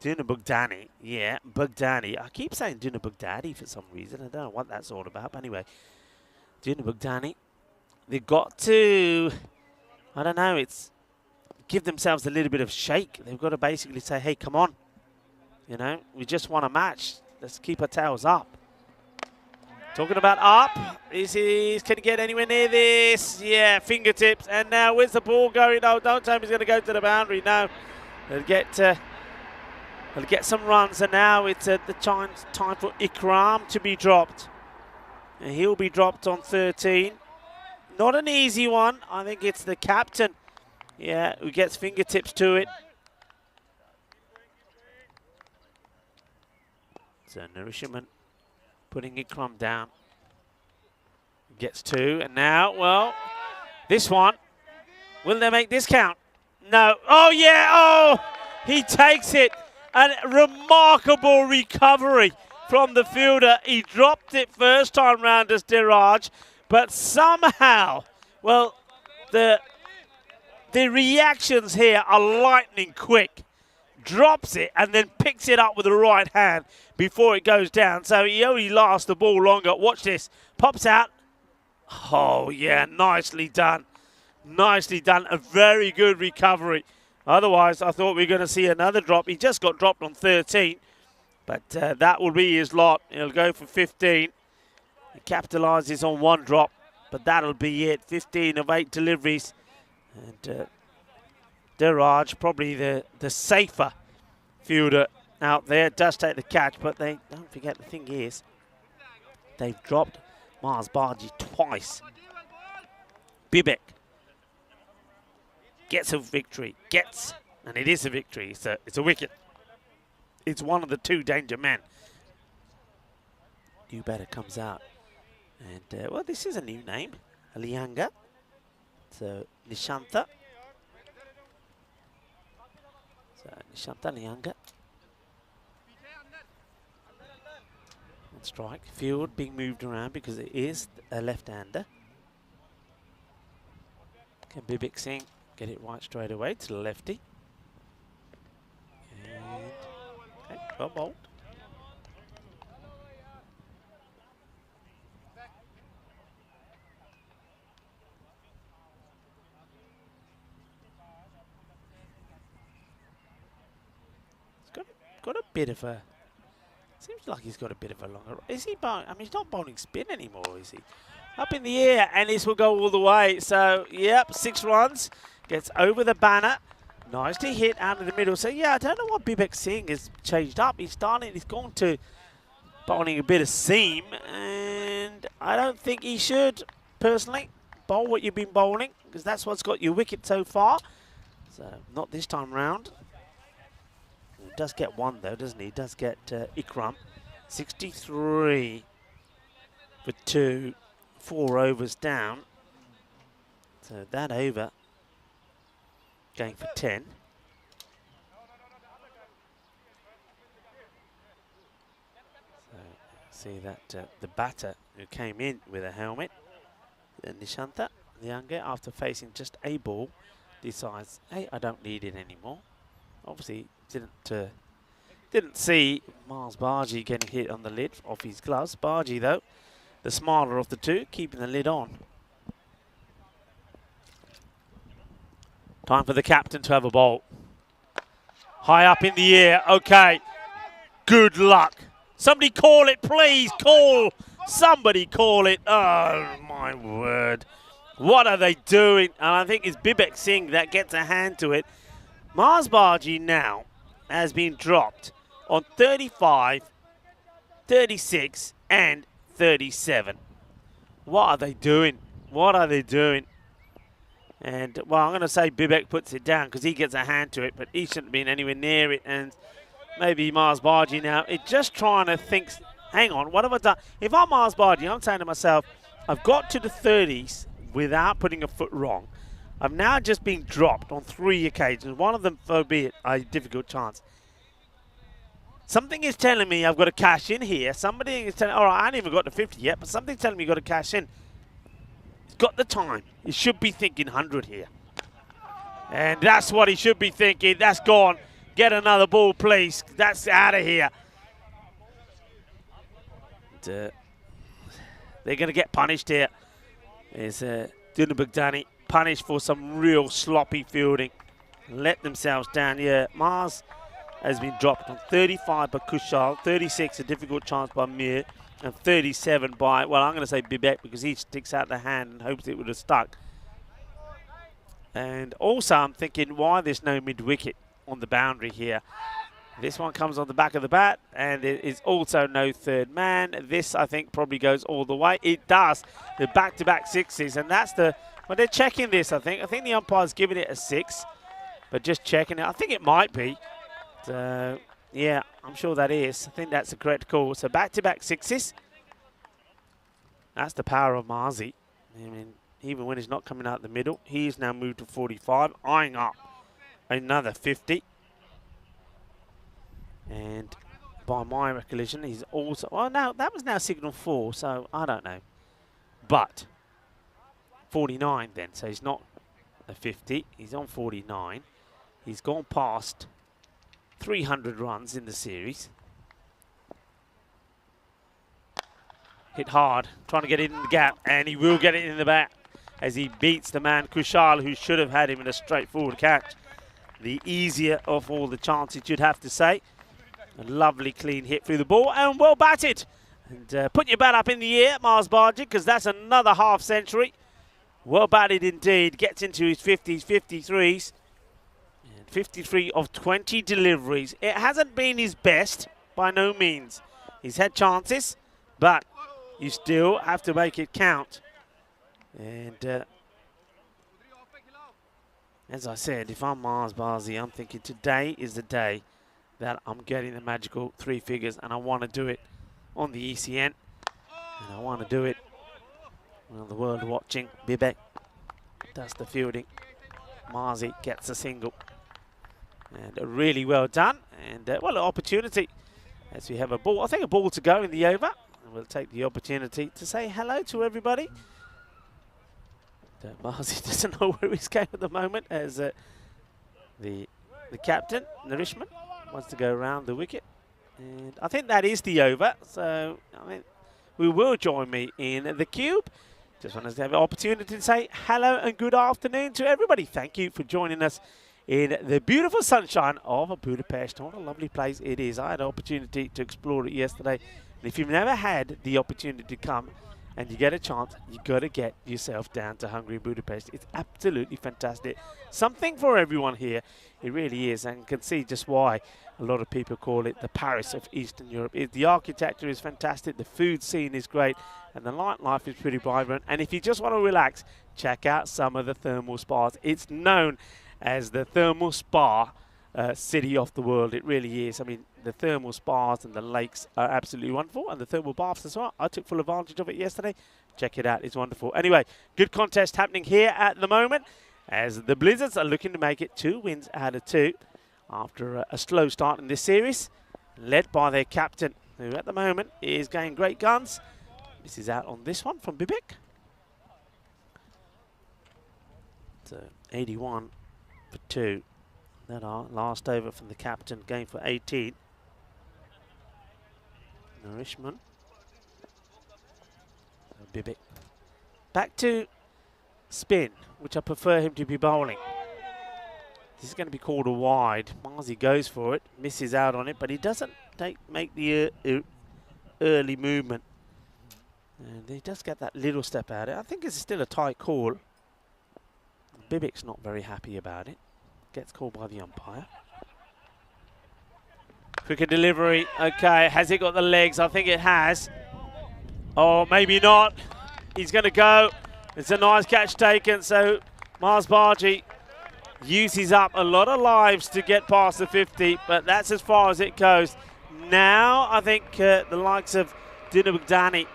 Duna Bugdani. Yeah, Bugdani. I keep saying Duna Bugdadi for some reason. I don't know what that's all about. But anyway, Duna Bugdani. They've got to, I don't know, it's give themselves a little bit of shake. They've got to basically say, hey, come on. You know, we just want a match. Let's keep our tails up. Talking about up, can he get anywhere near this? Yeah, fingertips. And now where's the ball going? Oh, don't tell me he's going to go to the boundary. No, they'll get some runs. And now it's the time for Ikram to be dropped. And he'll be dropped on 13. Not an easy one. I think it's the captain, yeah, who gets fingertips to it. So Nourishment putting Ikram down. Gets 2, and now, well, this one. Will they make this count? No. Oh, yeah. Oh, he takes it. A remarkable recovery from the fielder. He dropped it first time round as Diraj. But somehow, well, the reactions here are lightning quick. Drops it and then picks it up with the right hand before it goes down. So he only lasts the ball longer. Watch this. Pops out. Oh, yeah, nicely done. Nicely done. A very good recovery. Otherwise, I thought we were going to see another drop. He just got dropped on 13. But that will be his lot. He'll go for 15. He capitalises on 1 drop, but that'll be it. 15 of 8 deliveries. And Diraj, probably the safer fielder out there, does take the catch, but they don't forget the thing is, they've dropped Mars Barji twice. Bibek gets a victory. And it is a victory. It's a wicket. It's one of the 2 danger men. New batter comes out. And, well, this is a new name. Alianga. So, Nishantha. So, Nishantha Lianga. On strike. Field being moved around because it is a left-hander. Can Bibik Singh get it right straight away to the lefty? And, okay, well bowled. Got a bit of a, seems like he's got a bit of a longer, is he bowling? I mean, he's not bowling spin anymore, is he? Up in the air, and this will go all the way. So, yep, 6 runs, gets over the banner. Nicely hit out of the middle. So, yeah, I don't know what Bibek Singh has changed up. He's gone to bowling a bit of seam, and I don't think he should, personally, bowl what you've been bowling, because that's what's got your wicket so far. So, not this time round. Does get 1 though, doesn't he? Does get Ikram. 63 for 2, 4 overs down. So that over going for 10. So see that the batter who came in with a helmet, Nishantha Lianga, after facing just a ball, decides, hey, I don't need it anymore. Obviously, didn't see Mars Barji getting hit on the lid off his gloves. Barji, though, the smaller of the 2, keeping the lid on. Time for the captain to have a bowl. High up in the air. Okay. Good luck. Somebody call it, please. Call. Somebody call it. Oh, my word. What are they doing? And I think it's Bibek Singh that gets a hand to it. Mars Barji now has been dropped on 35, 36 and 37. What are they doing? What are they doing? And, well, I'm going to say Bibek puts it down because he gets a hand to it, but he shouldn't have been anywhere near it. And maybe Mars Barji now is just trying to think, hang on, what have I done? If I'm Mars Barji, I'm saying to myself, I've got to the 30s without putting a foot wrong. I've now just been dropped on 3 occasions, one of them, albeit a difficult chance. Something is telling me I've got to cash in here. Somebody is telling, all right, I haven't even got to 50 yet, but something's telling me you've got to cash in. He's got the time. He should be thinking 100 here. And that's what he should be thinking. That's gone. Get another ball, please. That's out of here. And, they're going to get punished here. There's Dunabugdani punished for some real sloppy fielding. Let themselves down. Yeah, Mars has been dropped on 35 by Kushal, 36 a difficult chance by Mir, and 37 by, well, I'm going to say Bibek because he sticks out the hand and hopes it would have stuck. And also I'm thinking why there's no mid-wicket on the boundary here. This one comes on the back of the bat, and there is also no third man. This, I think, probably goes all the way. It does. The back-to-back sixes, and that's the... Well, they're checking this, I think. I think the umpire's giving it a 6, but just checking it. I think it might be. So, yeah, I'm sure that is. I think that's the correct call. So back-to-back sixes. That's the power of Marzi. I mean, even when he's not coming out the middle, he's now moved to 45, eyeing up another 50. And by my recollection, he's also... Well, now that was now signal 4, so I don't know. But 49 then, so he's not a 50. He's on 49. He's gone past 300 runs in the series. Hit hard, trying to get it in the gap, and he will get it in the back as he beats the man Kushal, who should have had him in a straightforward catch. The easier of all the chances, you'd have to say. A lovely clean hit through the ball and well batted. And put your bat up in the air, Mars Bargy, because that's another half century. Well batted indeed. Gets into his 50s, 53s. And 53 of 20 deliveries. It hasn't been his best, by no means. He's had chances, but you still have to make it count. And as I said, if I'm Mars Barzi, I'm thinking today is the day that I'm getting the magical 3 figures, and I want to do it on the ECN, and I want to do it while the world watching. Bibek does the fielding. Marzi gets a single. And really well done, and well, an opportunity as we have a ball. I think a ball to go in the over, and we'll take the opportunity to say hello to everybody. Marzi doesn't know where he's going at the moment, as the captain, Nourishment, wants to go around the wicket. And I think that is the over. So, I mean, we will join me in the cube. Just want us to have an opportunity to say hello and good afternoon to everybody. Thank you for joining us in the beautiful sunshine of Budapest. What a lovely place it is. I had an opportunity to explore it yesterday. And if you've never had the opportunity to come and you get a chance, you got to get yourself down to Hungary, Budapest. It's absolutely fantastic. Something for everyone here. It really is, and you can see just why a lot of people call it the Paris of Eastern Europe. The architecture is fantastic, the food scene is great, and the nightlife is pretty vibrant. And if you just want to relax, check out some of the thermal spas. It's known as the thermal spa city of the world. It really is. I mean, the thermal spas and the lakes are absolutely wonderful, and the thermal baths as well. I took full advantage of it yesterday. Check it out. It's wonderful. Anyway, good contest happening here at the moment, as the Blizzards are looking to make it 2 wins out of 2 after a slow start in this series, led by their captain, who at the moment is going great guns. This is out on this one from Bibek. So 81 for 2. That are last over from the captain, going for 18. Nourishment. Bibek. Back to spin, which I prefer him to be bowling. This is going to be called a wide. Marzi goes for it, misses out on it, but he doesn't make the early movement. And he does get that little step out of it. I think it's still a tight call. Bibek's not very happy about it. Gets called by the umpire. Quicker delivery. Okay, has it got the legs? I think it has. Oh, maybe not. He's going to go. It's a nice catch taken. So Mars Bargy uses up a lot of lives to get past the 50, but that's as far as it goes. Now I think the likes of Dinabugdani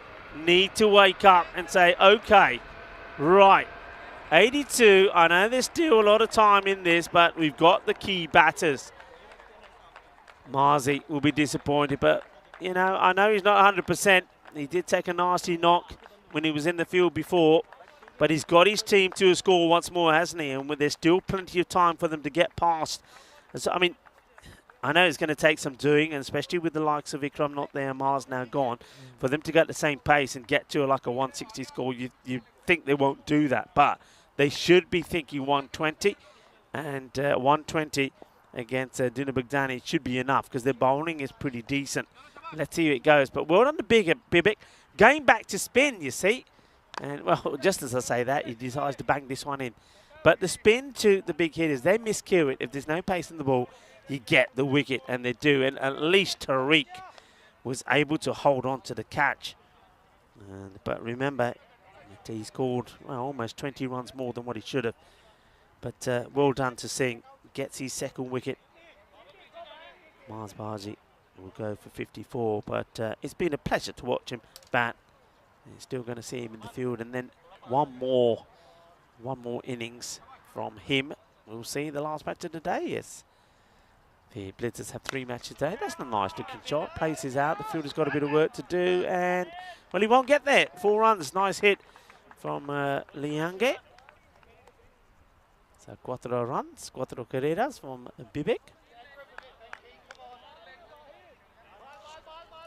need to wake up and say, okay, Right. 82. I know there's still a lot of time in this, but we've got the key batters. Marzi will be disappointed, but, you know, I know he's not 100%. He did take a nasty knock when he was in the field before, but he's got his team to a score once more, hasn't he? And there's still plenty of time for them to get past. So, I mean, I know it's going to take some doing, and especially with the likes of Ikram not there, Mars now gone, for them to get the same pace and get to like a 160 score. You think they won't do that, but they should be thinking 120, and 120 against Dina Bogdani should be enough because their bowling is pretty decent. Let's see how it goes. But well done to Bibic. Going back to spin, you see. And, well, just as I say that, he decides to bang this one in. But the spin to the big hitters, they miscue it. If there's no pace in the ball, you get the wicket, and they do. And at least Tariq was able to hold on to the catch. But remember, he scored almost 20 runs more than what he should have. But well done to Singh. Gets his second wicket. Mars Baji will go for 54. But it's been a pleasure to watch him bat. You're still going to see him in the field. And then one more innings from him. We'll see the last match of the day, yes. The Blitzers have 3 matches today. That's a nice looking shot. Places out. The fielder's got a bit of work to do. And, well, he won't get there. 4 runs. Nice hit from Liange. So, 4 runs. 4 carreras from Bibic.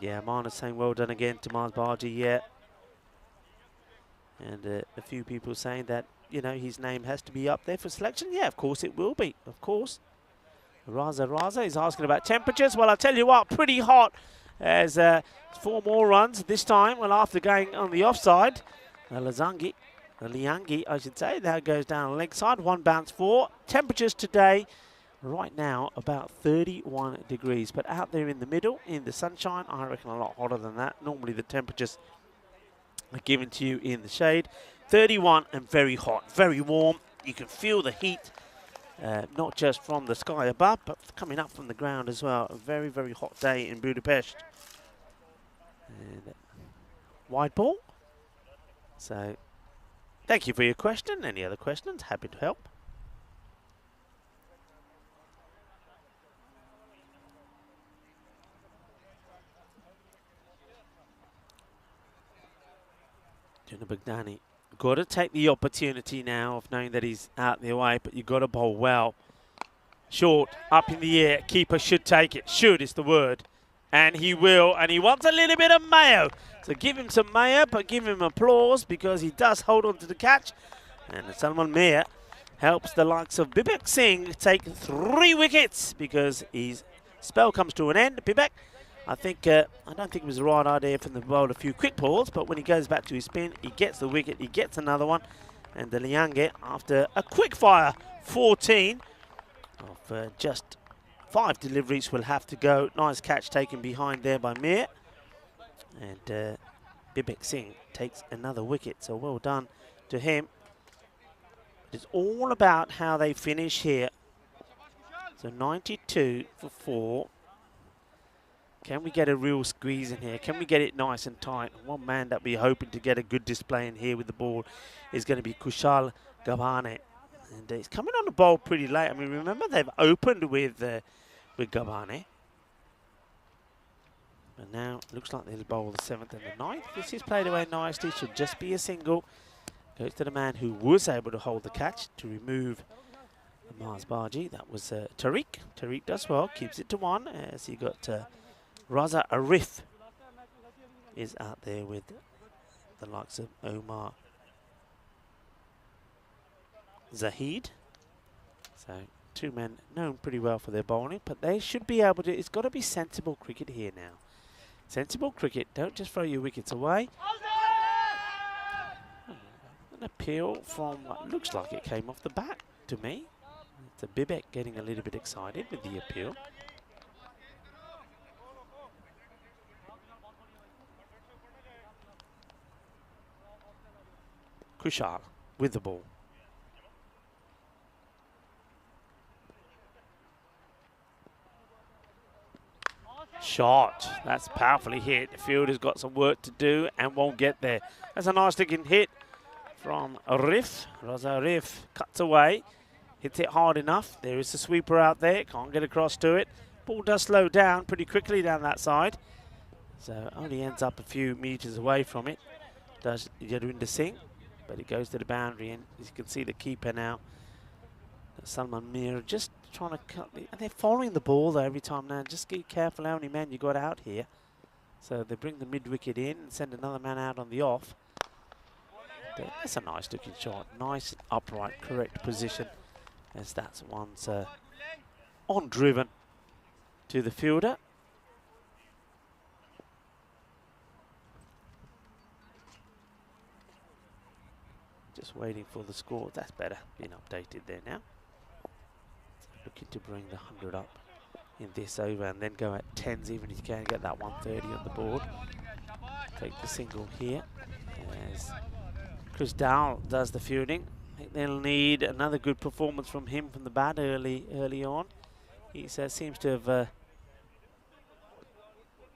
Yeah, Mana's saying well done again to Mars Baji, yeah. And a few people saying that, you know, his name has to be up there for selection. Yeah, of course it will be, of course. Raza is asking about temperatures. Well, I'll tell you what, pretty hot as 4 more runs this time. Well, after going on the offside, Liangi, I should say, that goes down the leg side. 1 bounce 4. Temperatures today, right now, about 31 degrees. But out there in the middle, in the sunshine, I reckon a lot hotter than that. Normally the temperatures are given to you in the shade. 31 and very hot, very warm. You can feel the heat, not just from the sky above, but coming up from the ground as well. A very, very hot day in Budapest. And wide ball. So, thank you for your question. Any other questions? Happy to help. Dina Bogdani. Got to take the opportunity now of knowing that he's out the way, but you've got to bowl well. Short, up in the air. Keeper should take it. Should is the word. And he will. And he wants a little bit of mayo. So give him some mayo, but give him applause because he does hold on to the catch. And Salman Mir helps the likes of Bibic Singh take 3 wickets because his spell comes to an end. Bibic, I don't think it was the right idea for them to bowl a few quick balls, but when he goes back to his spin, he gets the wicket, he gets another one. And the Liange, after a quick fire 14 of just 5 deliveries, will have to go. Nice catch taken behind there by Mir. And Bibic Singh takes another wicket, so well done to him. It's all about how they finish here. So 92 for 4. Can we get a real squeeze in here? Can we get it nice and tight? One man that we're hoping to get a good display in here with the ball is going to be Kushal Gabane. And he's coming on the ball pretty late. I mean, remember they've opened with Gabane. But now it looks like they'll bowl the 7th and the 9th. This is played away nicely. Should just be a single. Goes to the man who was able to hold the catch to remove Mars Baji. That was Tariq. Tariq does well. Keeps it to 1 as he got... Raza Arif is out there with the likes of Omar Zahid. So 2 men known pretty well for their bowling, but they should be able to, it's got to be sensible cricket here now. Sensible cricket, don't just throw your wickets away. An appeal from what looks like it came off the bat to me. It's a Bibic getting a little bit excited with the appeal. Kushal with the ball. Shot. That's powerfully hit. The fielder's got some work to do and won't get there. That's a nice looking hit from Arif. Raza Arif cuts away, hits it hard enough. There is a sweeper out there, can't get across to it. Ball does slow down pretty quickly down that side, so only ends up a few meters away from it. Does Yadwinder Singh, but it goes to the boundary, and as you can see the keeper now, Salman Mir, just trying to cut the, and they're following the ball though every time now. Just be careful how many men you got out here. So they bring the mid wicket in and send another man out on the off. That's a nice looking shot, nice upright, correct position, as that's one's on driven to the fielder. Just waiting for the score. That's better, being updated there now. Looking to bring the 100 up in this over and then go at 10s, even if you can get that 130 on the board. Take the single here as Chris Dowell does the fielding. I think they'll need another good performance from him from the bat early on. He seems to have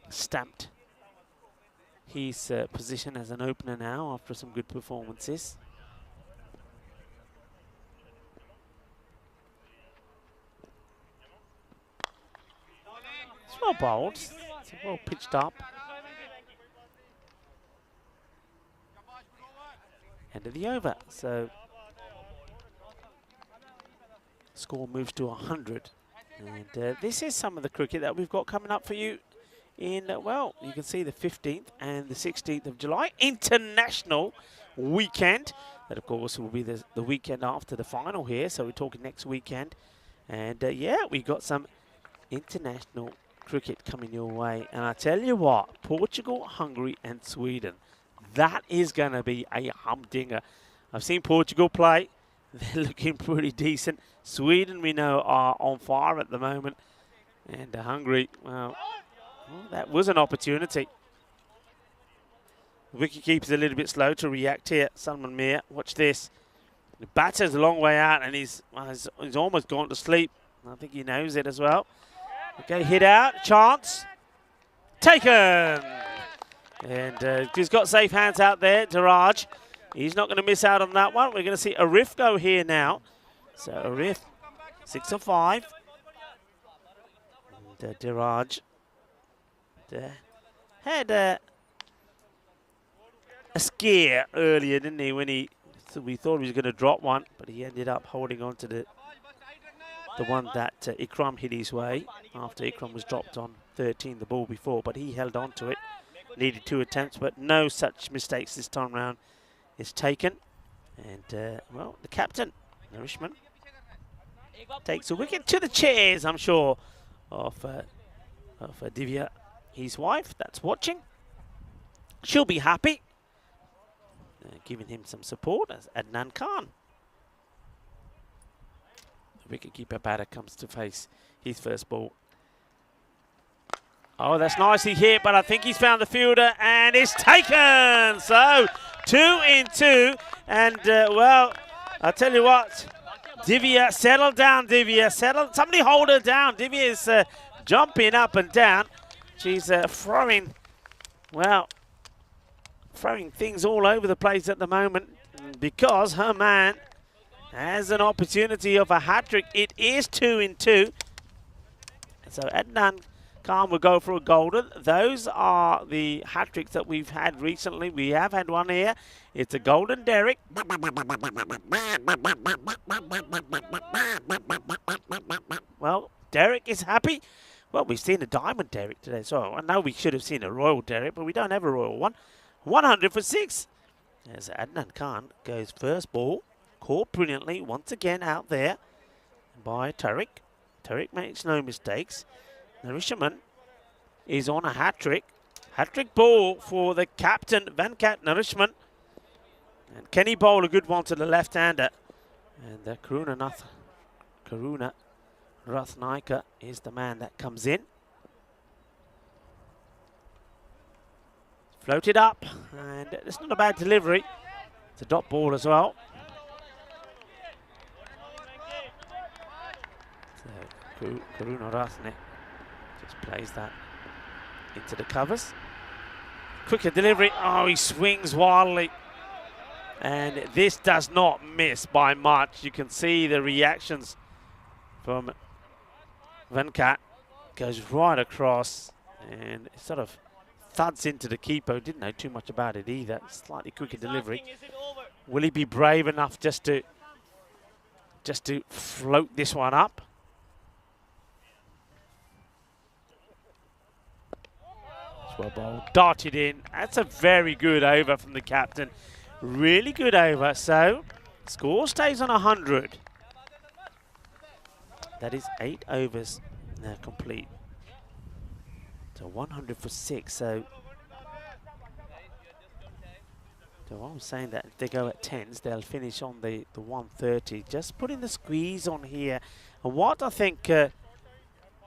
stamped his position as an opener now after some good performances. It's well bowled, it's well pitched up. End of the over, so score moves to 100. And this is some of the cricket that we've got coming up for you in, well, you can see the 15th and the 16th of July, international weekend. That, of course, will be the weekend after the final here, so we're talking next weekend. And, yeah, we got some international cricket coming your way. And I tell you what, Portugal, Hungary and Sweden, that is going to be a humdinger. I've seen Portugal play. They're looking pretty decent. Sweden, we know, are on fire at the moment. And Hungary, well, that was an opportunity. The wicketkeeper's a little bit slow to react here. Salman Mir, watch this. The batter's a long way out, and he's almost gone to sleep. I think he knows it as well. Okay, hit out, chance. Taken! And he's got safe hands out there, Daraj. He's not going to miss out on that one. We're going to see Arif go here now. So Arif, 6 of 5. And Daraj had a scare earlier, didn't he? When we thought he was going to drop one, but he ended up holding on to the one that Ikram hit his way after Ikram was dropped on 13 the ball before, but he held on to it. Needed 2 attempts, but no such mistakes this time round is taken. And, well, the captain, Nourishman, takes a wicket to the chairs, I'm sure, of Divya, his wife, that's watching. She'll be happy. Giving him some support as Adnan Khan. The wicketkeeper batter comes to face his first ball. Oh, that's nicely hit, but I think he's found the fielder, and it's taken! So, 2 in 2, and, well, I'll tell you what, Divya, settle down, Divya, settle. Somebody hold her down. Divya is jumping up and down. She's throwing, well, throwing things all over the place at the moment because her man has an opportunity of a hat-trick. It is 2 in 2. And so Adnan Khan will go for a golden. Those are the hat-tricks that we've had recently. We have had one here. It's a golden Derek. Well, Derek is happy. Well, we've seen a diamond Derek today. So I know we should have seen a royal Derek, but we don't have a royal one. 100 for 6. As Adnan Khan goes first ball. Caught brilliantly once again out there by Tariq. Tariq makes no mistakes. Narishaman is on a hat-trick. Hat-trick ball for the captain, Venkat Narishman. And can he bowl a good one to the left-hander? And Karuna Rathnayaka is the man that comes in. Floated up, and it's not a bad delivery. It's a dot ball as well. So Karuna Rathnayaka just plays that into the covers. Quicker delivery. Oh, he swings wildly. And this does not miss by much. You can see the reactions from Venkat. Goes right across and it sort of thuds into the keeper. Didn't know too much about it either. Slightly quicker delivery. Will he be brave enough just to float this one up? Well bowled, darted in. That's a very good over from the captain. Really good over. So score stays on 100. That is 8 overs now complete. So 100 for 6. So I was saying that if they go at 10s, they'll finish on the 130. Just putting the squeeze on here. And what I think Dinner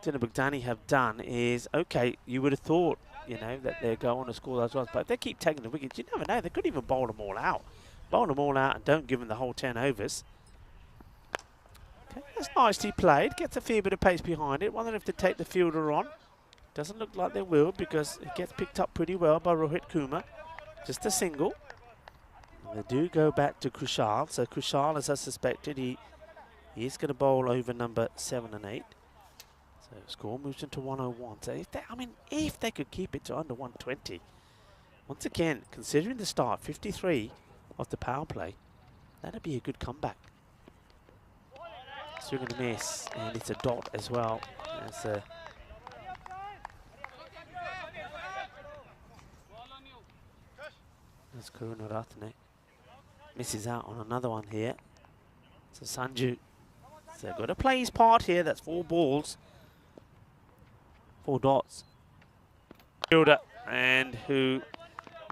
Bugdani have done is, okay, you would have thought, you know, that they'll go on to score those runs. But if they keep taking the wickets, you never know. They could even bowl them all out. Bowl them all out and don't give them the whole 10 overs. Okay, that's nicely played. Gets a fair bit of pace behind it. Wonder if they take the fielder on. Doesn't look like they will because it gets picked up pretty well by Rohit Kumar. Just a single. And they do go back to Kushal. So Kushal, as I suspected, he is going to bowl over number 7 and 8. So score moves into 101. So if they could keep it to under 120, once again, considering the start, 53 of the power play, that'd be a good comeback. Swing and a miss, and it's a dot as well. That's a that's Karunaratne. Misses out on another one here. So Sanju. So got to play his part here. That's 4 balls. 4 dots. Fielder, and who,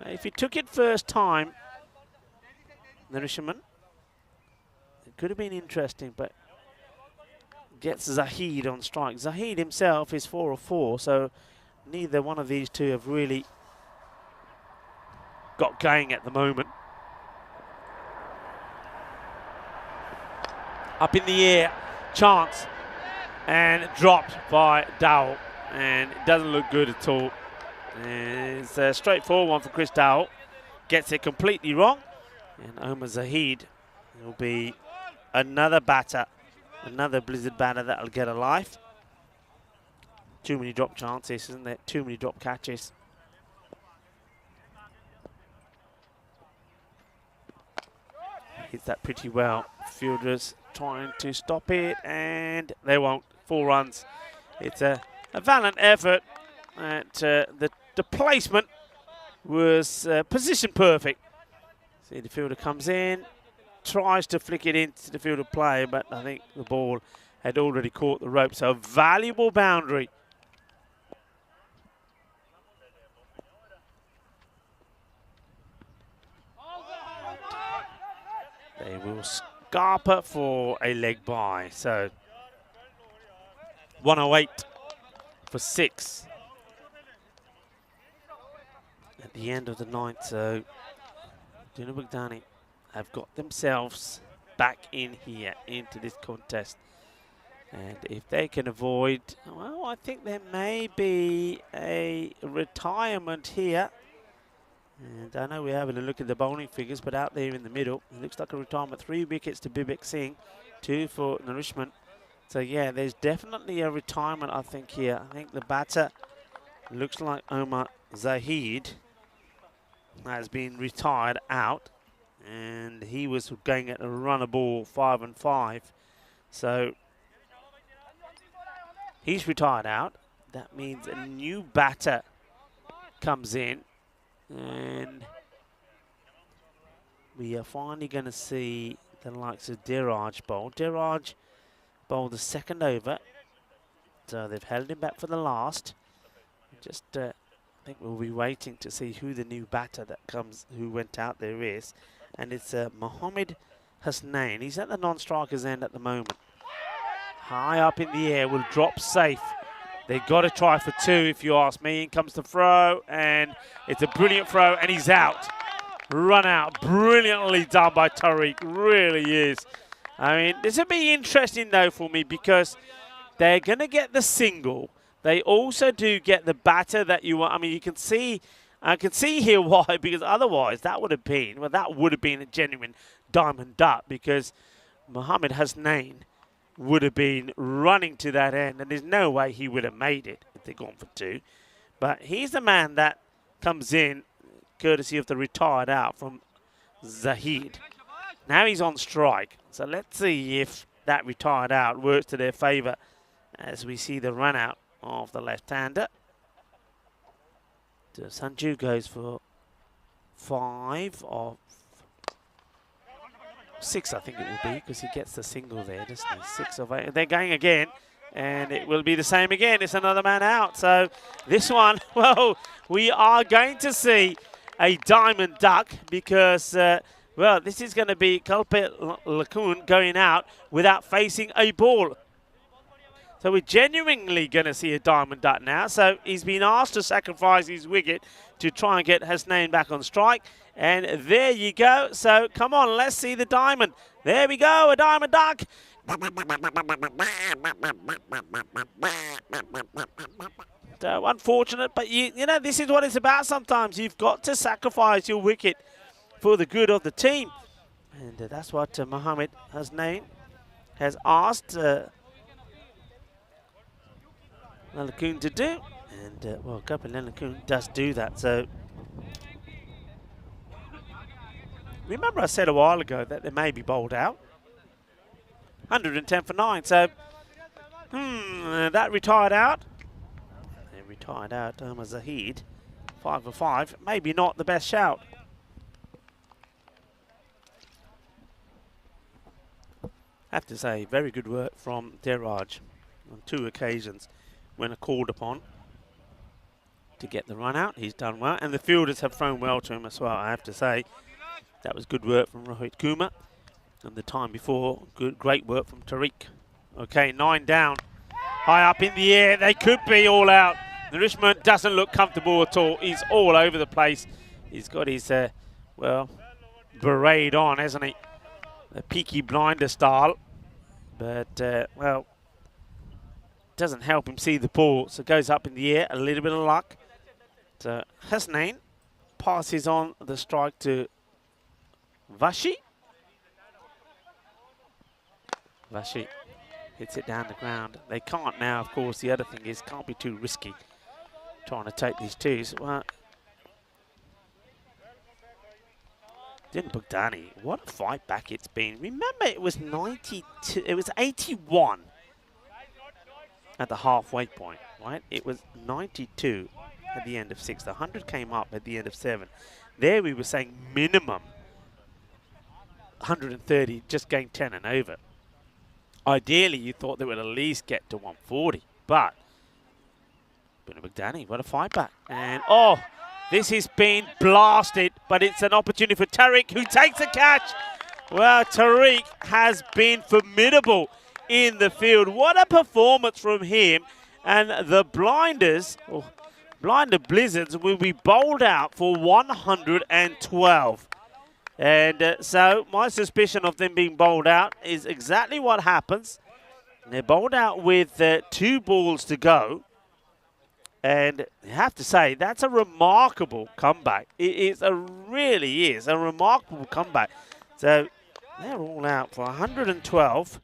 if he took it first time, Narishaman, it could have been interesting, but gets Zahid on strike. Zahid himself is 4 of 4, so neither one of these two have really got going at the moment. Up in the air, chance, and dropped by Dowell. And it doesn't look good at all. And it's a straightforward one for Chris Dowell. Gets it completely wrong. And Omar Zahid will be another batter, another Blizzard batter that'll get a life. Too many drop chances, isn't there? Too many drop catches. Hits that pretty well. Fielders trying to stop it, and they won't. 4 runs. It's a valiant effort. At the placement was position perfect. See, the fielder comes in, tries to flick it into the field of play, but I think the ball had already caught the rope. So a valuable boundary. They will scarper for a leg by. So 108 for 6 at the end of the 9th. So Dinner Bugdani have got themselves back in here into this contest. And if they can avoid, well, I think there may be a retirement here. And I know we're having a look at the bowling figures, but out there in the middle, it looks like a retirement. 3 wickets to Bibek Singh, 2 for Nourishment. So yeah, there's definitely a retirement, I think, here. I think the batter looks like Omar Zahid has been retired out, and he was going at a run of ball 5 and 5. So he's retired out. That means a new batter comes in, and we are finally going to see the likes of Diraj bowl. Diraj bowled the 2nd over, so they've held him back for the last. Just I think we'll be waiting to see who the new batter that comes, who went out there is, and it's Mohammed Hasnain. He's at the non-striker's end at the moment. High up in the air, will drop safe. They've got to try for 2, if you ask me. In comes the throw, and it's a brilliant throw, and he's out. Run out. Brilliantly done by Tariq. Really is. I mean, this will be interesting, though, for me, because they're going to get the single. They also do get the batter that you want. I mean, you can see I can see here why, because otherwise that would have been, well, that would have been a genuine diamond duck, because Mohammed Hasnain would have been running to that end, and there's no way he would have made it if they'd gone for 2. But he's the man that comes in, courtesy of the retired out from Zahid. Now he's on strike, so let's see if that retired out works to their favour as we see the run out of the left-hander. So Sanju goes for 5 or 6, I think it will be, because he gets the single there, doesn't he? 6 of 8. They're going again, and it will be the same again. It's another man out. So this one, well, we are going to see a diamond duck because, well, this is going to be Kalpe Lakun going out without facing a ball. So we're genuinely going to see a diamond duck now. So he's been asked to sacrifice his wicket to try and get Hasnain back on strike. And there you go. So come on, let's see the diamond. There we go, a diamond duck. So unfortunate, but you know, this is what it's about sometimes. You've got to sacrifice your wicket for the good of the team. And that's what Mohammed Hasnain has asked Lalakun to do, and well, Kapil Lalakun does do that. So remember I said a while ago that they may be bowled out. 110 for 9, so that retired out. They retired out Zahid, 5 for 5, maybe not the best shout. Have to say, very good work from Deraj on 2 occasions when called upon to get the run out. He's done well, and the fielders have thrown well to him as well, I have to say. That was good work from Rohit Kumar, and the time before, great work from Tariq. Okay, 9 down, high up in the air. They could be all out. Narishman doesn't look comfortable at all. He's all over the place. He's got his, well, beret on, hasn't he? The Peaky Blinder style. But, well, doesn't help him see the ball, so goes up in the air. A little bit of luck. So Hasnain passes on the strike to Vashi. Vashi hits it down the ground. They can't now, of course. The other thing is, can't be too risky trying to take these 2s. Well, Din Bugdani, what a fight back it's been. Remember, it was 92. It was 81 at the halfway point, right? It was 92 at the end of 6. The 100 came up at the end of 7. There we were saying minimum 130, just going 10 and over. Ideally, you thought they would at least get to 140, but Bugdani, what a fight back. And, oh, this has been blasted, but it's an opportunity for Tariq, who takes a catch. Well, Tariq has been formidable in the field. What a performance from him. And the Blinders, Blinder Blizzards, will be bowled out for 112. And so my suspicion of them being bowled out is exactly what happens. They're bowled out with 2 balls to go. And you have to say, that's a remarkable comeback. It really is a remarkable comeback. So they're all out for 112.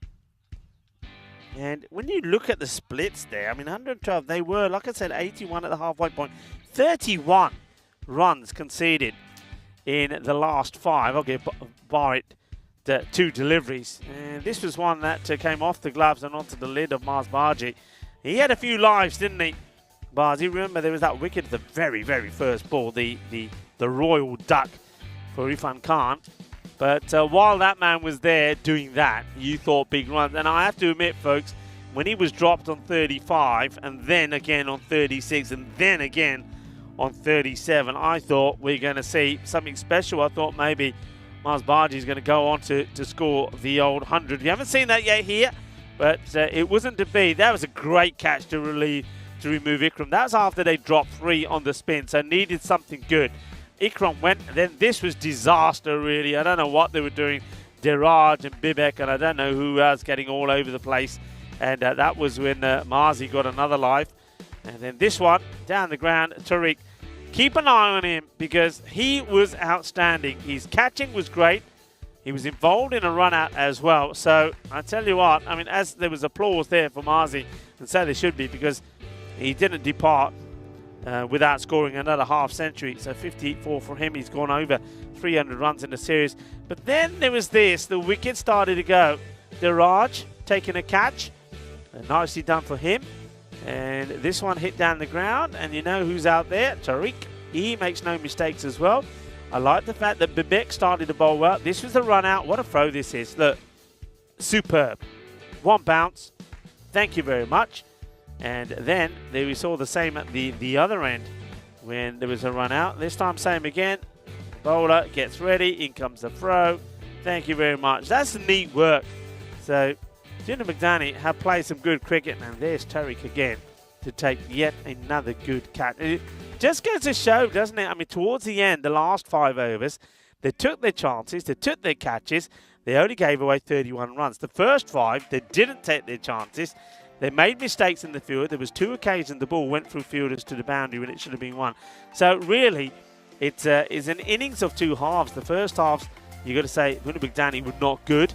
And when you look at the splits there, I mean, 112, they were, like I said, 81 at the halfway point. 31 runs conceded in the last 5. I'll give Bari 2 deliveries. And this was one that came off the gloves and onto the lid of Mars Baji. He had a few lives, didn't he? Bazi, remember there was that wicket at the very, very first ball, the royal duck for Irfan Khan. But while that man was there doing that, you thought big runs. And I have to admit, folks, when he was dropped on 35 and then again on 36 and then again on 37, I thought we're going to see something special. I thought maybe Mars Baji is going to go on to score the old 100. We haven't seen that yet here, but it wasn't to be. That was a great catch to remove Ikram. That was after they dropped 3 on the spin, so needed something good. Ikram went, and then this was disaster, really. I don't know what they were doing. Deraj and Bibek, and I don't know who else getting all over the place. And that was when Marzi got another life. And then this one, down the ground, Tariq keep an eye on him because he was outstanding. His catching was great. He was involved in a run-out as well. So I tell you what, I mean, as there was applause there for Marzi, and so there should be because he didn't depart without scoring another half century. So 54 for him. He's gone over 300 runs in the series. But then there was this. The wicket started to go. Diraj taking a catch. Nicely done for him. And this one hit down the ground. And you know who's out there? Tariq. He makes no mistakes as well. I like the fact that Bibek started to bowl well. This was the run out. What a throw this is. Look. Superb. One bounce. Thank you very much. And then there we saw the same at the other end when there was a run out. This time same again. Bowler gets ready. In comes the throw. Thank you very much. That's neat work. So Junior McDani have played some good cricket. And there's Tariq again to take yet another good catch. It just goes to show, doesn't it? I mean, towards the end, the last 5 overs, they took their chances. They took their catches. They only gave away 31 runs. The first 5, they didn't take their chances. They made mistakes in the field. There was 2 occasions the ball went through fielders to the boundary when it should have been 1. So really, it's an innings of 2 halves. The first half, you've got to say, Junior McDani were not good.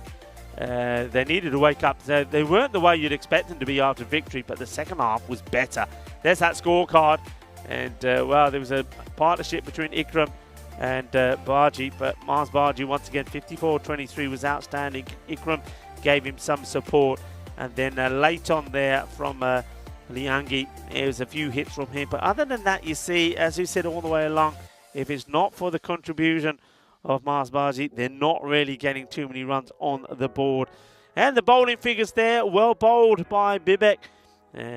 They needed to wake up. They weren't the way you'd expect them to be after victory, but the second half was better. There's that scorecard. And, well, there was a partnership between Ikram and Barji, but Mars Barji, once again, 54-23 was outstanding. Ikram gave him some support. And then late on there from Liangi, there was a few hits from him. But other than that, you see, as you said all the way along, if it's not for the contribution of Mars Barji, they're not really getting too many runs on the board. And the bowling figures there, well bowled by Bibek.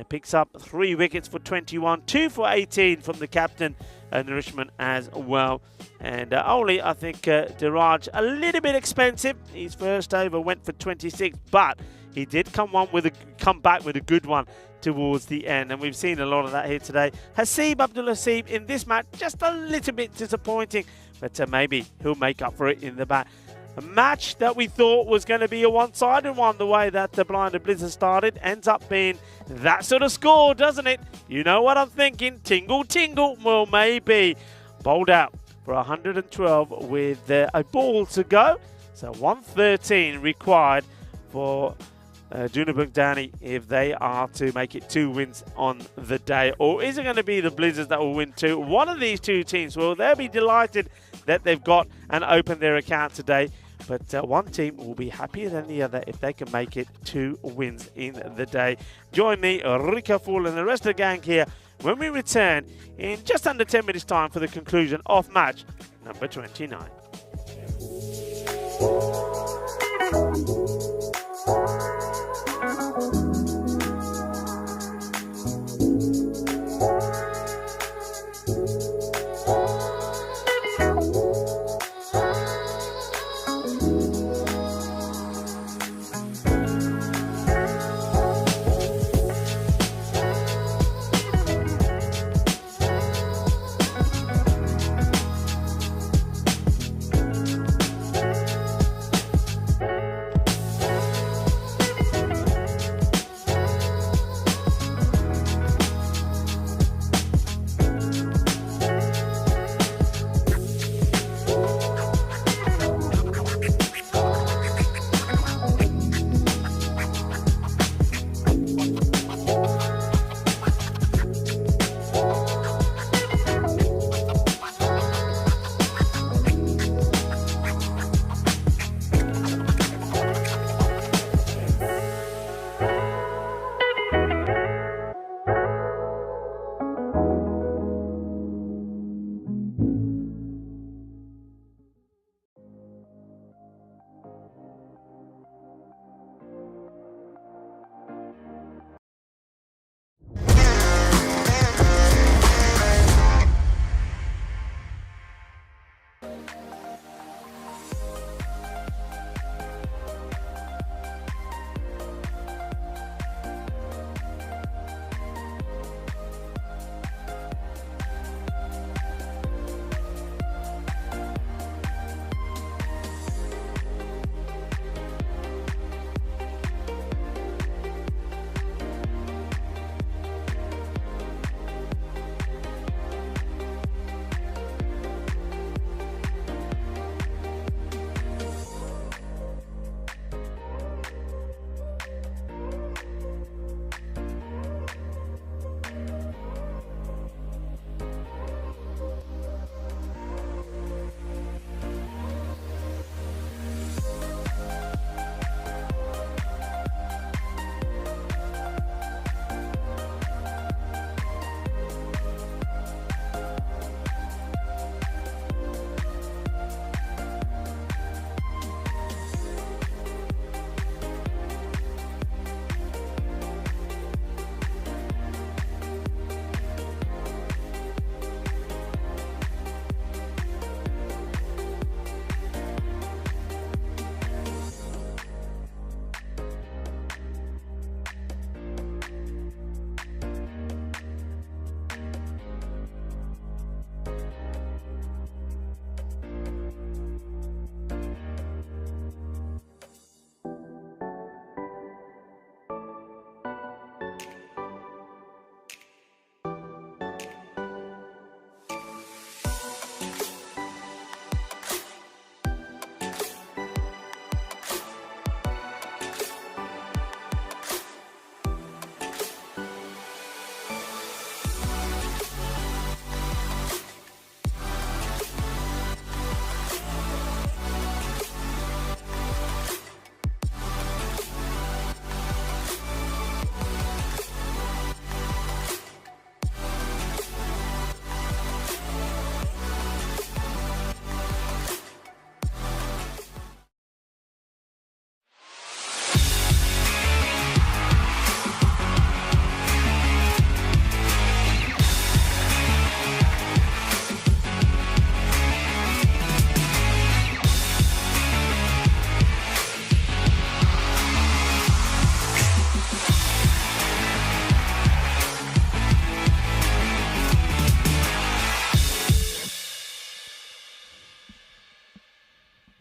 Picks up 3 wickets for 21, 2 for 18 from the captain, Nourishment as well. And only, I think, Diraj, a little bit expensive. His first over went for 26, but he did come back with a good one towards the end. And we've seen a lot of that here today. Haseeb Abdul Haseeb in this match, just a little bit disappointing, but maybe he'll make up for it in the back. A match that we thought was going to be a one-sided one, the way that the Blind and Blizzard started, ends up being that sort of score, doesn't it? You know what I'm thinking. Tingle, tingle. Well, maybe. Bowled out for 112 with a ball to go. So 113 required for Junior McDani if they are to make it 2 wins on the day. Or is it going to be the Blizzards that will win 2? One of these 2 teams, well, they'll be delighted that they've got and opened their account today. But one team will be happier than the other if they can make it 2 wins in the day. Join me, Rika Fool, and the rest of the gang here when we return in just under 10 minutes' time for the conclusion of match number 29.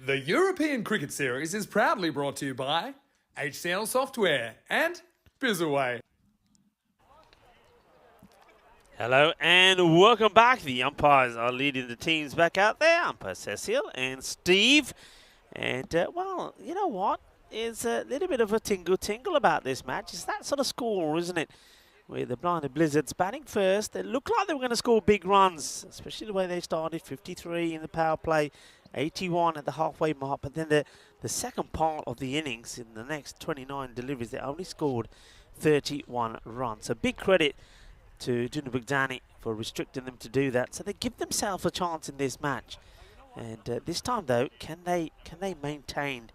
The European Cricket Series is proudly brought to you by HCL Software and Bizaway. Hello and welcome back. The umpires are leading the teams back out there. Umpire Cecil and Steve. And, well, you know what? There's a little bit of a tingle about this match. It's that sort of score, isn't it? With the Blinded Blizzards batting first. They looked like they were going to score big runs, especially the way they started. 53 in the power play, 81 at the halfway mark. But then the second part of the innings, in the next 29 deliveries, they only scored 31 runs. So big credit to Dunabugdani for restricting them to do that. So they give themselves a chance in this match. And this time, though, can they maintain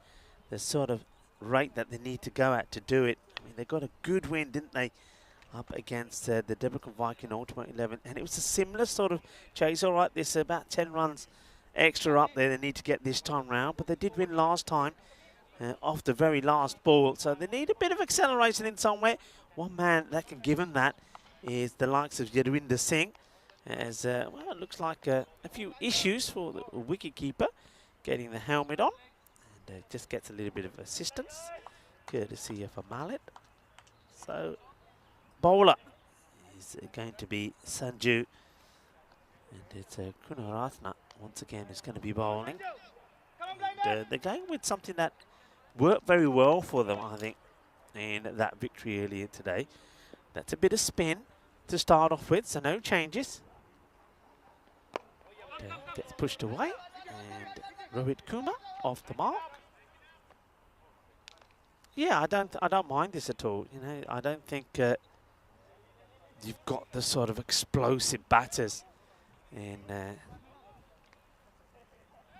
the sort of rate that they need to go at to do it? I mean, they got a good win, didn't they, up against the Debrecen Viking Ultimate 11. And it was a similar sort of chase. All right, there's about 10 runs extra up there they need to get this time round. But they did win last time off the very last ball. So they need a bit of acceleration in somewhere. One man that can give them that is the likes of Yadwinder Singh. As well, it looks like a few issues for the wicketkeeper getting the helmet on. And just gets a little bit of assistance, courtesy of a mallet. So, bowler is going to be Sanju. And it's Kunaratna once again who's going to be bowling. And, they're going with something that worked very well for them, I think, in that victory earlier today. That's a bit of spin to start off with, so no changes. Gets pushed away, and Rohit Kumar off the mark. Yeah, I don't mind this at all. You know, I don't think you've got the sort of explosive batters in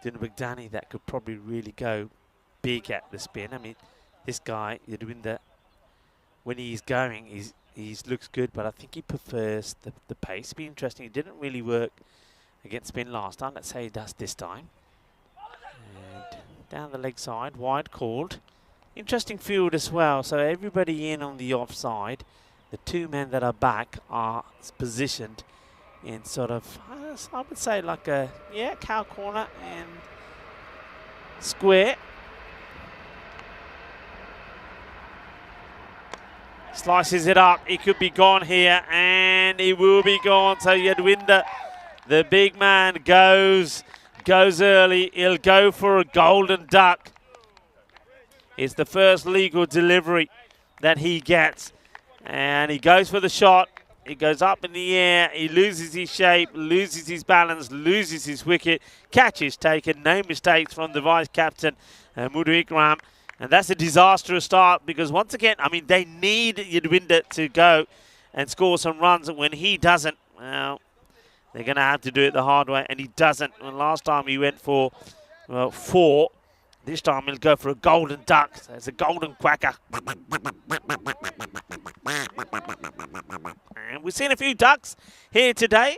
Dunabugdani that could probably really go big at the spin. I mean, this guy, Yadwinder, when he's going, he looks good, but I think he prefers the pace. It'd be interesting. It didn't really work against spin last time. Let's say he does this time. And down the leg side, wide called. Interesting field as well. So everybody in on the offside. The two men that are back are positioned in sort of, I would say like a, cow corner and square. Slices it up. He could be gone here, and he will be gone. So Yadwinder, the big man, goes early. He'll go for a golden duck. It's the first legal delivery that he gets. And he goes for the shot. He goes up in the air. He loses his shape, loses his balance, loses his wicket. Catch is taken. No mistakes from the vice captain, Mudu Ikram. And that's a disastrous start because, once again, I mean, they need Yadwinder to go and score some runs. And when he doesn't, well, they're going to have to do it the hard way. And he doesn't. And last time he went for, well, 4. This time he'll go for a golden duck. So it's a golden quacker. And we've seen a few ducks here today.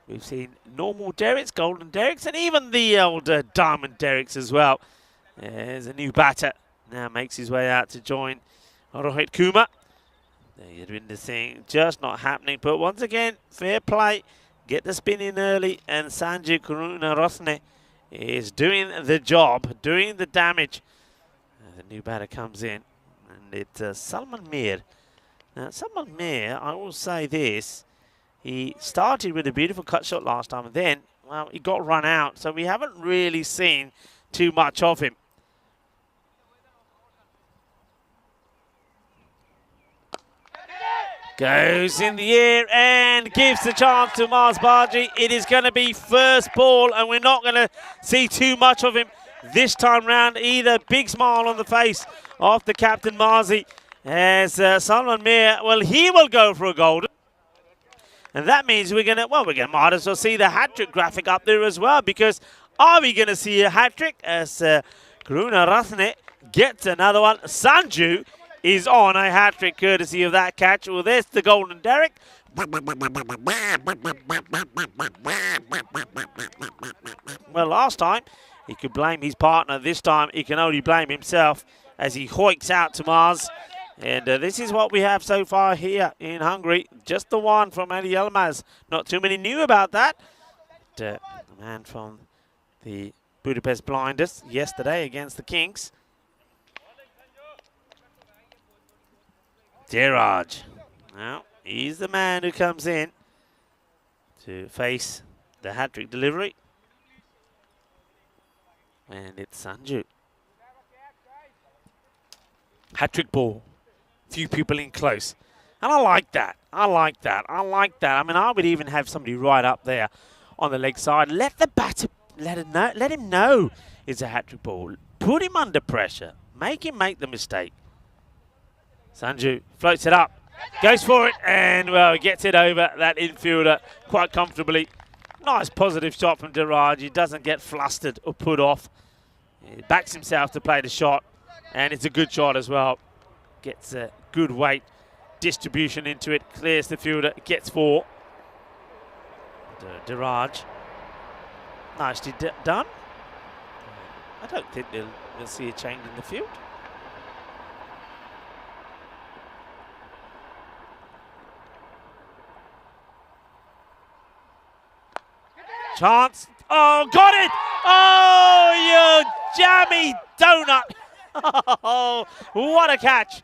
We've seen normal derricks, golden derricks, and even the old diamond derricks as well. There's a new batter. Now makes his way out to join Rohit Kumar. Yadwinder Singh just not happening. But once again, fair play. Get the spin in early. And Sanjay Karunarosne is doing the job, doing the damage. The new batter comes in. And it's Salman Mir. Now, Salman Mir, I will say this. He started with a beautiful cut shot last time. And then, well, he got run out. So we haven't really seen too much of him. Goes in the air and gives the chance to Mars Baji. It is going to be first ball, and we're not going to see too much of him this time round either. Big smile on the face of the captain Marzi as Salman Mir, well, he will go for a golden. And that means we're going to, might as well see the hat-trick graphic up there as well, because are we going to see a hat-trick as Karuna Rathne gets another one? Sanju is on a hat-trick courtesy of that catch. Well, there's the golden derrick. Well, last time he could blame his partner. This time he can only blame himself as he hoiks out to Mars. And this is what we have so far here in Hungary. Just the one from Ali Elmaz. Not too many knew about that. But, the man from the Budapest blinders yesterday against the Kings. Diraj. Now, he's the man who comes in to face the hat-trick delivery. And it's Sanju. Hat-trick ball. Few people in close. And I like that. I like that. I like that. I mean, I would even have somebody right up there on the leg side. Let the batter, let him know it's a hat-trick ball. Put him under pressure. Make him make the mistake. Sanju floats it up. Goes for it. And, well, gets it over that infielder quite comfortably. Nice positive shot from Diraj. He doesn't get flustered or put off. He backs himself to play the shot. And it's a good shot as well. Gets a good weight distribution into it. Clears the fielder. Gets 4. Diraj. Nicely done. I don't think we'll see a change in the field. Chance. Oh, got it! Oh, you jammy donut! Oh, what a catch!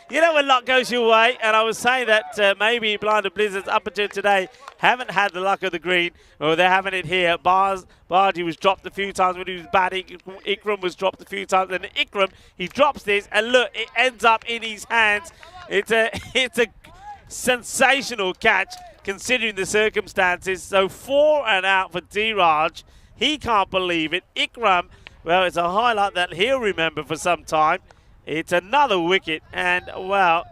You know when luck goes your way, and I was saying that maybe Blinder Blizzards up until today haven't had the luck of the green, or they're having it here. Bari was dropped a few times when he was batting. Ikram was dropped a few times, and Ikram, he drops this, and look, it ends up in his hands. It's a sensational catch considering the circumstances. So 4 and out for Diraj. He can't believe it. Ikram, well, it's a highlight that he'll remember for some time. It's another wicket, and, well,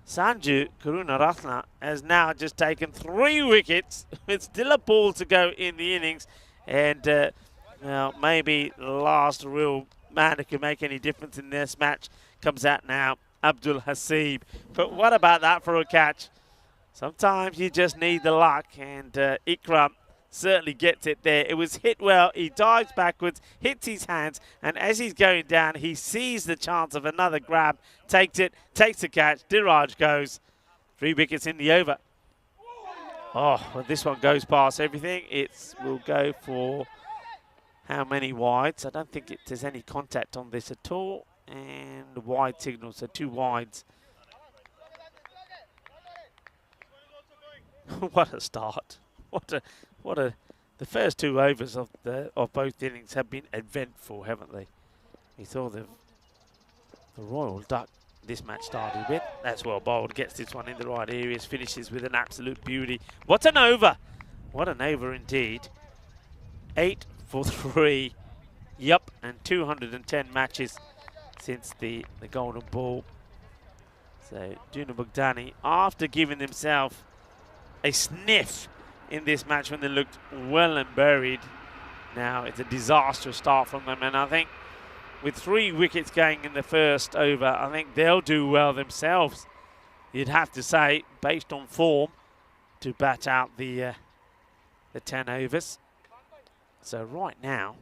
Sanju Karunaratne has now just taken 3 wickets. It's still a ball to go in the innings, and, well, maybe the last real man who can make any difference in this match comes out now, Abdul Hasib. But what about that for a catch? Sometimes you just need the luck, and Ikram certainly gets it there. It was hit well. He dives backwards, hits his hands, and as he's going down, he sees the chance of another grab, takes it, takes the catch. Diraj goes. 3 wickets in the over. Oh, well, this one goes past everything. It will go for how many wides? I don't think there's any contact on this at all. And wide signal, so 2 wides. What a start. The first 2 overs of both innings have been eventful, haven't they? We saw the Royal Duck this match started with. That's well bowled, gets this one in the right areas, finishes with an absolute beauty. What an over! What an over indeed. 8 for 3. Yup, and 210 matches since the golden ball. So Duna Bugdani, after giving himself a sniff in this match when they looked well and buried, now it's a disastrous start from them, and I think with 3 wickets going in the first over, I think they'll do well themselves, you'd have to say, based on form, to bat out the 10 overs. So right now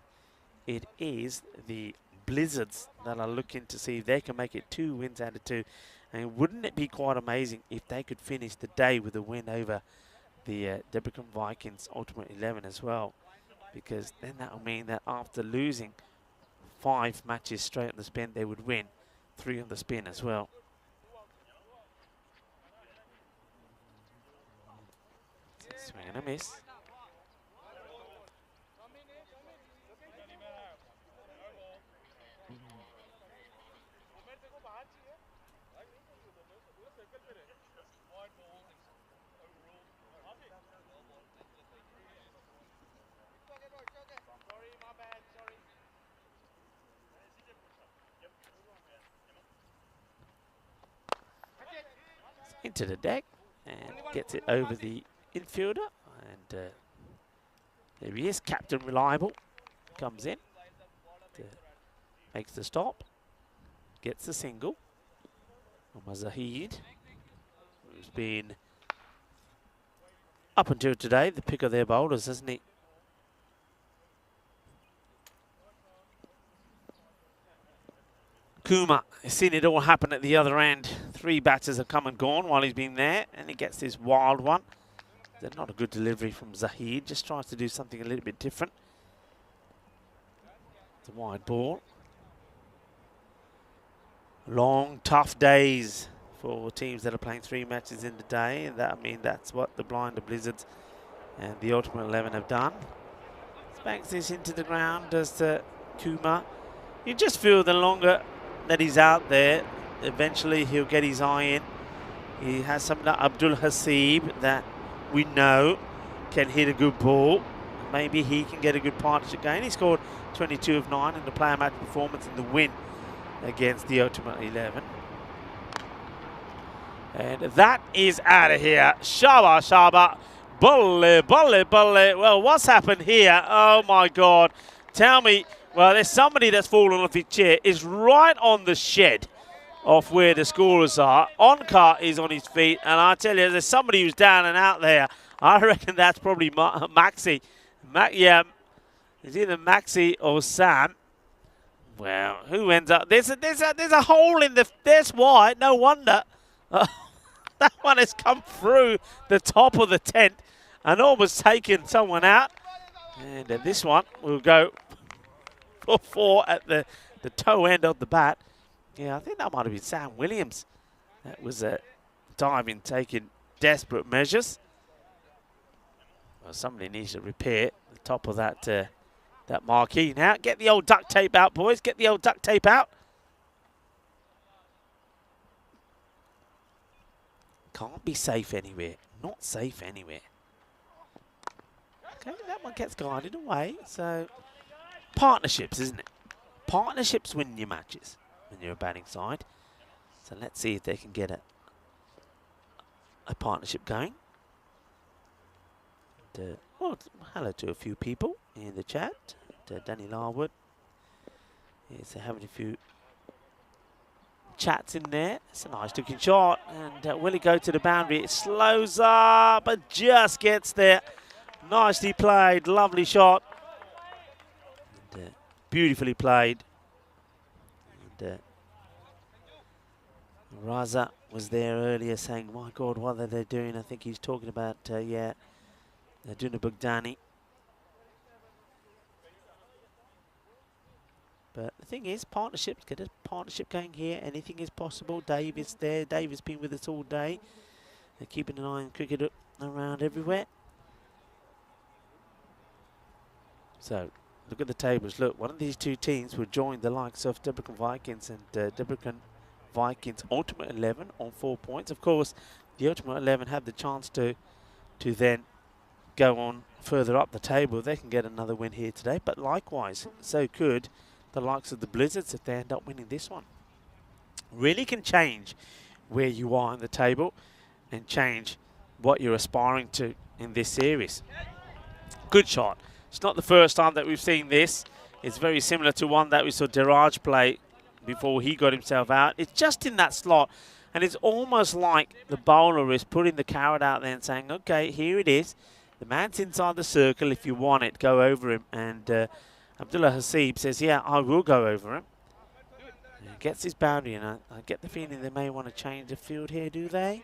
it is the Blizzards that are looking to see if they can make it 2 wins out of 2. And wouldn't it be quite amazing if they could finish the day with a win over the Debrecen Vikings Ultimate 11 as well? Because then that will mean that after losing 5 matches straight on the spin, they would win 3 on the spin as well. Swing and a miss. Into the deck and gets it over the infielder, and there he is, Captain Reliable comes in, makes the stop, gets the single. Omar Zahid, who's been up until today the pick of their bowlers, hasn't he? Kuma has seen it all happen at the other end. 3 batters have come and gone while he's been there, and he gets this wild one. Not a good delivery from Zahid, just tries to do something a little bit different. It's a wide ball. Long, tough days for teams that are playing 3 matches in the day, and that's what the Blinder Blizzards and the Ultimate 11 have done. Spanks this into the ground, does Kuma. You just feel the longer that he's out there, eventually he'll get his eye in. He has something like Abdul Hasib that we know can hit a good ball. Maybe he can get a good partnership game. He scored 22 of 9 in the player match performance in the win against the Ultimate 11. And that is out of here. Shaba, Shaba. Bulle, bulle, bulle. Well, what's happened here? Oh, my God. Tell me. Well, there's somebody that's fallen off his chair. It's right on the shed of where the scorers are. Onkar is on his feet. And I tell you, there's somebody who's down and out there. I reckon that's probably Maxi. Yeah, it's either Maxi or Sam. Well, who ends up? There's a hole in the. That's why. No wonder. That one has come through the top of the tent and almost taken someone out. And this one will go for 4 at the toe end of the bat. Yeah, I think that might have been Sam Williams. That was a diving, taking desperate measures. Well, somebody needs to repair the top of that that marquee now. Get the old duct tape out, boys. Get the old duct tape out. Can't be safe anywhere. Not safe anywhere. Okay, that one gets guided away. So, partnerships, isn't it? Partnerships win your matches when you're a batting side. So let's see if they can get a partnership going. And, well, hello to a few people in the chat. Danny Larwood is having a few chats in there. It's a nice looking shot. And will it go to the boundary? It slows up, but just gets there. Nicely played. Lovely shot. And, beautifully played. And, Raza was there earlier saying, my God, what are they doing? I think he's talking about, yeah, they're doing a Bugdani. But the thing is, partnerships, get a partnership going here. Anything is possible. Dave is there. Dave has been with us all day. They're keeping an eye on cricket around everywhere. So, look at the tables. Look, one of these two teams will join the likes of Debrecen Vikings and Debrecen Vikings Ultimate 11 on 4 points. Of course, the Ultimate 11 have the chance to then go on further up the table. They can get another win here today. But likewise, so could the likes of the Blizzards if they end up winning this one. Really can change where you are in the table and change what you're aspiring to in this series. Good shot. It's not the first time that we've seen this. It's very similar to one that we saw Diraj play before he got himself out. It's just in that slot, and it's almost like the bowler is putting the carrot out there and saying, okay, here it is. The man's inside the circle. If you want it, go over him. And Abdullah Hasib says, yeah, I will go over him. And he gets his boundary, and I get the feeling they may want to change the field here, do they?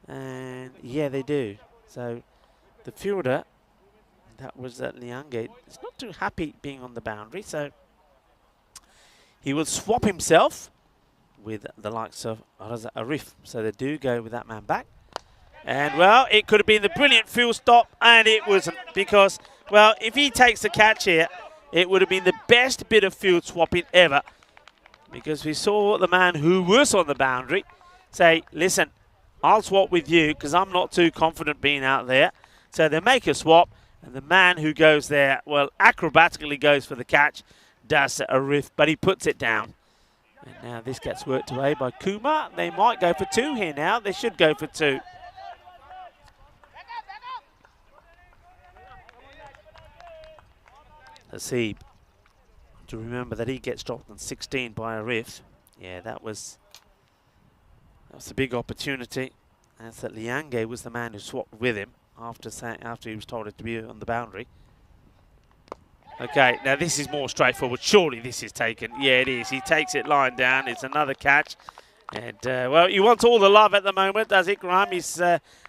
And yeah, they do. So the fielder, that was Liange, is not too happy being on the boundary, so he will swap himself with the likes of Raza Arif. So they do go with that man back. And, well, it could have been the brilliant field stop, and it wasn't, because, well, if he takes the catch here, it would have been the best bit of field swapping ever, because we saw the man who was on the boundary say, listen, I'll swap with you because I'm not too confident being out there. So they make a swap, and the man who goes there, well, acrobatically goes for the catch, does a riff, but he puts it down. And now this gets worked away by Kuma. They might go for 2 here now. They should go for 2. Hasib, to remember that he gets dropped on 16 by a riff. Yeah, that was a big opportunity. That's that Liange was the man who swapped with him after he was told it to be on the boundary. Okay, now this is more straightforward. Surely this is taken. Yeah, it is. He takes it lying down. It's another catch. And, well, he wants all the love at the moment, does Ikram? He's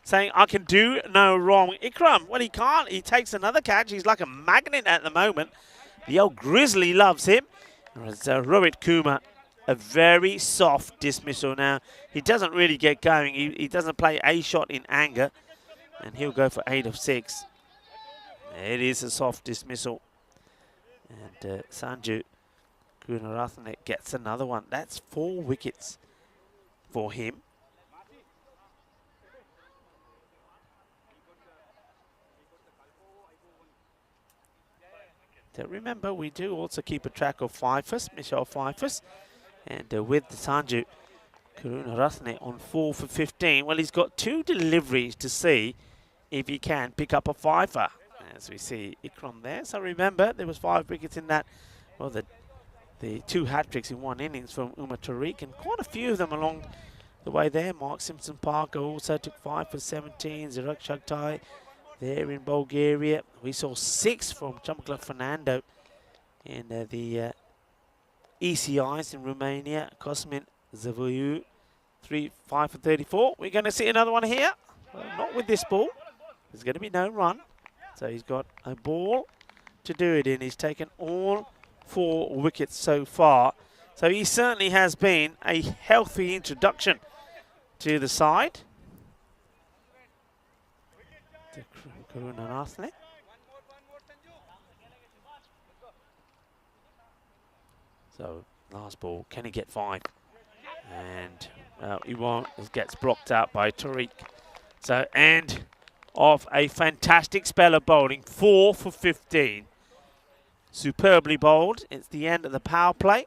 saying, I can do no wrong. Ikram, well, he can't. He takes another catch. He's like a magnet at the moment. The old Grizzly loves him. Whereas Rohit Kumar, a very soft dismissal now. He doesn't really get going. He doesn't play a shot in anger. And he'll go for 8 of 6. It is a soft dismissal. And Sanju Gunaratne gets another one. That's 4 wickets for him. Remember, we do also keep a track of fifers, Michelle Fifers. And with the Sanju Gunaratne on 4 for 15, well, he's got 2 deliveries to see if he can pick up a fifer. As we see Ikram there. So remember, there was 5 wickets in that. Well, the 2 hat-tricks in 1 innings from Umar Tariq, and quite a few of them along the way there. Mark Simpson Parker also took 5 for 17. Zirak Shagtai there in Bulgaria. We saw 6 from Chamkla Fernando in the ECIs in Romania. Cosmin Zavoiu, 5 for 34. We're going to see another one here. Well, not with this ball. There's going to be no run. So he's got a ball to do it in. He's taken all 4 wickets so far. So he certainly has been a healthy introduction to the side. Karunaratne. So last ball, can he get 5? And he won't. It gets blocked out by Tariq. So end of a fantastic spell of bowling, 4 for 15. Superbly bowled. It's the end of the power play.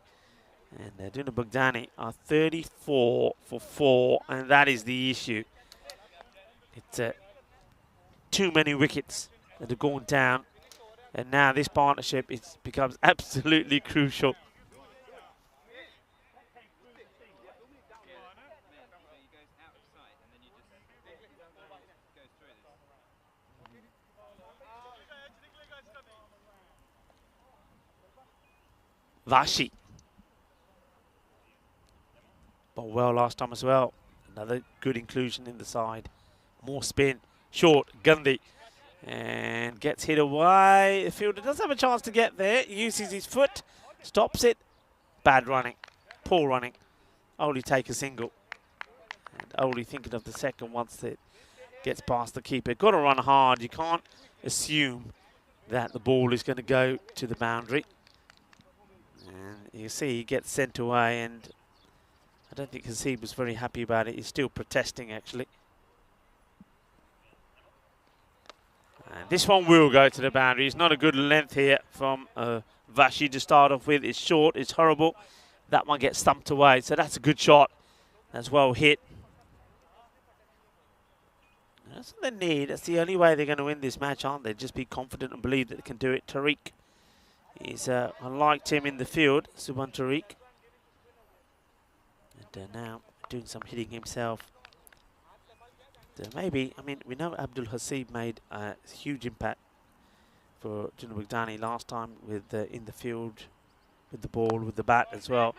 And Duna Bogdani are 34 for 4, and that is the issue. It's too many wickets that have gone down, and now this partnership becomes absolutely crucial. Vashi. Bowled well last time as well. Another good inclusion in the side. More spin. Short. Gandhi. And gets hit away. The fielder does have a chance to get there. Uses his foot. Stops it. Bad running. Poor running. Only take a single. And only thinking of the second once it gets past the keeper. Got to run hard. You can't assume that the ball is going to go to the boundary. And you see he gets sent away, and I don't think Haseeb was very happy about it. He's still protesting, actually. And this one will go to the boundary. It's not a good length here from Vashi to start off with. It's short, it's horrible. That one gets thumped away, so that's a good shot. That's well hit. That's what they need. That's the only way they're going to win this match, aren't they? Just be confident and believe that they can do it. Tariq. He's unlike him in the field, Subhan Tariq. And now doing some hitting himself. Maybe, I mean, we know Abdul Haseeb made a huge impact for Duna Bogdani last time with in the field, with the ball, with the bat as well.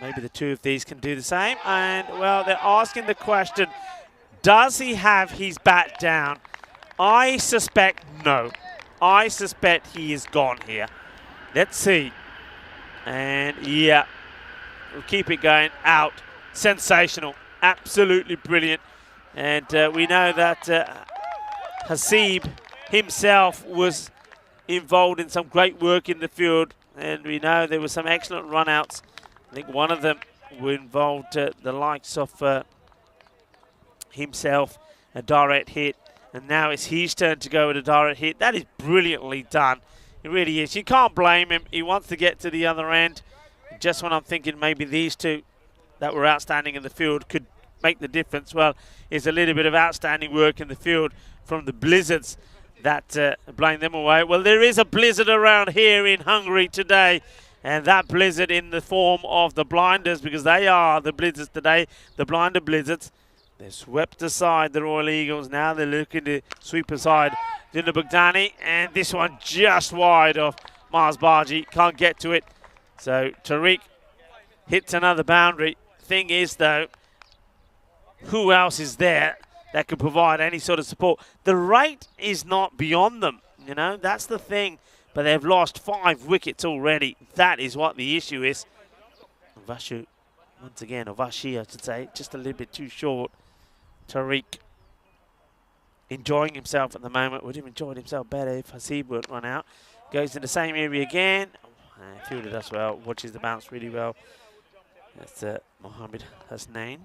Maybe the 2 of these can do the same. And, well, they're asking the question, does he have his bat down? I suspect no. I suspect he is gone here. Let's see. And yeah, we'll keep it going. Out. Sensational. Absolutely brilliant. And we know that Haseeb himself was involved in some great work in the field. And we know there were some excellent run-outs. I think one of them involved the likes of himself, a direct hit. And now it's his turn to go with a direct hit. That is brilliantly done. It really is. You can't blame him. He wants to get to the other end. Just when I'm thinking maybe these 2 that were outstanding in the field could make the difference, well, it's a little bit of outstanding work in the field from the Blizzards that blame them away. Well, there is a blizzard around here in Hungary today, and that blizzard in the form of the Blinders, because they are the Blizzards today, the Blinder Blizzards. They've swept aside the Royal Eagles. Now they're looking to sweep aside Duna Bogdani, and this one just wide of Mars Barji. Can't get to it. So Tariq hits another boundary. Thing is, though, who else is there that could provide any sort of support? The rate is not beyond them. You know, that's the thing but they've lost 5 wickets already. That is what the issue is. Vashu, once again, or Vashi, I should say, just a little bit too short. Tariq enjoying himself at the moment. Would have enjoyed himself better if Hasib would run out. Goes in the same area again. Fielded as well. Watches the bounce really well. That's Mohammed Hasnain.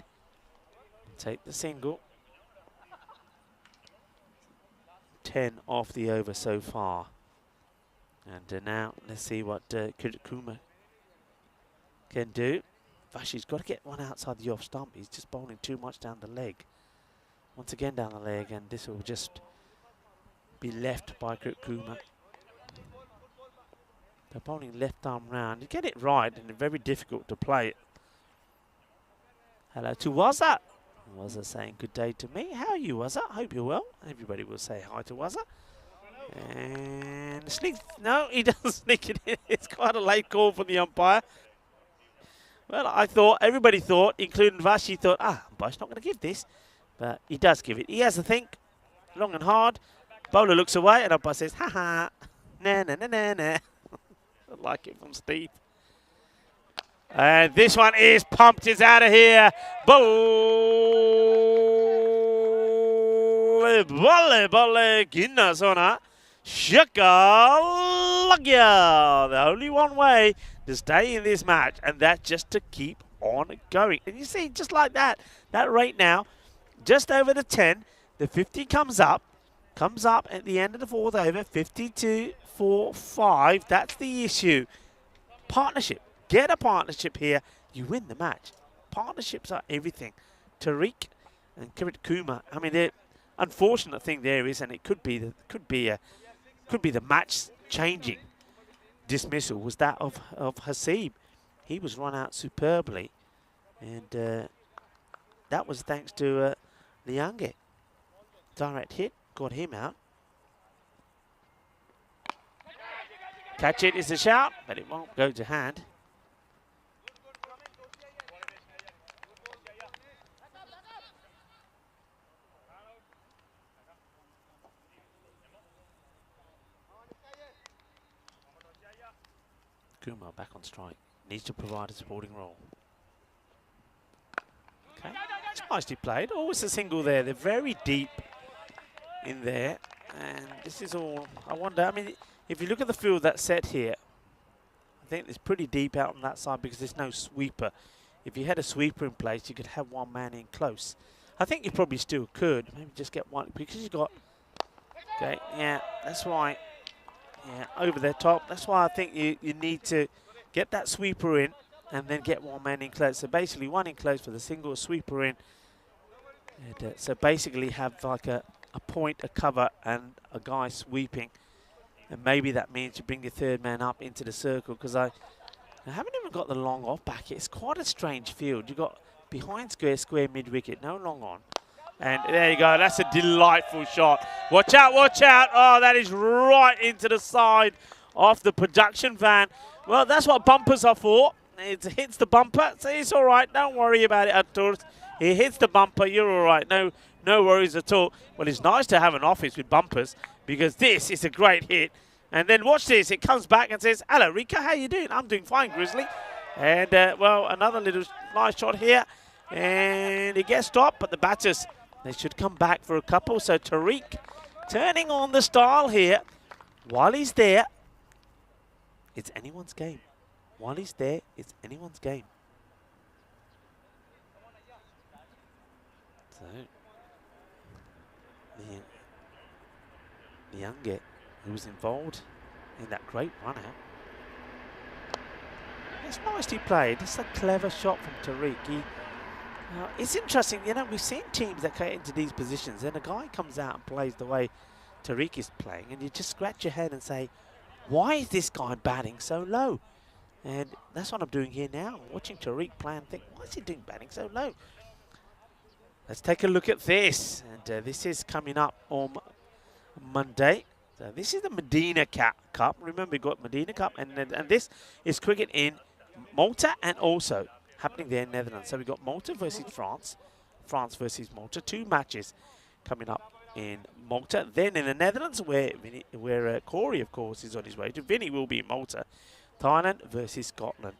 Take the single. 10 off the over so far. And now let's see what Kuma can do. Vashi's got to get one outside the off stump. He's just bowling too much down the leg. Once again down the leg, and this will just be left by Kuma. They're bowling left arm round. You get it right, and it's very difficult to play it. Hello to Wazza. Wazza saying good day to me. How are you, Wazza? Hope you're well. Everybody will say hi to Wazza. And sneak. No, he doesn't sneak it in. It's quite a late call from the umpire. Well, I thought, everybody thought, including Vashi, thought, umpire's not going to give this. But he does give it. He has a think, long and hard. Bowler looks away, and umpire says, ha-ha, nah. I like it from Steve. And this one is pumped. It's out of here. Bolle, Guinness on her. Shakalagya. The only one way to stay in this match, and that's just to keep on going. And you see, just like that rate now, just over the 10, the 50 comes up at the end of the 4th over, 52-4-5. That's the issue. Partnership. Get a partnership here, you win the match. Partnerships are everything. Tariq and Kirit Kuma. I mean, the unfortunate thing there is, and it could be the match-changing dismissal, was that of Hasib. He was run out superbly, and that was thanks to Liange. Direct hit got him out. Catch it is a shout, but it won't go to hand. Kumar back on strike. Needs to provide a supporting role. Okay, it's nicely played. Always a single there. They're very deep in there. And this is all, I wonder, I mean, if you look at the field that's set here, I think it's pretty deep out on that side because there's no sweeper. If you had a sweeper in place, you could have one man in close. I think you probably still could. Maybe just get one because you've got, okay, yeah, that's why. Yeah, over the top. That's why I think you need to get that sweeper in and then get one man in close. So basically one in close for the single, sweeper in. And, so basically have like a point, a cover, and a guy sweeping. And maybe that means you bring your third man up into the circle because I haven't even got the long off back. It's quite a strange field. You've got behind square, mid wicket, no long on. And there you go. That's a delightful shot. Watch out, watch out. Oh, that is right into the side of the production van. Well, that's what bumpers are for. It hits the bumper, so it's all right. Don't worry about it at all. It hits the bumper. You're all right. No worries at all. Well, it's nice to have an office with bumpers because this is a great hit. And then watch this. It comes back and says, hello, Rika. How you doing? I'm doing fine, Grizzly. And, well, another little nice shot here. And it gets stopped, but the batters, they should come back for a couple. So Tariq turning on the style here. While he's there, it's anyone's game. While he's there, it's anyone's game. So, the Liange, who was involved in that great run out. It's nicely played. It's a clever shot from Tariq. It's interesting, you know, we've seen teams that get into these positions and a guy comes out and plays the way Tariq is playing and you just scratch your head and say, why is this guy batting so low? And that's what I'm doing here now. I'm watching Tariq play and think, why is he doing batting so low? Let's take a look at this. And this is coming up on Monday. So this is the Medina Cup. Remember, we got Medina Cup and this is cricket in Malta and also happening there in Netherlands. So we've got Malta versus France, France versus Malta. 2 matches coming up in Malta. Then in the Netherlands, where Corey, of course, is on his way to. Vinny will be in Malta. Thailand versus Scotland.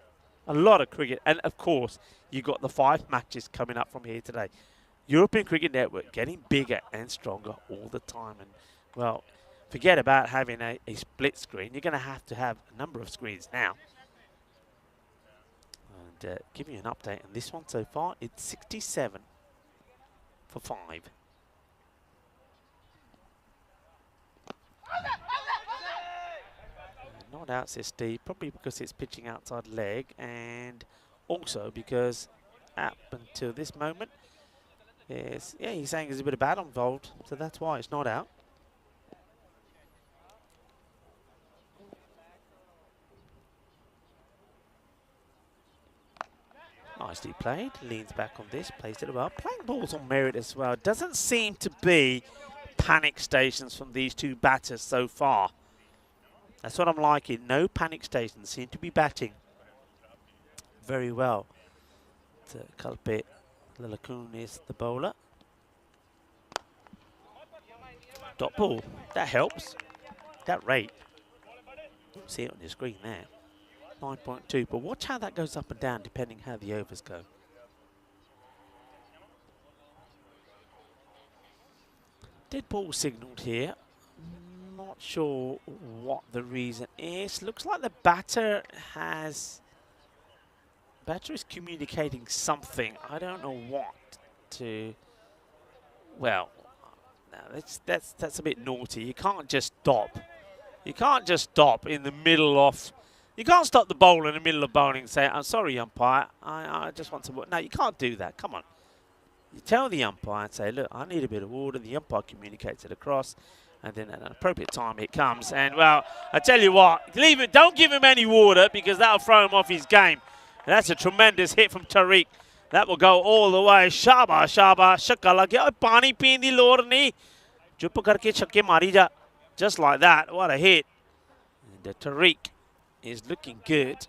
A lot of cricket. And, of course, you got the 5 matches coming up from here today. European Cricket Network getting bigger and stronger all the time. And, well, forget about having a split screen. You're going to have a number of screens now. And give you an update on this one so far. It's 67 for 5. Not out, says Steve, probably because it's pitching outside leg, and also because up until this moment, he's saying there's a bit of battle involved, so that's why it's not out. Nicely played, leans back on this, plays it well. Playing balls on merit as well. Doesn't seem to be panic stations from these two batters so far. That's what I'm liking. No panic stations. Seem to be batting very well. To Kalpit Lalakun is the bowler. Dot ball. That helps. That rate. See it on your screen there. 9.2. But watch how that goes up and down depending how the overs go. Dead ball signalled here. Not sure what the reason is. Looks like the batter is communicating something. I don't know what to. Well, no, that's a bit naughty. You can't just stop. You can't just stop in the middle of. You can't stop the bowler in the middle of bowling and say, "I'm sorry, umpire. I just want to." No, you can't do that. Come on. You tell the umpire and say, "Look, I need a bit of order." The umpire communicates it across. And then at an appropriate time it comes. And, well, I tell you what, leave it. Don't give him any water because that'll throw him off his game. And that's a tremendous hit from Tariq. That will go all the way. Shaba, shaba, shakala. Pani pindi lorni. Chup karke chakke mari ja. Just like that. What a hit. And Tariq is looking good.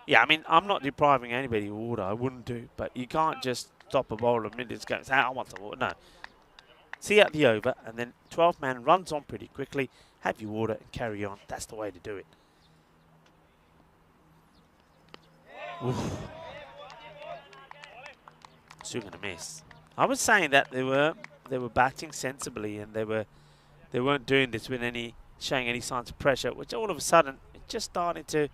Yeah, I mean, I'm not depriving anybody of water. I wouldn't do. But you can't just stop a bowler a minute ago and say, I want some water. No. See out the over, and then 12-man runs on pretty quickly. Have your water and carry on. That's the way to do it. Oof. Still going to miss. I was saying that they were batting sensibly, and they weren't doing this with showing any signs of pressure. Which all of a sudden, it's just starting to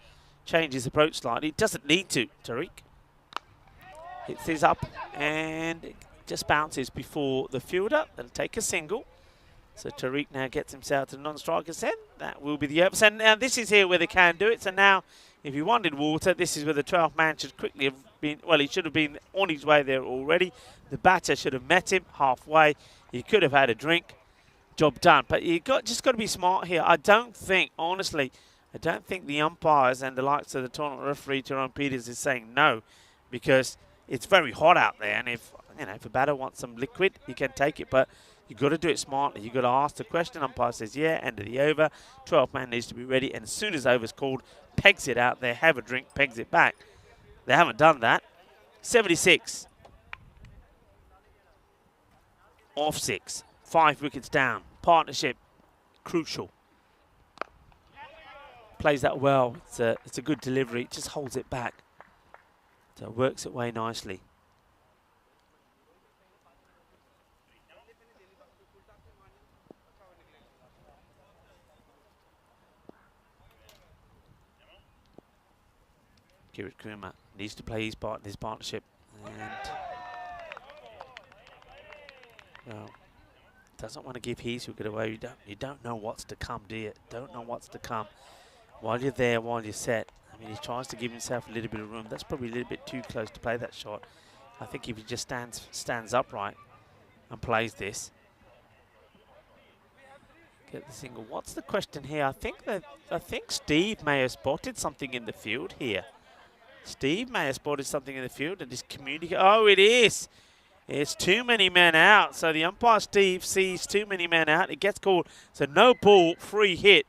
change his approach slightly. It doesn't need to. Tariq hits his up and just bounces before the fielder. They'll take a single. So Tariq now gets himself to the non-striker's end. That will be the over. So now this is here where they can do it. So now, if he wanted water, this is where the 12th man should quickly have been. Well, he should have been on his way there already. The batter should have met him halfway. He could have had a drink. Job done. But you just got to be smart here. I don't think, honestly, the umpires and the likes of the tournament referee, Tyrone Peters, is saying no, because it's very hot out there, and if a batter wants some liquid, he can take it, but you've got to do it smartly. You've got to ask the question. Umpire says, yeah, end of the over. 12th man needs to be ready, and as soon as over's called, pegs it out there, have a drink, pegs it back. They haven't done that. 76. Off 6. 5 wickets down. Partnership, crucial. Plays that well. It's a good delivery. It just holds it back. So it works it way nicely. Kirit Kumar needs to play his part in this partnership, and well, doesn't want to give his wicket away. You don't know what's to come, do you? Don't know what's to come. While you're there, while you're set, I mean, he tries to give himself a little bit of room. That's probably a little bit too close to play that shot. I think if he just stands upright and plays this, get the single. What's the question here? I think Steve may have spotted something in the field here. Steve may have spotted something in the field and just communicate. Oh, it is. It's too many men out. So the umpire, Steve, sees too many men out. It gets called. So no ball, free hit.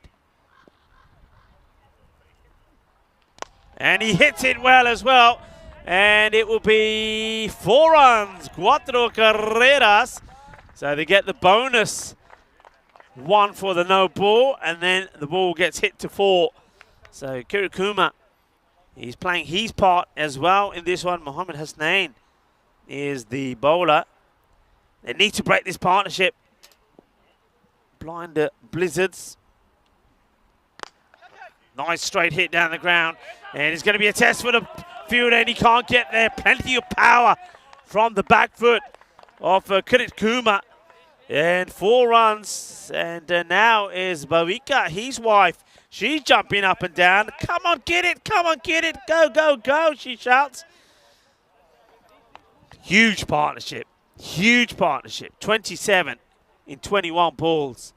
And he hits it well as well. And it will be 4 runs. 4 carreras. So they get the bonus 1 for the no ball, and then the ball gets hit to 4. So Kirikuma, he's playing his part as well in this one. Mohammed Hasnain is the bowler. They need to break this partnership. Blinder Blizzards. Nice straight hit down the ground. And it's going to be a test for the fielder, and he can't get there. Plenty of power from the back foot of Kirikuma. And 4 runs. And now is Bavika, his wife. She's jumping up and down. Come on, get it. Come on, get it. Go, go, go, she shouts. Huge partnership. Huge partnership. 27 in 21 balls.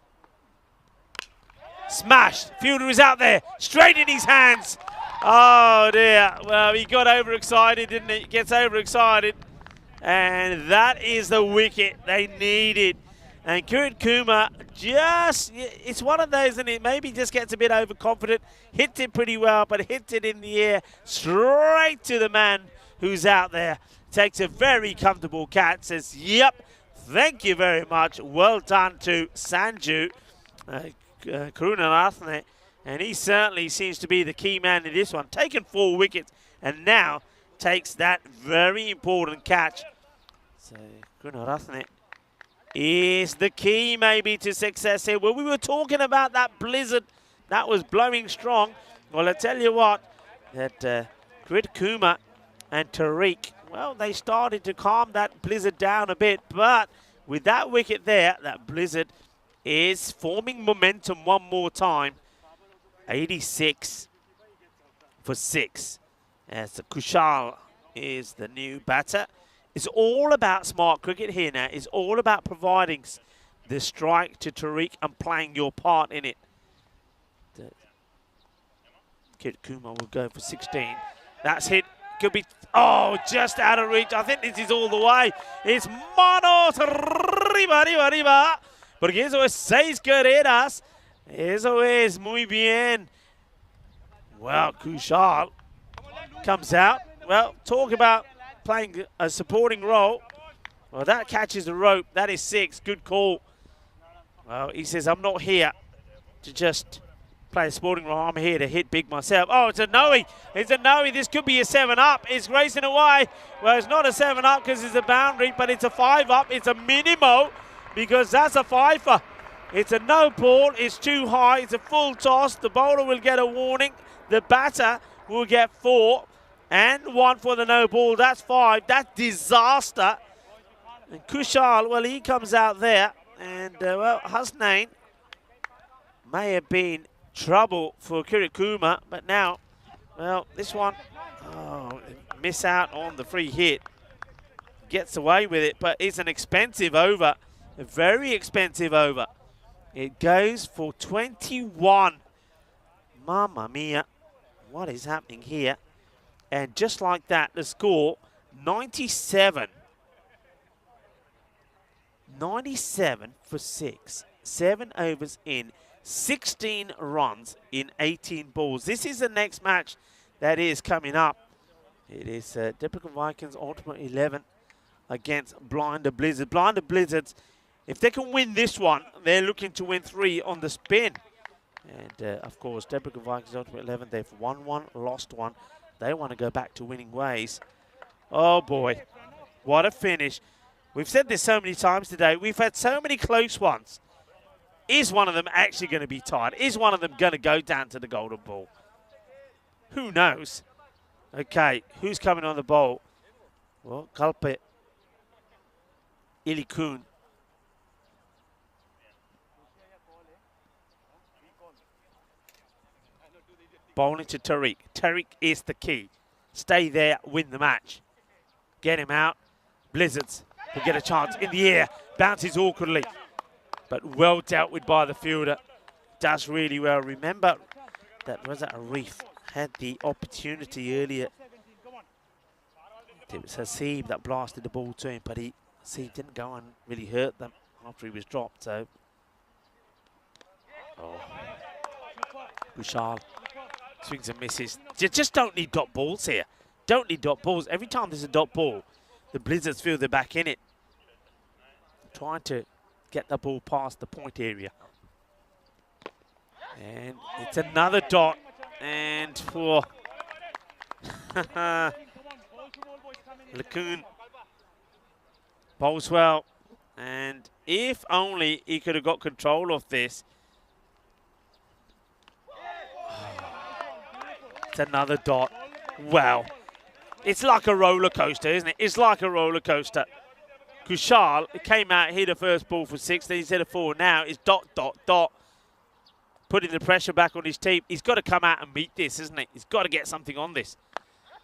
Smashed. Fielder is out there. Straight in his hands. Oh, dear. Well, he got overexcited, didn't he? Gets overexcited. And that is the wicket they needed. And Kirikuma just, it's one of those, and it maybe just gets a bit overconfident. Hit it pretty well, but hits it in the air straight to the man who's out there. Takes a very comfortable catch, says, yep, thank you very much. Well done to Sanju Karunaratne. And he certainly seems to be the key man in this one. Taken 4 wickets and now takes that very important catch. So Karunaratne is the key maybe to success here. Well, we were talking about that blizzard that was blowing strong. Well, I tell you what, that Kirikuma and Tariq, well, they started to calm that blizzard down a bit, but with that wicket there, that blizzard is forming momentum one more time. 86 for 6. As Kushal is the new batter. It's all about smart cricket here now. It's all about providing the strike to Tariq and playing your part in it. Kirikuma will go for 16. That's hit. Could be, oh, just out of reach. I think this is all the way. It's manos arriba, arriba, arriba. Porque eso es 6 carreras. Eso es muy bien. Well, Kushal comes out. Well, talk about playing a supporting role. Well, that catches the rope. That is 6. Good call. Well, he says, I'm not here to just play a sporting role. I'm here to hit big myself. Oh, it's a no-y. It's a no-y. This could be a 7-up. It's racing away. Well, it's not a 7-up because it's a boundary, but it's a 5-up. It's a minimo because that's a 5-er. It's a no ball. It's too high. It's a full toss. The bowler will get a warning. The batter will get 4. And 1 for the no ball. That's 5. That's disaster. And Kushal, well, he comes out there. And, well, Hasnain may have been trouble for Kirikuma. But now, well, this one, oh, miss out on the free hit. Gets away with it, but it's an expensive over. A very expensive over. It goes for 21. Mamma mia. What is happening here? And just like that, the score, 97. 97 for 6. 7 overs in, 16 runs in 18 balls. This is the next match that is coming up. It is Depreca Vikings Ultimate 11 against Blinder Blizzard. Blinder Blizzards, if they can win this one, they're looking to win 3 on the spin. And, of course, Depreca Vikings Ultimate 11, they've won 1, lost 1. They want to go back to winning ways. Oh, boy. What a finish. We've said this so many times today. We've had so many close ones. Is one of them actually going to be tied? Is one of them going to go down to the golden ball? Who knows? Okay, who's coming on the bowl? Well, Kalpe Ilikun. Bowling to Tariq. Tariq is the key. Stay there, win the match. Get him out. Blizzards will get a chance in the air. Bounces awkwardly. But well dealt with by the fielder. Does really well. Remember that was that Arif had the opportunity earlier. It was Haseeb that blasted the ball to him, but Haseeb didn't go and really hurt them after he was dropped. So, Kushal. Swings and misses. You just don't need dot balls here. Don't need dot balls. Every time there's a dot ball, the Blizzards feel they're back in it. Trying to get the ball past the point area. And it's another dot. And for Lacoon bowls well. And if only he could have got control of this. It's another dot. Wow. It's like a roller coaster, isn't it? It's like a roller coaster. Kushal came out, hit the first ball for 6, then he's hit a 4. Now it's dot, dot, dot. Putting the pressure back on his team. He's got to come out and meet this, isn't he? He's got to get something on this.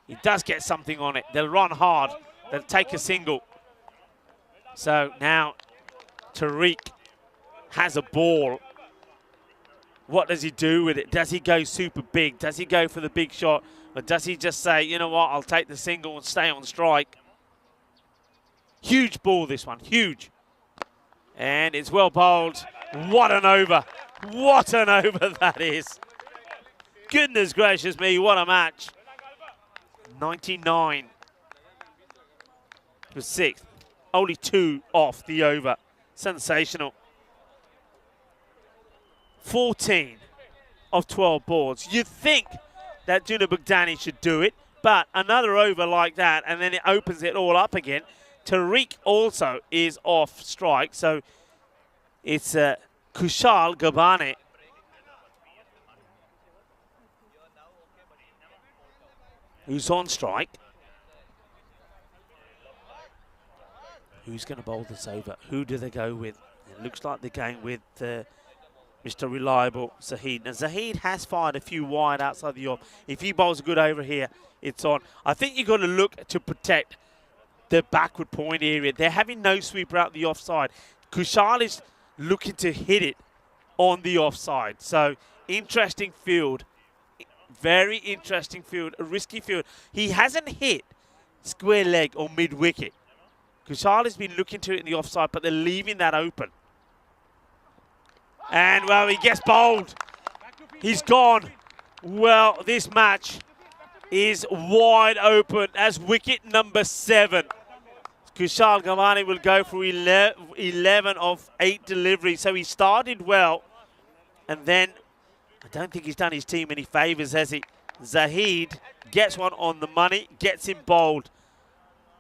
He does get something on it. They'll run hard. They'll take a single. So now Tariq has a ball. What does he do with it? Does he go super big? Does he go for the big shot? Or does he just say, you know what, I'll take the single and stay on strike? Huge ball, this one. Huge. And it's well bowled. What an over. What an over that is. Goodness gracious me, what a match. 99 for 6th. Only 2 off the over. Sensational. 14 of 12 balls. You'd think that Juna Bugdani should do it, but another over like that, and then it opens it all up again. Tariq also is off strike, so it's Kushal Gabane. Who's on strike? Who's going to bowl this over? Who do they go with? It looks like they're going with Mr. Reliable, Zahid. Now, Zahid has fired a few wide outside the off. If he bowls a good over here, it's on. I think you've got to look to protect the backward point area. They're having no sweeper out the offside. Kushal is looking to hit it on the offside. So, interesting field. Very interesting field. A risky field. He hasn't hit square leg or mid-wicket. Kushal has been looking to it in the offside, but they're leaving that open. And, well, he gets bowled. He's gone. Well, this match is wide open as wicket number 7. Kushal Gavani will go for 11 of 8 deliveries. So he started well. And then, I don't think he's done his team any favours, has he? Zahid gets one on the money, gets him bowled.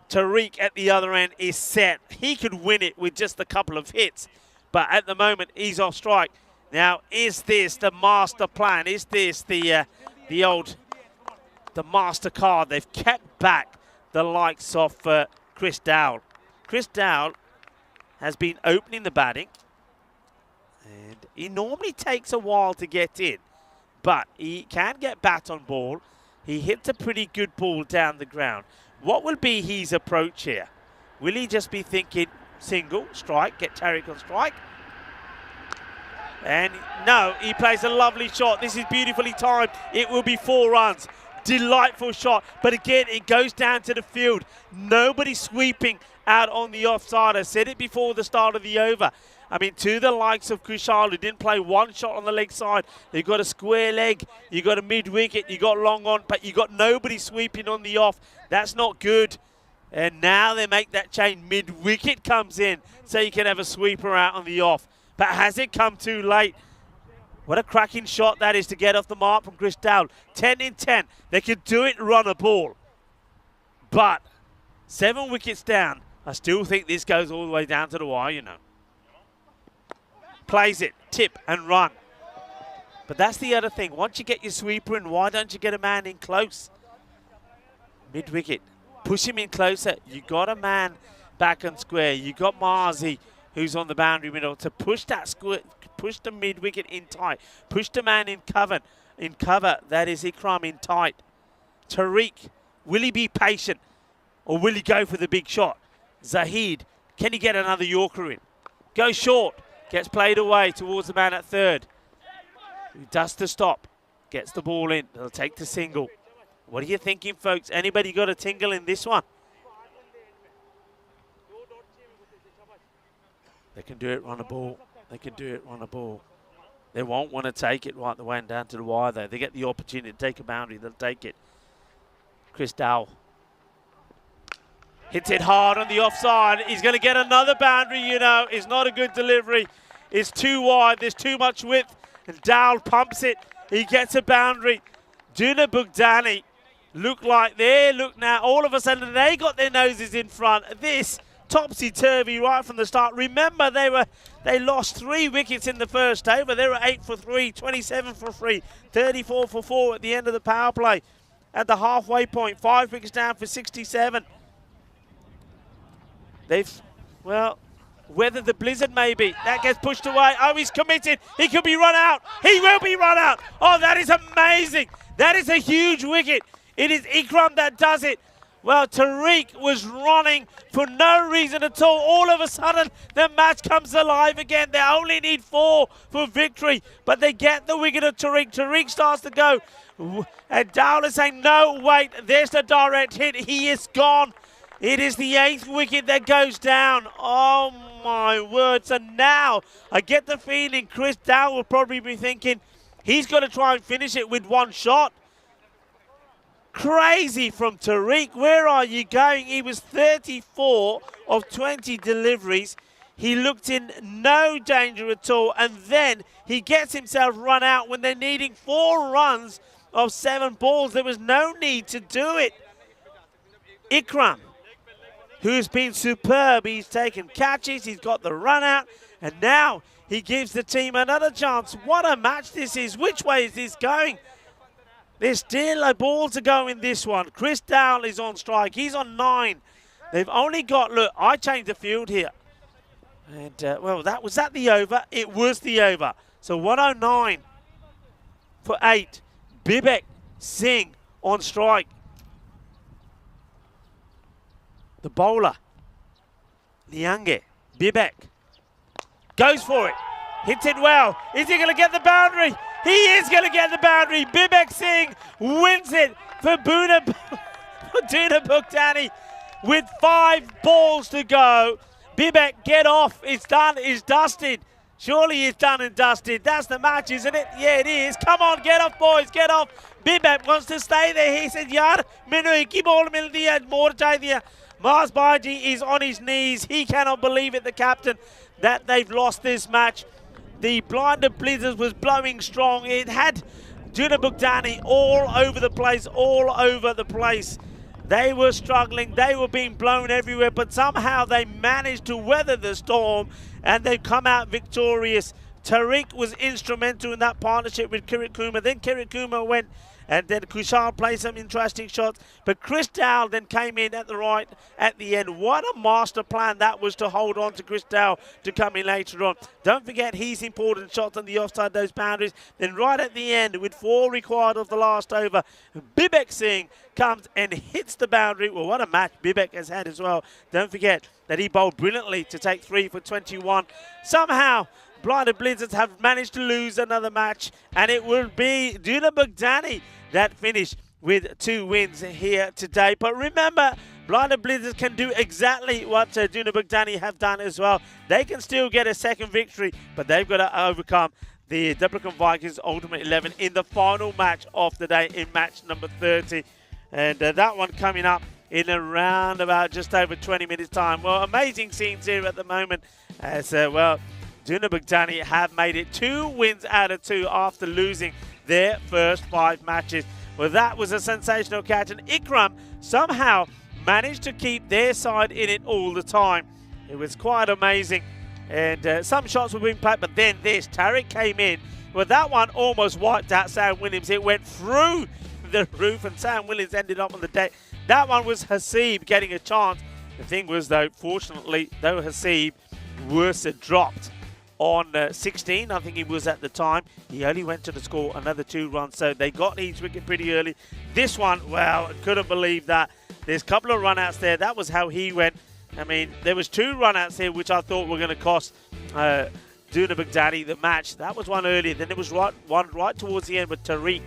Tariq at the other end is set. He could win it with just a couple of hits. But at the moment, he's off strike. Now, is this the master plan? Is this the master card? They've kept back the likes of Chris Dowell. Chris Dowell has been opening the batting. And he normally takes a while to get in. But he can get bat on ball. He hits a pretty good ball down the ground. What will be his approach here? Will he just be thinking single, strike, get Tariq on strike? And no, he plays a lovely shot. This is beautifully timed. It will be 4 runs. Delightful shot. But again, it goes down to the field. Nobody sweeping out on the offside. I said it before the start of the over. I mean, to the likes of Kushal, who didn't play one shot on the leg side. They've got a square leg. You got a mid-wicket. You got long on. But you got nobody sweeping on the off. That's not good. And now they make that change. Mid-wicket comes in so you can have a sweeper out on the off. But has it come too late? What a cracking shot that is to get off the mark from Chris Dowell. 10 in 10. They could do it, run a ball. But 7 wickets down. I still think this goes all the way down to the wire, you know. Plays it, tip and run. But that's the other thing. Once you get your sweeper in, why don't you get a man in close? Mid-wicket. Push him in closer. You got a man back on square. You got Marzi, who's on the boundary middle, to push that square, push the mid-wicket in tight. Push the man in cover. That is Ikram in tight. Tariq, will he be patient or will he go for the big shot? Zahid, can he get another Yorker in? Go short. Gets played away towards the man at third. He does the stop. Gets the ball in. They'll take the single. What are you thinking, folks? Anybody got a tingle in this one? They can do it, run a ball. They can do it, run a ball. They won't want to take it right the way down to the wire, though. They get the opportunity to take a boundary. They'll take it. Chris Dowell. Hits it hard on the offside. He's going to get another boundary, you know. It's not a good delivery. It's too wide. There's too much width. And Dowell pumps it. He gets a boundary. Duna Bugdani look now. All of a sudden, they got their noses in front. This topsy-turvy right from the start. Remember, they lost 3 wickets in the first over. They were 8 for 3, 27 for 3, 34 for 4 at the end of the power play. At the halfway point, 5 wickets down for 67. They've, well, weathered the blizzard maybe. That gets pushed away. Oh, he's committed. He could be run out. He will be run out. Oh, that is amazing. That is a huge wicket. It is Ikram that does it. Well, Tariq was running for no reason at all. All of a sudden, the match comes alive again. They only need 4 for victory, but they get the wicket of Tariq. Tariq starts to go. And Dowell is saying, no, wait, there's the direct hit. He is gone. It is the 8th wicket that goes down. Oh, my word. So now I get the feeling Chris Dowell will probably be thinking he's going to try and finish it with 1 shot. Crazy from Tariq. Where are you going? He was 34 of 20 deliveries. He looked in no danger at all. And then he gets himself run out when they're needing 4 runs of 7 balls. There was no need to do it. Ikram, who's been superb. He's taken catches, he's got the run out, and now he gives the team another chance. What a match this is. Which way is this going? There's still a ball to go in this one. Chris Dowell is on strike. He's on 9. They've only got, look, I changed the field here. And, well, was that the over? It was the over. So 109 for 8. Bibek Singh on strike. The bowler, Liange, Bibek, goes for it, hits it well. Is he going to get the boundary? He is going to get the boundary. Bibek Singh wins it for Duna Bugdani with 5 balls to go. Bibek, get off. It's done. It's dusted. Surely it's done and dusted. That's the match, isn't it? Yeah, it is. Come on, get off, boys. Get off. Bibek wants to stay there. He said, yaar, mainu ek hi ball mil diya, more chahiye. Mars Baji is on his knees. He cannot believe it, the captain, that they've lost this match. The blinded blizzard was blowing strong. It had Duna Bugdani all over the place, all over the place. They were struggling. They were being blown everywhere, but somehow they managed to weather the storm and they've come out victorious. Tariq was instrumental in that partnership with Kirit Kumar. Then Kirit Kumar went, and then Kushal played some interesting shots. But Chris Dowell then came in at the end. What a master plan that was to hold on to Chris Dowell to come in later on. Don't forget his important shots on the offside, those boundaries. Then right at the end, with 4 required of the last over, Bibek Singh comes and hits the boundary. Well, what a match Bibek has had as well. Don't forget that he bowled brilliantly to take 3 for 21. Somehow, Blinded Blizzards have managed to lose another match, and it will be Duna Bugdani that finished with 2 wins here today. But remember, Blinded Blizzards can do exactly what Duna Bugdani have done as well. They can still get a 2nd victory, but they've got to overcome the Duplicate Vikings Ultimate 11 in the final match of the day, in match number 30. And that one coming up in around about just over 20 minutes time. Well, amazing scenes here at the moment as, well, Duna Bugdani have made it 2 wins out of 2 after losing their first 5 matches. Well, that was a sensational catch, and Ikram somehow managed to keep their side in it all the time. It was quite amazing, and some shots were being played, but then this, Tariq came in. Well, that one almost wiped out Sam Williams. It went through the roof, and Sam Williams ended up on the deck. That one was Hasib getting a chance. The thing was, though, fortunately, though Hasib was dropped on 16, I think he was at the time, he only went to the score another 2 runs, so they got his wicket pretty early. This one, well, couldn't believe that. There's a couple of run-outs there. That was how he went. I mean, there was 2 run-outs here which I thought were going to cost Duna Bugdani the match. That was one earlier. Then there was one right towards the end with Tariq,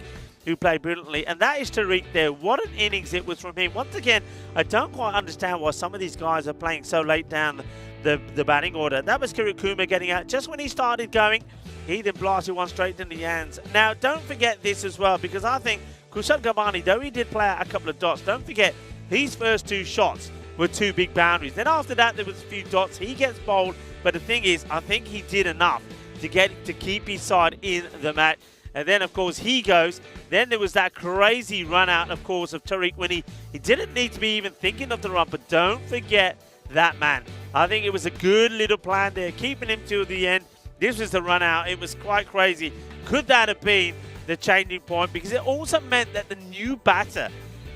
who played brilliantly. And that is Tariq there. What an innings it was from him. Once again, I don't quite understand why some of these guys are playing so late down the batting order. That was Kirit Kumar getting out. Just when he started going, he then blasted one straight into the hands. Now, don't forget this as well, because I think Kushal Gavani, though he did play out a couple of dots, don't forget his first 2 shots were 2 big boundaries. Then after that, there was a few dots. He gets bowled, but the thing is, I think he did enough to keep his side in the match. And then, of course, he goes. Then there was that crazy run out, of course, of Tariq when he didn't need to be even thinking of the run. But don't forget that man. I think it was a good little plan there, keeping him till the end. This was the run out. It was quite crazy. Could that have been the changing point? Because it also meant that the new batter,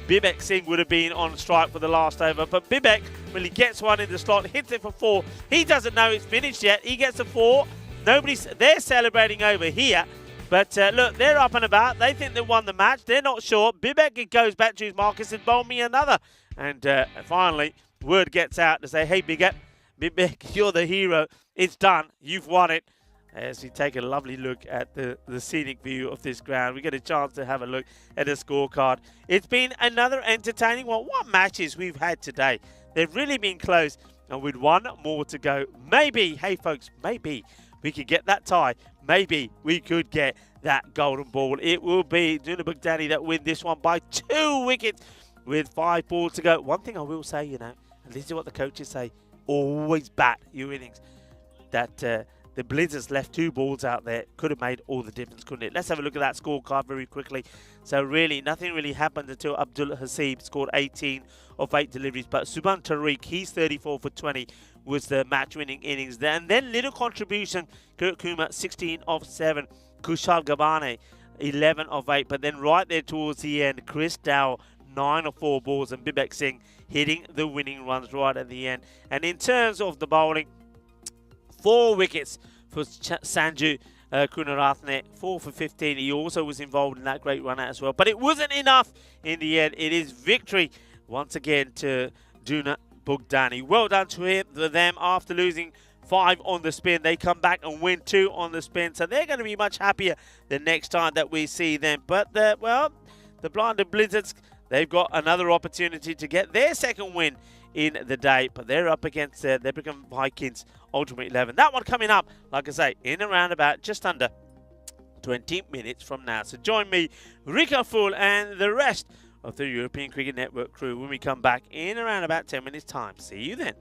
Bibek Singh, would have been on strike for the last over. But Bibek, when he gets one in the slot, hits it for 4. He doesn't know it's finished yet. He gets a 4. They're celebrating over here. But look, they're up and about. They think they won the match. They're not sure. Bibek goes back to his markers and bowl me another. And finally, word gets out to say, hey, Bibek, you're the hero. It's done. You've won it. As we take a lovely look at the scenic view of this ground, we get a chance to have a look at the scorecard. It's been another entertaining one. What matches we've had today. They've really been close. And with one more to go, maybe, hey folks, maybe we could get that tie. Maybe we could get that golden ball. It will be Duna Bugdani that win this one by 2 wickets with 5 balls to go. One thing I will say, you know, and this is what the coaches say, always bat your innings. That the Blizzards left 2 balls out there. Could have made all the difference, couldn't it? Let's have a look at that scorecard very quickly. So really, nothing really happened until Abdul Hasib scored 18 of 8 deliveries. But Subhan Tariq, he's 34 for 20, was the match-winning innings. And then little contribution, Kurt Kumar, 16 of 7. Kushal Gabane, 11 of 8. But then right there towards the end, Chris Dow, 9 of 4 balls. And Bibek Singh hitting the winning runs right at the end. And in terms of the bowling, 4 wickets for Sanju Kunaratne, 4 for 15. He also was involved in that great run out as well. But it wasn't enough in the end. It is victory once again to Duna Bugdani. Well done to them after losing 5 on the spin. They come back and win 2 on the spin. So they're going to be much happier the next time that we see them. But, well, the Blinded Blizzards, they've got another opportunity to get their second win in the day, but they're up against the Beckham Vikings Ultimate 11. That one coming up, like I say, in around about just under 20 minutes from now. So join me, Rico Fool, and the rest of the European Cricket Network crew when we come back in around about 10 minutes time. See you then.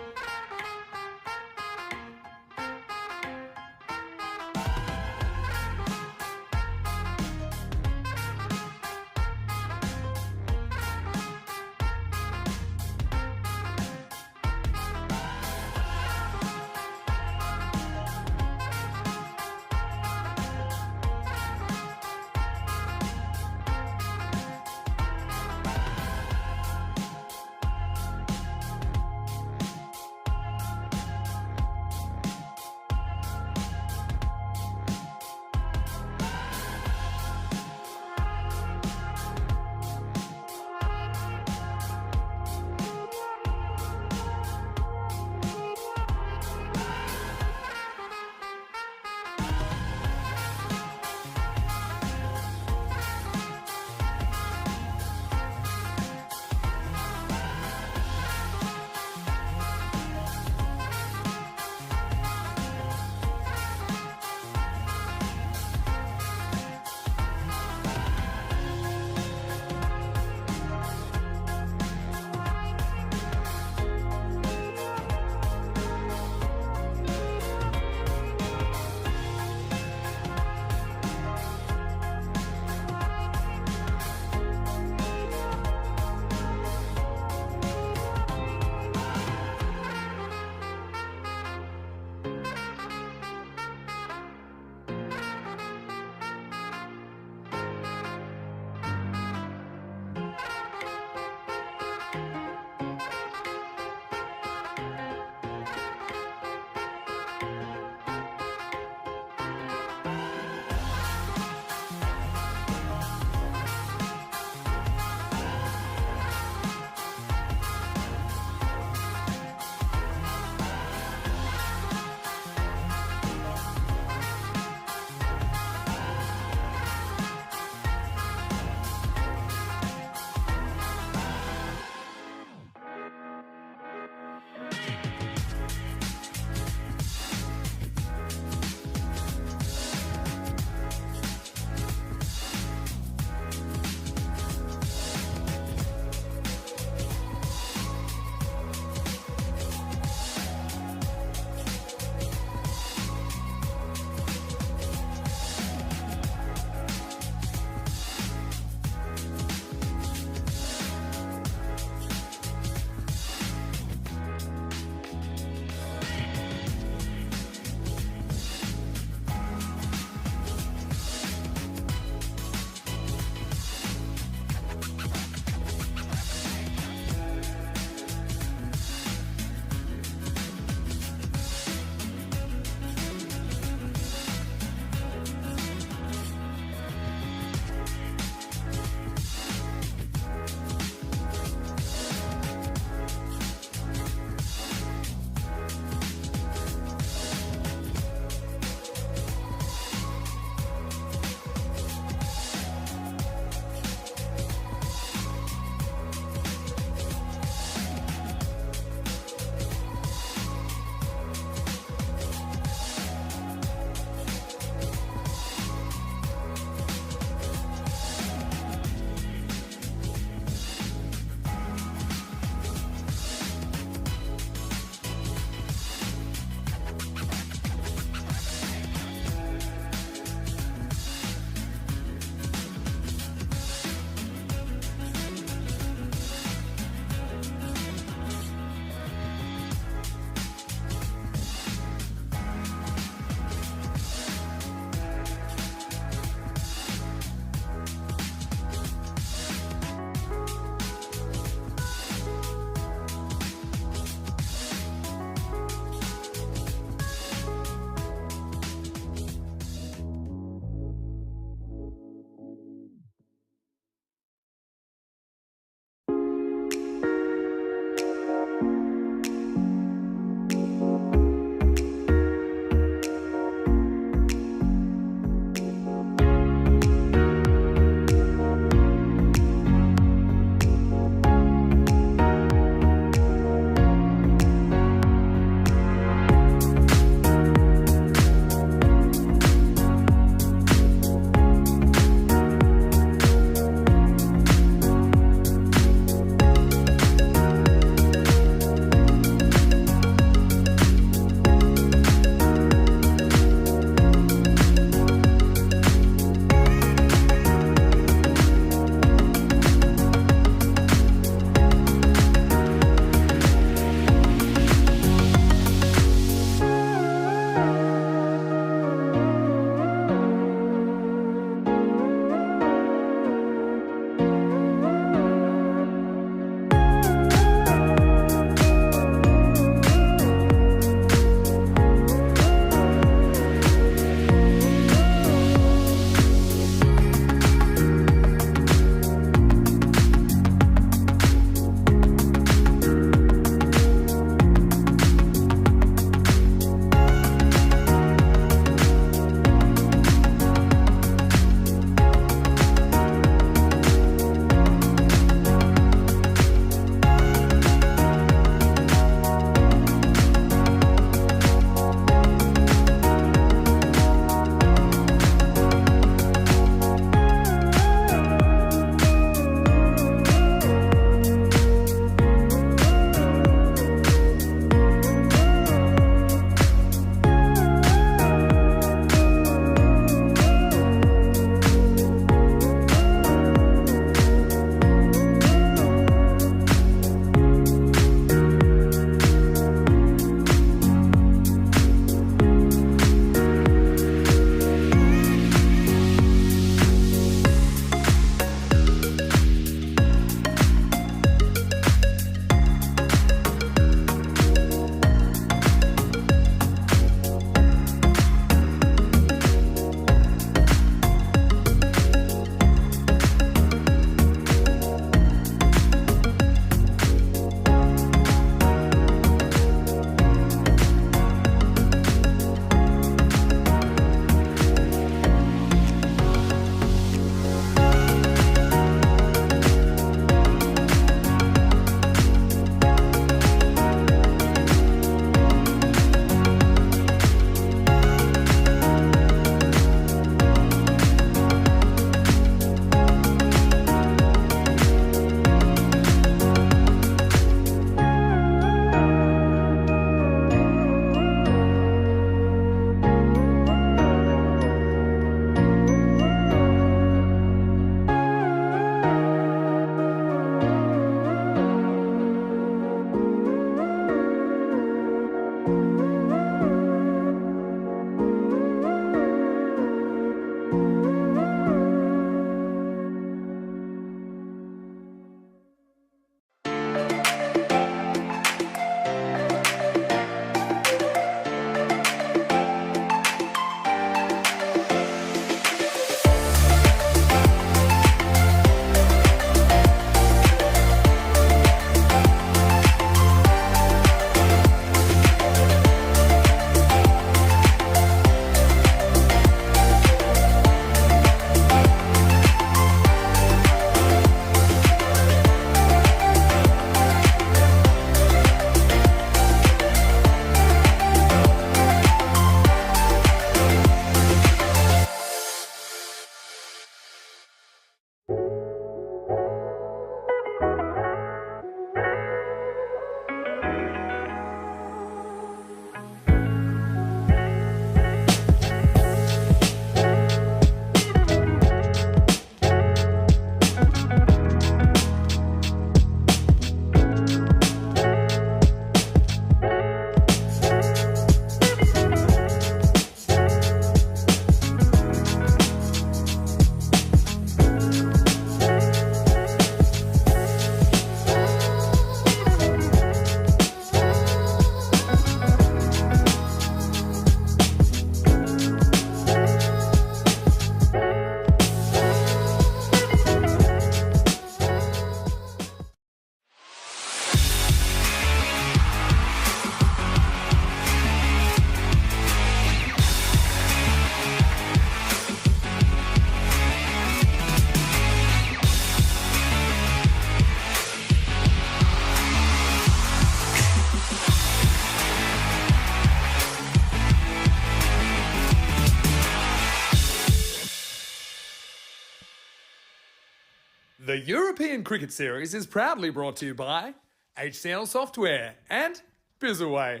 The European Cricket Series is proudly brought to you by HCL Software and Bizaway.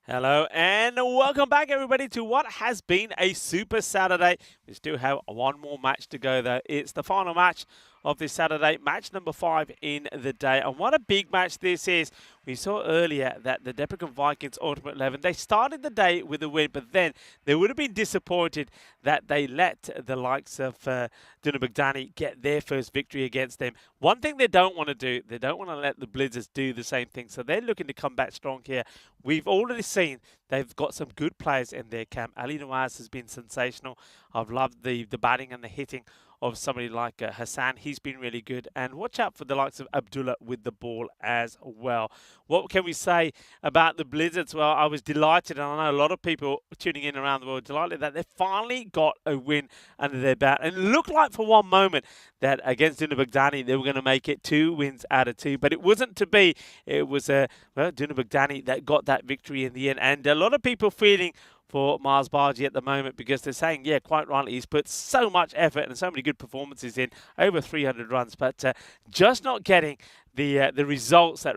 Hello and welcome back everybody to what has been a super Saturday. We still have one more match to go though. It's the final match of this Saturday, match number 5 in the day. And what a big match this is. We saw earlier that the Deprecon Vikings Ultimate 11, they started the day with a win, but then they would have been disappointed that they let the likes of Dunabagdani get their first victory against them. One thing they don't want to do, they don't want to let the Blizzards do the same thing. So they're looking to come back strong here. We've already seen they've got some good players in their camp. Ali Nawaz has been sensational. I've loved the batting and the hitting of somebody like Hassan. He's been really good. And watch out for the likes of Abdullah with the ball as well. What can we say about the Blizzards? Well, I was delighted, and I know a lot of people tuning in around the world delighted that they finally got a win under their belt. And it looked like for one moment that against Dunabagdani they were going to make it 2 wins out of 2. But it wasn't to be. It was Dunabagdani that got that victory in the end. And a lot of people feeling for Mars Barji at the moment because they're saying, yeah, quite rightly, he's put so much effort and so many good performances in, over 300 runs, but just not getting the results that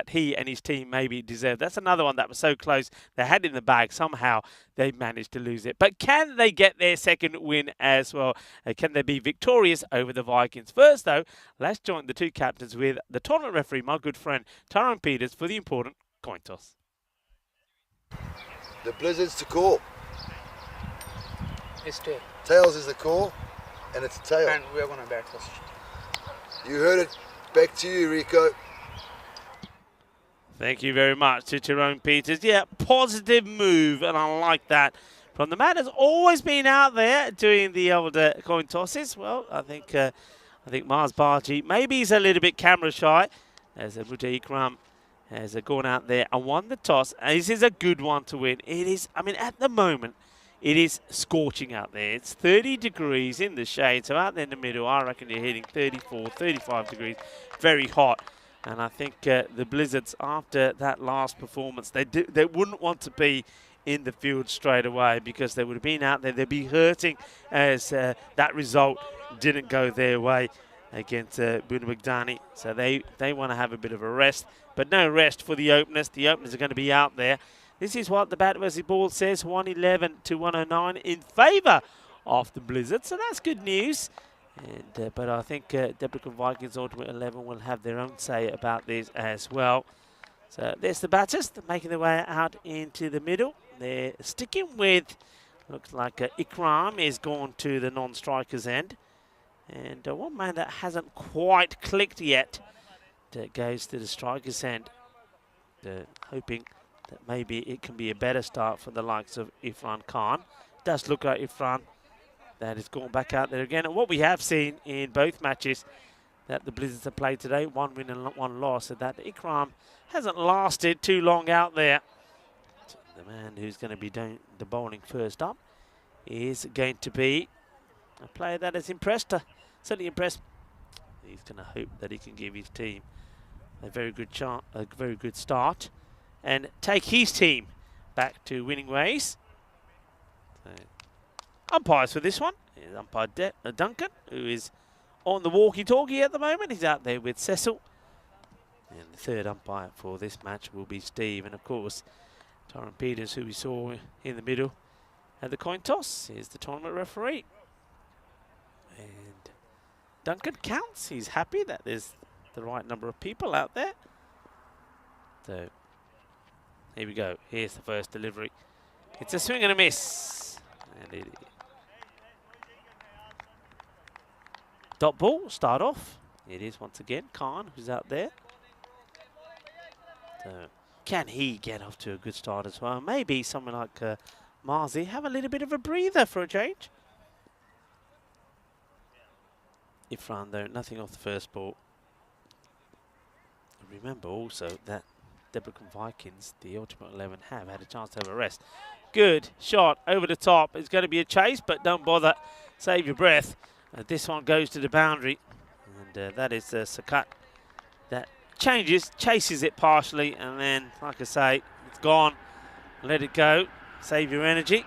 he and his team maybe deserve. That's another one that was so close. They had it in the bag. Somehow they managed to lose it. But can they get their second win as well? Can they be victorious over the Vikings? First, though, let's join the two captains with the tournament referee, my good friend Tyrone Peters, for the important coin toss. The Blizzards to call. It's tail. Tails is the call, and it's a tail. And we're gonna bat first. You heard it. Back to you, Rico. Thank you very much to Tyrone Peters. Yeah, positive move, and I like that. From the man has always been out there doing the older coin tosses. Well, I think Mars Barji, maybe he's a little bit camera shy. There's a Muta Ikram has gone out there and won the toss. And this is a good one to win. It is, I mean, at the moment, it is scorching out there. It's 30 degrees in the shade. So out there in the middle, I reckon you're hitting 34, 35 degrees. Very hot. And I think the Blizzards, after that last performance, they wouldn't want to be in the field straight away because they would have been out there. They'd be hurting as that result didn't go their way against Dunabagdani. So they want to have a bit of a rest. But no rest for the openers. The openers are going to be out there. This is what the bat versus ball says, 111 to 109 in favour of the Blizzards. So that's good news. And but I think Deprecon Vikings Ultimate 11 will have their own say about this as well. So there's the batters making their way out into the middle. They're sticking with, looks like Ikram is gone to the non-strikers end. And one man that hasn't quite clicked yet goes to the strikers end. Hoping that maybe it can be a better start for the likes of Irfan Khan. Does look like Irfan that is going back out there again. And what we have seen in both matches that the Blizzards have played today, 1 win and 1 loss, and that Ikram hasn't lasted too long out there. So the man who's going to be doing the bowling first up is going to be a player that has impressed her. Certainly impressed. He's going to hope that he can give his team a very good start and take his team back to winning ways. So, umpires for this one is umpire Duncan, who is on the walkie-talkie at the moment. He's out there with Cecil. And the third umpire for this match will be Steve. And of course, Tyrone Peters, who we saw in the middle at the coin toss, is the tournament referee. And Duncan counts. He's happy that there's the right number of people out there. So here we go. Here's the first delivery. It's a swing and a miss. And dot ball, start off. It is once again Khan who's out there. So can he get off to a good start as well? Maybe someone like Marzi have a little bit of a breather for a change. Ifran though, nothing off the first ball. Remember also that Deprecon Vikings, the Ultimate 11, have had a chance to have a rest. Good shot over the top. It's going to be a chase, but don't bother. Save your breath. This one goes to the boundary. And that is Sakat. That chases it partially, and then, like I say, it's gone. Let it go. Save your energy.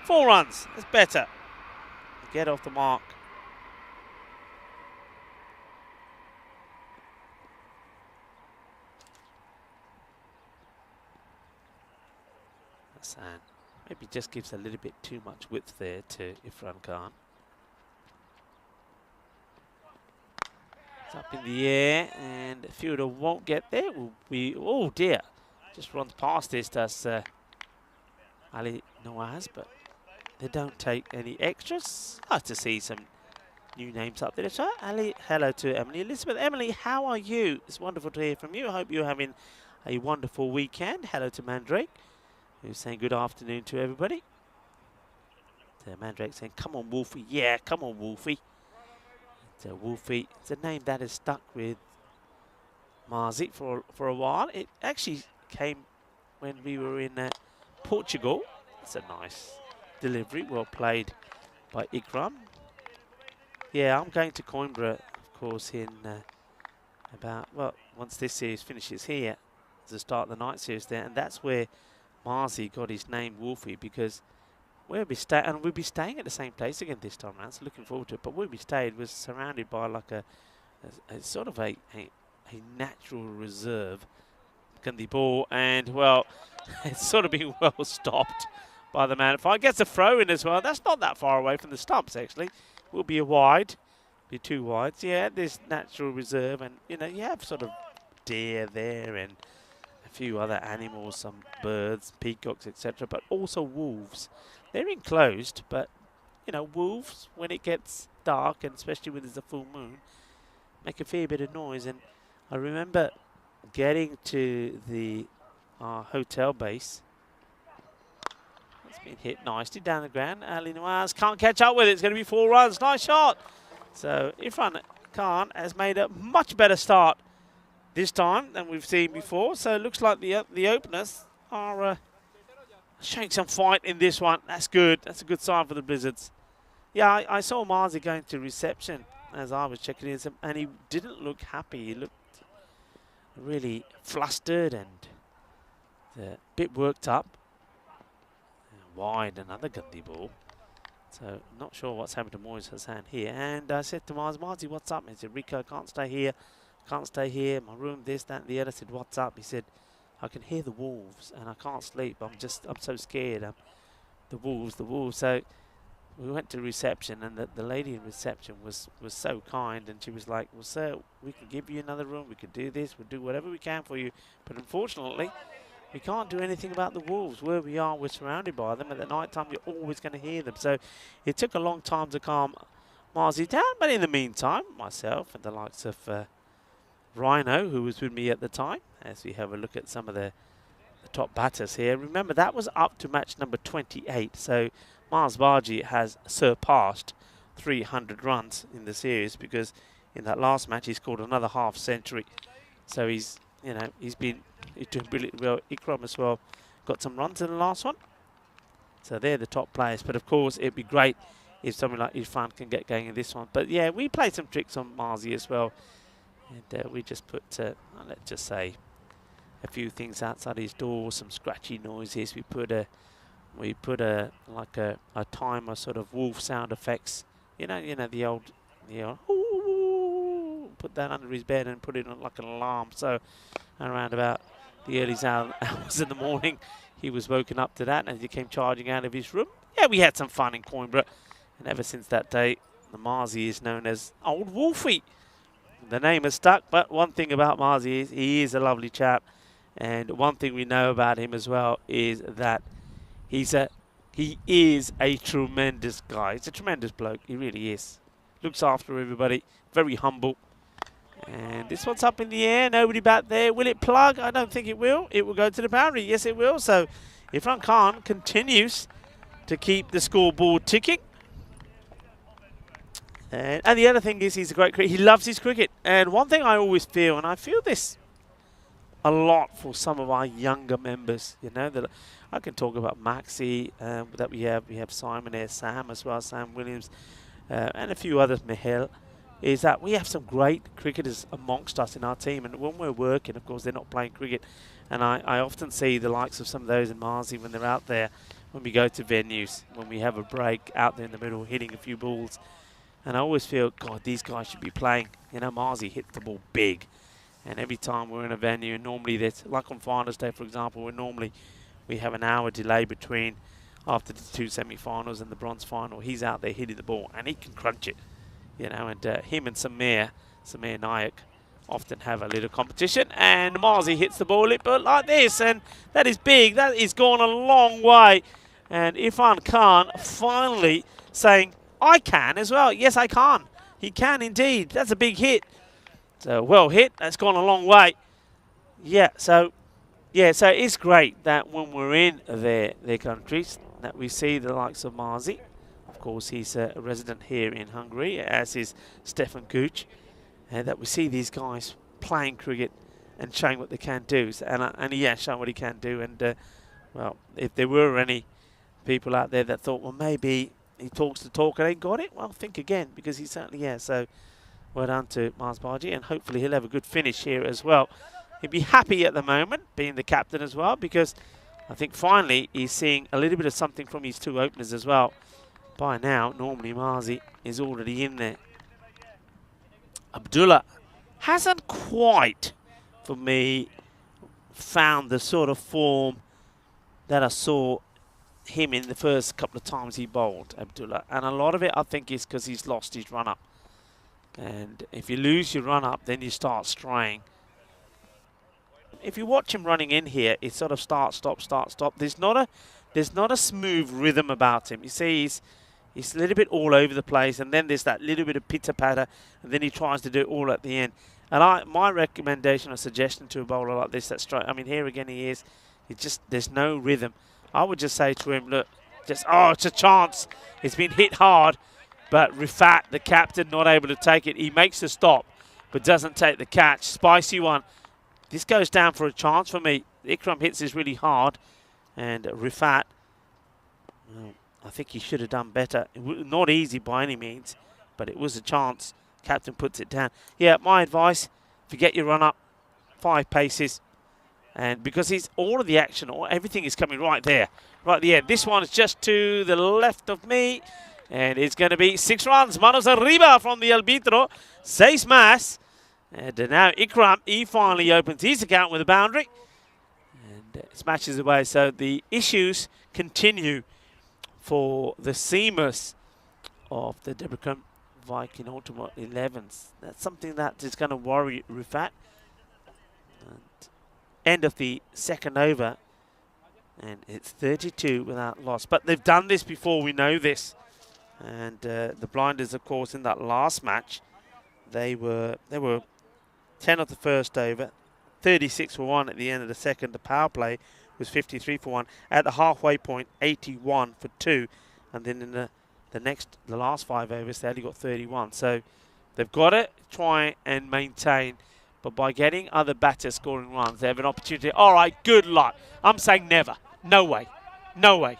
4 runs. That's better. Get off the mark. And maybe just gives a little bit too much width there to Irfan Khan. It's up in the air, and the fielder won't get there. Will be, oh dear, just runs past this. Does Ali Nawaz, but they don't take any extras. Nice to see some new names up there. So Ali, hello to Emily. Elizabeth, Emily, how are you? It's wonderful to hear from you. I hope you're having a wonderful weekend. Hello to Mandrake, who's saying good afternoon to everybody. So Mandrake saying, come on, Wolfie. Yeah, come on, Wolfie. So Wolfie, it's a name that has stuck with Marzi for a while. It actually came when we were in Portugal. It's a nice delivery, well played by Ikram. Yeah, I'm going to Coimbra, of course, in about, well, once this series finishes here, to start the night series there, and that's where Marzi got his name Wolfie, because where we stay, and we'll be staying at the same place again this time around, so looking forward to it. But where we stayed was surrounded by like a sort of a natural reserve. Gandhi ball, and well, it's sort of been well stopped by the man. If I gets a throw in as well, that's not that far away from the stumps actually. Will be a wide, be 2 wides. Yeah, there's natural reserve, and you know you have sort of deer there and a few other animals, some birds, peacocks, etc. But also wolves. They're enclosed, but you know wolves when it gets dark, and especially when there's a full moon, make a fair bit of noise. And I remember getting to the hotel base. It's been hit nicely down the ground. Ali Nawaz can't catch up with it. It's going to be 4 runs. Nice shot. So Irfan Khan has made a much better start this time than we've seen before. So it looks like the openers are showing some fight in this one. That's good. That's a good sign for the Blizzards. Yeah, I saw Marzi going to reception as I was checking in, and he didn't look happy. He looked really flustered and a bit worked up. Wide, another Gandhi ball. So not sure what's happened to Moise Hassan here. And I said to Marzi, what's up? He said, Rico, I can't stay here. Can't stay here. My room, this, that, and the other. I said, what's up? He said, I can hear the wolves and I can't sleep. I'm so scared. The wolves. So we went to reception, and the lady in reception was so kind, and she was like, well, sir, we can give you another room. We can do this. We'll do whatever we can for you. But unfortunately, we can't do anything about the wolves. Where we are, we're surrounded by them. At night time, you're always going to hear them. So it took a long time to calm Marzi down. But in the meantime, myself and the likes of Rhino, who was with me at the time, as we have a look at some of the top batters here. Remember, that was up to match number 28. So Mars Barji has surpassed 300 runs in the series, because in that last match he scored another half century. So he's doing brilliantly well. Ikram as well got some runs in the last one. So they're the top players. But of course, it'd be great if someone like Irfan can get going in this one. But yeah, we played some tricks on Marzi as well, and we just put, let's just say, a few things outside his door, some scratchy noises. We put a timer, sort of wolf sound effects. You know the old ooh, put that under his bed and put it on like an alarm. So around about the early hours in the morning, he was woken up to that, and he came charging out of his room. Yeah, we had some fun in Coimbra, and ever since that day, the Marzi is known as Old Wolfie. The name has stuck, but one thing about Marzi is he is a lovely chap, and one thing we know about him as well is that he is a tremendous guy. He's a tremendous bloke. He really is. Looks after everybody. Very humble. And this one's up in the air. Nobody back there. Will it plug? I don't think it will. It will go to the boundary. Yes, it will. So Irfan Khan continues to keep the scoreboard ticking. And the other thing is, he's a great cricketer. He loves his cricket. And one thing I always feel, and I feel this a lot for some of our younger members, that I can talk about Maxi, that we have Simon there, Sam as well, Sam Williams, and a few others, Mihail, is that we have some great cricketers amongst us in our team, and when we're working, of course, they're not playing cricket, and I often see the likes of some of those in Marzi when they're out there when we go to venues, when we have a break out there in the middle, hitting a few balls. And I always feel, God, these guys should be playing. You know, Marzi hit the ball big. And every time we're in a venue, normally there's, like on Finals Day, for example, we have an hour delay between after the 2 semi-finals and the bronze final. He's out there hitting the ball, and he can crunch it. You know, and him and Samir Nayak, often have a little competition. And Marzi hits the ball but like this, and that is big. That is gone a long way. And Irfan Khan finally saying, I can as well. Yes, I can. He can indeed. That's a big hit. So well hit. That's gone a long way. So it's great that when we're in their countries that we see the likes of Marzi. Of course, he's a resident here in Hungary, as is Stefan Kuch. And that we see these guys playing cricket and showing what they can do. And he has shown what he can do. And, well, if there were any people out there that thought, well, maybe he talks the talk and ain't got it, well, think again, because he certainly has. So well done to Mars Barji, and hopefully he'll have a good finish here as well. He'll be happy at the moment, being the captain as well, because I think finally he's seeing a little bit of something from his 2 openers as well. By now, normally Marzi is already in there. Abdullah hasn't quite, for me, found the sort of form that I saw him in the first couple of times he bowled, Abdullah. And a lot of it, I think, is because he's lost his run-up. And if you lose your run-up, then you start straying. If you watch him running in here, it's sort of start, stop, start, stop. There's not a smooth rhythm about him. You see, he's a little bit all over the place, and then there's that little bit of pitter-patter, and then he tries to do it all at the end. And my recommendation or suggestion to a bowler like this, I mean, here again he is. There's no rhythm. I would just say to him, look, it's a chance. It's been hit hard, but Rifat, the captain, not able to take it. He makes a stop, but doesn't take the catch. Spicy one. This goes down for a chance for me. Ikram hits this really hard, and Rifat, well, I think he should have done better. Not easy by any means, but it was a chance. Captain puts it down. Yeah, my advice, forget your run-up, 5 paces. And because he's all of the action, everything is coming right there, right at the end. This one is just to the left of me, and it's going to be 6 runs. Manos arriba from the arbitro, 6 más. And now Ikram, he finally opens his account with a boundary, and smashes away. So the issues continue for the seamers of the Debrecen Viking Ultimate 11s. That's something that is going to worry Rifat. End of the second over, and it's 32 without loss. But they've done this before, we know this. And the Blinders, of course, in that last match, they were 10 of the first over, 36 for 1 at the end of the second. The power play was 53 for 1. At the halfway point, 81 for 2. And then in the last 5 overs, they only got 31. So they've got to try and maintain. But by getting other batters scoring runs, they have an opportunity. All right, good luck. I'm saying never. No way. No way.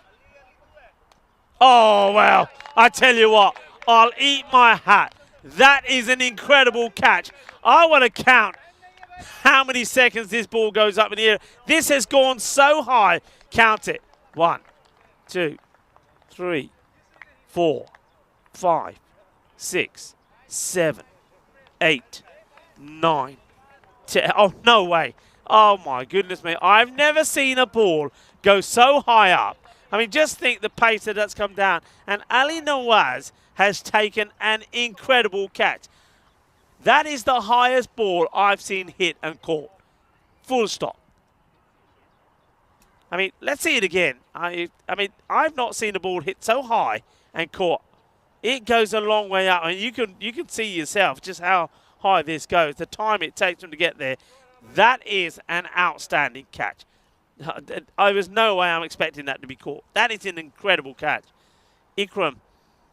Oh, well, I tell you what, I'll eat my hat. That is an incredible catch. I want to count how many seconds this ball goes up in the air. This has gone so high. Count it. 1, 2, 3, 4, 5, 6, 7, 8, 9, 10. Oh, no way. Oh, my goodness me. I've never seen a ball go so high up. I mean, just think the pace that's come down. And Ali Nawaz has taken an incredible catch. That is the highest ball I've seen hit and caught. Full stop. I mean, let's see it again. I mean, I've not seen a ball hit so high and caught. It goes a long way up. I mean, you can see yourself just how high this goes. The time it takes them to get there. That is an outstanding catch. There was no way I'm expecting that to be caught. That is an incredible catch. Ikram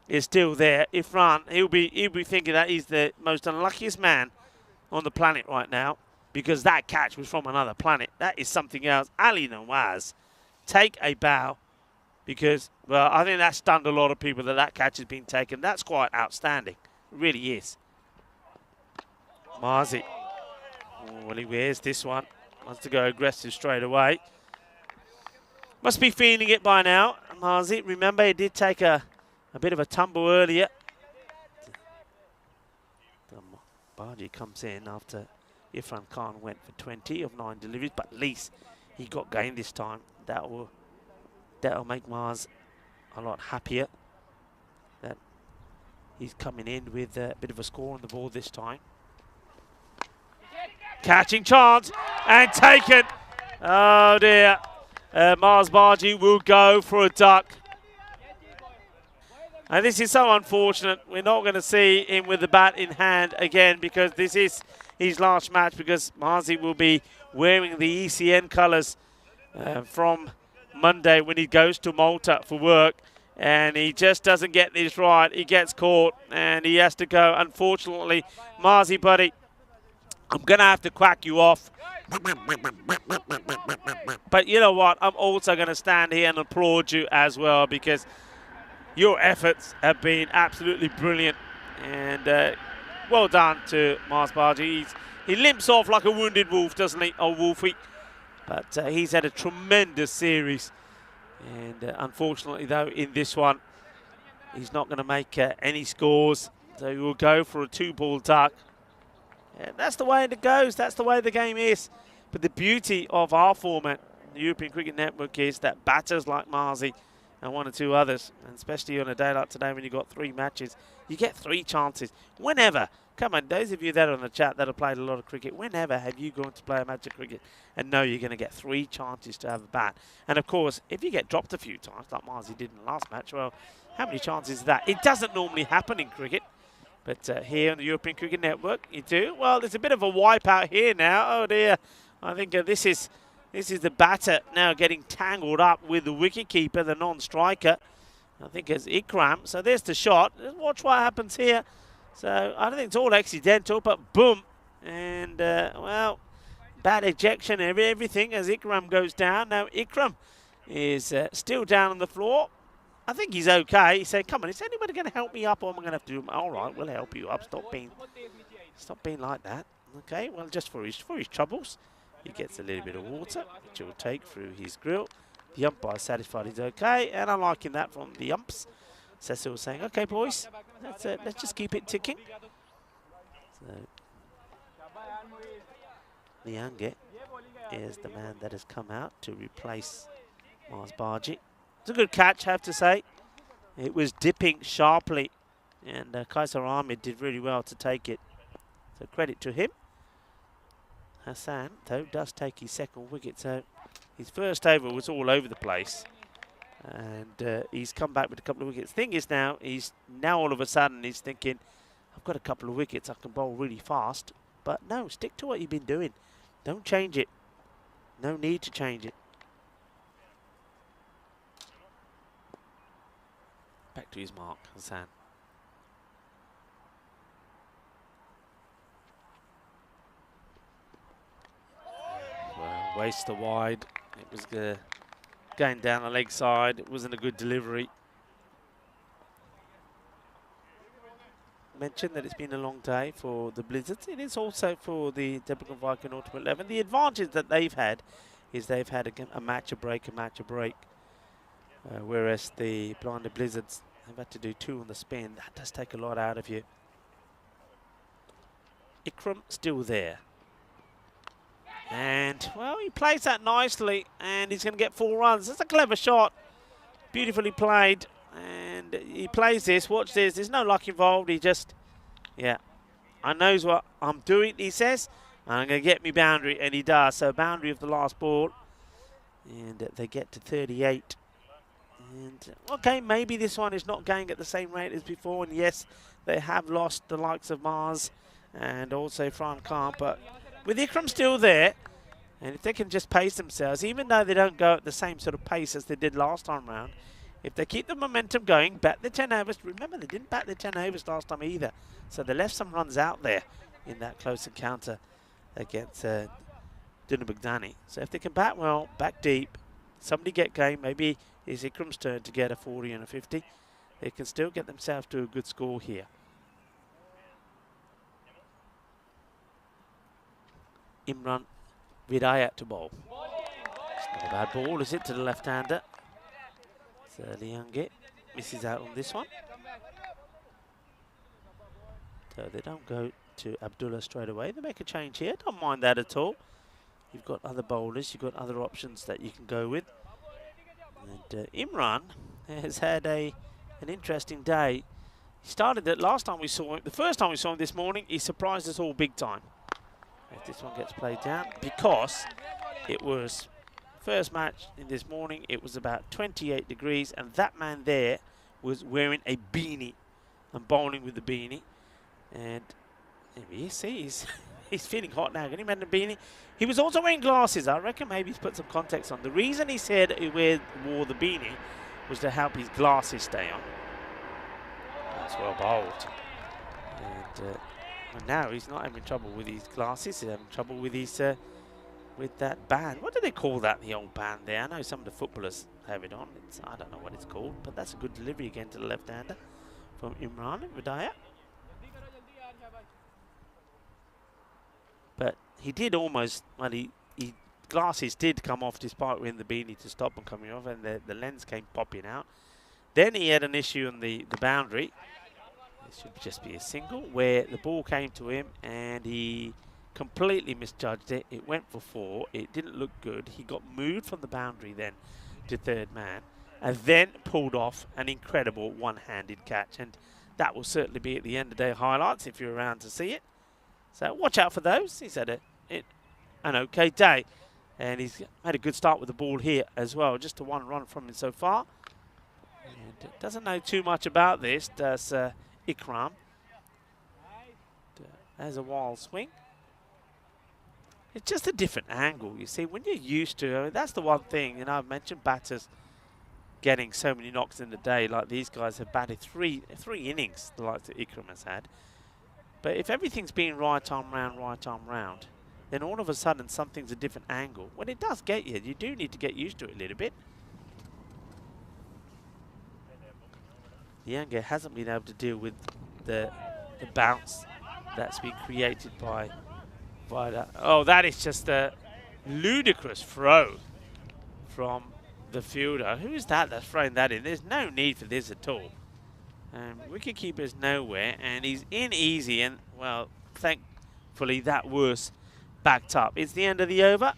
is still there. Irfan, he'll be thinking that he's the most unluckiest man on the planet right now, because that catch was from another planet. That is something else. Ali Nawaz, take a bow, because, well, I think that stunned a lot of people that catch has been taken. That's quite outstanding. It really is. Marzi. Oh, well, he wears this one. Wants to go aggressive straight away. Must be feeling it by now. Marzi. Remember, he did take a bit of a tumble earlier. Bari comes in after Irfan Khan went for 20 of 9 deliveries, but at least he got game this time. That'll make Mars a lot happier that he's coming in with a bit of a score on the board this time. Catching chance and taken. Oh dear. Mars Bari will go for a duck. And this is so unfortunate. We're not going to see him with the bat in hand again because this is his last match, because Marzi will be wearing the ECN colours from Monday when he goes to Malta for work. And he just doesn't get this right. He gets caught and he has to go. Unfortunately, Marzi, buddy, I'm going to have to quack you off. But you know what? I'm also going to stand here and applaud you as well, because your efforts have been absolutely brilliant. And well done to Mars Bari. He limps off like a wounded wolf, doesn't he? Oh, Wolfie. But he's had a tremendous series. And unfortunately, though, in this one, he's not going to make any scores. So he will go for a 2-ball duck. And that's the way it goes. That's the way the game is. But the beauty of our format, the European Cricket Network, is that batters like Marzi and 1 or 2 others, and especially on a day like today when you've got 3 matches, you get 3 chances. Whenever, come on, those of you that are on the chat that have played a lot of cricket, whenever have you gone to play a match of cricket and know you're going to get 3 chances to have a bat? And of course, if you get dropped a few times, like Marzi did in the last match, well, how many chances is that? It doesn't normally happen in cricket. But here on the European Cricket Network, you do. Well, there's a bit of a wipeout here now. Oh dear. I think this is the batter now getting tangled up with the wicketkeeper, the non-striker. I think it's Ikram. So there's the shot. Watch what happens here. So I don't think it's all accidental, but boom. And, well, bad ejection and everything as Ikram goes down. Now Ikram is still down on the floor. I think he's okay. He said, come on, is anybody going to help me up, or am I going to have to do it? All right, we'll help you up. Stop being like that. Okay, well, just for his troubles. He gets a little bit of water, which he'll take through his grill. The umpire is satisfied he's okay, and I'm liking that from the umps. Cecil was saying, okay, boys, let's just keep it ticking. So, Liange is the man that has come out to replace Mars Bari. It's a good catch, I have to say. It was dipping sharply, and Kaiser Ahmed did really well to take it. So credit to him. Hassan, though, does take his 2nd wicket. So his first over was all over the place. And he's come back with a couple of wickets. Thing is now all of a sudden he's thinking, I've got a couple of wickets, I can bowl really fast. But no, stick to what you've been doing. Don't change it. No need to change it. Back to his mark, Hassan. Well, waste the wide. It was going down the leg side. It wasn't a good delivery. Mentioned that it's been a long day for the Blizzards. It is also for the Debican Viking Ultimate 11. The advantage that they've had is they've had a match a break. Whereas the Blinded Blizzards have had to do 2 on the spin. That does take a lot out of you. Ikram still there. And, well, he plays that nicely, and he's going to get 4 runs. That's a clever shot. Beautifully played. And he plays this. Watch this. There's no luck involved. He just, yeah. I knows what I'm doing, he says. I'm going to get me boundary, and he does. So boundary of the last ball. And they get to 38. And, okay, maybe this one is not going at the same rate as before. And, yes, they have lost the likes of Mars and also Fran Khan. But with Ikram still there, and if they can just pace themselves, even though they don't go at the same sort of pace as they did last time round, if they keep the momentum going, bat the 10 overs. Remember, they didn't bat the 10 overs last time either. So they left some runs out there in that close encounter against Dunabagdani. So if they can bat well, back deep, somebody get game, maybe it's Ikram's turn to get a 40 and a 50. They can still get themselves to a good score here. Imran Vidayat to bowl. It's not a bad ball, is it, to the left-hander? So Liange misses out on this one. So they don't go to Abdullah straight away. They make a change here. Don't mind that at all. You've got other bowlers. You've got other options that you can go with. And Imran has had an interesting day. He started it last time we saw him. The first time we saw him this morning, he surprised us all big time. If this one gets played down, because it was first match in this morning, it was about 28 degrees, and that man there was wearing a beanie and bowling with the beanie. And there he is. See, he's feeling hot now. Can you imagine a beanie? He was also wearing glasses. I reckon maybe he's put some context on. The reason he said he wore the beanie was to help his glasses stay on. That's well bowled. And now he's not having trouble with his glasses. He's having trouble with his with that band. What do they call that, the old band there? I know some of the footballers have it on. I don't know what it's called, but that's a good delivery again to the left-hander from Imran Vidaya. But he did almost, well, he glasses did come off despite wearing the beanie to stop them coming off, and the lens came popping out. Then he had an issue on the boundary. It should just be a single, where the ball came to him and he completely misjudged it. It went for 4. It didn't look good. He got moved from the boundary then to third man, and then pulled off an incredible one-handed catch. And that will certainly be at the end of the highlights if you're around to see it. So watch out for those. He's had an okay day. And he's had a good start with the ball here as well. Just a 1 run from him so far. And doesn't know too much about this, does Ikram. There's a wild swing. It's just a different angle, you see. When you're used to, I mean, that's the one thing, I've mentioned batters getting so many knocks in the day, like these guys have batted three innings, the likes that Ikram has had. But if everything's been right arm round, then all of a sudden something's a different angle. When it does get you do need to get used to it a little bit. Liange hasn't been able to deal with the bounce that's been created by that. Oh, that is just a ludicrous throw from the fielder. Who is that that's throwing that in? There's no need for this at all. Wicketkeeper's nowhere, and he's in easy, and, well, thankfully that was backed up. It's the end of the over.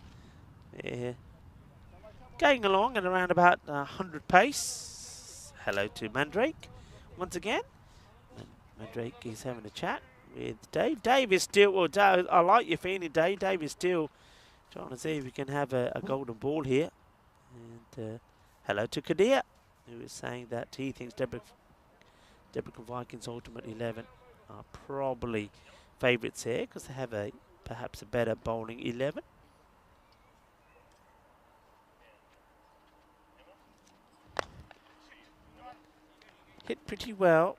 Going along at around about 100 pace. Hello to Mandrake once again. Mandrake is having a chat with Dave. Dave is still, well, Dave, I like your feeling, Dave. Dave is still trying to see if we can have a golden ball here. And hello to Kadir, who is saying that he thinks Deborah Vikings Ultimate 11 are probably favourites here because they have perhaps a better bowling 11. Hit pretty well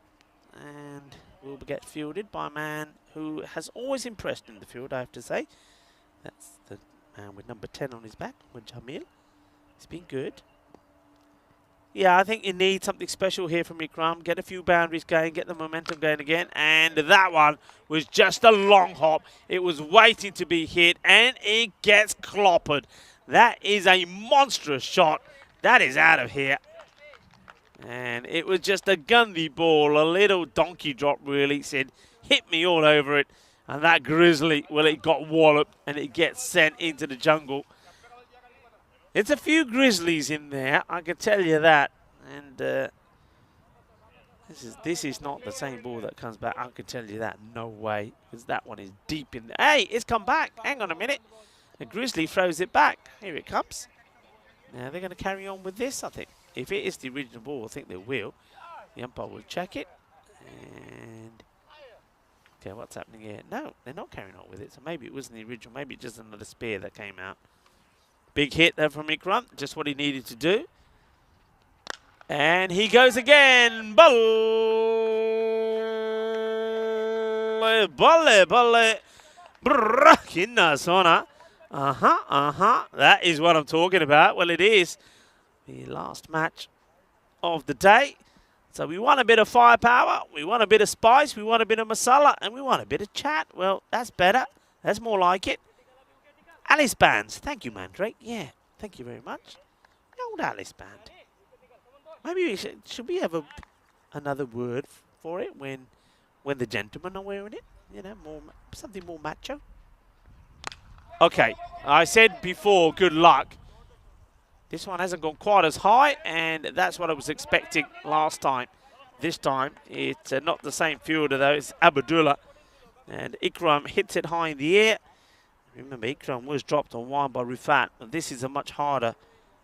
and will get fielded by a man who has always impressed in the field, I have to say. That's the man with number 10 on his back, with Jamil. He's been good. Yeah, I think you need something special here from Ikram. Get a few boundaries going, get the momentum going again. And that one was just a long hop. It was waiting to be hit, and it gets cloppered. That is a monstrous shot. That is out of here. And it was just a gundy ball, a little donkey drop, really. It said, hit me all over it. And that Grizzly, well, it got walloped, and it gets sent into the jungle. It's a few Grizzlies in there, I can tell you that. And this is not the same ball that comes back, I can tell you that. No way, because that one is deep in there. Hey, it's come back. Hang on a minute. The Grizzly throws it back. Here it comes. Now they're going to carry on with this, I think. If it is the original ball, I think they will. The umpire will check it. And okay, what's happening here? No, they're not carrying on with it. So maybe it wasn't the original. Maybe it's just another spear that came out. Big hit there from Ikram, just what he needed to do. And he goes again. Balle, balle, balle. Kinna sona. That is what I'm talking about. Well, it is the last match of the day. So we want a bit of firepower, we want a bit of spice, we want a bit of masala, and we want a bit of chat. Well, that's better. That's more like it. Alice Bands. Thank you, Mandrake. Yeah, thank you very much. The old Alice Band. Maybe should we have another word for it when the gentlemen are wearing it? You know, something more macho. Okay, I said before, good luck. This one hasn't gone quite as high, and that's what I was expecting last time. This time, it's not the same fielder though, it's Abdullah. And Ikram hits it high in the air. Remember, Ikram was dropped on one by Rifat, but this is a much harder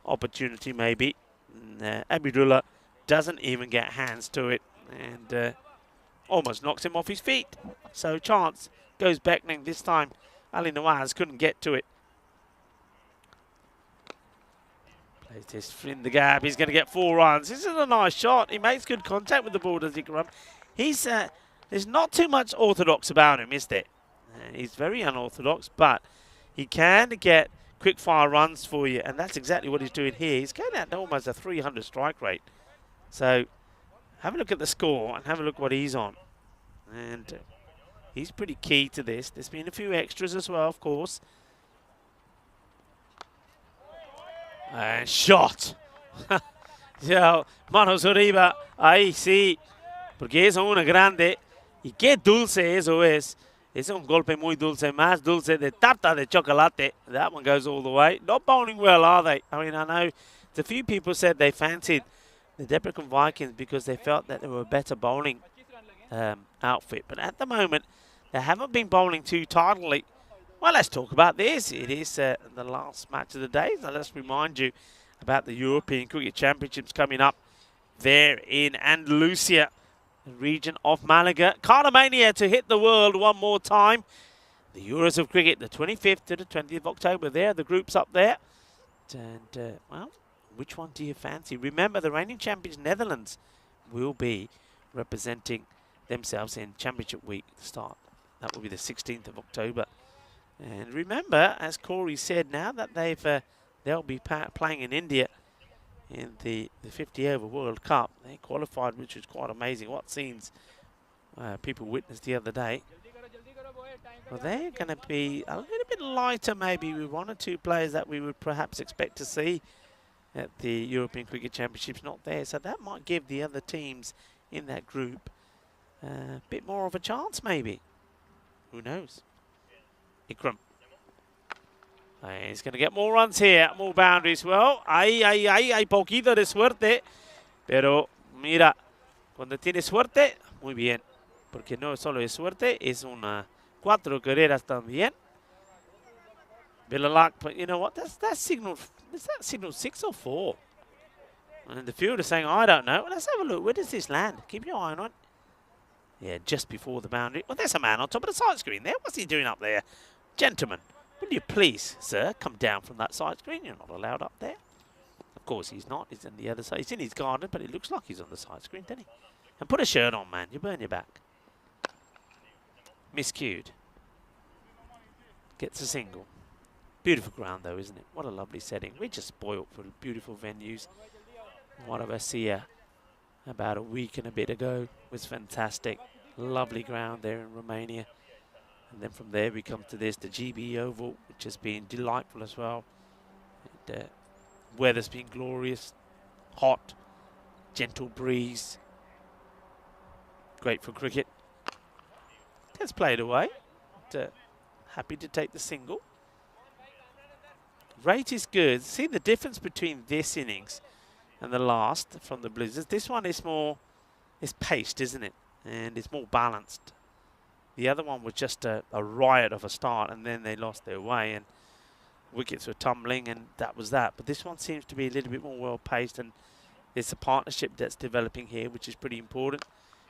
opportunity maybe. And, Abdullah doesn't even get hands to it, and almost knocks him off his feet. So chance goes beckoning this time. Ali Nawaz couldn't get to it. Plays this in the gap. He's going to get 4 runs. This is a nice shot. He makes good contact with the ball, does Ikram. He's there's not too much orthodox about him, is there? He's very unorthodox, but he can get quick fire runs for you, and that's exactly what he's doing here. He's going out to almost a 300 strike rate. So have a look at the score and have a look what he's on. And he's pretty key to this. There's been a few extras as well, of course. And shot. So, manos arriba. Ahí sí. Porque es una grande. Y qué dulce eso es. Es un golpe muy dulce. Más dulce de tarta de chocolate. That one goes all the way. Not bowling well, are they? I mean, I know a few people said they fancied the Deprecon Vikings because they felt that they were a better bowling outfit. But at the moment, they haven't been bowling too tidily. Well, let's talk about this. It is the last match of the day. So let's remind you about the European Cricket Championships coming up there in Andalusia, the region of Malaga. Cardomania to hit the world one more time. The Euros of Cricket, the 25th to the 20th of October there. The groups up there. And, well, which one do you fancy? Remember, the reigning champions, Netherlands, will be representing themselves in Championship Week start. That will be the 16th of October. And remember, as Corey said, now that they'll be playing in India in the 50 over World Cup. They qualified, which was quite amazing. What scenes people witnessed the other day. Well, they're going to be a little bit lighter maybe with 1 or 2 players that we would perhaps expect to see at the European Cricket Championships not there. So that might give the other teams in that group a bit more of a chance maybe. Who knows? Ikram. He's going to get more runs here, more boundaries. Well, hay poquito de suerte. Pero mira, cuando tiene suerte, muy bien. Porque no solo es suerte, es una 4 carreras también. Bit of luck, but you know what? That's signal. Is that signal 6 or 4? And the fielder saying, I don't know. Well, let's have a look. Where does this land? Keep your eye on it. Yeah, just before the boundary. Well, there's a man on top of the side screen there. What's he doing up there? Gentlemen, will you please, sir, come down from that side screen? You're not allowed up there. Of course he's not. He's on the other side. He's in his garden, but it looks like he's on the side screen, doesn't he? And put a shirt on, man. You burn your back. Miscued. Gets a single. Beautiful ground, though, isn't it? What a lovely setting. We're just spoiled for beautiful venues. One of us here about a week and a bit ago was fantastic. Lovely ground there in Romania. And then from there we come to this, the GB Oval, which has been delightful as well. And, weather's been glorious, hot, gentle breeze. Great for cricket. Gets played away. But, happy to take the single. Rate is good. See the difference between this innings and the last from the Blizzards. This one is more, it's paced, isn't it? And it's more balanced. The other one was just a riot of a start, and then they lost their way, and wickets were tumbling, and that was that. But this one seems to be a little bit more well-paced, and it's a partnership that's developing here, which is pretty important.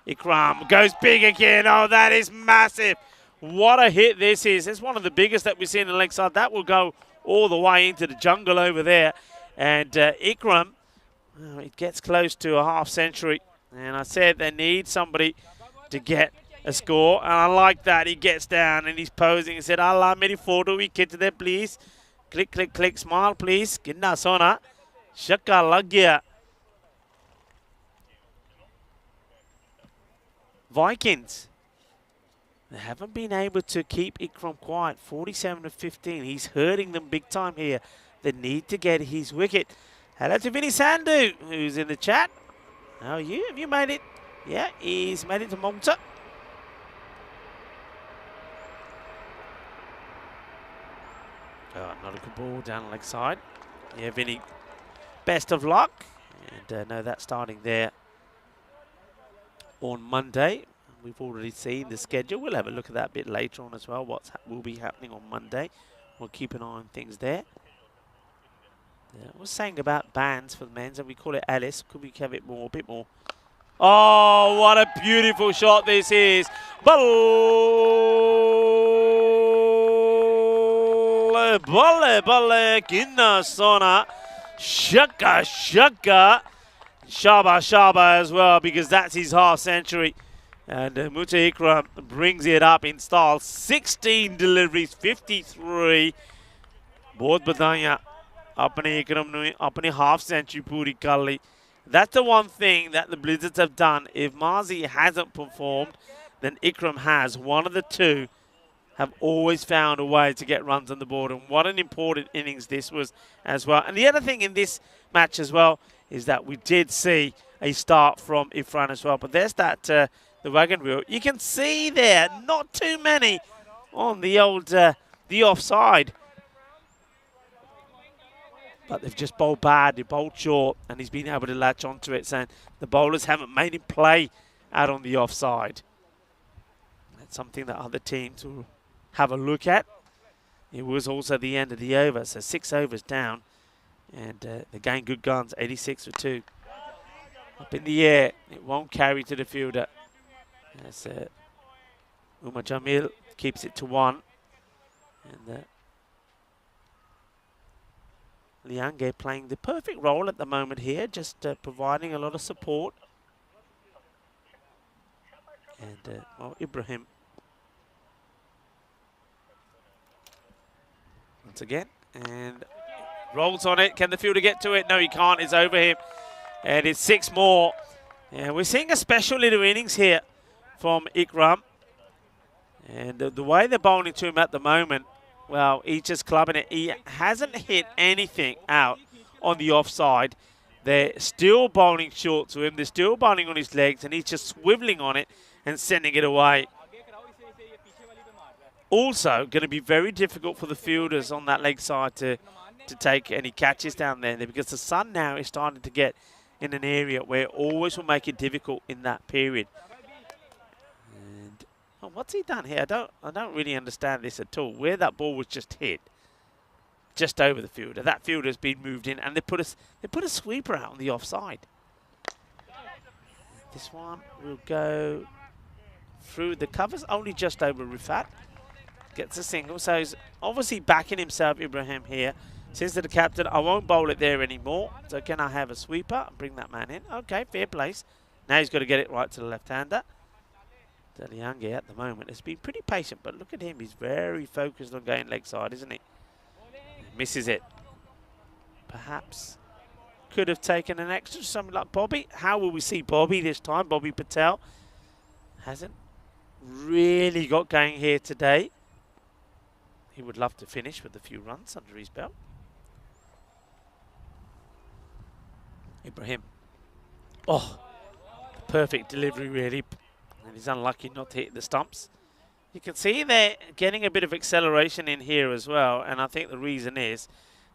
Ikram goes big again. Oh, that is massive. What a hit this is. It's one of the biggest that we've seen in the leg side. That will go all the way into the jungle over there. And Ikram, it gets close to a half century. And I said they need somebody to get a score, and I like that. He gets down and he's posing and said, Allah, meri photo wicket there, please. Click, click, click, smile, please. Kinna sona. Shakka lag gaya. Vikings. They haven't been able to keep Ikram quiet. 47 to 15. He's hurting them big time here. They need to get his wicket. Hello to Vinny Sandu, who's in the chat. How are you? Have you made it? Yeah, he's made it to Malta. Oh, not a good ball down the leg side. Yeah, Vinny, best of luck. And no, that's starting there on Monday. We've already seen the schedule. We'll have a look at that a bit later on as well, what will be happening on Monday. We'll keep an eye on things there. I was saying about bands for the men's, and we call it Alice. Could we have it more, a bit more? Oh, what a beautiful shot this is. Balle, balle, balle, kinna sona. Shaka, shaka. Shaba, shaba as well, because that's his half century. And Muta Ikram brings it up in style. 16 deliveries, 53. Both badanya. Apne Ikram nu apne half century puri kalli. That's the one thing that the Blizzards have done. If Marzi hasn't performed, then Ikram has. One of the two have always found a way to get runs on the board. And what an important innings this was as well. And the other thing in this match as well is that we did see a start from Ifran as well. But there's that, the wagon wheel. You can see there, not too many on the old, the offside. But they've just bowled bad, they bowled short, and he's been able to latch onto it, saying the bowlers haven't made him play out on the offside. That's something that other teams will have a look at. It was also the end of the over, so 6 overs down. And they gain good guns, 86 for 2. Up in the air, it won't carry to the fielder. As Umar Jamil keeps it to 1. And Liange playing the perfect role at the moment here, just providing a lot of support. And well, Ibrahim once again, and rolls on it. Can the fielder get to it? No, he can't. It's over him. And it's 6 more. And we're seeing a special little innings here from Ikram. And the way they're bowling to him at the moment, well, he's just clubbing it. He hasn't hit anything out on the offside. They're still bowling short to him. They're still bowling on his legs, and he's just swiveling on it and sending it away. Also, going to be very difficult for the fielders on that leg side to take any catches down there, because the sun now is starting to get in an area where it always will make it difficult in that period. And oh, what's he done here? I don't really understand this at all. Where that ball was just hit, just over the fielder. That fielder's been moved in, and they put a sweeper out on the offside. This one will go through the covers, only just over Rifat. Gets a single, so he's obviously backing himself, Ibrahim, here. Says to the captain, I won't bowl it there anymore, so can I have a sweeper? Bring that man in. Okay, fair place. Now he's got to get it right to the left-hander. Deliange at the moment has been pretty patient, but look at him. He's very focused on going leg side, isn't he? Misses it. Perhaps could have taken an extra, something like Bobby. How will we see Bobby this time? Bobby Patel hasn't really got going here today. He would love to finish with a few runs under his belt. Ibrahim. Oh, perfect delivery really. And he's unlucky not to hit the stumps. You can see they're getting a bit of acceleration in here as well. And I think the reason is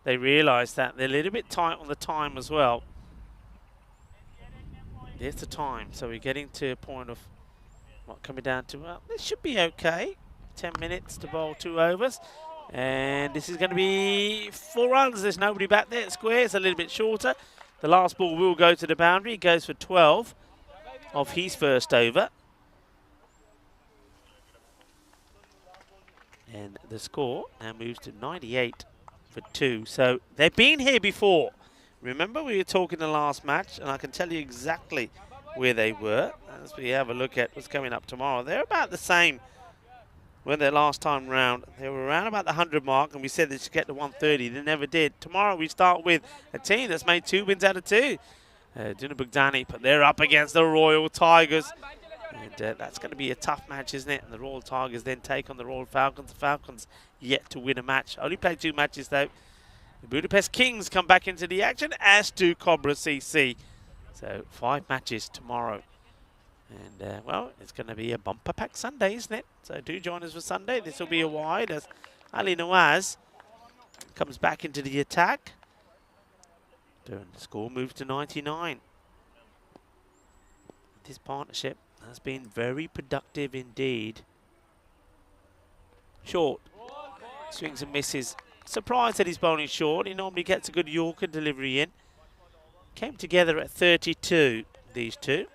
they realise that they're a little bit tight on the time as well. There's the time. So we're getting to a point of what coming down to, well, this should be okay. 10 minutes to bowl 2 overs. And this is going to be 4 runs. There's nobody back there at square. It's a little bit shorter. The last ball will go to the boundary. He goes for 12 of his first over. And the score now moves to 98 for 2. So they've been here before. Remember, we were talking the last match, and I can tell you exactly where they were. As we have a look at what's coming up tomorrow, they're about the same when their last time round. They were around about the 100 mark, and we said they should get to 130. They never did. Tomorrow we start with a team that's made 2 wins out of 2. Duna Bugdani, but they're up against the Royal Tigers. And that's going to be a tough match, isn't it? And the Royal Tigers then take on the Royal Falcons. The Falcons yet to win a match. Only played 2 matches, though. The Budapest Kings come back into the action, as do Cobra CC. So 5 matches tomorrow. And, well, it's going to be a bumper pack Sunday, isn't it? So do join us for Sunday. This will be a wide as Ali Nawaz comes back into the attack. The score moves to 99. This partnership has been very productive indeed. Short. Swings and misses. Surprised that he's bowling short. He normally gets a good Yorker delivery in. Came together at 32, these two.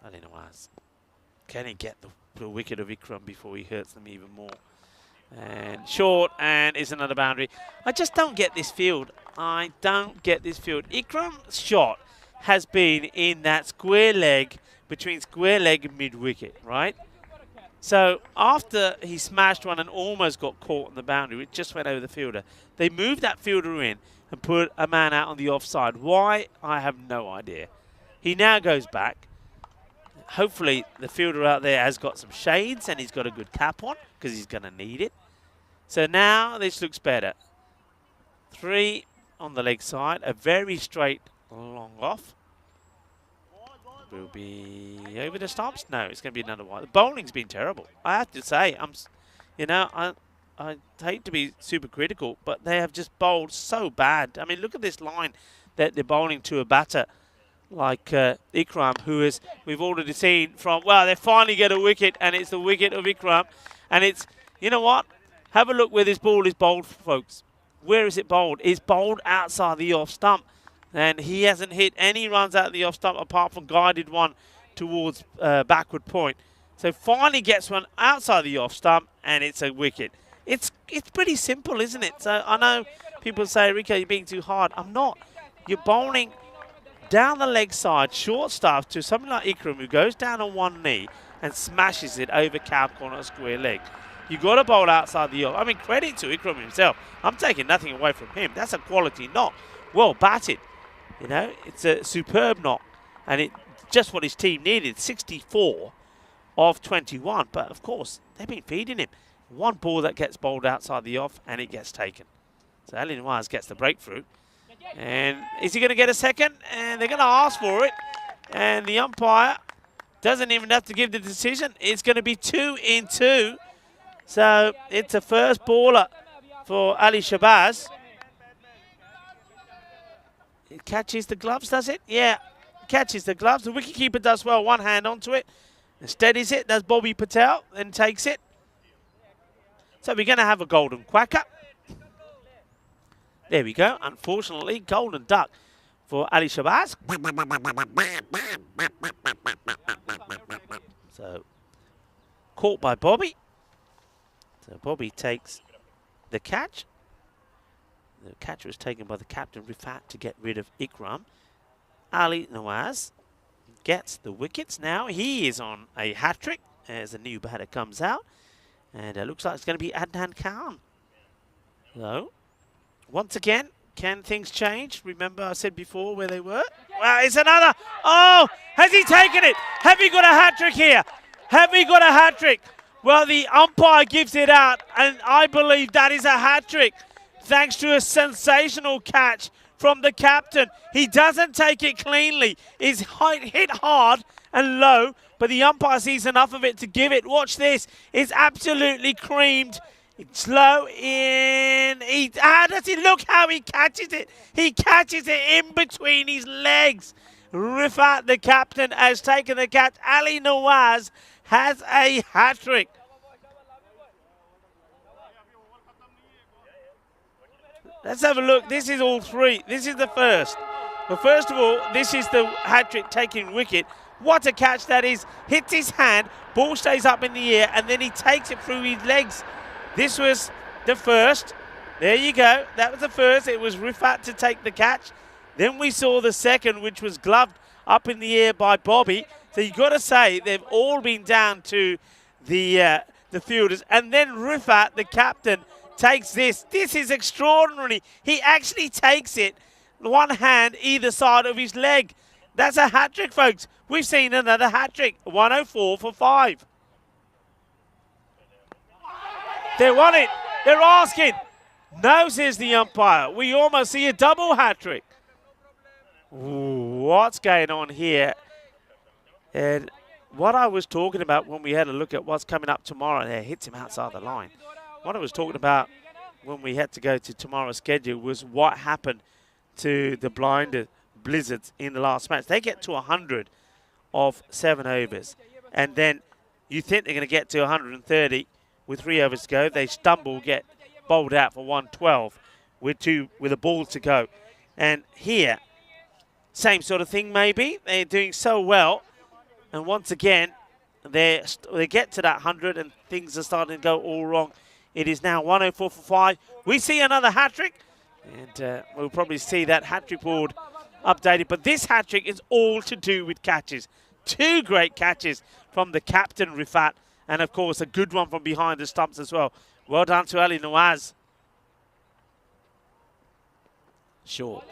Ali Nawaz. Can he get the wicket of Ikram before he hurts them even more? And short, and is another boundary. I just don't get this field. I don't get this field. Ikram's shot has been in that square leg, between square leg and mid-wicket, right? So after he smashed one and almost got caught on the boundary, it just went over the fielder. They moved that fielder in and put a man out on the offside. Why? I have no idea. He now goes back. Hopefully the fielder out there has got some shades and he's got a good cap on because he's going to need it. So now this looks better. 3 on the leg side, a very straight long off. Will be over the stumps. No, it's going to be another one. The bowling's been terrible. I have to say, I hate to be super critical, but they have just bowled so bad. I mean, look at this line that they're bowling to a batter like Ikram, who is, we've already seen from, well, they finally get a wicket, and it's the wicket of Ikram. And it's, you know what? Have a look where this ball is bowled, folks. Where is it bowled? It's bowled outside the off stump. And he hasn't hit any runs out of the off stump apart from guided one towards backward point. So finally gets one outside the off stump, and it's a wicket. It's pretty simple, isn't it? So I know people say, Rico, you're being too hard. I'm not. You're bowling down the leg side, short stuff to something like Ikram, who goes down on one knee and smashes it over cow corner square leg. You've got to bowl outside the off. I mean, credit to Ikram himself. I'm taking nothing away from him. That's a quality knock. Well batted. You know, it's a superb knock. And it's just what his team needed. 64 of 21. But, of course, they've been feeding him. One ball that gets bowled outside the off, and it gets taken. So Ali Nawaz gets the breakthrough. And is he going to get a second? And they're going to ask for it. And the umpire doesn't even have to give the decision. It's going to be 2 in 2. So it's a first baller for Ali Shabazz. It catches the gloves, does it? Yeah, catches the gloves. The wicketkeeper does well, one hand onto it. And steadies it, does Bobby Patel, then takes it. So we're going to have a golden quacker. There we go. Unfortunately, golden duck for Ali Shabazz. So, caught by Bobby. So Bobby takes the catch. The catch was taken by the captain, Rifat, to get rid of Ikram. Ali Nawaz gets the wickets now. He is on a hat-trick as a new batter comes out. And it looks like it's going to be Adnan Khan. So, once again, can things change? Remember I said before where they were? Well, it's another. Oh, has he taken it? Have we got a hat-trick here? Have we got a hat-trick? Well, the umpire gives it out, and I believe that is a hat-trick, thanks to a sensational catch from the captain. He doesn't take it cleanly. He's hit hard and low, but the umpire sees enough of it to give it. Watch this. It's absolutely creamed. It's low in. Does he look how he catches it? He catches it in between his legs. Rifat, the captain, has taken the catch. Ali Nawaz has a hat-trick. Let's have a look. This is all three. This is the first. But first of all, this is the hat-trick taking wicket. What a catch that is. Hits his hand, ball stays up in the air, and then he takes it through his legs. This was the first. There you go. That was the first. It was Rifat to take the catch. Then we saw the second, which was gloved up in the air by Bobby. So you've got to say they've all been down to the fielders. And then Rifat, the captain, takes this. This is extraordinary. He actually takes it, one hand either side of his leg. That's a hat-trick, folks. We've seen another hat-trick. 104 for 5. They won it. They're asking. No, says the umpire. We almost see a double hat-trick. What's going on here? And what I was talking about when we had a look at what's coming up tomorrow, there hits him outside the line. What I was talking about when we had to go to tomorrow's schedule was what happened to the blinded Blizzards in the last match. They get to 100 of 7 overs, and then you think they're going to get to 130 with 3 overs to go. They stumble, get bowled out for 112 with a ball to go. And here, same sort of thing maybe. They're doing so well, and once again, they get to that 100 and things are starting to go all wrong. It is now 104 for 5. We see another hat-trick, and we'll probably see that hat-trick board updated. But this hat-trick is all to do with catches. 2 great catches from the captain, Rifat, and of course a good one from behind the stumps as well. Well done to Ali Nawaz. Short.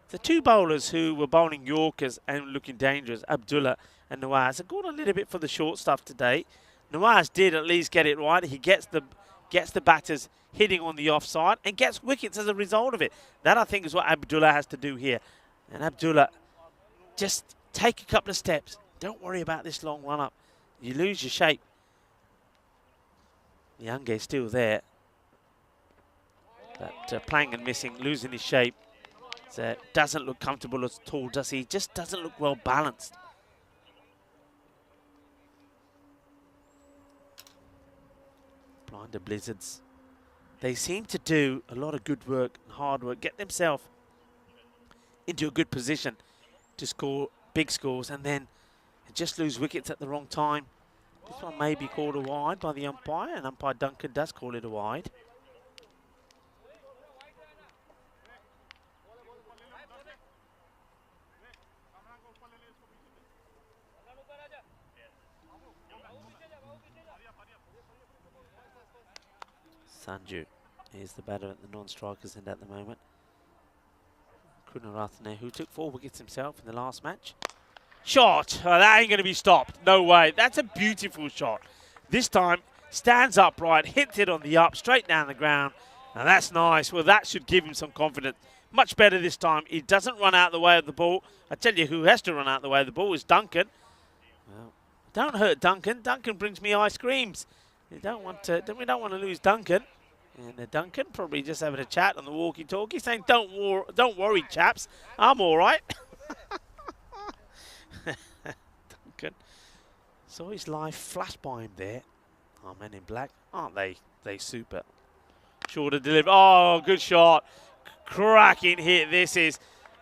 The 2 bowlers who were bowling Yorkers and looking dangerous, Abdullah and Nawaz, have gone a little bit for the short stuff today. Nawaz did at least get it right. He gets the batters hitting on the offside and gets wickets as a result of it. That, I think, is what Abdullah has to do here. And Abdullah, just take a couple of steps. Don't worry about this long run-up. You lose your shape. Young is still there. But playing and missing, losing his shape. So doesn't look comfortable at all, does he? Just doesn't look well balanced. Blinder Blizzards. They seem to do a lot of good work and hard work, get themselves into a good position to score big scores, and then just lose wickets at the wrong time. This one may be called a wide by the umpire, and umpire Duncan does call it a wide. Sanju is the batter at the non-strikers end at the moment. Kunaratne, who took 4 wickets himself in the last match. Shot! Oh, that ain't going to be stopped. No way. That's a beautiful shot. This time, stands upright, hits it on the up, straight down the ground. And that's nice. Well, that should give him some confidence. Much better this time. He doesn't run out the way of the ball. I tell you who has to run out the way of the ball is Duncan. Well, don't hurt Duncan. Duncan brings me ice creams. We don't want to lose Duncan. And Duncan probably just having a chat on the walkie-talkie, saying, "Don't worry, chaps, I'm all right." Duncan saw his life flash by him there. Our men in black, aren't they? They super. Short of delivery. Oh, good shot. Cracking hit this is.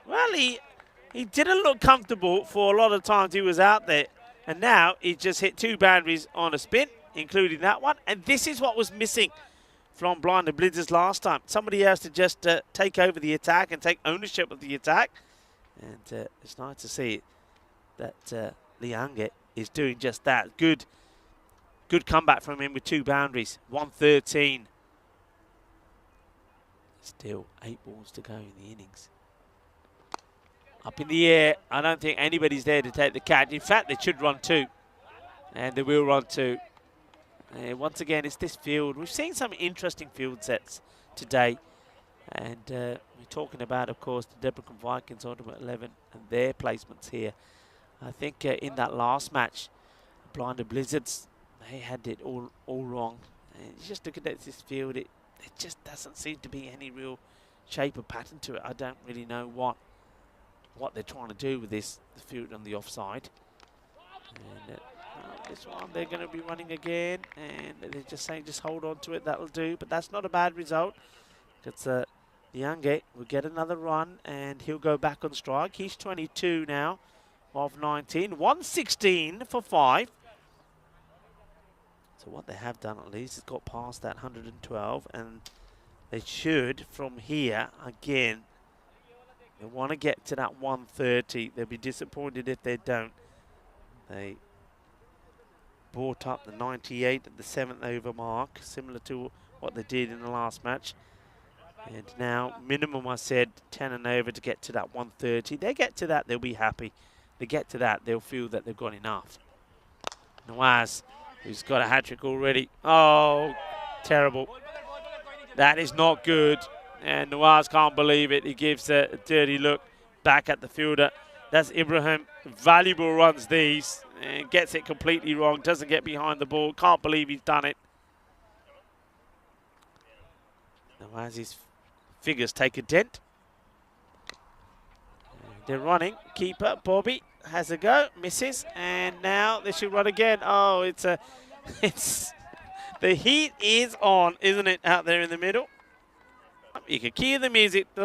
Well, he didn't look comfortable for a lot of times he was out there. And now he just hit 2 boundaries on a spin, including that one. And this is what was missing from Blinder Blizzards last time. Somebody has to just take over the attack and take ownership of the attack. And it's nice to see that Liange is doing just that. Good comeback from him with 2 boundaries. 113. Still 8 balls to go in the innings. Up in the air. I don't think anybody's there to take the catch. In fact, they should run 2. And they will run 2. Once again, it's this field. We've seen some interesting field sets today. And we're talking about, of course, the Debrecen Vikings Ultimate 11 and their placements here. I think in that last match, Blinder Blizzards, they had it all wrong. And just looking at this field, it just doesn't seem to be any real shape or pattern to it. I don't really know what they're trying to do with the field on the offside. And this one, they're going to be running again, and they're just saying, just hold on to it, that'll do. But that's not a bad result. It's Liange will get another run, and he'll go back on strike. He's 22 now of 19. 116 for 5. So what they have done at least is got past that 112, and they should, from here, again, they want to get to that 130. They'll be disappointed if they don't. They brought up the 98 at the 7th over mark, similar to what they did in the last match. And now, minimum, I said, 10 and over to get to that 130. They get to that, they'll be happy. They get to that, they'll feel that they've got enough. Nawaz, who's got a hat-trick already. Oh, Terrible. That is not good. And Nawaz can't believe it. He gives a dirty look back at the fielder. That's Ibrahim. Valuable runs these. And gets it completely wrong. Doesn't get behind the ball. Can't believe he's done it. Nawaz's figures take a dent. They're running. Keeper, Bobby, has a go. Misses. And now they should run again. Oh, it's the heat is on, isn't it, out there in the middle? You can hear the music. Yeah,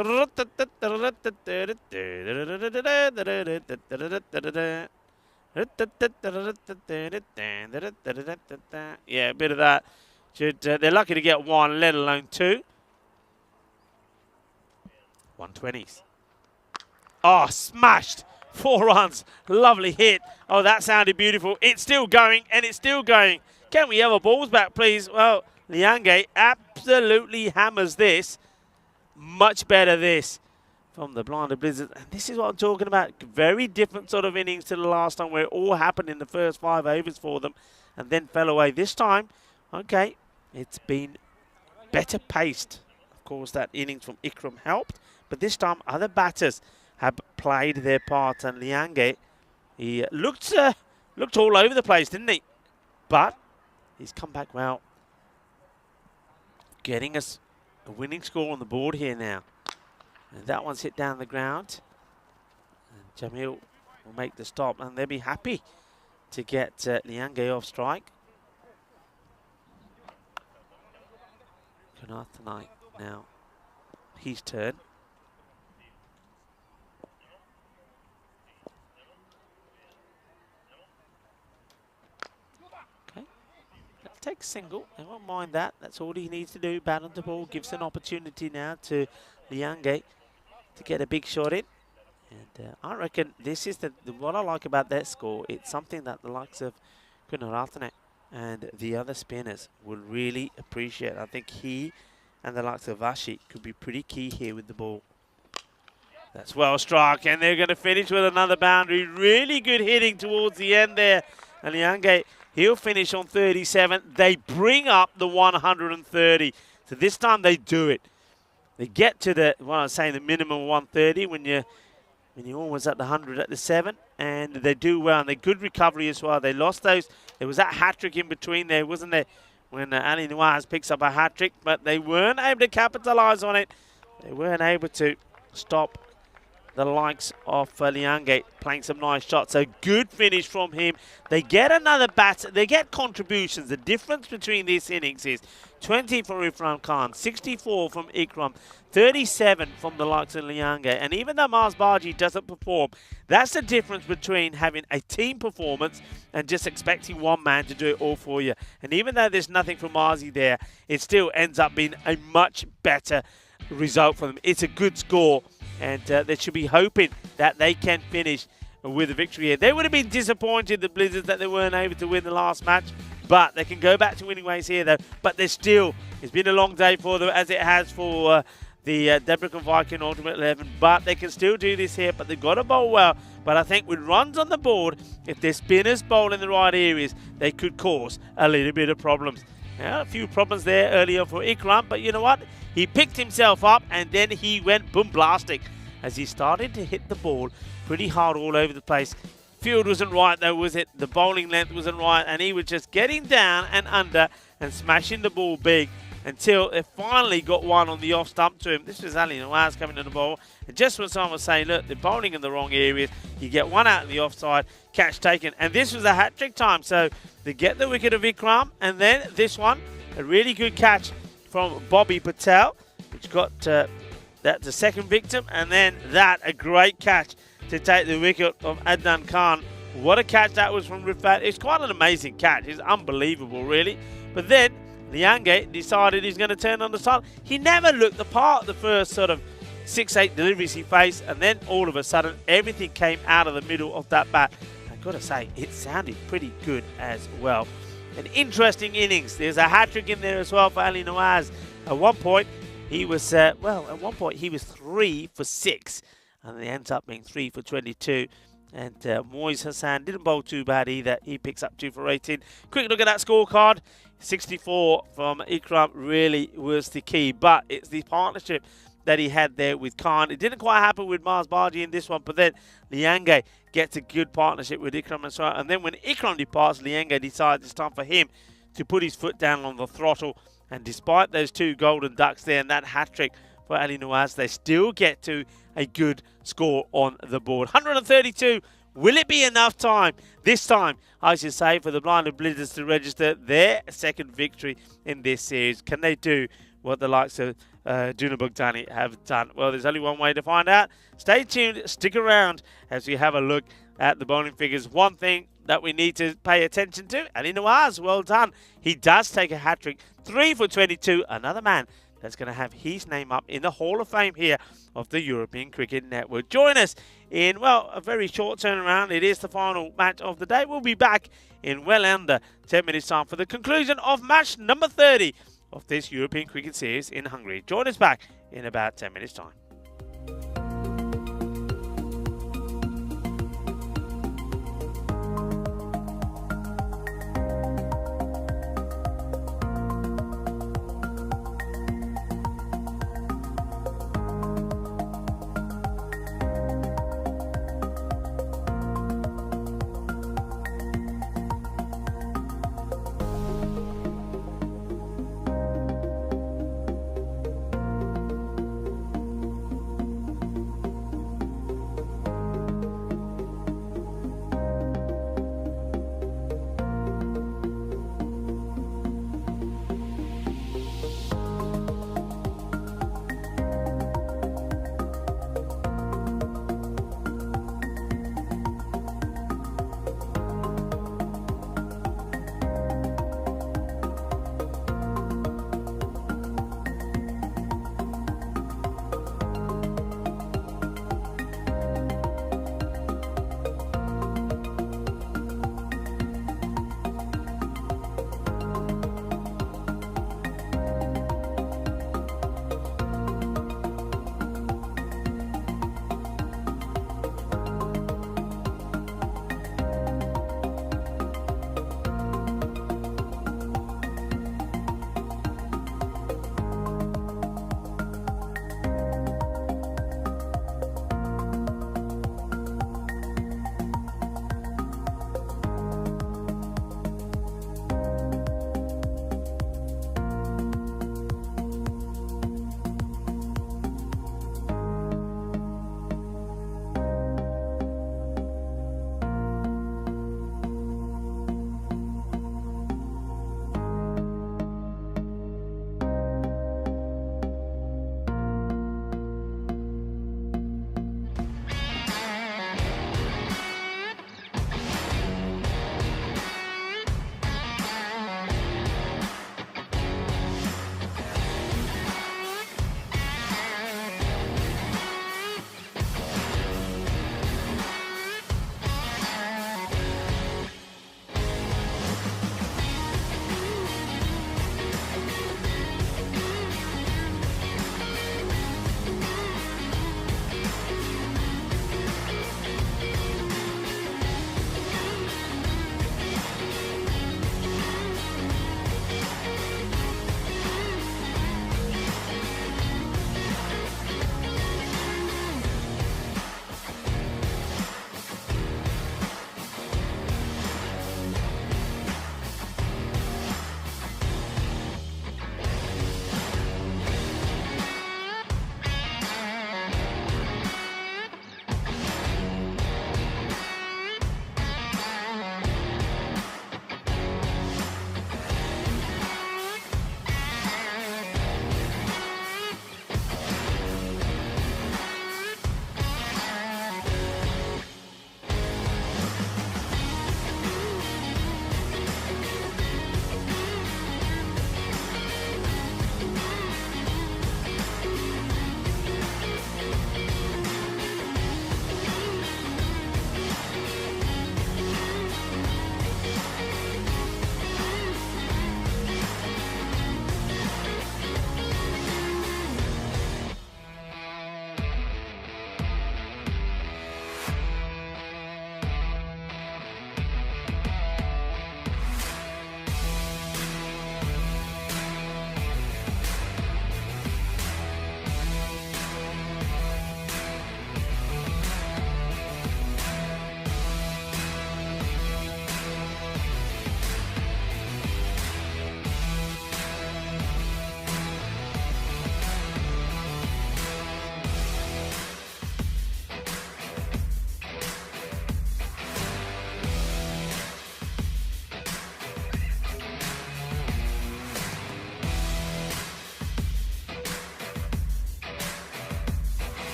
a bit of that. They're lucky to get one, let alone two. 120s. Oh, smashed. 4 runs. Lovely hit. Oh, that sounded beautiful. It's still going, and it's still going. Can we have our balls back, please? Well, Liange absolutely hammers this. Much better this from the Blinded Blizzards. And this is what I'm talking about. Very different sort of innings to the last time where it all happened in the first 5 overs for them and then fell away. This time, okay, it's been better paced. Of course, that innings from Ikram helped. But this time, other batters have played their part. And Liange, he looked all over the place, didn't he? But he's come back well. Getting us a winning score on the board here now. And that one's hit down the ground. And Jamil will make the stop. And they'll be happy to get Liange off strike. Kunath tonight now. His turn. Take a single. I won't mind that. That's all he needs to do. Bat on the ball. Gives an opportunity now to Liange to get a big shot in. And I reckon this is what I like about that score. It's something that the likes of Gunaratne and the other spinners will really appreciate. I think he and the likes of Vashi could be pretty key here with the ball. That's well struck. And they're going to finish with another boundary. Really good hitting towards the end there. And Liange, he'll finish on 37. They bring up the 130. So this time they do it. They get to the, what I was saying, the minimum 130 when you're almost at the 100 at the 7. And they do well. And they're good recovery as well. They lost those. There was that hat-trick in between there, wasn't there? When Ali Nawaz picks up a hat-trick. But they weren't able to capitalise on it. They weren't able to stop the likes of Liange playing some nice shots. So good finish from him. They get another bat. They get contributions. The difference between these innings is 20 from Irfan Khan, 64 from Ikram, 37 from the likes of Liange. And even though Mars Baji doesn't perform, that's the difference between having a team performance and just expecting one man to do it all for you. And even though there's nothing from Marzi there, it still ends up being a much better result for them. It's a good score. And they should be hoping that they can finish with a victory here. They would have been disappointed, the Blizzards, that they weren't able to win the last match. But they can go back to winning ways here, though. But there's still, it's been a long day for them, as it has for the Debrecen Viking Ultimate 11. But they can still do this here. But they've got to bowl well. But I think with runs on the board, if their spinners bowl in the right areas, they could cause a little bit of problems. Now, a few problems there earlier for Ikram. But you know what? He picked himself up and then he went boom blasting as he started to hit the ball pretty hard all over the place. Field wasn't right though, was it? The bowling length wasn't right, and he was just getting down and under and smashing the ball big until it finally got one on the off stump to him. This was Ali Nawaz coming to the ball, and just when someone was saying, look, they're bowling in the wrong areas, you get one out in the offside, catch taken, and this was a hat-trick time. So they get the wicket of Ikram, and then this one, a really good catch from Bobby Patel, which got that's the second victim, and then that, a great catch to take the wicket of Adnan Khan. What a catch that was from Rifat. It's quite an amazing catch. It's unbelievable, really. But then Liange decided he's going to turn on the side. He never looked the part the first sort of 6-8 deliveries he faced, and then all of a sudden everything came out of the middle of that bat. I've got to say, it sounded pretty good as well. An interesting innings. There's a hat-trick in there as well for Ali Nawaz. At one point, he was, he was 3 for 6. And it ends up being 3 for 22. And Moise Hassan didn't bowl too bad either. He picks up 2 for 18. Quick look at that scorecard. 64 from Ikram really was the key. But it's the partnership that he had there with Khan. It didn't quite happen with Mars Baji in this one. But then Liange gets a good partnership with Ikram. And then when Ikram departs, Liange decides it's time for him to put his foot down on the throttle. And despite those 2 golden ducks there and that hat-trick for Ali Nawaz, they still get to a good score on the board. 132. Will it be enough time? This time, I should say, for the Blinded Blizzards to register their second victory in this series. Can they do what the likes of Juna Bogdani have done? Well, there's only one way to find out. Stay tuned, stick around as we have a look at the bowling figures. One thing that we need to pay attention to, Ali Nawaz, well done. He does take a hat-trick, 3 for 22. Another man that's going to have his name up in the Hall of Fame here of the European Cricket Network. Join us in, well, a very short turnaround. It is the final match of the day. We'll be back in well under 10 minutes time for the conclusion of match number 30 of this European Cricket Series in Hungary. Join us back in about 10 minutes time.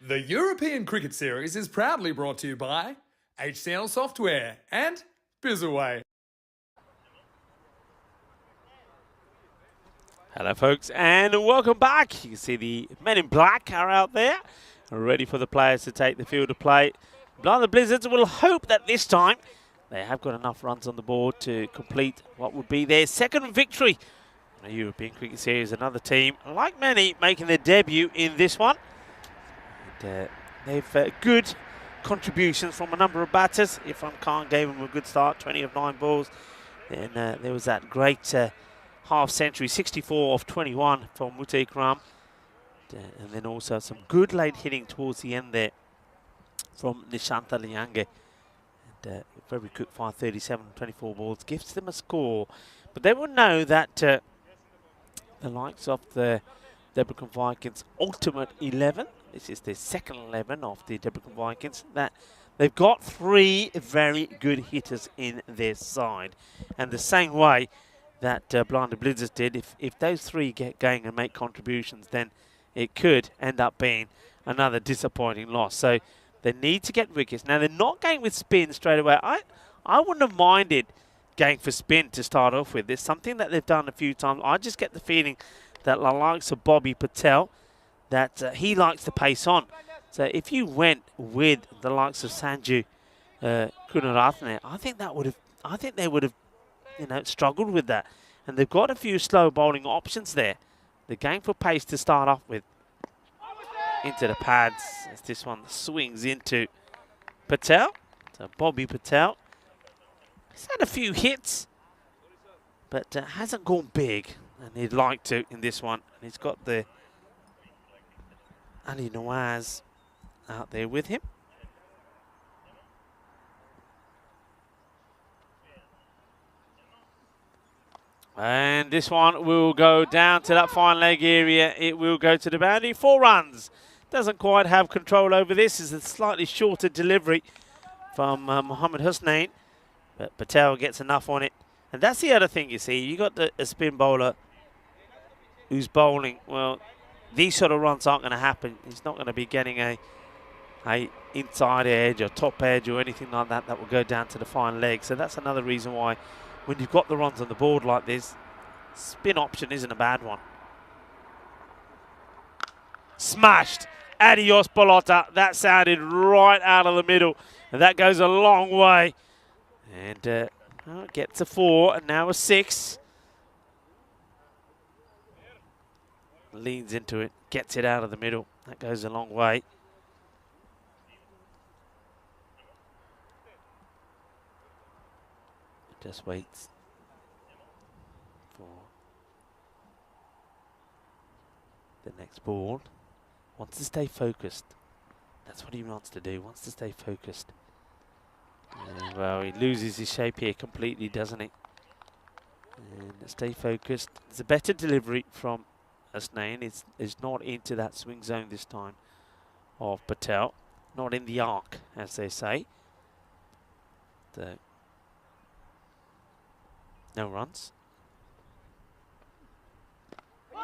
The European Cricket Series is proudly brought to you by HCL Software and Bizaway. Hello folks and welcome back. You can see the men in black are out there, ready for the players to take the field of play. Blind the Blizzards will hope that this time they have got enough runs on the board to complete what would be their second victory in the European Cricket Series. Another team, like many, making their debut in this one. And, they've good contributions from a number of batters. Irfan Khan gave them a good start, 20 of 9 balls. Then there was that great half century, 64 of 21 from Muteik Ikram. And then also some good late hitting towards the end there from Nishanta Liange. And very quick 537, 24 balls, gives them a score. But they will know that the likes of the Debrecen Vikings Ultimate 11, this is the second 11 of the Debrecen Vikings, that they've got 3 very good hitters in their side. And the same way that Blind the Blizzards did, if those 3 get going and make contributions, then it could end up being another disappointing loss. So they need to get wickets. Now, they're not going with spin straight away. I wouldn't have minded going for spin to start off with. It's something that they've done a few times. I just get the feeling that the likes of Bobby Patel, that he likes to pace on. So if you went with the likes of Sanju Kunaratne, I think they would have, struggled with that. And they've got a few slow bowling options there. They're going for pace to start off with. Into the pads as this one swings into Patel. So Bobby Patel. He's had a few hits, but hasn't gone big. And he'd like to in this one. And he's got the Ali Nawaz out there with him. And this one will go down to that fine leg area. It will go to the boundary. 4 runs. Doesn't quite have control over this. It's a slightly shorter delivery from Mohammad Hussain. But Patel gets enough on it. And that's the other thing you see. You got a spin bowler who's bowling. Well, these sort of runs aren't going to happen. He's not going to be getting a inside edge or top edge or anything like that will go down to the fine leg. So that's another reason why when you've got the runs on the board like this, spin option isn't a bad one. Smashed. Adios, Balota. That sounded right out of the middle. And that goes a long way. And gets a 4 and now a 6. Leans into it. Gets it out of the middle. That goes a long way. Just waits for the next ball. Wants to stay focused. That's what he wants to do. Wants to stay focused. And, well, he loses his shape here completely, doesn't he? And stay focused. It's a better delivery from Hussain. It's not into that swing zone this time of Patel. Not in the arc, as they say. No runs.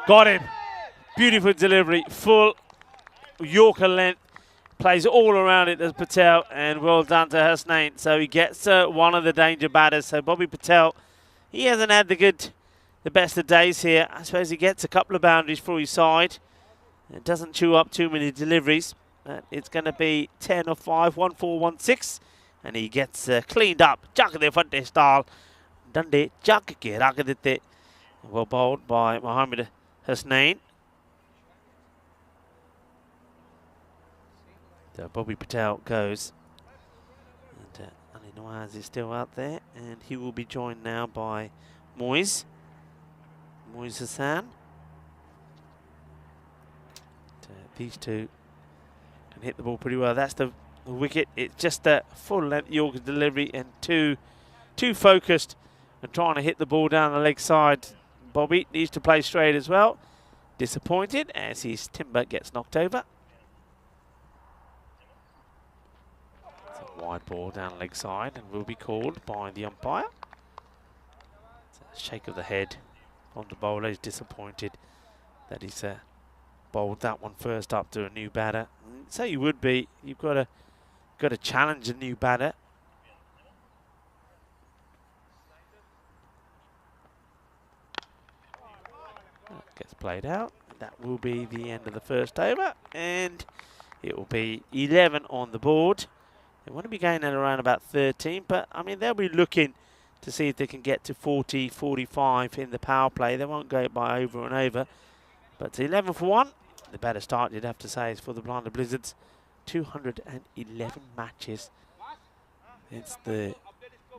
Got him. Beautiful delivery. Full Yorker length. Plays all around it as Patel. And well done to Hussain. So he gets one of the danger batters. So Bobby Patel, he hasn't had the best of days here. I suppose he gets a couple of boundaries for his side. It doesn't chew up too many deliveries. It's going to be 10 of 5, 1-4, 1-6. And he gets cleaned up. Jakade Fante style. Dande Jakake Rakadite. Well bowled by Mohammad Hussain. So Bobby Patel goes. And Ali Nawaz is still out there. And he will be joined now by Moise Hassan. These two can hit the ball pretty well. That's the wicket. It's just a full length Yorker delivery and too focused and trying to hit the ball down the leg side. Bobby needs to play straight as well. Disappointed as his timber gets knocked over. It's a wide ball down the leg side and will be called by the umpire. It's a shake of the head on the bowler. He's disappointed that he's bowled that one first up to a new batter. So you would be. You've got to challenge a new batter. Gets played out. That will be the end of the first over, and it will be 11 on the board. They want to be going at around about 13, but I mean they'll be looking to see if they can get to 40, 45 in the power play. They won't go by over and over, but it's 11 for 1. The better start, you'd have to say, is for the Blinder Blizzards. 211 matches. It's the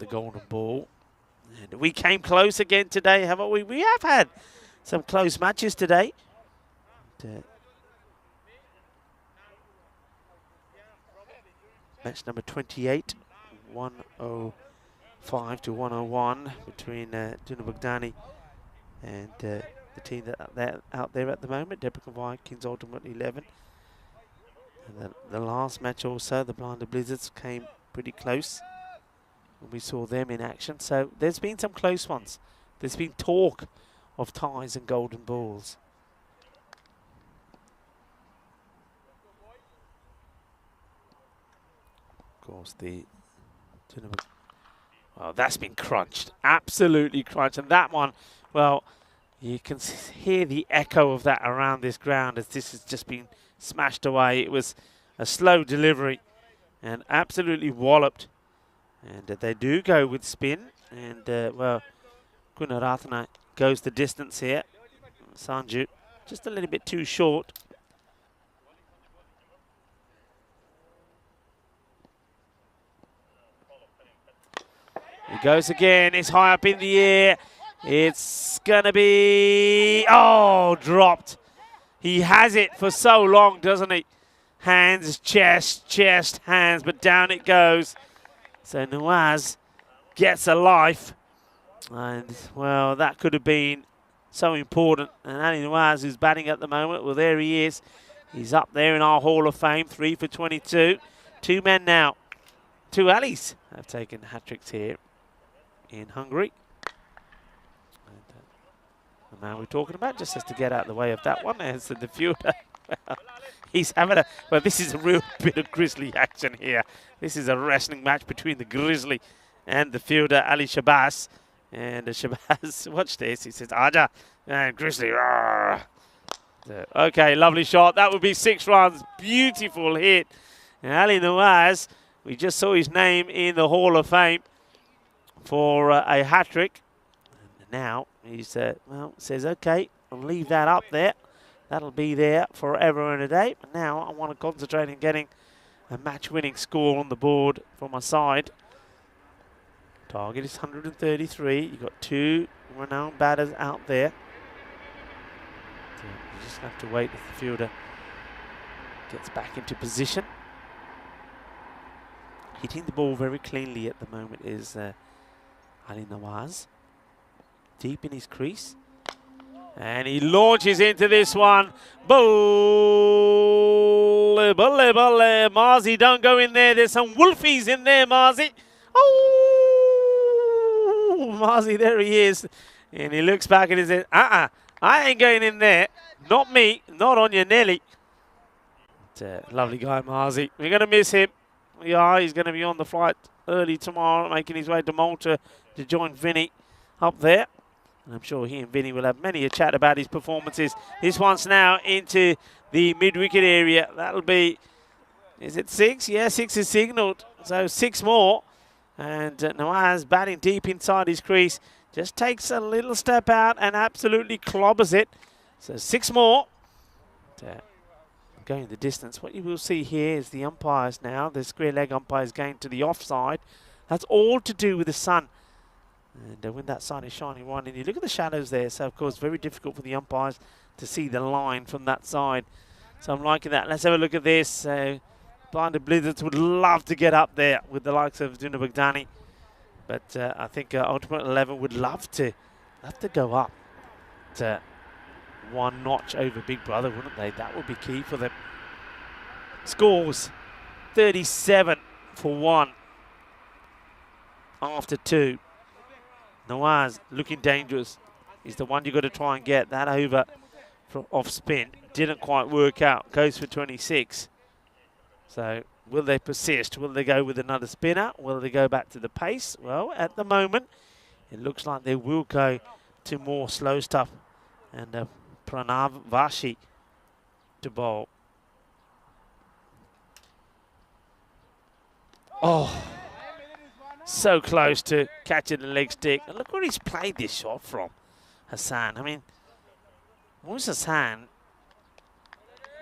golden ball, and we came close again today, haven't we? We have had some close matches today. Match number 28, 105 to 101 between Duna Bogdani and the team that out there at the moment, Debrican Vikings, ultimately 11. And the last match also, the Blinder Blizzards came pretty close when we saw them in action. So there's been some close ones. There's been talk of ties and golden balls. Of course, well, that's been crunched, absolutely crunched, and that one, well, you can hear the echo of that around this ground as this has just been smashed away. It was a slow delivery and absolutely walloped, and they do go with spin, and well, Gunaratana goes the distance here. Sanju just a little bit too short. He goes again, it's high up in the air. It's gonna be, oh, dropped. He has it for so long, doesn't he? Hands, chest, hands, but down it goes. So Nawaz gets a life. And, well, that could have been so important. And Ali Nawaz, who's batting at the moment, well, there he is. He's up there in our Hall of Fame, 3 for 22. 2 men now. 2 Alis have taken hat-tricks here in Hungary. And, the man we're talking about just has to get out of the way of that one. There's the fielder. He's having well, this is a real bit of Grizzly action here. This is a wrestling match between the Grizzly and the fielder, Ali Shabazz. And Shabazz, watch this, he says, Aja, and Grizzly, okay, lovely shot. That would be 6 runs. Beautiful hit. And Ali Nawaz, we just saw his name in the Hall of Fame for a hat-trick. And now he's, well, says, okay, I'll leave that up there. That'll be there forever and a day. But now I want to concentrate on getting a match-winning score on the board for my side. Target is 133. You've got 2 renowned batters out there. So you just have to wait as the fielder gets back into position. Hitting the ball very cleanly at the moment is Ali Nawaz. Deep in his crease. And he launches into this one. Bulle, bulle, bulle. Marzi, don't go in there. There's some wolfies in there, Marzi. Oh, Marzi, there he is. And he looks back and he says, I ain't going in there. Not me. Not on your Nelly. Lovely guy, Marzi. We're going to miss him. Yeah, he's going to be on the flight early tomorrow, making his way to Malta to join Vinny up there. And I'm sure he and Vinny will have many a chat about his performances. This one's now into the mid-wicket area. That'll be, is it 6? Yeah, 6 is signalled. So 6 more. And Nawaz batting deep inside his crease. Just takes a little step out and absolutely clobbers it. So 6 more. Going the distance. What you will see here is the umpires now. The square leg umpires going to the offside. That's all to do with the sun. And when that sun is shining one, and you look at the shadows there, so of course very difficult for the umpires to see the line from that side. So I'm liking that. Let's have a look at this. Blinder Blizzards would love to get up there with the likes of Duna Bogdani, but I think Ultimate 11 would love to go up to 1 notch over Big Brother, wouldn't they? That would be key for them. Scores 37 for 1 after 2. Nawaz looking dangerous. He's the one you've got to try and get that over off spin. Didn't quite work out. Goes for 26. So will they persist? Will they go with another spinner? Will they go back to the pace? Well, at the moment, it looks like they will go to more slow stuff. And Pranav Vashi to bowl. Oh, so close to catching the leg stick. And look where he's played this shot from, Hassan. I mean, where's Hassan?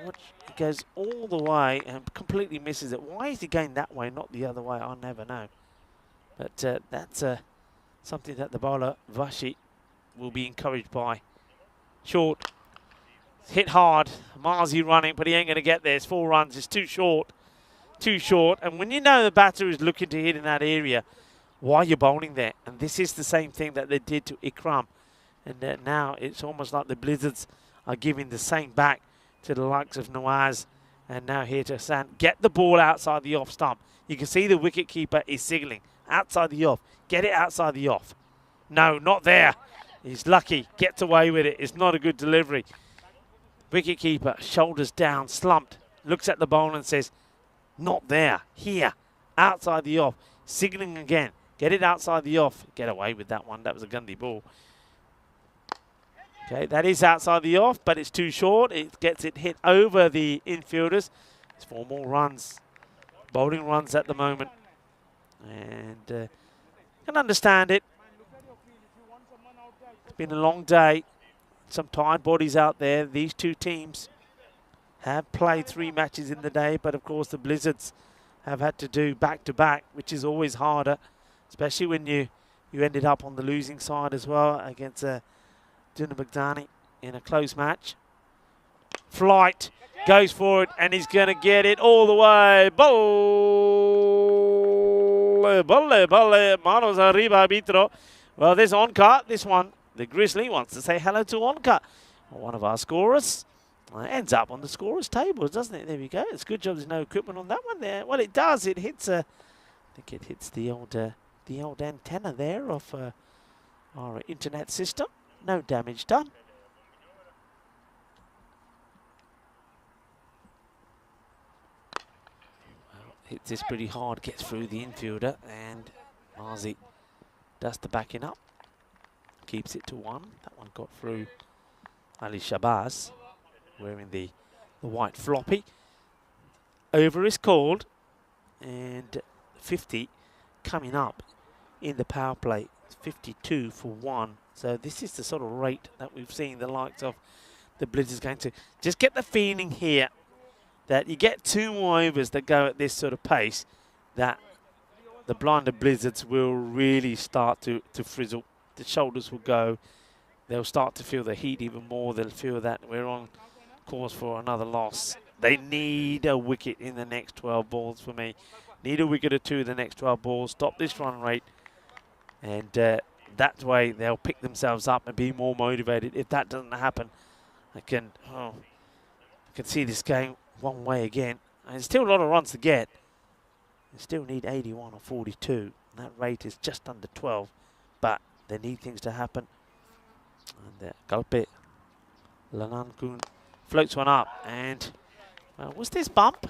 He goes all the way and completely misses it. Why is he going that way, not the other way? I'll never know. But that's something that the bowler, Vashi, will be encouraged by. Short. Hit hard. Marzi running, but he ain't going to get there. It's 4 runs. It's too short. Too short. And when you know the batter is looking to hit in that area, why are you bowling there? And this is the same thing that they did to Ikram. And now it's almost like the Blizzards are giving the same back to the likes of Nawaz. And now here to Hassan. Get the ball outside the off stump. You can see the wicket keeper is signalling. Outside the off. Get it outside the off. No, not there. He's lucky. Gets away with it. It's not a good delivery. Wicket keeper, shoulders down, slumped. Looks at the bowler and says, not there. Here. Outside the off. Signalling again. Get it outside the off. Get away with that one. That was a Gandhi ball. Okay, that is outside the off, but it's too short. It gets it hit over the infielders. It's 4 more runs. Bowling runs at the moment. And can understand it. It's been a long day. Some tired bodies out there. These two teams have played 3 matches in the day, but of course the Blizzards have had to do back-to-back, which is always harder, especially when you ended up on the losing side as well against Duna Baghdani in a close match. Flight goes for it, and he's going to get it all the way. Balle, manos arriba, arbitro. Well, there's Onka. This one, the Grizzly wants to say hello to Onka. One of our scorers. Ends up on the scorer's table, doesn't it? There we go. It's a good job there's no equipment on that one there. Well, it does. It hits I think it hits the old antenna there of our internet system. No damage done. Well, hits this pretty hard, gets through the infielder, and Marzi does the backing up. Keeps it to 1. That one got through Ali Shabazz, wearing the white floppy. Over is called, and 50 coming up in the power play. 52 for 1. So this is the sort of rate that we've seen the likes of the Blizzards going to. Just get the feeling here that you get 2 more overs that go at this sort of pace, that the blinder Blizzards will really start to frizzle. The shoulders will go. They'll start to feel the heat even more. They'll feel that we're on course for another loss. They need a wicket in the next 12 balls for me. Need a wicket or 2 in the next 12 balls. Stop this run rate. And that way they'll pick themselves up and be more motivated. If that doesn't happen, I can see this going one way again. And there's still a lot of runs to get. They still need 81 or 42. And that rate is just under 12. But they need things to happen. And Kalpe Lanankun floats one up. And was this bump?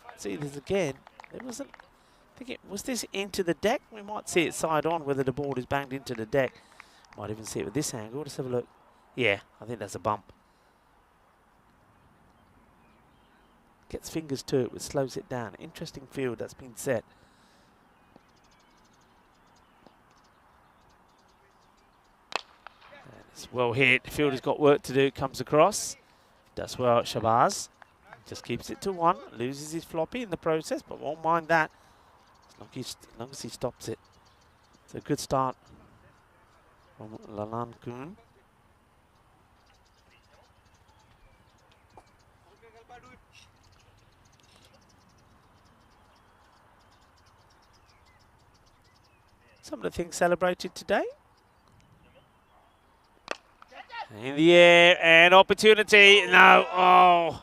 Let's see this again. It wasn't. I think it was this into the deck. We might see it side on whether the ball is banged into the deck. Might even see it with this angle. Let's have a look. Yeah, I think that's a bump. Gets fingers to it, which slows it down. Interesting field that's been set. And it's well hit. Fielder's got work to do. Comes across. Does well at Shabazz. Just keeps it to 1. Loses his floppy in the process, but won't mind that. As long as he stops it. It's a good start from Lalan Kun. Some of the things celebrated today. In the air, and opportunity. No, oh,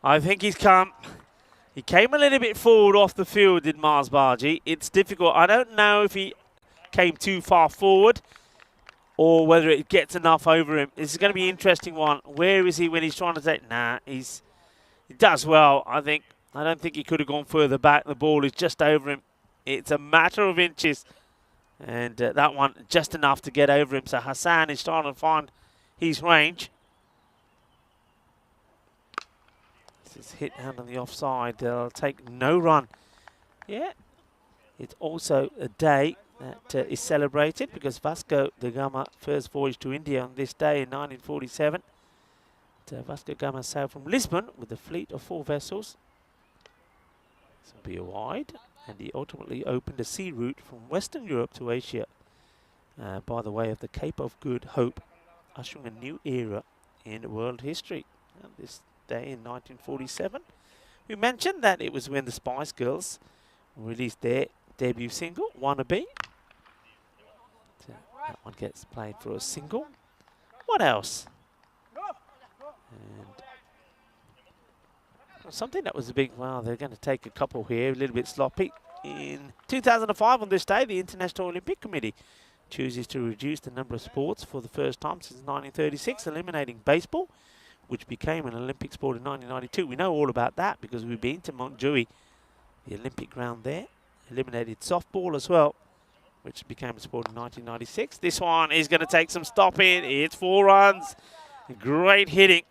I think he's come. He came a little bit forward off the field, did Mars Bargy. It's difficult. I don't know if he came too far forward. or whether it gets enough over him. This is going to be an interesting one. Where is he when he's trying to take? Nah, he does well, I think. I don't think he could have gone further back. The ball is just over him. It's a matter of inches. And that one, just enough to get over him. So Hassan is trying to find his range. This is hit out on the offside. They'll take no run. Yeah, it's also a day that is celebrated because Vasco da Gama first voyage to India on this day in 1947. Vasco da Gama sailed from Lisbon with a fleet of 4 vessels. This will be a wide, and he ultimately opened a sea route from Western Europe to Asia by the way of the Cape of Good Hope, ushering a new era in world history. And this day in 1947, we mentioned that it was when the Spice Girls released their debut single, Wannabe. That one gets played for a single. What else? And something that was a big, well, they're going to take a couple here, a little bit sloppy. In 2005 on this day, the International Olympic Committee chooses to reduce the number of sports for the first time since 1936, eliminating baseball, which became an Olympic sport in 1992. We know all about that because we've been to Montjuïc, the Olympic ground there. Eliminated softball as well, which became a sport in 1996. This one is going to take some stopping. It's 4 runs. Great hitting.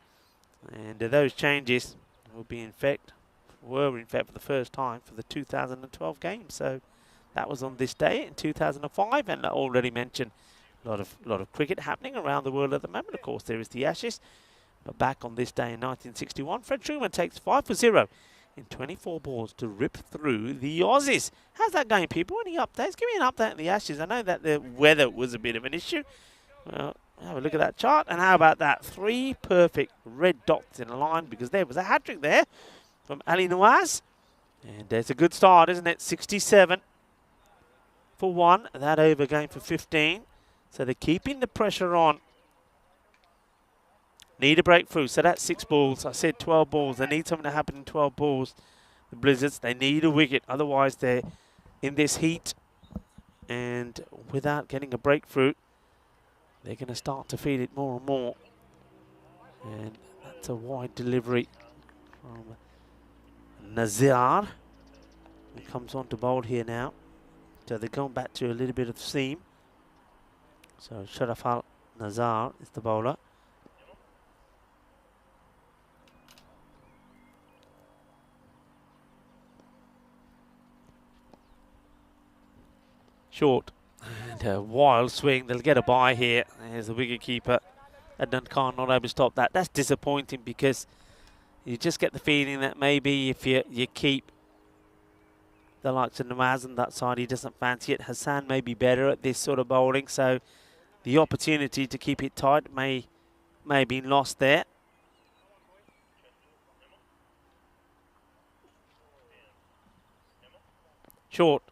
And those changes were in fact for the first time for the 2012 game. So that was on this day in 2005, and I already mentioned a lot of cricket happening around the world at the moment. Of course, there is the Ashes, but back on this day in 1961, Fred Truman takes 5 for 0 in 24 balls to rip through the Aussies. How's that going, people? Any updates? Give me an update on the Ashes. I know that the weather was a bit of an issue. Well, have a look at that chart. And how about that? 3 perfect red dots in a line, because there was a hat-trick there from Ali Nawaz. And there's a good start, isn't it? 67 for 1. That over going for 15. So they're keeping the pressure on. Need a breakthrough. So that's 6 balls. I said 12 balls. They need something to happen in 12 balls. The Blizzards, they need a wicket. Otherwise, they're in this heat. And without getting a breakthrough, they're going to start to feel it more and more. And that's a wide delivery from Nazar. He comes on to bowl here now. So they're going back to a little bit of seam. So Sharafal Nazar is the bowler. Short. And a wild swing. They'll get a bye here. There's the wicket keeper. Adnan Khan not able to stop that. That's disappointing because you just get the feeling that maybe if you keep the likes of Nawaz on that side, he doesn't fancy it. Hassan may be better at this sort of bowling, so the opportunity to keep it tight may have been lost there. Short.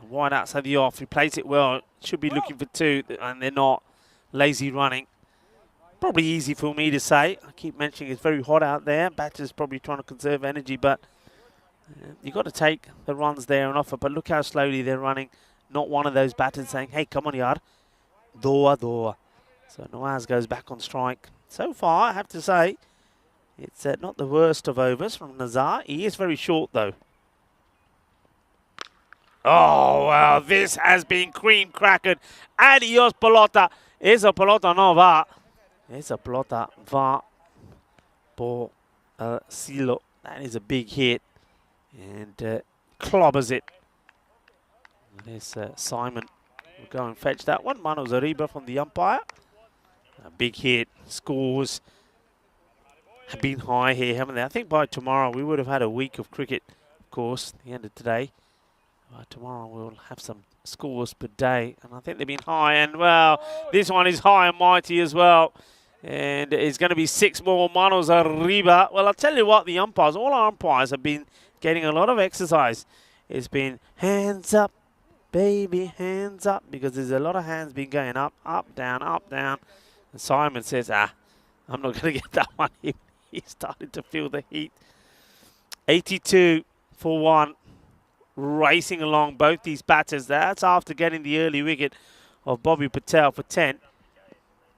Wide outside the off. He plays it well. Should be looking for 2, and they're not. Lazy running. Probably easy for me to say. I keep mentioning it's very hot out there. Batters probably trying to conserve energy, but you've got to take the runs there and offer. But look how slowly they're running. Not one of those batters saying, hey, come on, yard. Doa, doa. So Nawaz goes back on strike. So far, I have to say, it's not the worst of overs from Nazar. He is very short, though. Oh, wow, this has been cream crackered. Adios, pelota. Esa pelota no va. Esa pelota va por Silo. That is a big hit. And clobbers it. There's Simon. We'll go and fetch that one. Mano Zariba from the umpire. A big hit. Scores have been high here, haven't they? I think by tomorrow we would have had a week of cricket, of course, at the end of today. Tomorrow we'll have some scores per day, and I think they've been high, and well, this one is high and mighty as well, and it's going to be 6 more. Manos arriba. Well, I'll tell you what, the umpires, all our umpires have been getting a lot of exercise. It's been hands up, baby, hands up, because there's a lot of hands been going up, down, and Simon says, I'm not going to get that one. He started to feel the heat. 82 for 1. Racing along both these batters. That's after getting the early wicket of Bobby Patel for 10.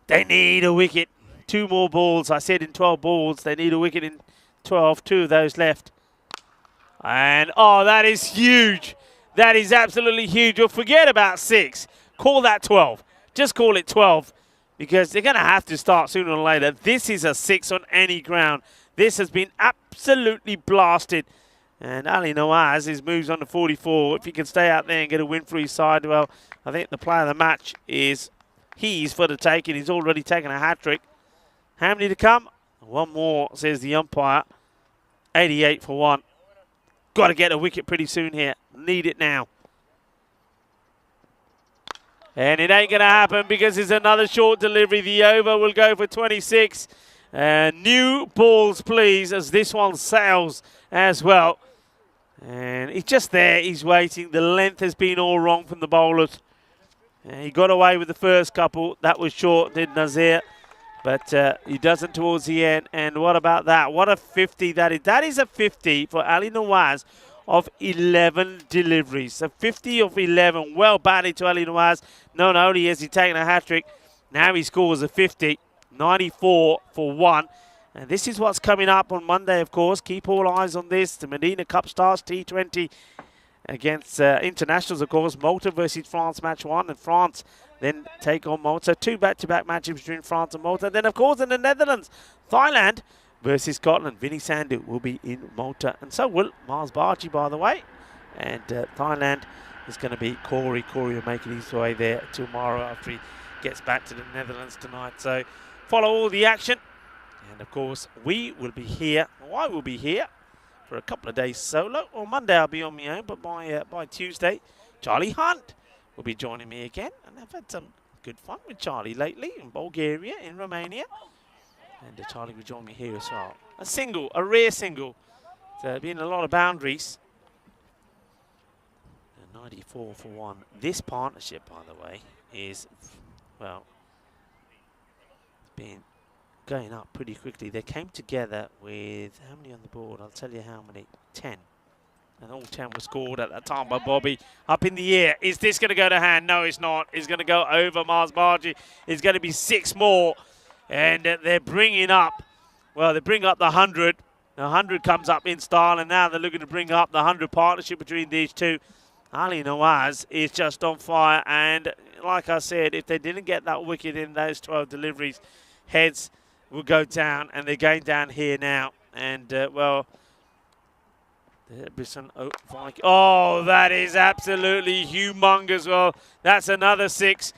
They need a wicket. 2 more balls. I said in 12 balls, they need a wicket in 12. 2 of those left. And, oh, that is huge. That is absolutely huge. You'll forget about 6. Call that 12. Just call it 12 because they're going to have to start sooner or later. This is a 6 on any ground. This has been absolutely blasted. And Ali Nawaz moves on to 44. If he can stay out there and get a win for his side, well, I think the player of the match is he's for the taking. He's already taken a hat-trick. How many to come? 1 more, says the umpire. 88 for 1. Got to get a wicket pretty soon here. Need it now. And it ain't going to happen because it's another short delivery. The over will go for 26. New balls, please, as this one sails as well. And he's just there. He's waiting. The length has been all wrong from the bowlers. He got away with the first couple. That was short, did Nazir. But he doesn't towards the end. And what about that? What a 50 that is. That is a 50 for Ali Nawaz of 11 deliveries. So 50 of 11. Well batted to Ali Nawaz. Not only has he taken a hat-trick, now he scores a 50. 94 for 1. And this is what's coming up on Monday, of course. Keep all eyes on this. The Medina Cup starts T20 against internationals, of course. Malta versus France, match 1. And France then take on Malta. 2 back-to-back matches between France and Malta. Then, of course, in the Netherlands, Thailand versus Scotland. Vinny Sandhu will be in Malta. And so will Mars Bari, by the way. And Thailand is going to be Corey. Corey will make his way there tomorrow after he gets back to the Netherlands tonight. So follow all the action. And, of course, we will be here. Well, I will be here for a couple of days solo. On Monday, I'll be on my own. But by Tuesday, Charlie Hunt will be joining me again. And I've had some good fun with Charlie lately in Bulgaria, in Romania. And Charlie will join me here as well. A single, a rare single. There's been a lot of boundaries. And 94 for 1. This partnership, by the way, is, well, been going up pretty quickly. They came together with, how many on the board? I'll tell you how many. 10. And all 10 were scored at that time by Bobby. Up in the air. Is this going to go to hand? No, it's not. It's going to go over Mars Bari. It's going to be 6 more. And they're bringing up, well, they bring up the 100. The 100 comes up in style, and now they're looking to bring up the 100 partnership between these two. Ali Nawaz is just on fire. And like I said, if they didn't get that wicket in those 12 deliveries, heads will go down, and they're going down here now. And, well, there'll be some, oh, that is absolutely humongous. Well, that's another 6.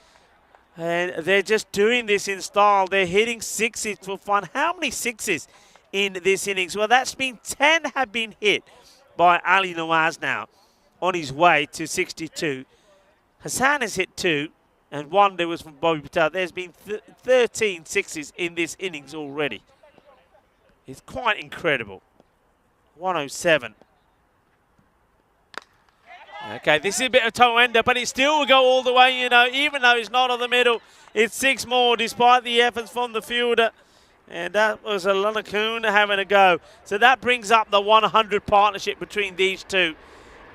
And they're just doing this in style. They're hitting 6s for fun. How many 6s in this innings? Well, that's been 10 have been hit by Ali Nawaz now on his way to 62. Hassan has hit 2. And 1 there was from Bobby Patel. There's been 13 6s in this innings already. It's quite incredible. 107. Okay, this is a bit of toe ender, but it still will go all the way, you know, even though it's not on the middle. It's 6 more despite the efforts from the fielder. And that was a Lunakun having a go. So that brings up the 100 partnership between these two.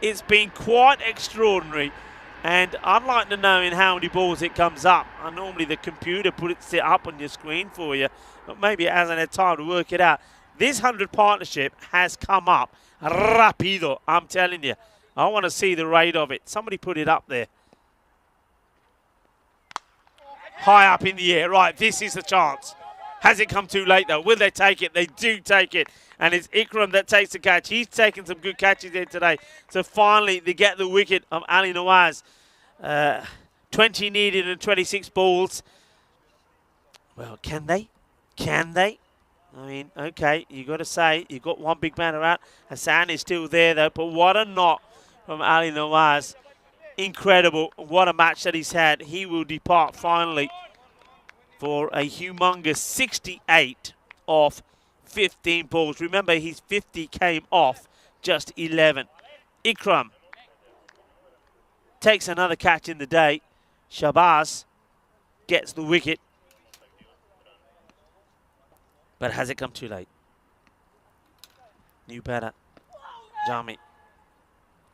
It's been quite extraordinary. And I'd like to know in how many balls it comes up. And normally the computer puts it up on your screen for you, but maybe it hasn't had time to work it out. This 100 partnership has come up rapido, I'm telling you. I want to see the rate of it. Somebody put it up there. High up in the air. Right, this is the chance. Has it come too late, though? Will they take it? They do take it. And it's Ikram that takes the catch. He's taken some good catches there today. So finally, they get the wicket of Ali Nawaz. 20 needed and 26 balls. Well, can they? Can they? I mean, okay, you got to say, you've got one big batter out. Hassan is still there, though. But what a knock from Ali Nawaz. Incredible. What a match that he's had. He will depart finally for a humongous 68 off 15 balls. Remember, his 50 came off just 11. Ikram takes another catch in the day. Shabazz gets the wicket. But has it come too late? New batter, Jami.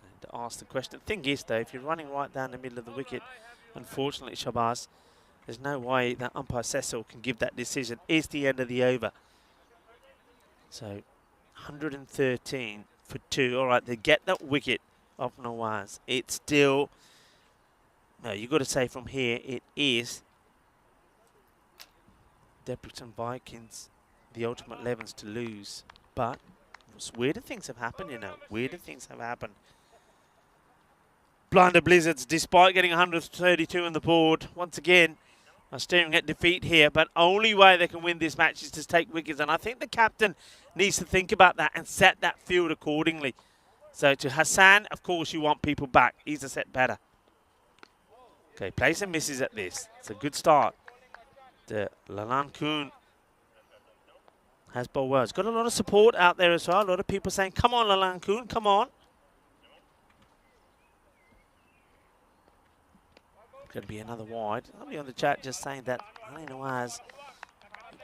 And to ask the question. Thing is, though, if you're running right down the middle of the wicket, Unfortunately, Shabazz, there's no way that umpire Cecil can give that decision. It's the end of the over. So 113 for 2. All right, they get that wicket of Nawaz. It's still, no, you've got to say from here, it is Debrecen Vikings, the ultimate 11s to lose. But weirder things have happened, you know. Weirder things have happened. Blinder Blizzards, despite getting 132 on the board, once again, are staring at defeat here. But only way they can win this match is to take wickets. And I think the captain needs to think about that and set that field accordingly. So to Hassan, of course, you want people back. He's a set batter. Okay, plays and misses at this. It's a good start. Lalan Kuhn has bowled well. He's got a lot of support out there as well. A lot of people saying, come on, Lalan Kuhn, come on. Going to be another wide. Somebody on the chat just saying that Ali Nawaz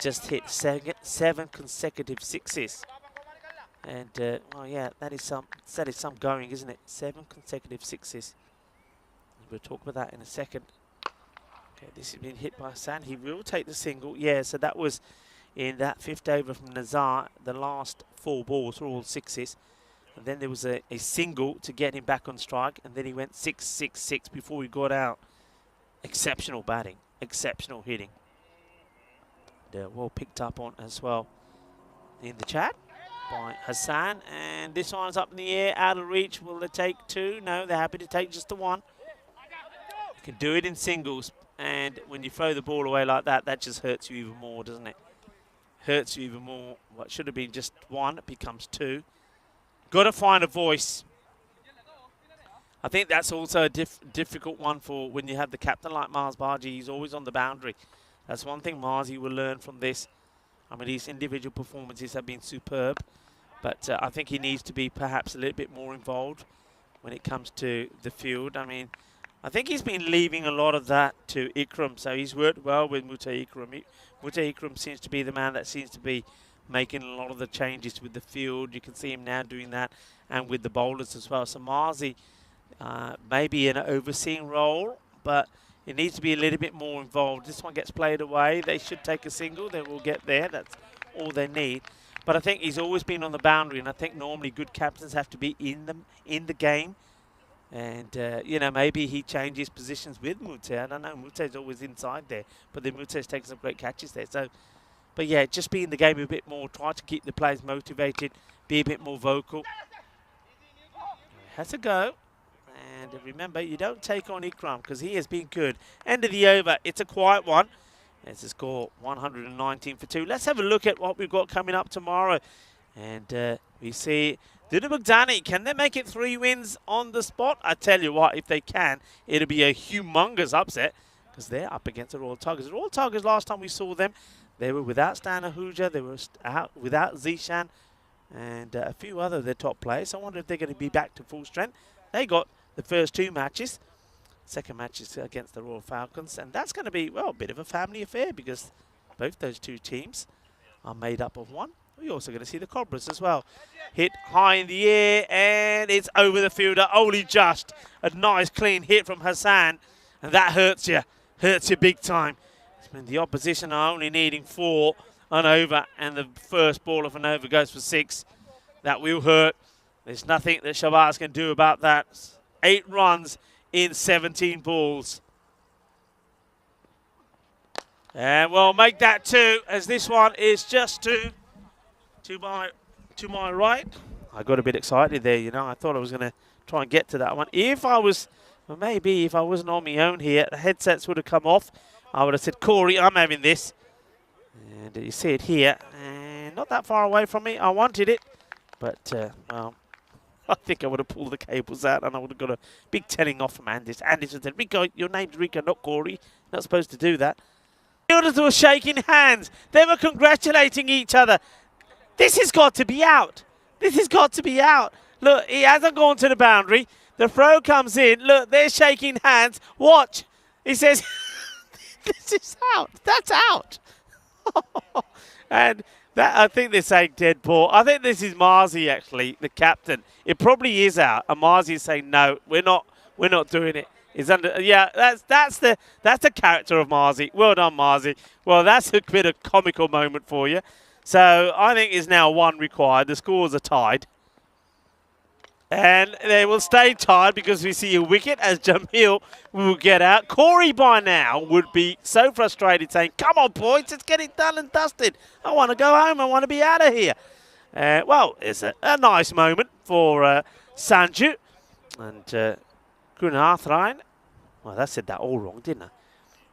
just hit seven consecutive sixes. And, well, yeah, that is some going, isn't it? 7 consecutive sixes. We'll talk about that in a second. Okay, this has been hit by Hassan. He will take the single. Yeah, so that was in that 5th over from Nazar. The last 4 balls were all sixes. And then there was a single to get him back on strike. And then he went 6-6-6 before he got out. Exceptional batting. Exceptional hitting. Well picked up on as well in the chat by Hassan. And this one's up in the air, out of reach. Will they take 2? No, they're happy to take just the 1. You can do it in singles. And when you throw the ball away like that, that just hurts you even more, doesn't it? Hurts you even more. What should have been just 1, it becomes 2. Got to find a voice. I think that's also a difficult one for when you have the captain like Mars Barji. He's always on the boundary. That's one thing Marzi will learn from this. I mean, his individual performances have been superb. But I think he needs to be perhaps a little bit more involved when it comes to the field. I mean, I think he's been leaving a lot of that to Ikram, so he's worked well with Mutay Ikram. Mutay Ikram seems to be the man that seems to be making a lot of the changes with the field. You can see him now doing that, and with the bowlers as well. So Marzi, maybe in an overseeing role, but it needs to be a little bit more involved. This one gets played away. They should take a single. They will get there. That's all they need. But I think he's always been on the boundary, and I think normally good captains have to be in the game. And, you know, maybe he changes positions with Mutay. I don't know. Mutay's always inside there. But then Mutay's taking some great catches there. So, but, yeah, just be in the game a bit more. Try to keep the players motivated. Be a bit more vocal. Has a go. And remember, you don't take on Ikram because he has been good. End of the over. It's a quiet one. It's a score 119 for 2. Let's have a look at what we've got coming up tomorrow. And we see Dunu Bugdani, can they make it 3 wins on the spot? I tell you what, if they can, it'll be a humongous upset because they're up against the Royal Tigers. The Royal Tigers, last time we saw them, they were without Stan Ahuja, they were out without Zishan, and a few other of their top players. I wonder if they're going to be back to full strength. They got the first 2 matches. Second match is against the Royal Falcons, and that's going to be, well, a bit of a family affair because both those 2 teams are made up of one. We're also going to see the Cobras as well. Hit high in the air, and it's over the fielder. Only just a nice clean hit from Hassan, and that hurts you big time. When the opposition are only needing 4 on over, and the first ball of an over goes for 6. That will hurt. There's nothing that Shabazz can do about that. 8 runs in 17 balls. And we'll make that 2, as this one is just to my right. I got a bit excited there, you know. I thought I was going to try and get to that one. If I was, well, maybe if I wasn't on my own here, the headsets would have come off. I would have said, Corey, I'm having this. And you see it here. And not that far away from me. I wanted it. But, well, I think I would have pulled the cables out and I would have got a big telling off from Andis. Andis would say, Rico, your name's Rico, not Corey. Not supposed to do that. The fielders were shaking hands. They were congratulating each other. This has got to be out. This has got to be out. Look, he hasn't gone to the boundary. The throw comes in. Look, they're shaking hands. Watch. He says, this is out. That's out. And that, I think they're saying dead ball. I think this is Marzi, actually, the captain. It probably is out. And Marzi is saying, no, we're not doing it. is under. Yeah, that's the character of Marzi. Well done, Marzi. Well, that's a bit of comical moment for you. So I think is now 1 required. The scores are tied. And they will stay tied because we see a wicket as Jamil will get out. Corey by now would be so frustrated saying, come on, boys, let's get it done and dusted. I want to go home. I want to be out of here. Well, it's a nice moment for Sanju. And Gunarathnai. Well, I said that all wrong, didn't I?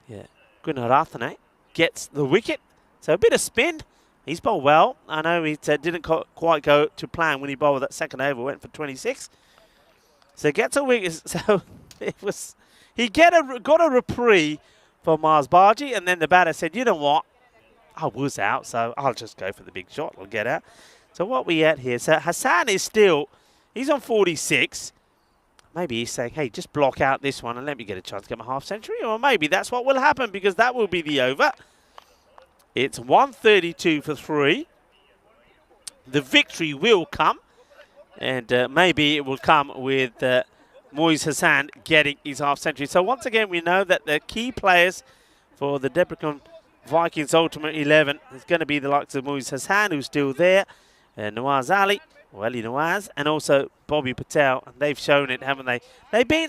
Yeah. Gunarathnai gets the wicket. So a bit of spin. He's bowled well. I know he didn't quite go to plan when he bowled that second over, went for 26. So gets a wicket. So it was, he got a reprieve for Mars Barji, and then the batter said, you know what? I was out, so I'll just go for the big shot. I'll get out. So what we at here? So Hassan is still, he's on 46. Maybe he's saying, hey, just block out this one and let me get a chance to get my half century. Or maybe that's what will happen because that will be the over. It's 132 for 3. The victory will come. And maybe it will come with Moiz Hassan getting his half century. So once again, we know that the key players for the Debrecen Vikings Ultimate 11 is going to be the likes of Moiz Hassan, who's still there. Nawaz Ali, Ali Nawaz, and also Bobby Patel. And they've shown it, haven't they?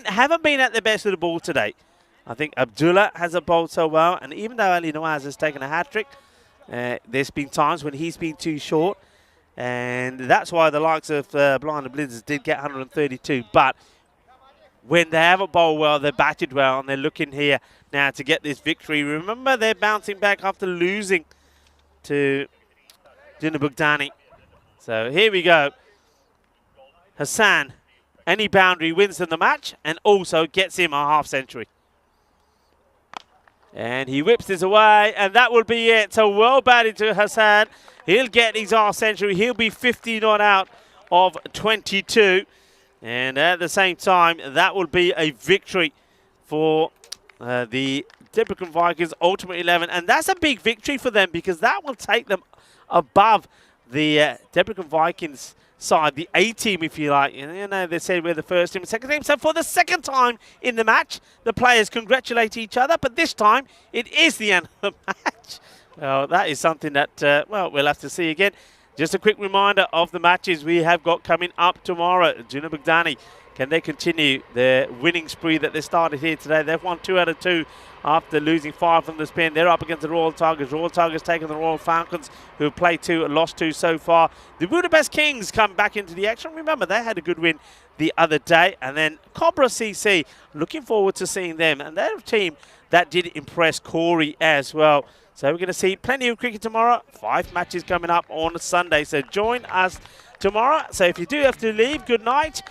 Haven't been at the best of the ball today. I think Abdullah hasn't bowled so well. And even though Ali Nawaz has taken a hat-trick, there's been times when he's been too short. And that's why the likes of Blind Blizzards did get 132. But when they haven't bowled well, they're batted well, and they're looking here now to get this victory. Remember, they're bouncing back after losing to Dina Bugdani. So here we go. Hassan, any boundary wins them the match and also gets him a half century. And he whips this away, and that will be it. So well batted to Hassan. He'll get his half century. He'll be 50 not out of 22. And at the same time, that will be a victory for the Debrecen Vikings Ultimate 11. And that's a big victory for them because that will take them above the Debrecen Vikings side, the A team, if you like. You know, they said we're the first team and second team. So for the second time in the match, the players congratulate each other. But this time, it is the end of the match. Well, that is something that, well, we'll have to see again. Just a quick reminder of the matches we have got coming up tomorrow. Juna Bugdani, can they continue their winning spree that they started here today? They've won 2 out of 2 after losing 5 from the spin. They're up against the Royal Tigers. Royal Tigers taking the Royal Falcons, who have played 2 and lost 2 so far. The Budapest Kings come back into the action. Remember, they had a good win the other day. And then Cobra CC, looking forward to seeing them. And they're a team that did impress Corey as well. So we're going to see plenty of cricket tomorrow. 5 matches coming up on Sunday. So join us tomorrow. So if you do have to leave, good night.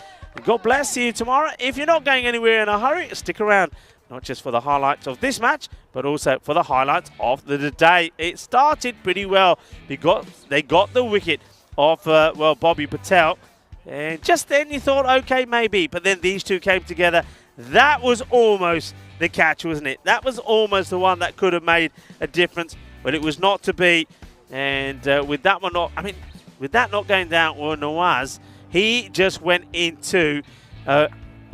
God bless. See you tomorrow. If you're not going anywhere in a hurry, stick around. Not just for the highlights of this match, but also for the highlights of the day. It started pretty well because they got the wicket of, well, Bobby Patel. And just then you thought, okay, maybe. But then these two came together. That was almost the catch, wasn't it? That was almost the one that could have made a difference, but it was not to be. And with that one not, I mean, with that not going down, or Nawaz, he just went into a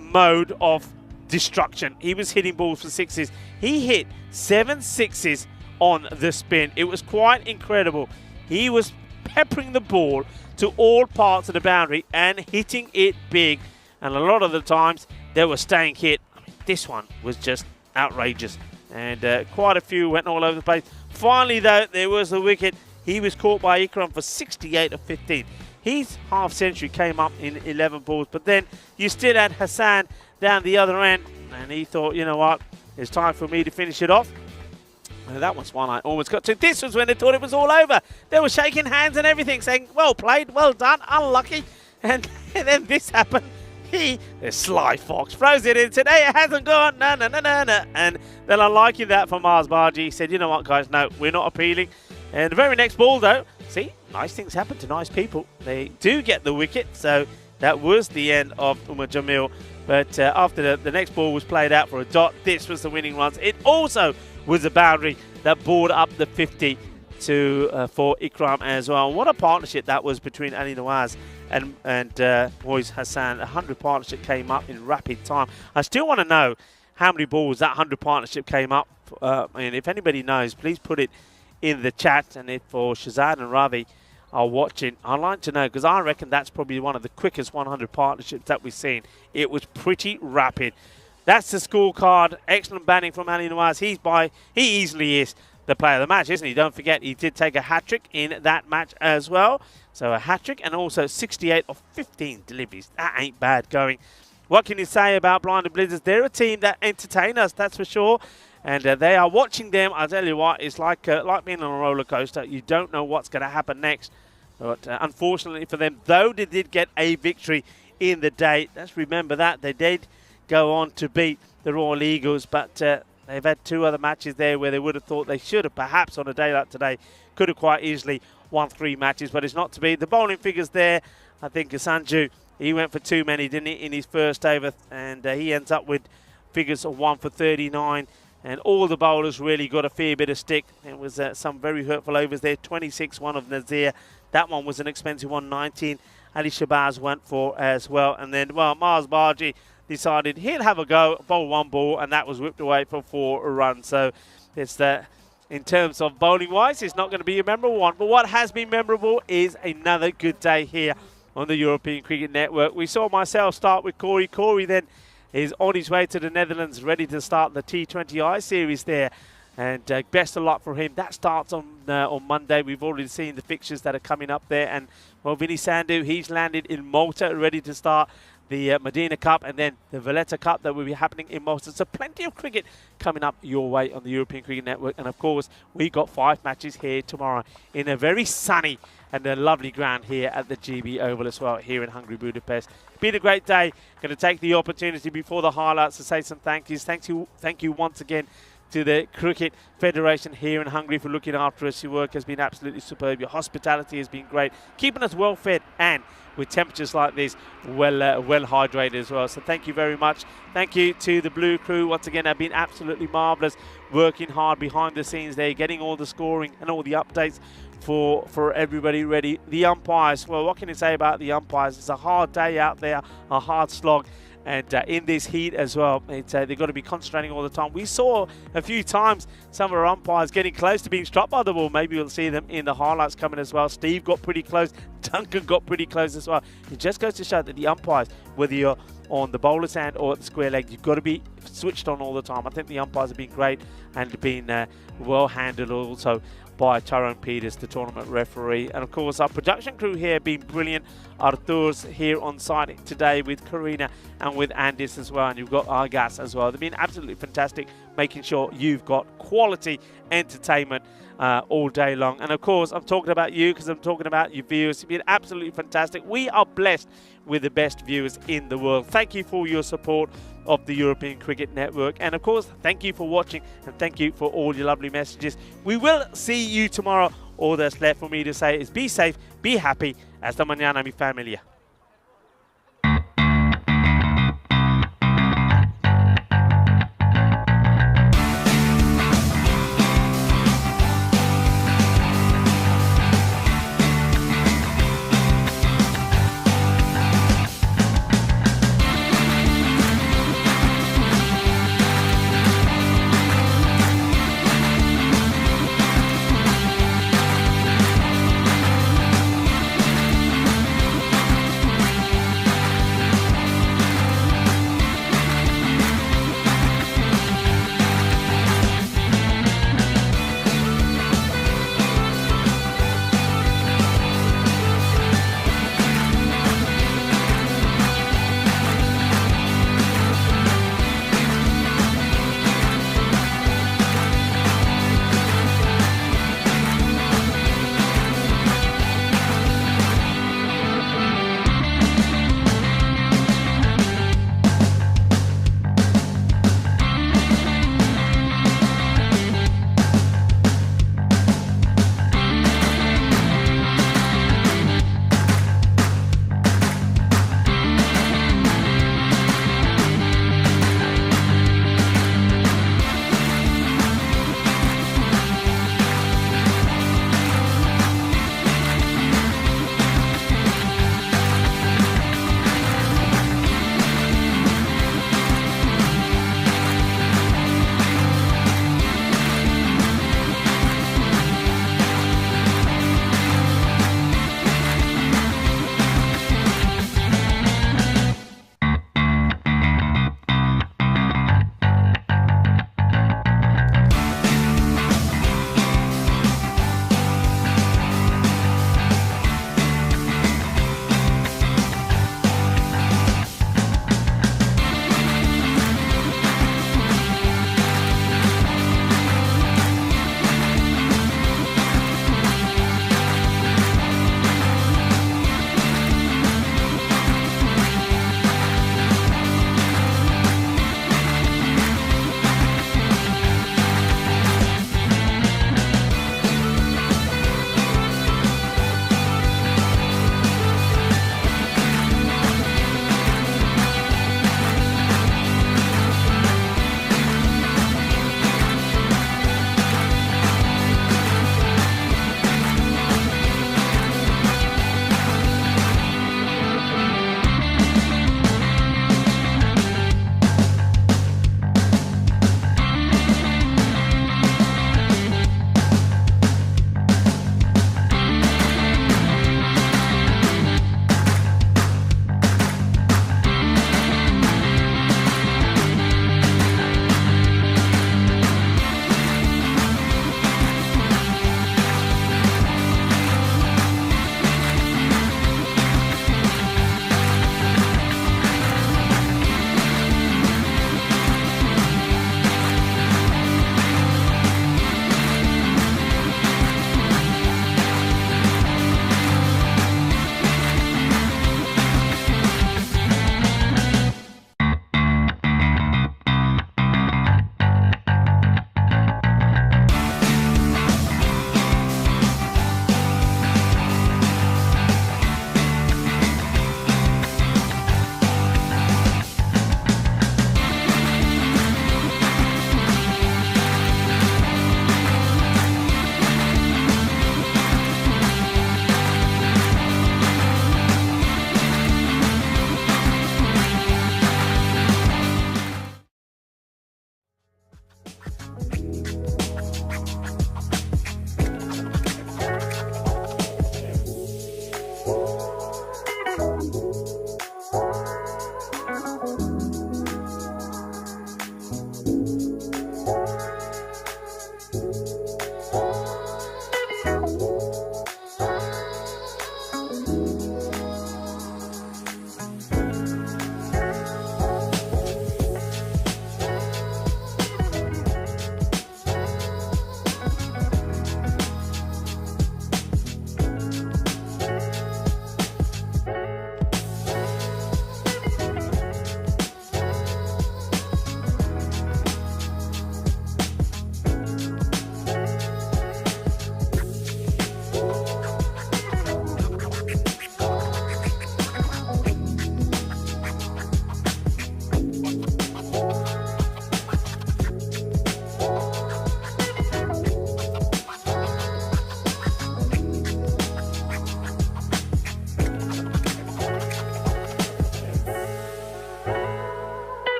mode of destruction. He was hitting balls for 6s. He hit 7 6s on the spin. It was quite incredible. He was peppering the ball to all parts of the boundary and hitting it big. And a lot of the times they were staying hit. I mean, this one was just outrageous. And quite a few went all over the place. Finally, though, there was the wicket. He was caught by Ikram for 68 of 15. His half century came up in 11 balls. But then you still had Hassan down the other end. And he thought, you know what, it's time for me to finish it off. And that was one I almost got to. This was when they thought it was all over. They were shaking hands and everything, saying, well played, well done, unlucky. And then this happened. The sly fox throws it in. Today it hasn't gone. No. And then I liking that from Mars Barji. He said, you know what, guys, no, we're not appealing. And the very next ball, though, see, nice things happen to nice people. They do get the wicket. So that was the end of Umar Jamil. But after the next ball was played out for a dot, this was the winning runs. It also was a boundary that brought up the 50 for Ikram as well. What a partnership that was between Ali Nawaz and Moiz Hassan. 100 partnership came up in rapid time. I still want to know how many balls that 100 partnership came up. And if anybody knows, please put it in the chat. And if for Shazad and Ravi are watching, I'd like to know, because I reckon that's probably one of the quickest 100 partnerships that we've seen. It was pretty rapid. That's the scorecard. Excellent batting from Ali Nawaz. He easily is the player of the match, isn't he? Don't forget, he did take a hat-trick in that match as well. So a hat-trick and also 68 of 15 deliveries. That ain't bad going. What can you say about Blinded Blizzards? They're a team that entertain us, that's for sure. And they are watching them. I'll tell you what, it's like being on a roller coaster. You don't know what's going to happen next. But unfortunately for them, though they did get a victory in the day, let's remember that. They did go on to beat the Royal Eagles, but they've had 2 other matches there where they would have thought they should have, perhaps on a day like today, could have quite easily won 3 matches, but it's not to be. The bowling figures there, I think Sanju, he went for too many, didn't he, in his first over, and he ends up with figures of 1 for 39. And all the bowlers really got a fair bit of stick. There was some very hurtful overs there. 26, one of Nazir. That one was an expensive one. 19, Ali Shabazz went for as well. And then, well, Mars Barji decided he'll have a go, bowl 1 ball, and that was whipped away for 4 runs. So it's in terms of bowling-wise, it's not going to be a memorable one. But what has been memorable is another good day here on the European Cricket Network. We saw myself start with Corey. Corey then is on his way to the Netherlands, ready to start the T20I series there. And best of luck for him. That starts on Monday. We've already seen the fixtures that are coming up there. And, well, Vinny Sandhu, he's landed in Malta, ready to start the Medina Cup and then the Valletta Cup that will be happening in Malta. So plenty of cricket coming up your way on the European Cricket Network. And, of course, we've got 5 matches here tomorrow in a very sunny and a lovely ground here at the GB Oval as well, here in Hungary, Budapest. Been a great day. Going to take the opportunity before the highlights to say some thank yous. Thank you once again to the Cricket Federation here in Hungary for looking after us. Your work has been absolutely superb. Your hospitality has been great, keeping us well fed and with temperatures like this, well hydrated as well. So thank you very much. Thank you to the Blue crew. Once again, have been absolutely marvellous, working hard behind the scenes there, getting all the scoring and all the updates for everybody ready. The umpires, well, what can you say about the umpires? It's a hard day out there, a hard slog. And in this heat as well, they've got to be concentrating all the time. We saw a few times some of our umpires getting close to being struck by the ball. Maybe we'll see them in the highlights coming as well. Steve got pretty close. Duncan got pretty close as well. It just goes to show that the umpires, whether you're on the bowler's hand or at the square leg, you've got to be switched on all the time. I think the umpires have been great and been well handled also by Tyrone Peters, the tournament referee. And of course, our production crew here have been brilliant. Arthur's here on site today with Karina and with Andis as well. And you've got Argas as well. They've been absolutely fantastic, making sure you've got quality entertainment all day long. And of course, I'm talking about you because I'm talking about your viewers. It's been absolutely fantastic. We are blessed with the best viewers in the world. Thank you for your support of the European Cricket Network. And of course, thank you for watching and thank you for all your lovely messages. We will see you tomorrow. All that's left for me to say is be safe, be happy. Hasta mañana, mi familia.